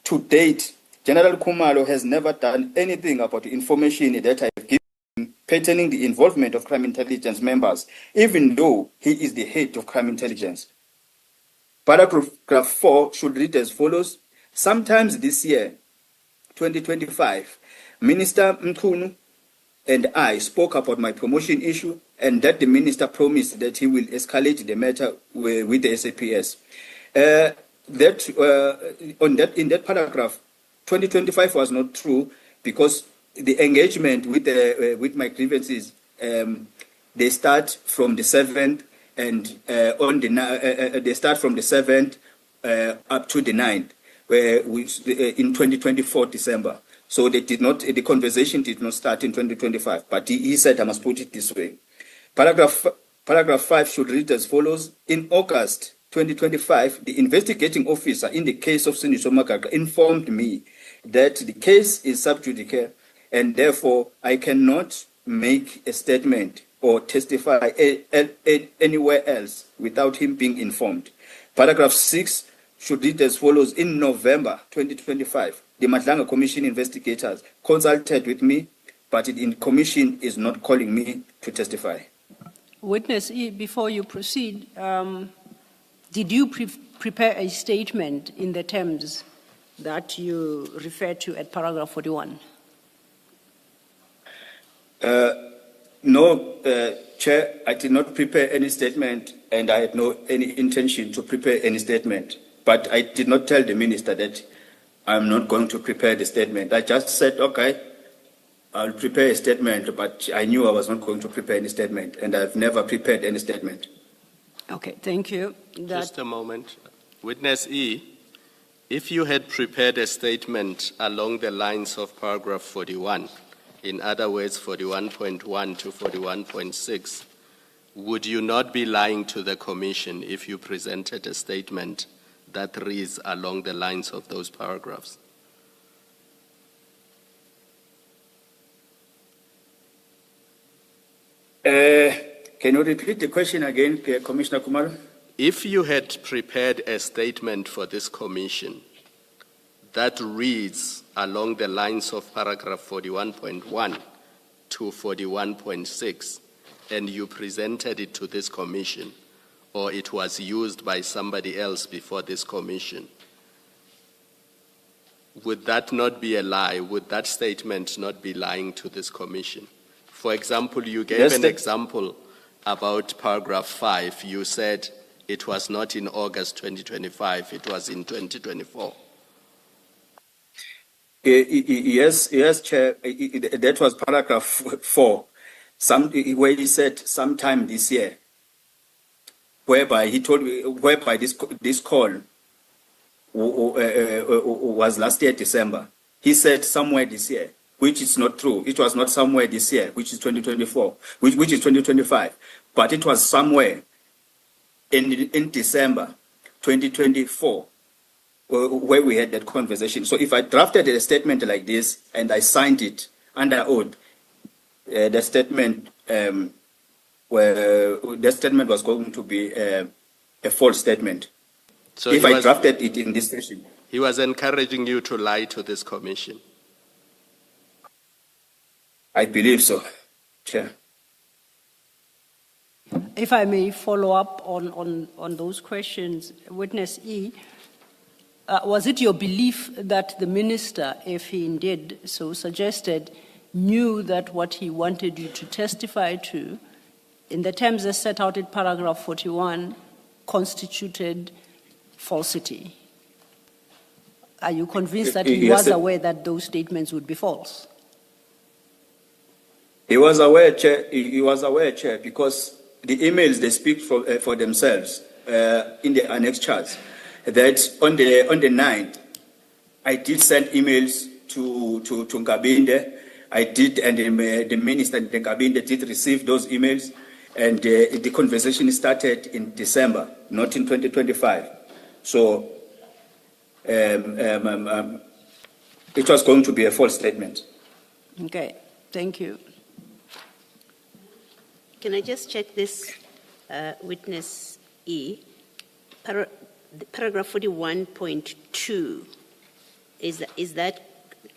To date, General Khumalo has never done anything about the information that I have given pertaining the involvement of crime intelligence members, even though he is the head of crime intelligence. Paragraph 4 should read as follows. Sometimes this year, 2025, Minister Mkhwanazi and I spoke about my promotion issue and that the minister promised that he will escalate the matter with the SAPS. In that paragraph, 2025 was not true because the engagement with my grievances, they start from the 7th and they start from the 7th up to the 9th, in 2024 December. So they did not. The conversation did not start in 2025. But he said, I must put it this way. Paragraph 5 should read as follows: in August 2025, the investigating officer in the case of Sindiswa Magaga informed me that the case is sub judice, and therefore I cannot make a statement or testify anywhere else without him being informed. Paragraph 6 should read as follows: in November 2025, the Madlanga Commission investigators consulted with me, but the commission is not calling me to testify. Witness E, before you proceed, did you prepare a statement in the terms that you refer to at paragraph 41? No, Chair, I did not prepare any statement, and I had no any intention to prepare any statement. But I did not tell the minister that I'm not going to prepare the statement. I just said, okay, I'll prepare a statement, but I knew I was not going to prepare any statement, and I've never prepared any statement. Okay, thank you. Just a moment. Witness E, if you had prepared a statement along the lines of paragraph 41, in other words, 41.1 to 41.6, would you not be lying to the commission if you presented a statement that reads along the lines of those paragraphs? Can you repeat the question again, Commissioner Kumar? If you had prepared a statement for this commission that reads along the lines of paragraph 41.1 to 41.6, and you presented it to this commission, or it was used by somebody else before this commission, would that not be a lie? Would that statement not be lying to this commission? For example, you gave an example about paragraph 5. You said it was not in August 2025, it was in 2024. Yes, Chair. That was paragraph 4, where he said sometime this year, whereby he told me, whereby this call was last year, December. He said somewhere this year, which is not true. It was not somewhere this year, which is 2024, which is 2025, but it was somewhere in December 2024 where we had that conversation. So if I drafted a statement like this and I signed it under oath, the statement was going to be a false statement. So if I drafted it in this session. He was encouraging you to lie to this commission. I believe so, Chair. If I may follow up on those questions, Witness E, was it your belief that the minister, if he indeed so suggested, knew that what he wanted you to testify to, in the terms as set out in paragraph 41, constituted falsity? Are you convinced that he was aware that those statements would be false? He was aware, Chair. He was aware, Chair, because the emails, they speak for themselves in the annex charts. That on the 9th, I did send emails to Nkabinde. I did, and the minister and Nkabinde did receive those emails, and the conversation started in December, not in 2025. So it was going to be a false statement. Okay, thank you. Can I just check this, Witness E? Paragraph 41.2, is that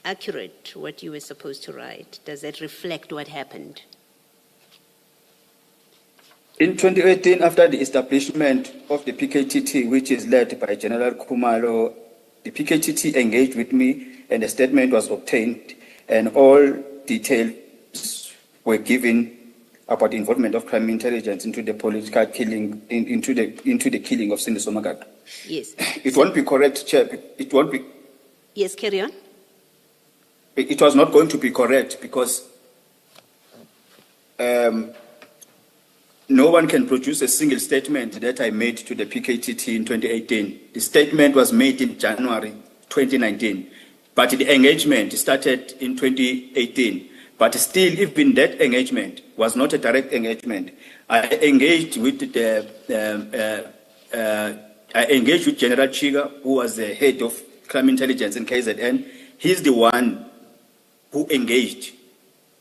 accurate, what you were supposed to write? Does that reflect what happened? In 2018, after the establishment of the PKTT, which is led by General Khumalo, the PKTT engaged with me and a statement was obtained and all details were given about the involvement of crime intelligence into the political killing, into the killing of Cindy Somagaga. Yes. It won't be correct, Chair. It won't be. Yes, carry on. It was not going to be correct because no one can produce a single statement that I made to the PKTT in 2018. The statement was made in January 2019, but the engagement started in 2018. But still, even that engagement was not a direct engagement. I engaged with General Chiga, who was the head of crime intelligence in KZN. He's the one who engaged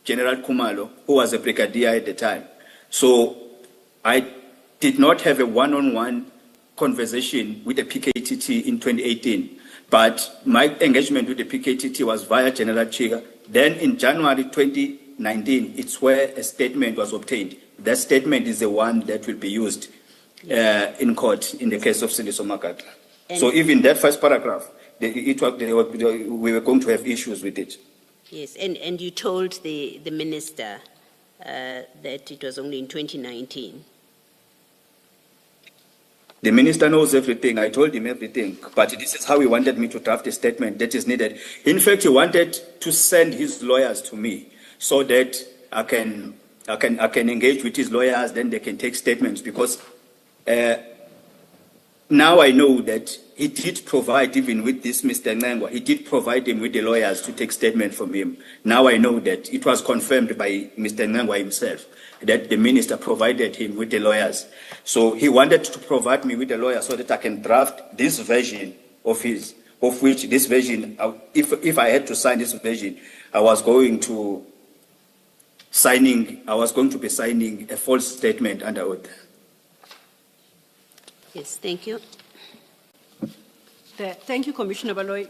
General Kumalo, who was a brigadier at the time. So I did not have a one-on-one conversation with the PKTT in 2018, but my engagement with the PKTT was via General Chiga. Then in January 2019, it's where a statement was obtained. That statement is the one that will be used in court in the case of Cindy Somagaga. So even that first paragraph, we were going to have issues with it. Yes, and you told the minister that it was only in 2019. The minister knows everything. I told him everything. But this is how he wanted me to draft a statement that is needed. In fact, he wanted to send his lawyers to me so that I can engage with his lawyers, then they can take statements. Because now I know that he did provide, even with this Mr. Nhlanhla, he did provide him with the lawyers to take statement from him. Now I know that it was confirmed by Mr. Nhlanhla himself that the minister provided him with the lawyers. So he wanted to provide me with the lawyer so that I can draft this version of his, of which this version, if I had to sign this version, I was going to be signing a false statement under oath. Yes, thank you. Thank you, Commissioner Baloyi.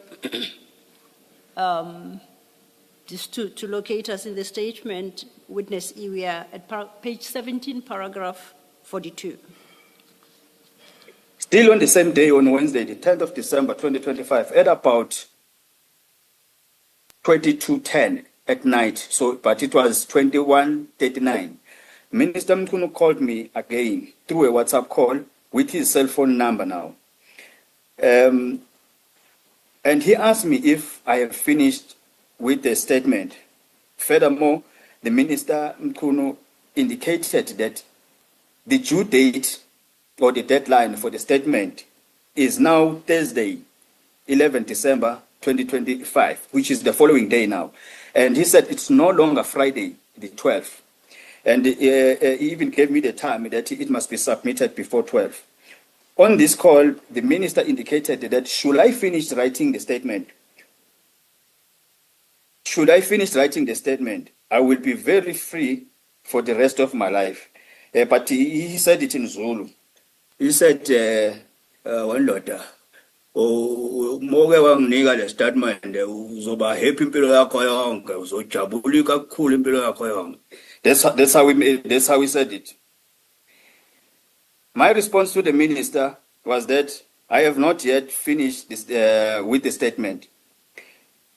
Just to locate us in the statement, witness E, we are at page 17, paragraph 42. Still on the same day, on Wednesday, the 10th of December, 2025, at about 22:10 at night, but it was 21:39, Minister Mkhwanazi called me again through a WhatsApp call with his cell phone number now. And he asked me if I have finished with the statement. Furthermore, the Minister Mkhwanazi indicated that the due date or the deadline for the statement is now Thursday, 11 December 2025, which is the following day now. And he said it's no longer Friday, the 12th. And he even gave me the time that it must be submitted before 12. On this call, the minister indicated that should I finish writing the statement, I will be very free for the rest of my life. But he said it in Zulu. He said, one daughter, moke wanginika le statement uzoba happy impilo yakho yonke uzojabula kakhulu impilo yakho yonke. That's how he said it. My response to the minister was that I have not yet finished this, with the statement.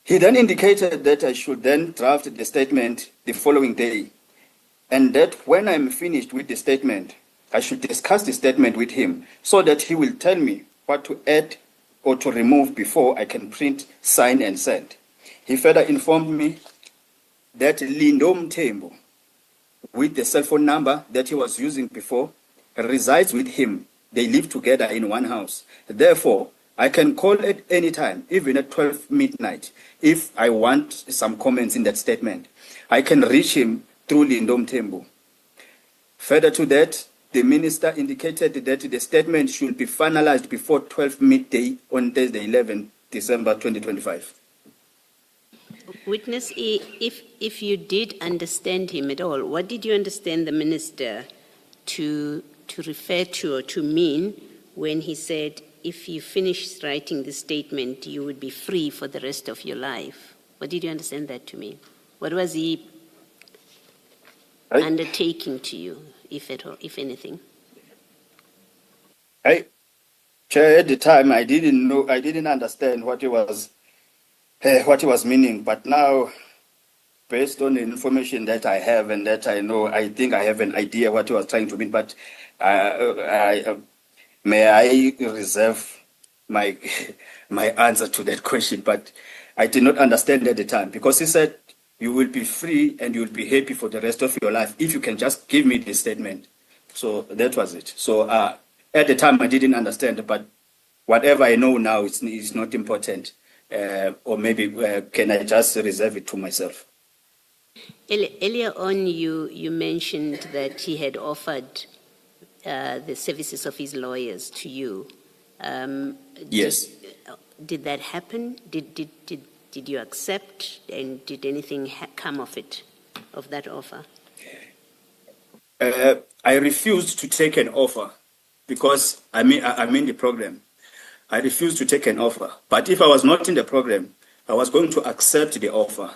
He then indicated that I should then draft the statement the following day, and that when I'm finished with the statement, I should discuss the statement with him so that he will tell me what to add or to remove before I can print, sign, and send. He further informed me that Lindom Tembo, with the cell phone number that he was using before, resides with him. They live together in one house. Therefore, I can call at any time, even at 12 midnight, if I want some comments in that statement. I can reach him through Lindom Tembo. Further to that, the minister indicated that the statement should be finalized before 12 midday on Thursday, 11 December 2025. Witness E, if you did understand him at all, what did you understand the minister to refer to or to mean when he said, if you finish writing the statement, you would be free for the rest of your life? What did you understand that to mean? What was he undertaking to you, if at all, if anything? Chair, at the time, I didn't understand what he was meaning, but now based on the information that I have and that I know, I think I have an idea what he was trying to mean, but may I reserve my my answer to that question? But I did not understand at the time, because he said you will be free and you will be happy for the rest of your life if you can just give me this statement. So that was it. So at the time I didn't understand, but whatever I know now is not important. Or maybe can I just reserve it to myself? Earlier on, you mentioned that he had offered the services of his lawyers to you. Yes. Did that happen? Did you accept, and did anything come of it, of that offer? I refused to take an offer because I'm in the program. I refused to take an offer. But if I was not in the program, I was going to accept the offer.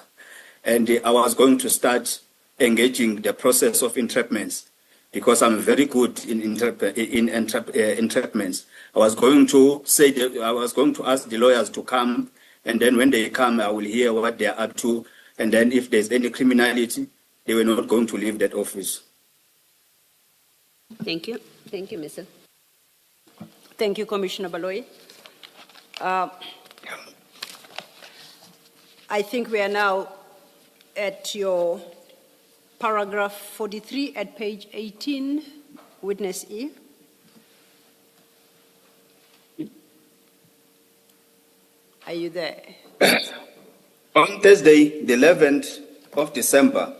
And I was going to start engaging the process of entrapments, because I'm very good in entrapments. I was going to ask the lawyers to come, and then when they come, I will hear what they are up to. And then if there's any criminality, they were not going to leave that office. Thank you. Thank you, Mr. Thank you, Commissioner Baloyi. I think we are now at your paragraph 43 at page 18, witness E. Are you there? On Thursday, the 11th of December,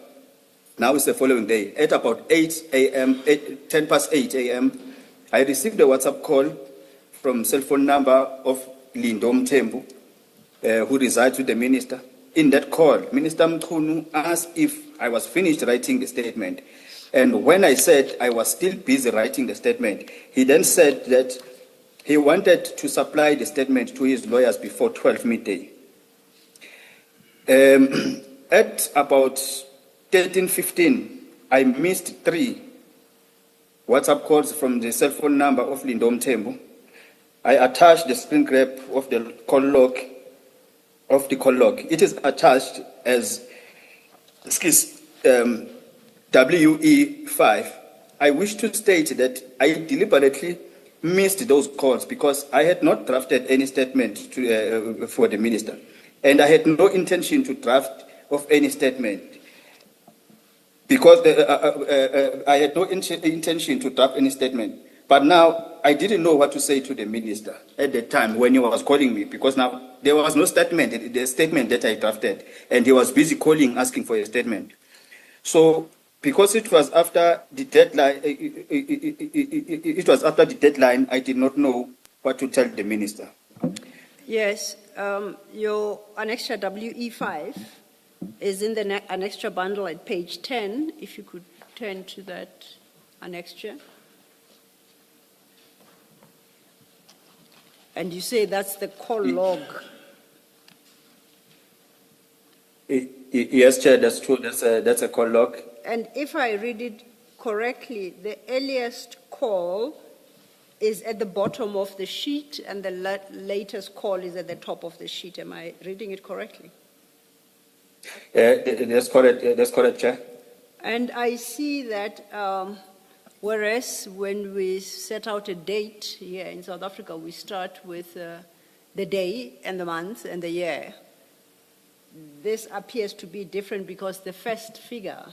now it's the following day, at about 8 a.m., 10 past 8 a.m., I received a WhatsApp call from cell phone number of Lindom Tembu, who resides with the minister. In that call, Minister Mkhwanazi asked if I was finished writing the statement. And when I said I was still busy writing the statement, he then said that he wanted to supply the statement to his lawyers before 12 midday. At about 13:15, I missed 3 WhatsApp calls from the cell phone number of Lindom Tembu. I attached the screen grab of the call log. It is attached as WE5. I wish to state that I deliberately missed those calls because I had not drafted any statement for the minister, and I had no intention to draft of any statement because I had no intention to draft any statement. But now I didn't know what to say to the minister at the time when he was calling me, because now there was no statement, the statement that I drafted, and he was busy calling, asking for a statement. So because it was after the deadline, I did not know what to tell the minister. Yes, your annexure WE5 is in the annexure bundle at page 10. If you could turn to that annexure. And you say that's the call log. Yes, Chair, that's true. That's a call log. And if I read it correctly, the earliest call is at the bottom of the sheet and the latest call is at the top of the sheet. Am I reading it correctly? That's correct, Chair. And I see that whereas when we set out a date here in South Africa, we start with the day and the month and the year. This appears to be different because the first figure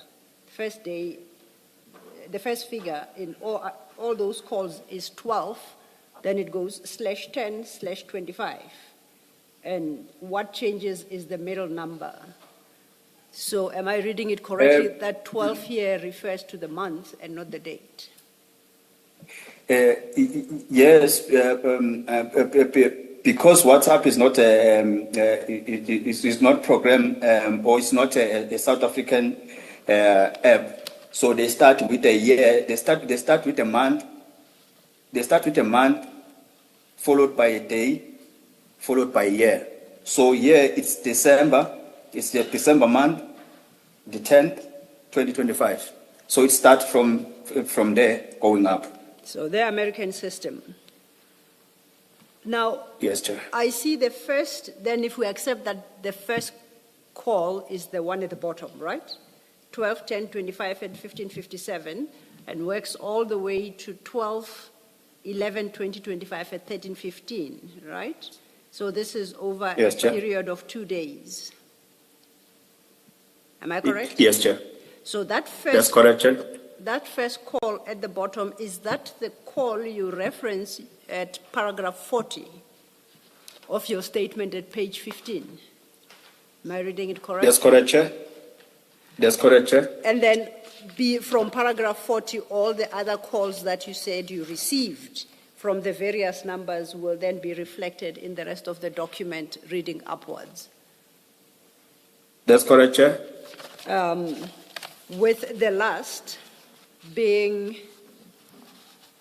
in all those calls is 12, then it goes /10/25. And what changes is the middle number. So am I reading it correctly that 12 here refers to the month and not the date? Yes, because WhatsApp is not is not program or it's not a South African app. So they start with a year. They start with a month. They start with a month, followed by a day, followed by a year. So here it's December. It's the December month, the 10th, 2025. So it starts from there going up. So the American system. Now, yes, Chair. I see the first, then if we accept that the first call is the one at the bottom, right? 12, 10, 25, and 1557, and works all the way to 12, 11, 20, 25, and 13, 15, right? So this is over Yes, a Chair. period of 2 days. Am I correct? Yes, Chair. So that That's first, correct, Chair. that first call at the bottom, is that the call you reference at paragraph 40 of your statement at page 15? Am I reading it correctly? That's correct, Chair. That's correct, Chair. And then from paragraph 40, all the other calls that you said you received from the various numbers will then be reflected in the rest of the document reading upwards. That's correct, Chair. With the last being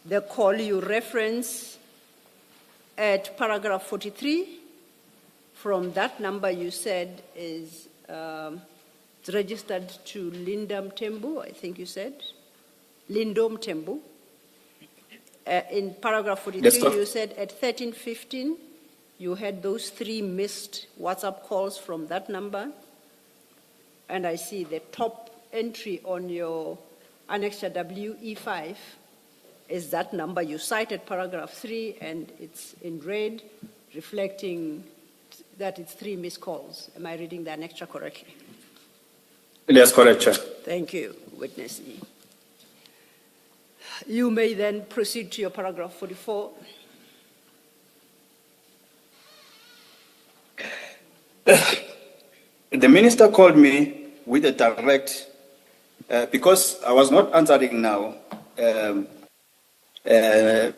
the call you reference at paragraph 43. From that number you said is it's registered to Lindam Tembu, I think you said. Lindom Tembu. In paragraph 43, you said at 13:15, you had those 3 missed WhatsApp calls from that number. And I see the top entry on your annexure WE5 is that number. You cited paragraph 3, and it's in red, reflecting that it's 3 missed calls. Am I reading the annexure correctly? That's correct, Chair. Thank you, witness E. You may then proceed to your paragraph 44. The minister called me with a direct, because I was not answering now that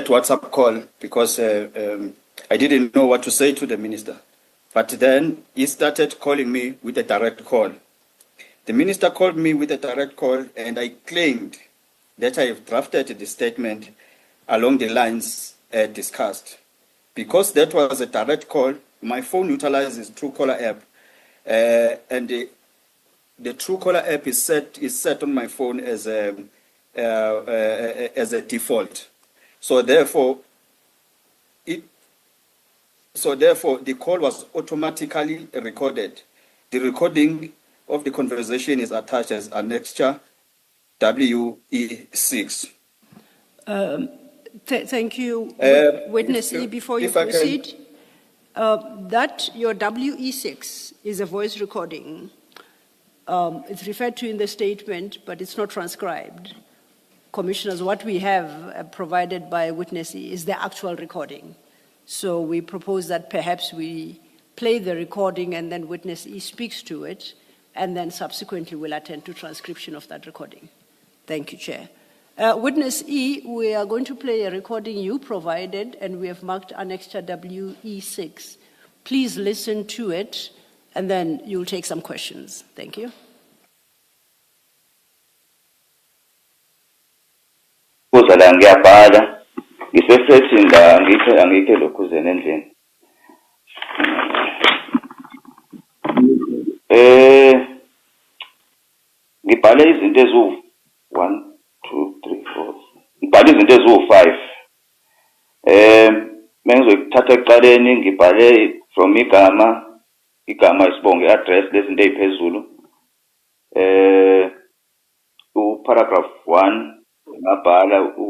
WhatsApp call because I didn't know what to say to the minister. But then he started calling me with a direct call. The minister called me with a direct call, and I claimed that I have drafted the statement along the lines discussed. Because that was a direct call, my phone utilizes Truecaller app, and the Truecaller app is set on my phone as a default. So therefore, the call was automatically recorded. The recording of the conversation is attached as annexure WE6. Thank you, witness E. Before you proceed, that your WE6 is a voice recording. It's referred to in the statement, but it's not transcribed. Commissioners, what we have provided by witness E is the actual recording. So we propose that perhaps we play the recording and then witness E speaks to it, and then subsequently we'll attend to transcription of that recording. Thank you, Chair. Witness E, we are going to play a recording you provided, and we have marked annexure WE6. Please listen to it, and then you'll take some questions. Thank you. Uzala ngiyabhala ngisefethi angikhe lokhu zenendlini ngibhale izinto ezu 1 2 3 4 ngibhale izinto ezu 5 mengizokuthatha ekuqaleni ngibhale from igama isibongo address lezinto eziphezulu paragraph 1 ngabhala ukuthi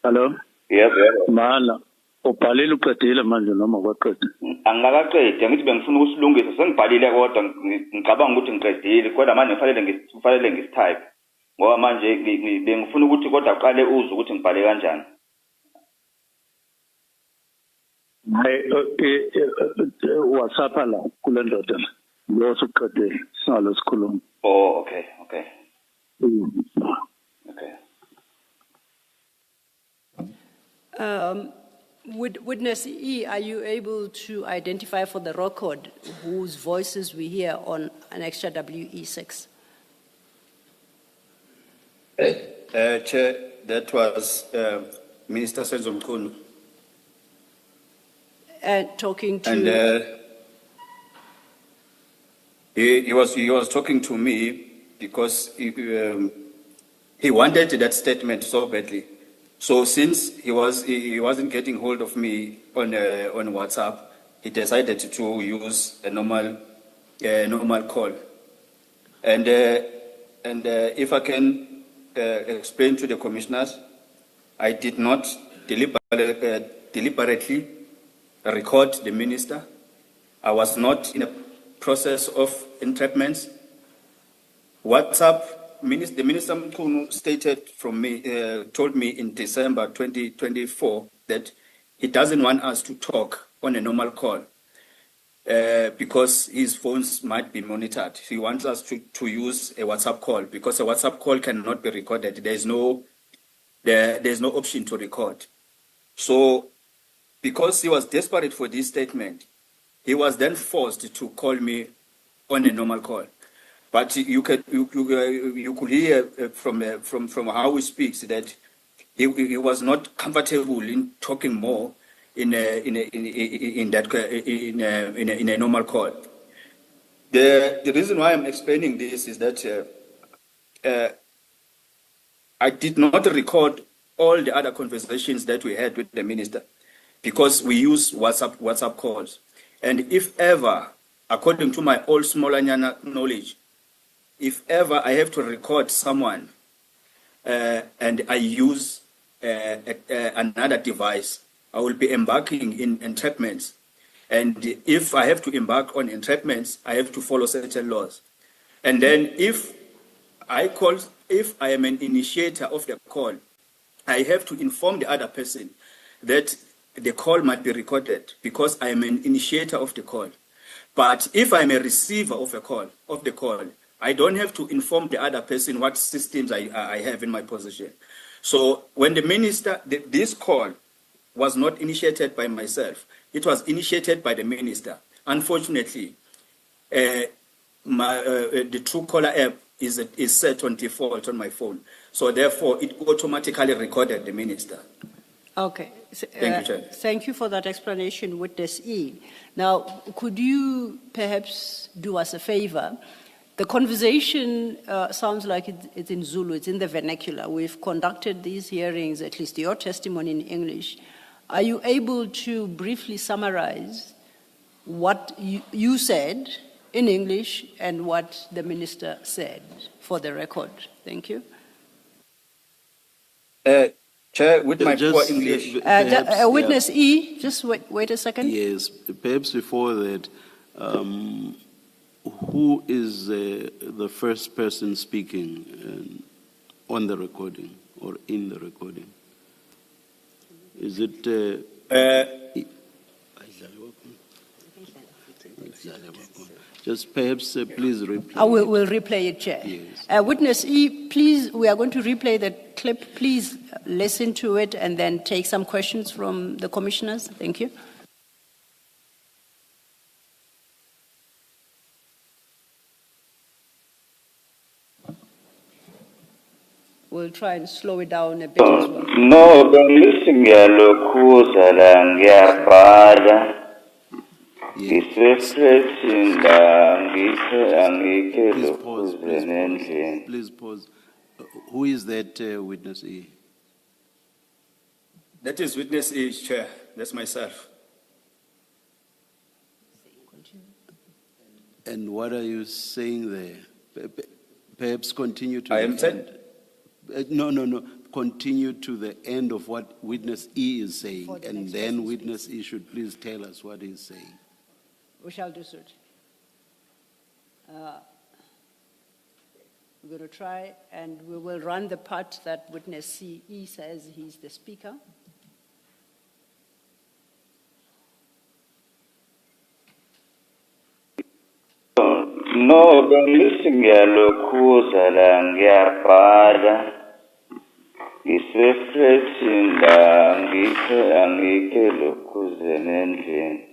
Hello. Yes. Mala. Ubhalile uqedile manje noma kwaqeda? Angakaqedi, ngithi bengifuna ukusilungisa, sengibhalile kodwa ngicabanga ukuthi ngiqedile, kodwa manje kufanele ngistype. Ngoba manje bengifuna ukuthi kodwa aqale uzwe ukuthi ngibhale kanjani. Hayi WhatsApp la kule ndoda la. Lo suqedile singalo sikhuluma. Oh, okay. Okay. Witness E, are you able to identify for the record whose voices we hear on annexure WE6? Chair, that was Minister Senzo Mkhunu. Talking to... And he was talking to me because he wanted that statement so badly. So since he wasn't getting hold of me on WhatsApp, he decided to use a normal call. And if I can explain to the commissioners, I did not deliberately record the minister. I was not in a process of entrapments. WhatsApp, the Minister Mkhunu stated told me in December 2024 that he doesn't want us to talk on a normal call because his phones might be monitored. He wants us to use a WhatsApp call because a WhatsApp call cannot be recorded. There's no option to record. So because he was desperate for this statement, he was then forced to call me on a normal call. But you could hear from how he speaks that he was not comfortable in talking more in a normal call. The reason why I'm explaining this is that I did not record all the other conversations that we had with the minister because we use WhatsApp calls. And if ever, according to my old Smolanyana knowledge, if ever I have to record someone and I use another device, I will be embarking in entrapments. And if I have to embark on entrapments, I have to follow certain laws. And then if I am an initiator of the call, I have to inform the other person that the call might be recorded because I am an initiator of the call. But if I'm a receiver of the call, I don't have to inform the other person what systems I have in my possession. So when the minister, this call was not initiated by myself, it was initiated by the minister. Unfortunately, the Truecaller app is set on default on my phone. So therefore, it automatically recorded the minister. Okay. Thank you, Chair. Thank you for that explanation, Witness E. Now, could you perhaps do us a favor? The conversation sounds like it's in Zulu, it's in the vernacular. We've conducted these hearings, at least your testimony in English. Are you able to briefly summarize what you said in English and what the minister said for the record? Thank you. Chair, with my poor English. Witness E, just wait a second. Yes, perhaps before that, who is the first person speaking on the recording or in the recording? Is it? Just perhaps please replay. I will replay it, Chair. Yes. Witness E, please, we are going to replay the clip. Please listen to it and then take some questions from the commissioners. Thank you. We'll try and slow it down a bit as well. No, ngiyalokhuza la ngiyabhala. Please pause. Who is that Witness E? That is Witness E, Chair. That's myself. And what are you saying there? Perhaps continue to I am saying. No. Continue to the end of what Witness E is saying, and then Witness E should please tell us what he's saying. We shall do so. We're going to try, and we will run the part that Witness E says he's the speaker. No, ngiyalokhuza la ngiyabhala. Ngisefreshini la angikhe lokhuze nendlini.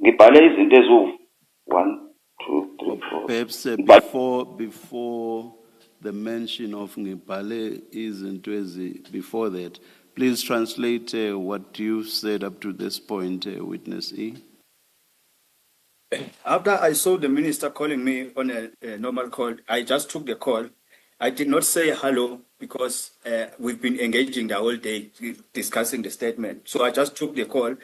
Ngibhale izinto eziwu 1, 2, 3, 4. Perhaps before the mention of Ngibhale is before that, Please translate what you said up to this point, witness E. After I saw the minister calling me on a normal call, I just took the call. I did not say hello because we've been engaging the whole day discussing the statement. So I just took the call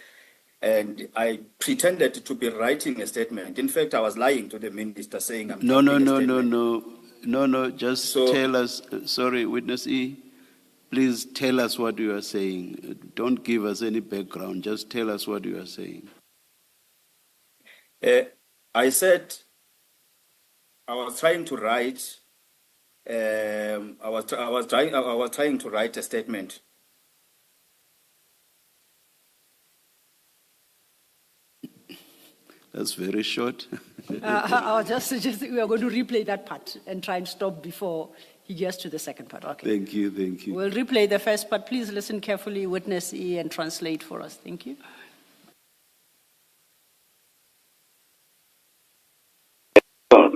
and I pretended to be writing a statement. In fact, I was lying to the minister saying I'm No, drafting a statement. No, just tell us, sorry, witness E, please tell us what you are saying. Don't give us any background, just tell us what you are saying. I said I was trying to write. I was trying to write a statement. That's very short. I was just suggesting we are going to replay that part and try and stop before he gets to the second part. Okay. Thank you, thank you. We'll replay the first part. Please listen carefully, witness E, and translate for us. Thank you.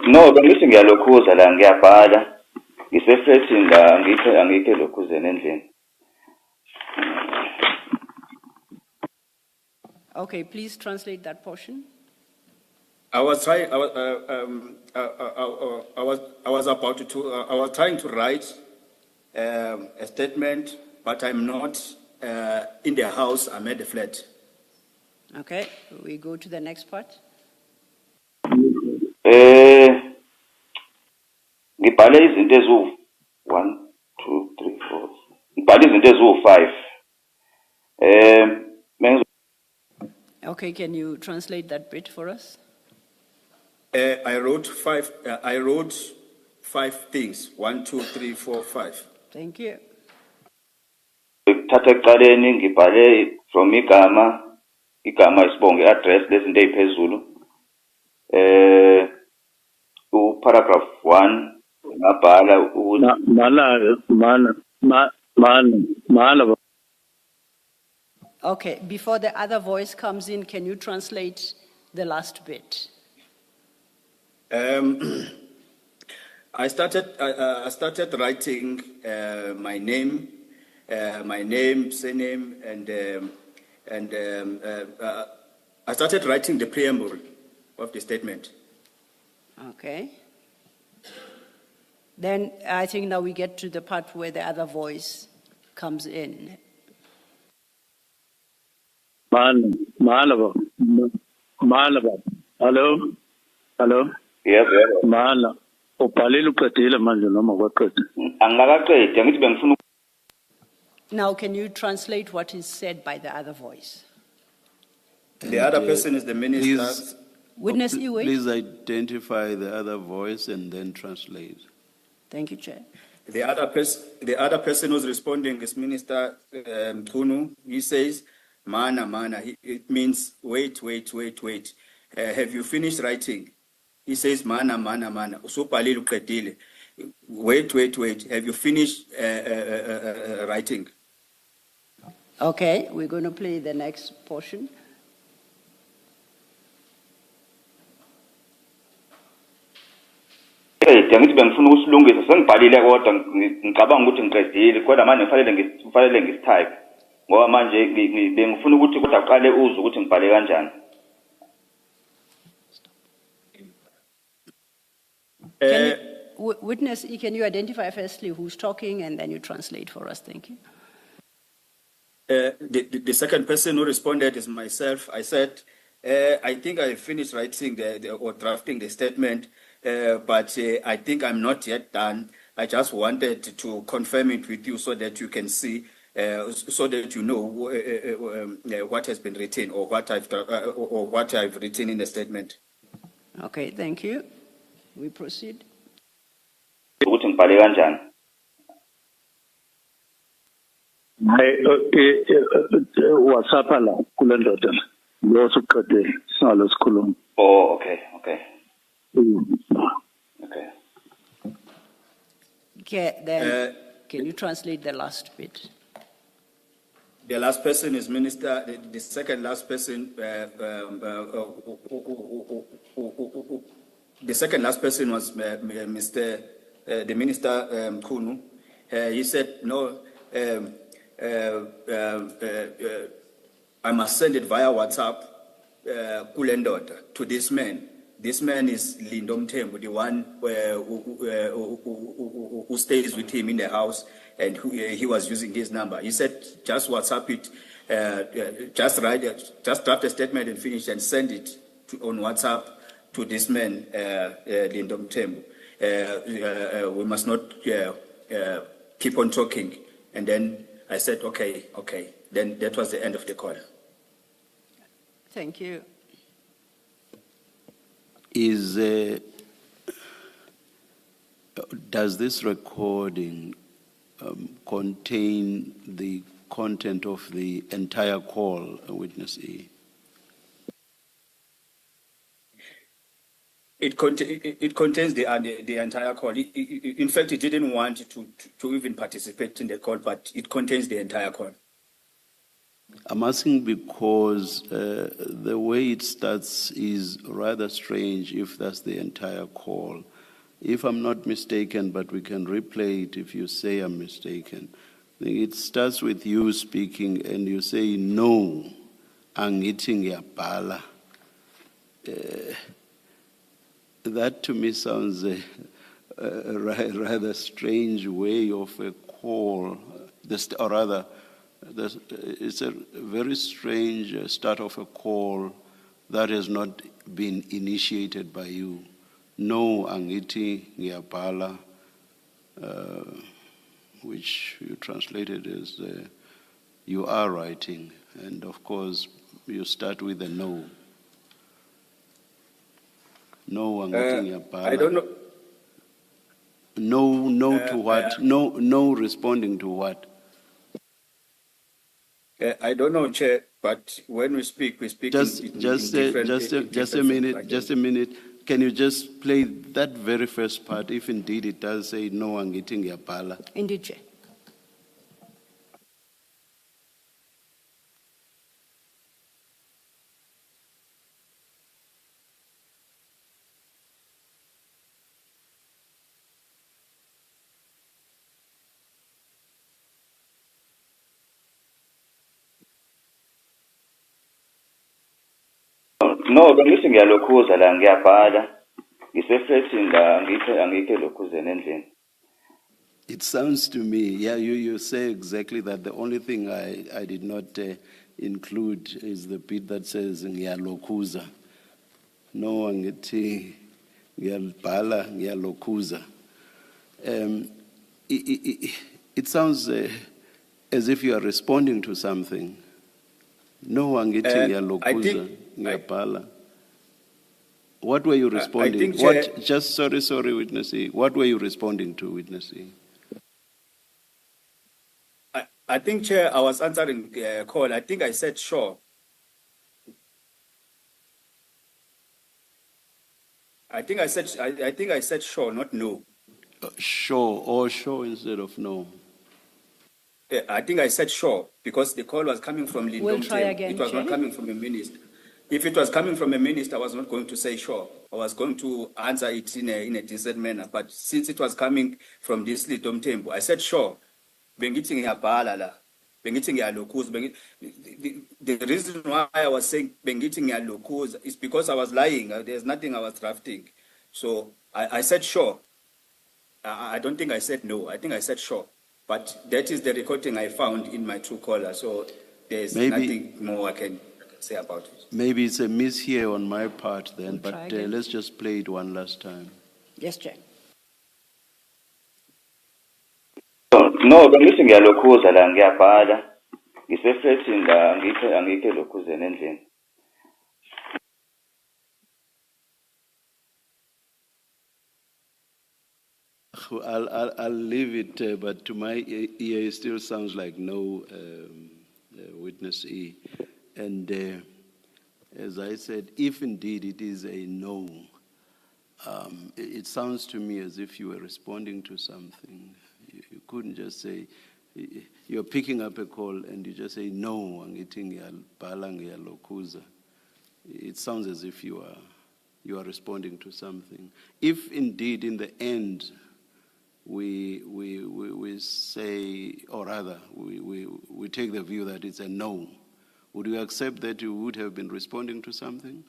No, bengithi ngiyalokhuza la ngiyabhala. Ngisefreshini la angikhe lokhuze nendlini. Okay, please translate that portion. I was trying to write a statement, but I'm not in the house. I'm at the flat. Okay, we go to the next part. Ngibhale izinto eziwu 1 2 3 4. Ngibhale izinto eziwu 5. Okay, can you translate that bit for us? I wrote five things. 1 2 3 4 5. Thank you. Thatha ekuqaleni ngibhale from igama isibongo address lezinto eziphezulu. Paragraph 1 ngabhala Mana. Okay, before the other voice comes in, can you translate the last bit? I started writing my name, surname, and I started writing the preamble of the statement. Okay. Then I think now we get to the part where the other voice comes in. Malava. Hello? Yes. Mana. Upalelu qedile manje noma kwaqeda. Angakaqedi ngithi bengifuna. Now can you translate what is said by the other voice? The other person is the minister. Witness E, wait. Please identify the other voice and then translate. Thank you, Chair. The other person who's responding is Minister Mkhwanazi. He says, Mana. It means wait. Have you finished writing? He says, Mana. Usubhalile uqedile. Wait. Have you finished writing? Okay, we're going to play the next portion. Ngithi bengifuna ukusilungisa sengibhalile kodwa ngicabanga ukuthi ngiqedile kodwa manje kufanele ngistype ngoba manje bengifuna ukuthi kodwa uqale uzwe ukuthi ngibhale kanjani. Witness E, can you identify firstly who's talking and then you translate for us? Thank you. The second person who responded is myself. I said, I think I finished writing or drafting the statement, but I think I'm not yet done. I just wanted to confirm it with you so that you can see, so that you know what has been written or what I've written in the statement. Okay, thank you. We proceed. Ukuthi ngibhale kanjani. WhatsApp la kule ndoda lo suqedile salo sikhuluma. Oh, okay. Okay, then can you translate the last bit? The last person is Minister. The second last person. The second last person was the Minister Mkhwanazi. He said no. I must send it via WhatsApp kule ndoda, to this man. This man is Lindo Mthembu, the one who stays with him in the house, and he was using his number. He said, just WhatsApp it, just draft a statement and finish and send it on WhatsApp to this man, Lindo Mthembu. We must not keep on talking. And then I said, okay. Then that was the end of the call. Thank you. Does this recording contain the content of the entire call, Witness E? It contains the entire call. In fact, it didn't want to even participate in the call, but it contains the entire call. I'm asking because the way it starts is rather strange if that's the entire call. If I'm not mistaken, but we can replay it if you say I'm mistaken. It starts with you speaking and you say, no, angithi ngiyabhala. That to me sounds a rather strange way of a call, or rather, it's a very strange start of a call that has not been initiated by you. No, angithi ngiyabhala, which you translated as you are writing, and of course you start with a no. No, angithi ngiyabhala. I don't know. No to what? No responding to what? I don't know, Chair, but when we speak just in different a minute. Can you just play that very first part, if indeed it does say no angithi ngiyabhala? Indeed, Chair. No, bengithi ngiyalokhuza la ngiyabhala. Ngisefreshini la angikho lokhuzeni endlini. It sounds to me, yeah, you say exactly that. The only thing I did not include is the bit that says ngiyalokhuza. No angithi ngiyabhala ngiyalokhuza. It sounds as if you are responding to something. No angithi ngiyalokhuza ngiyabhala. What were you responding? Sorry, Witness E. What were you responding to, Witness E? I think, Chair, I was answering a call. I think I said sure. I think I said sure, not no. Sure, or sure instead of no. I think I said sure because the call was coming from Lindo. We'll try again, it was Chair. not coming from a minister. If it was coming from a minister, I was not going to say sure. I was going to answer it in a decent manner. But since it was coming from this Lindo Mthembu, I said sure. Bengithi ngiyabhala la. Bengithi ngiyalokhuza. The reason why I was saying bengithi ngiyalokhuza is because I was lying. There's nothing I was drafting. So I said sure. I don't think I said no. I think I said sure. But that is the recording I found in my Truecaller. So there's nothing more I can say about it. Maybe it's a miss here on my part then, We'll but try again. let's just play it one last time. Yes, Chair. No, bengithi ngiyalokhuza la ngiyabhala. Ngisefreshini la angikho lokhuzeni endlini. I'll leave it, but to my ear, it still sounds like no, Witness E. And as I said, if indeed it is a no, it sounds to me as if you were responding to something. You couldn't just say, you're picking up a call and you just say, no, angithi ngiyabhala ngiyalokhuza. It sounds as if you are responding to something. If indeed in the end we say, or rather, we take the view that it's a no, would you accept that you would have been responding to something?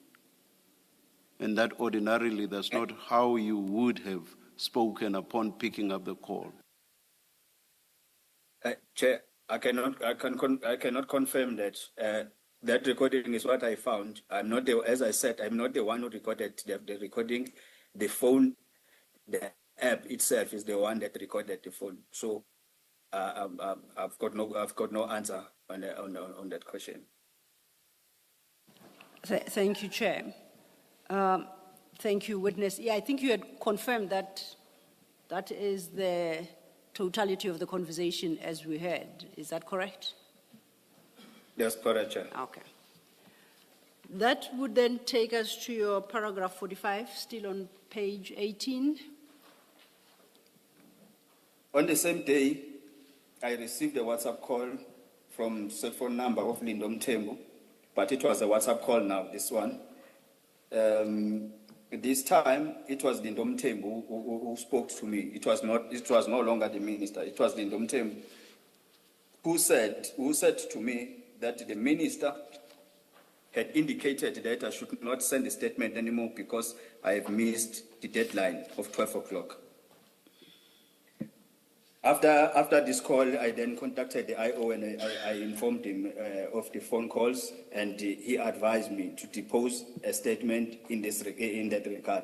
And that ordinarily that's not how you would have spoken upon picking up the call? Chair, I cannot confirm that. That recording is what I found. I'm not as I said, I'm not the one who recorded the recording. The phone, the app itself is the one that recorded the phone. So I've got no answer on that question. Thank you, Chair. Thank you, witness. Yeah, I think you had confirmed that that is the totality of the conversation as we heard. Is that correct? That's correct, Chair. Okay. That would then take us to your paragraph 45, still on page 18. On the same day, I received a WhatsApp call from cell phone number of Lindom Tembo, but it was a WhatsApp call now, this one. This time, it was Lindom Tembo who spoke to me. It was no longer the minister. It was Lindom Tembo who said to me that the minister had indicated that I should not send a statement anymore because I have missed the deadline of 12 o'clock. After this call, I then contacted the IO and I informed him of the phone calls, and he advised me to depose a statement in that regard.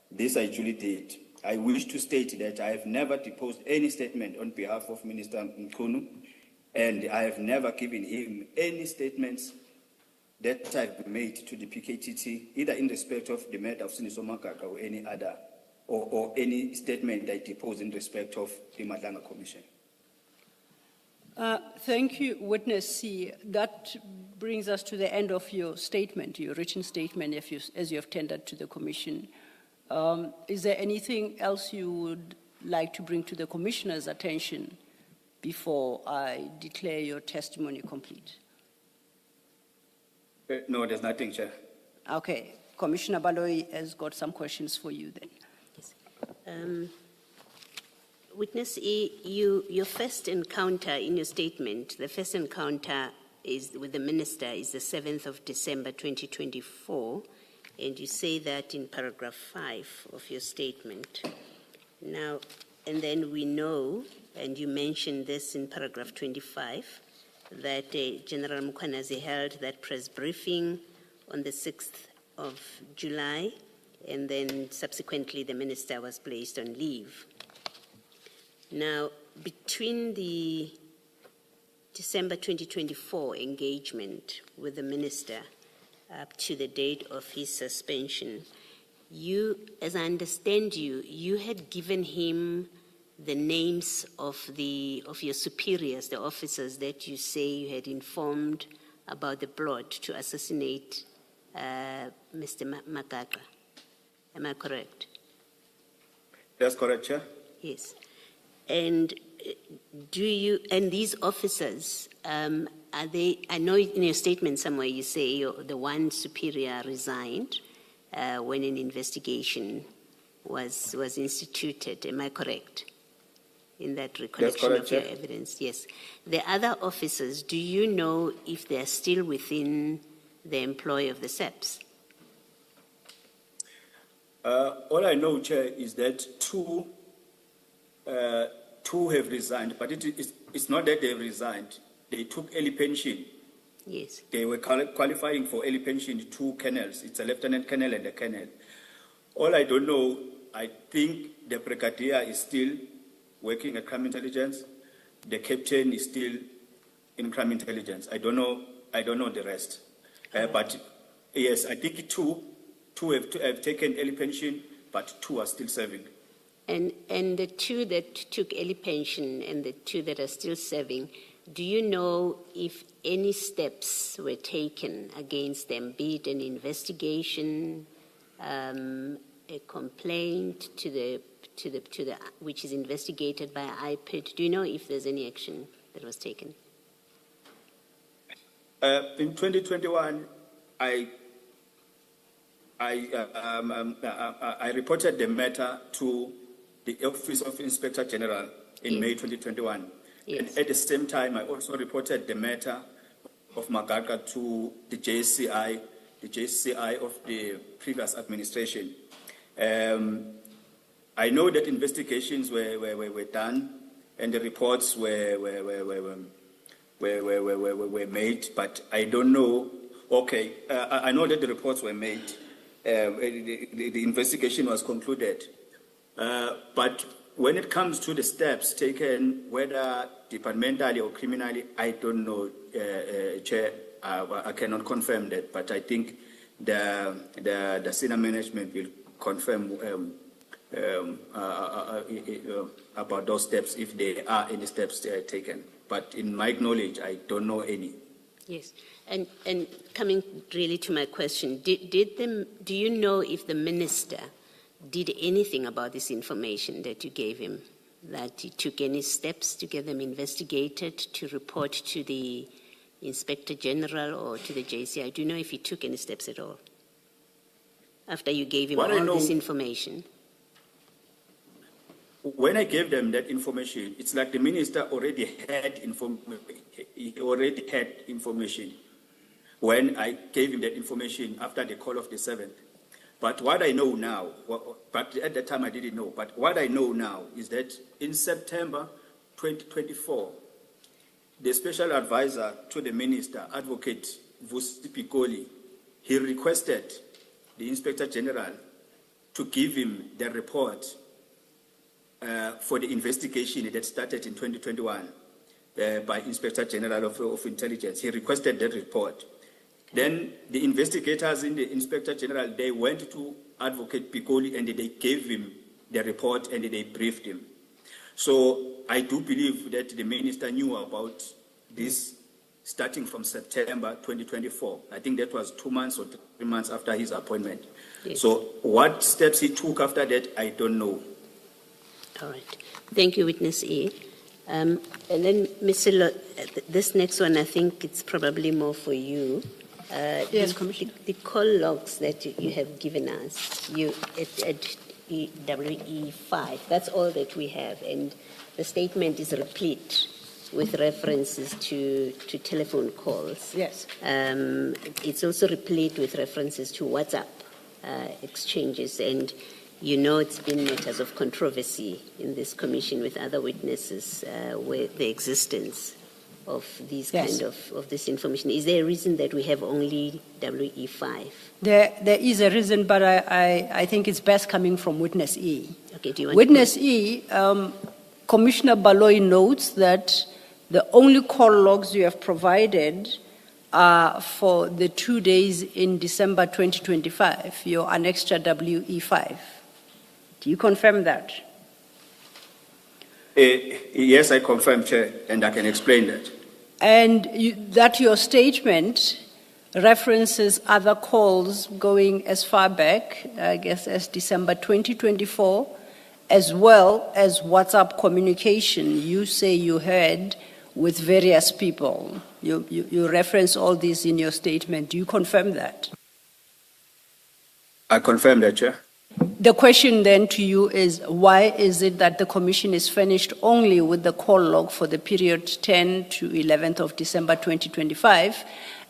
This I actually did. I wish to state that I have never deposed any statement on behalf of Minister Mkhwanazi, and I have never given him any statements that I've made to the PKTT, either in respect of the matter of Siniso Makaka or any other, or any statement I depose in respect of the Madlanga Commission. Thank you, witness C. That brings us to the end of your statement, your written statement, as you have tendered to the Commission. Is there anything else you would like to bring to the Commissioner's attention before I declare your testimony complete? No, there's nothing, Chair. Okay. Commissioner Baloyi has got some questions for you then. Yes. Witness E, your first encounter in your statement, the first encounter is with the minister is the 7th of December 2024, and you say that in paragraph 5 of your statement. Now, and then we know, and you mentioned this in paragraph 25, that General Mkhwanazi held that press briefing on the 6th of July, and then subsequently the minister was placed on leave. Now, between the December 2024 engagement with the minister up to the date of his suspension, you, as I understand you, you had given him the names of your superiors, the officers that you say you had informed about the plot to assassinate Mr. Makaka. Am I correct? That's correct, Chair. Yes. And and these officers, are they, I know in your statement somewhere you say the one superior resigned when an investigation was instituted. Am I correct? In that recollection of your evidence? Yes. The other officers, do you know if they're still within the employ of the SEPs? All I know, Chair, is that two have resigned, but it's not that they've resigned. They took early pension. Yes. They were qualifying for early pension, 2 colonels. It's a lieutenant colonel and a colonel. All I don't know, I think the brigadier is still working at crime intelligence. The captain is still in crime intelligence. I don't know the rest. But yes, I think two have taken early pension, but 2 are still serving. And the 2 that took early pension and the 2 that are still serving, do you know if any steps were taken against them, be it an investigation, a complaint to the which is investigated by IPID? Do you know if there's any action that was taken? In 2021, I reported the matter to the Office of Inspector General in May 2021. Yes. And at the same time, I also reported the matter of Magaga to the JCI of the previous administration. I know that investigations were done and the reports were made, but I don't know. Okay, I know that the reports were made. The investigation was concluded. But when it comes to the steps taken, whether departmentally or criminally, I don't know, Chair. I cannot confirm that, but I think the senior management will confirm about those steps if there are any steps taken. But in my knowledge, I don't know any. Yes, and coming really to my question, do you know if the minister did anything about this information that you gave him, that he took any steps to get them investigated, to report to the Inspector General or to the JCI? Do you know if he took any steps at all after you gave him all this information? When I gave them that information, it's like the minister already had information. He already had information when I gave him that information after the call of the 7th. But what I know now, but at that time I didn't know, but what I know now is that in September 2024, the special advisor to the minister, Advocate Vusi Pikoli, he requested the Inspector General to give him the report for the investigation that started in 2021 by Inspector General of Intelligence. He requested that report. Then the investigators in the Inspector General, they went to Advocate Pikoli and they gave him the report and they briefed him. So I do believe that the minister knew about this starting from September 2024. I think that was 2 months or 3 months after his appointment. Yes. So what steps he took after that, I don't know. All right. Thank you, Witness E. And then, Mr. This next one, I think it's probably more for you. Yes, Commissioner. The call logs that you have given us, at WE5, that's all that we have. And the statement is replete with references to telephone calls. Yes. It's also replete with references to WhatsApp exchanges. And you know it's been matters of controversy in this commission with other witnesses where the existence of these Yes. kind of this information. Is there a reason that we have only WE5? There is a reason, but I think it's best coming from Witness E. Okay, do you want Witness E, Commissioner Baloyi notes that the only call logs you have provided are for the 2 days in December 2025, your annexed WE5. Do you confirm that? Yes, I confirm, Chair, and I can explain that. And that your statement references other calls going as far back, I guess, as December 2024, as well as WhatsApp communication you say you had with various people. You reference all this in your statement. Do you confirm that? I confirm that, Chair. The question then to you is, why is it that the commission is furnished only with the call log for the period 10 to 11th of December 2025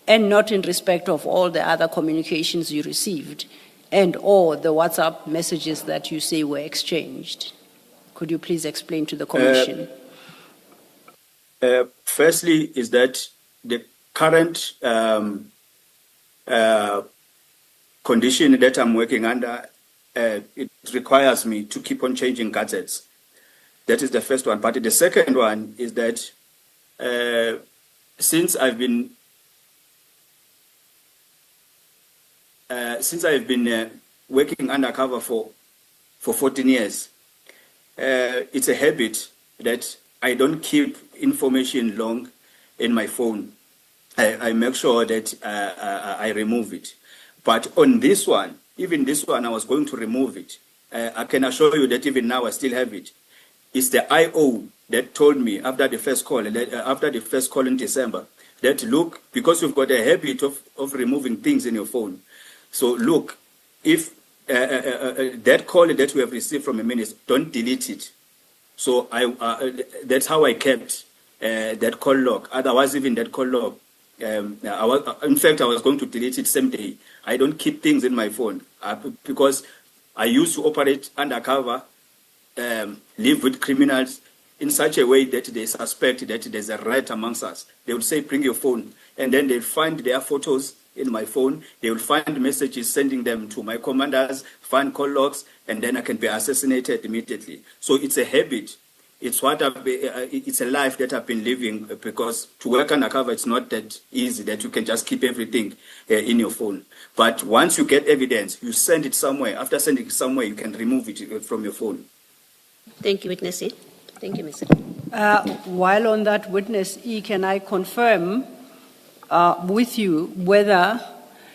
and not in respect of all the other communications you received and or the WhatsApp messages that you say were exchanged? Could you please explain to the commission? Firstly, is that the current condition that I'm working under, it requires me to keep on changing gadgets. That is the first one. But the second one is that since I've been working undercover for 14 years, it's a habit that I don't keep information long in my phone. I make sure that I remove it. But on this one, even this one, I was going to remove it. I can assure you that even now I still have it. It's the IO that told me after the first call in December, that look, because you've got a habit of removing things in your phone. So look, if that call that we have received from a minister, don't delete it. So that's how I kept that call log. Otherwise, even that call log, in fact, I was going to delete it same day. I don't keep things in my phone because I used to operate undercover, live with criminals in such a way that they suspect that there's a riot amongst us. They would say, bring your phone. And then they'll find their photos in my phone. They will find messages sending them to my commanders, find call logs, and then I can be assassinated immediately. So it's a habit. It's it's a life that I've been living, because to work undercover, it's not that easy that you can just keep everything in your phone. But once you get evidence, you send it somewhere. After sending it somewhere, you can remove it from your phone. Thank you, Witness E. Thank you, Mr. While on that, Witness E, can I confirm with you whether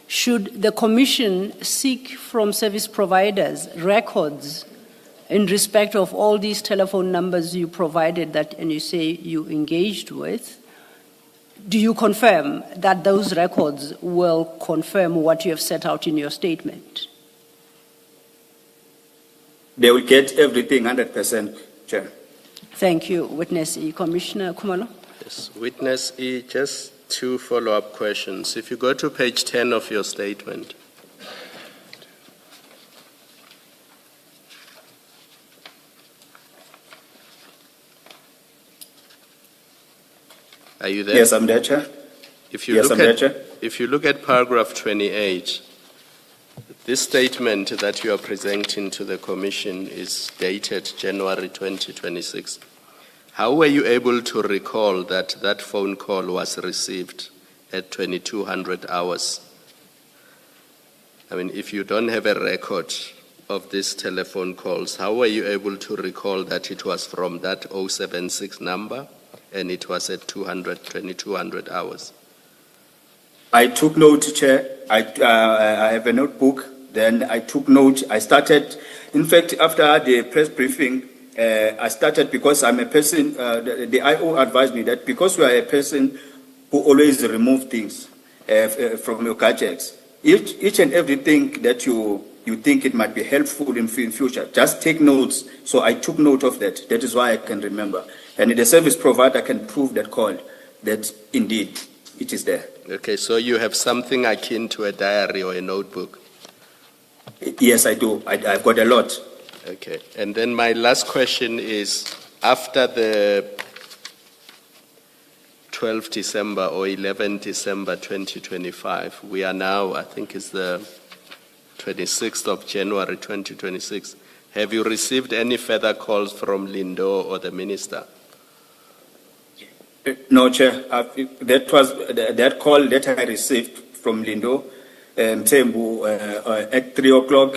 should the Commission seek from service providers records in respect of all these telephone numbers you provided that and you say you engaged with, do you confirm that those records will confirm what you have set out in your statement? They will get everything 100%, Chair. Thank you, Witness E. Commissioner Khumalo? Yes, Witness E, just two follow-up questions. If you go to page 10 of your statement, are you there? Yes, I'm there, Chair. If you Yes, look I'm there, at, Chair. if you look at paragraph 28, this statement that you are presenting to the Commission is dated January 2026. How were you able to recall that that phone call was received at 2200 hours? I mean, if you don't have a record of these telephone calls, how were you able to recall that it was from that 076 number and it was at 2200 hours? I took note, Chair. I have a notebook. Then I took note. I started, in fact, after the press briefing, I started because I'm a person, the IO advised me that because you are a person who always remove things from your gadgets, each and everything that you think it might be helpful in future, just take notes. So I took note of that. That is why I can remember. And the service provider can prove that call, that indeed it is there. Okay, so you have something akin to a diary or a notebook? Yes, I do. I've got a lot. Okay, and then my last question is, after the 12 December or 11 December 2025, we are now, I think it's the 26th of January 2026. Have you received any further calls from Lindo or the minister? No, Chair. That call that I received from Lindo, Mthembu, at 3 o'clock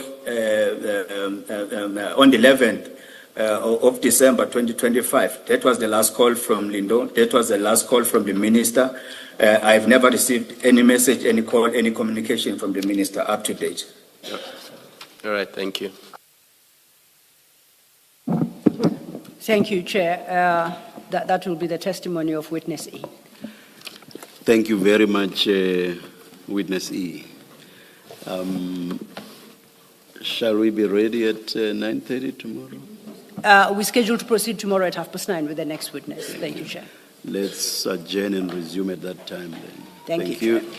on the 11th of December 2025. That was the last call from Lindo. That was the last call from the minister. I've never received any message, any call, any communication from the minister up to date. All right, thank you. Thank you, Chair. That will be the testimony of Witness E. Thank you very much, Witness E. Shall we be ready at 9:30 tomorrow? We're scheduled to proceed tomorrow at 9:30 with the next witness. Thank you, Chair. Let's adjourn and resume at that time then. Thank you, Chair.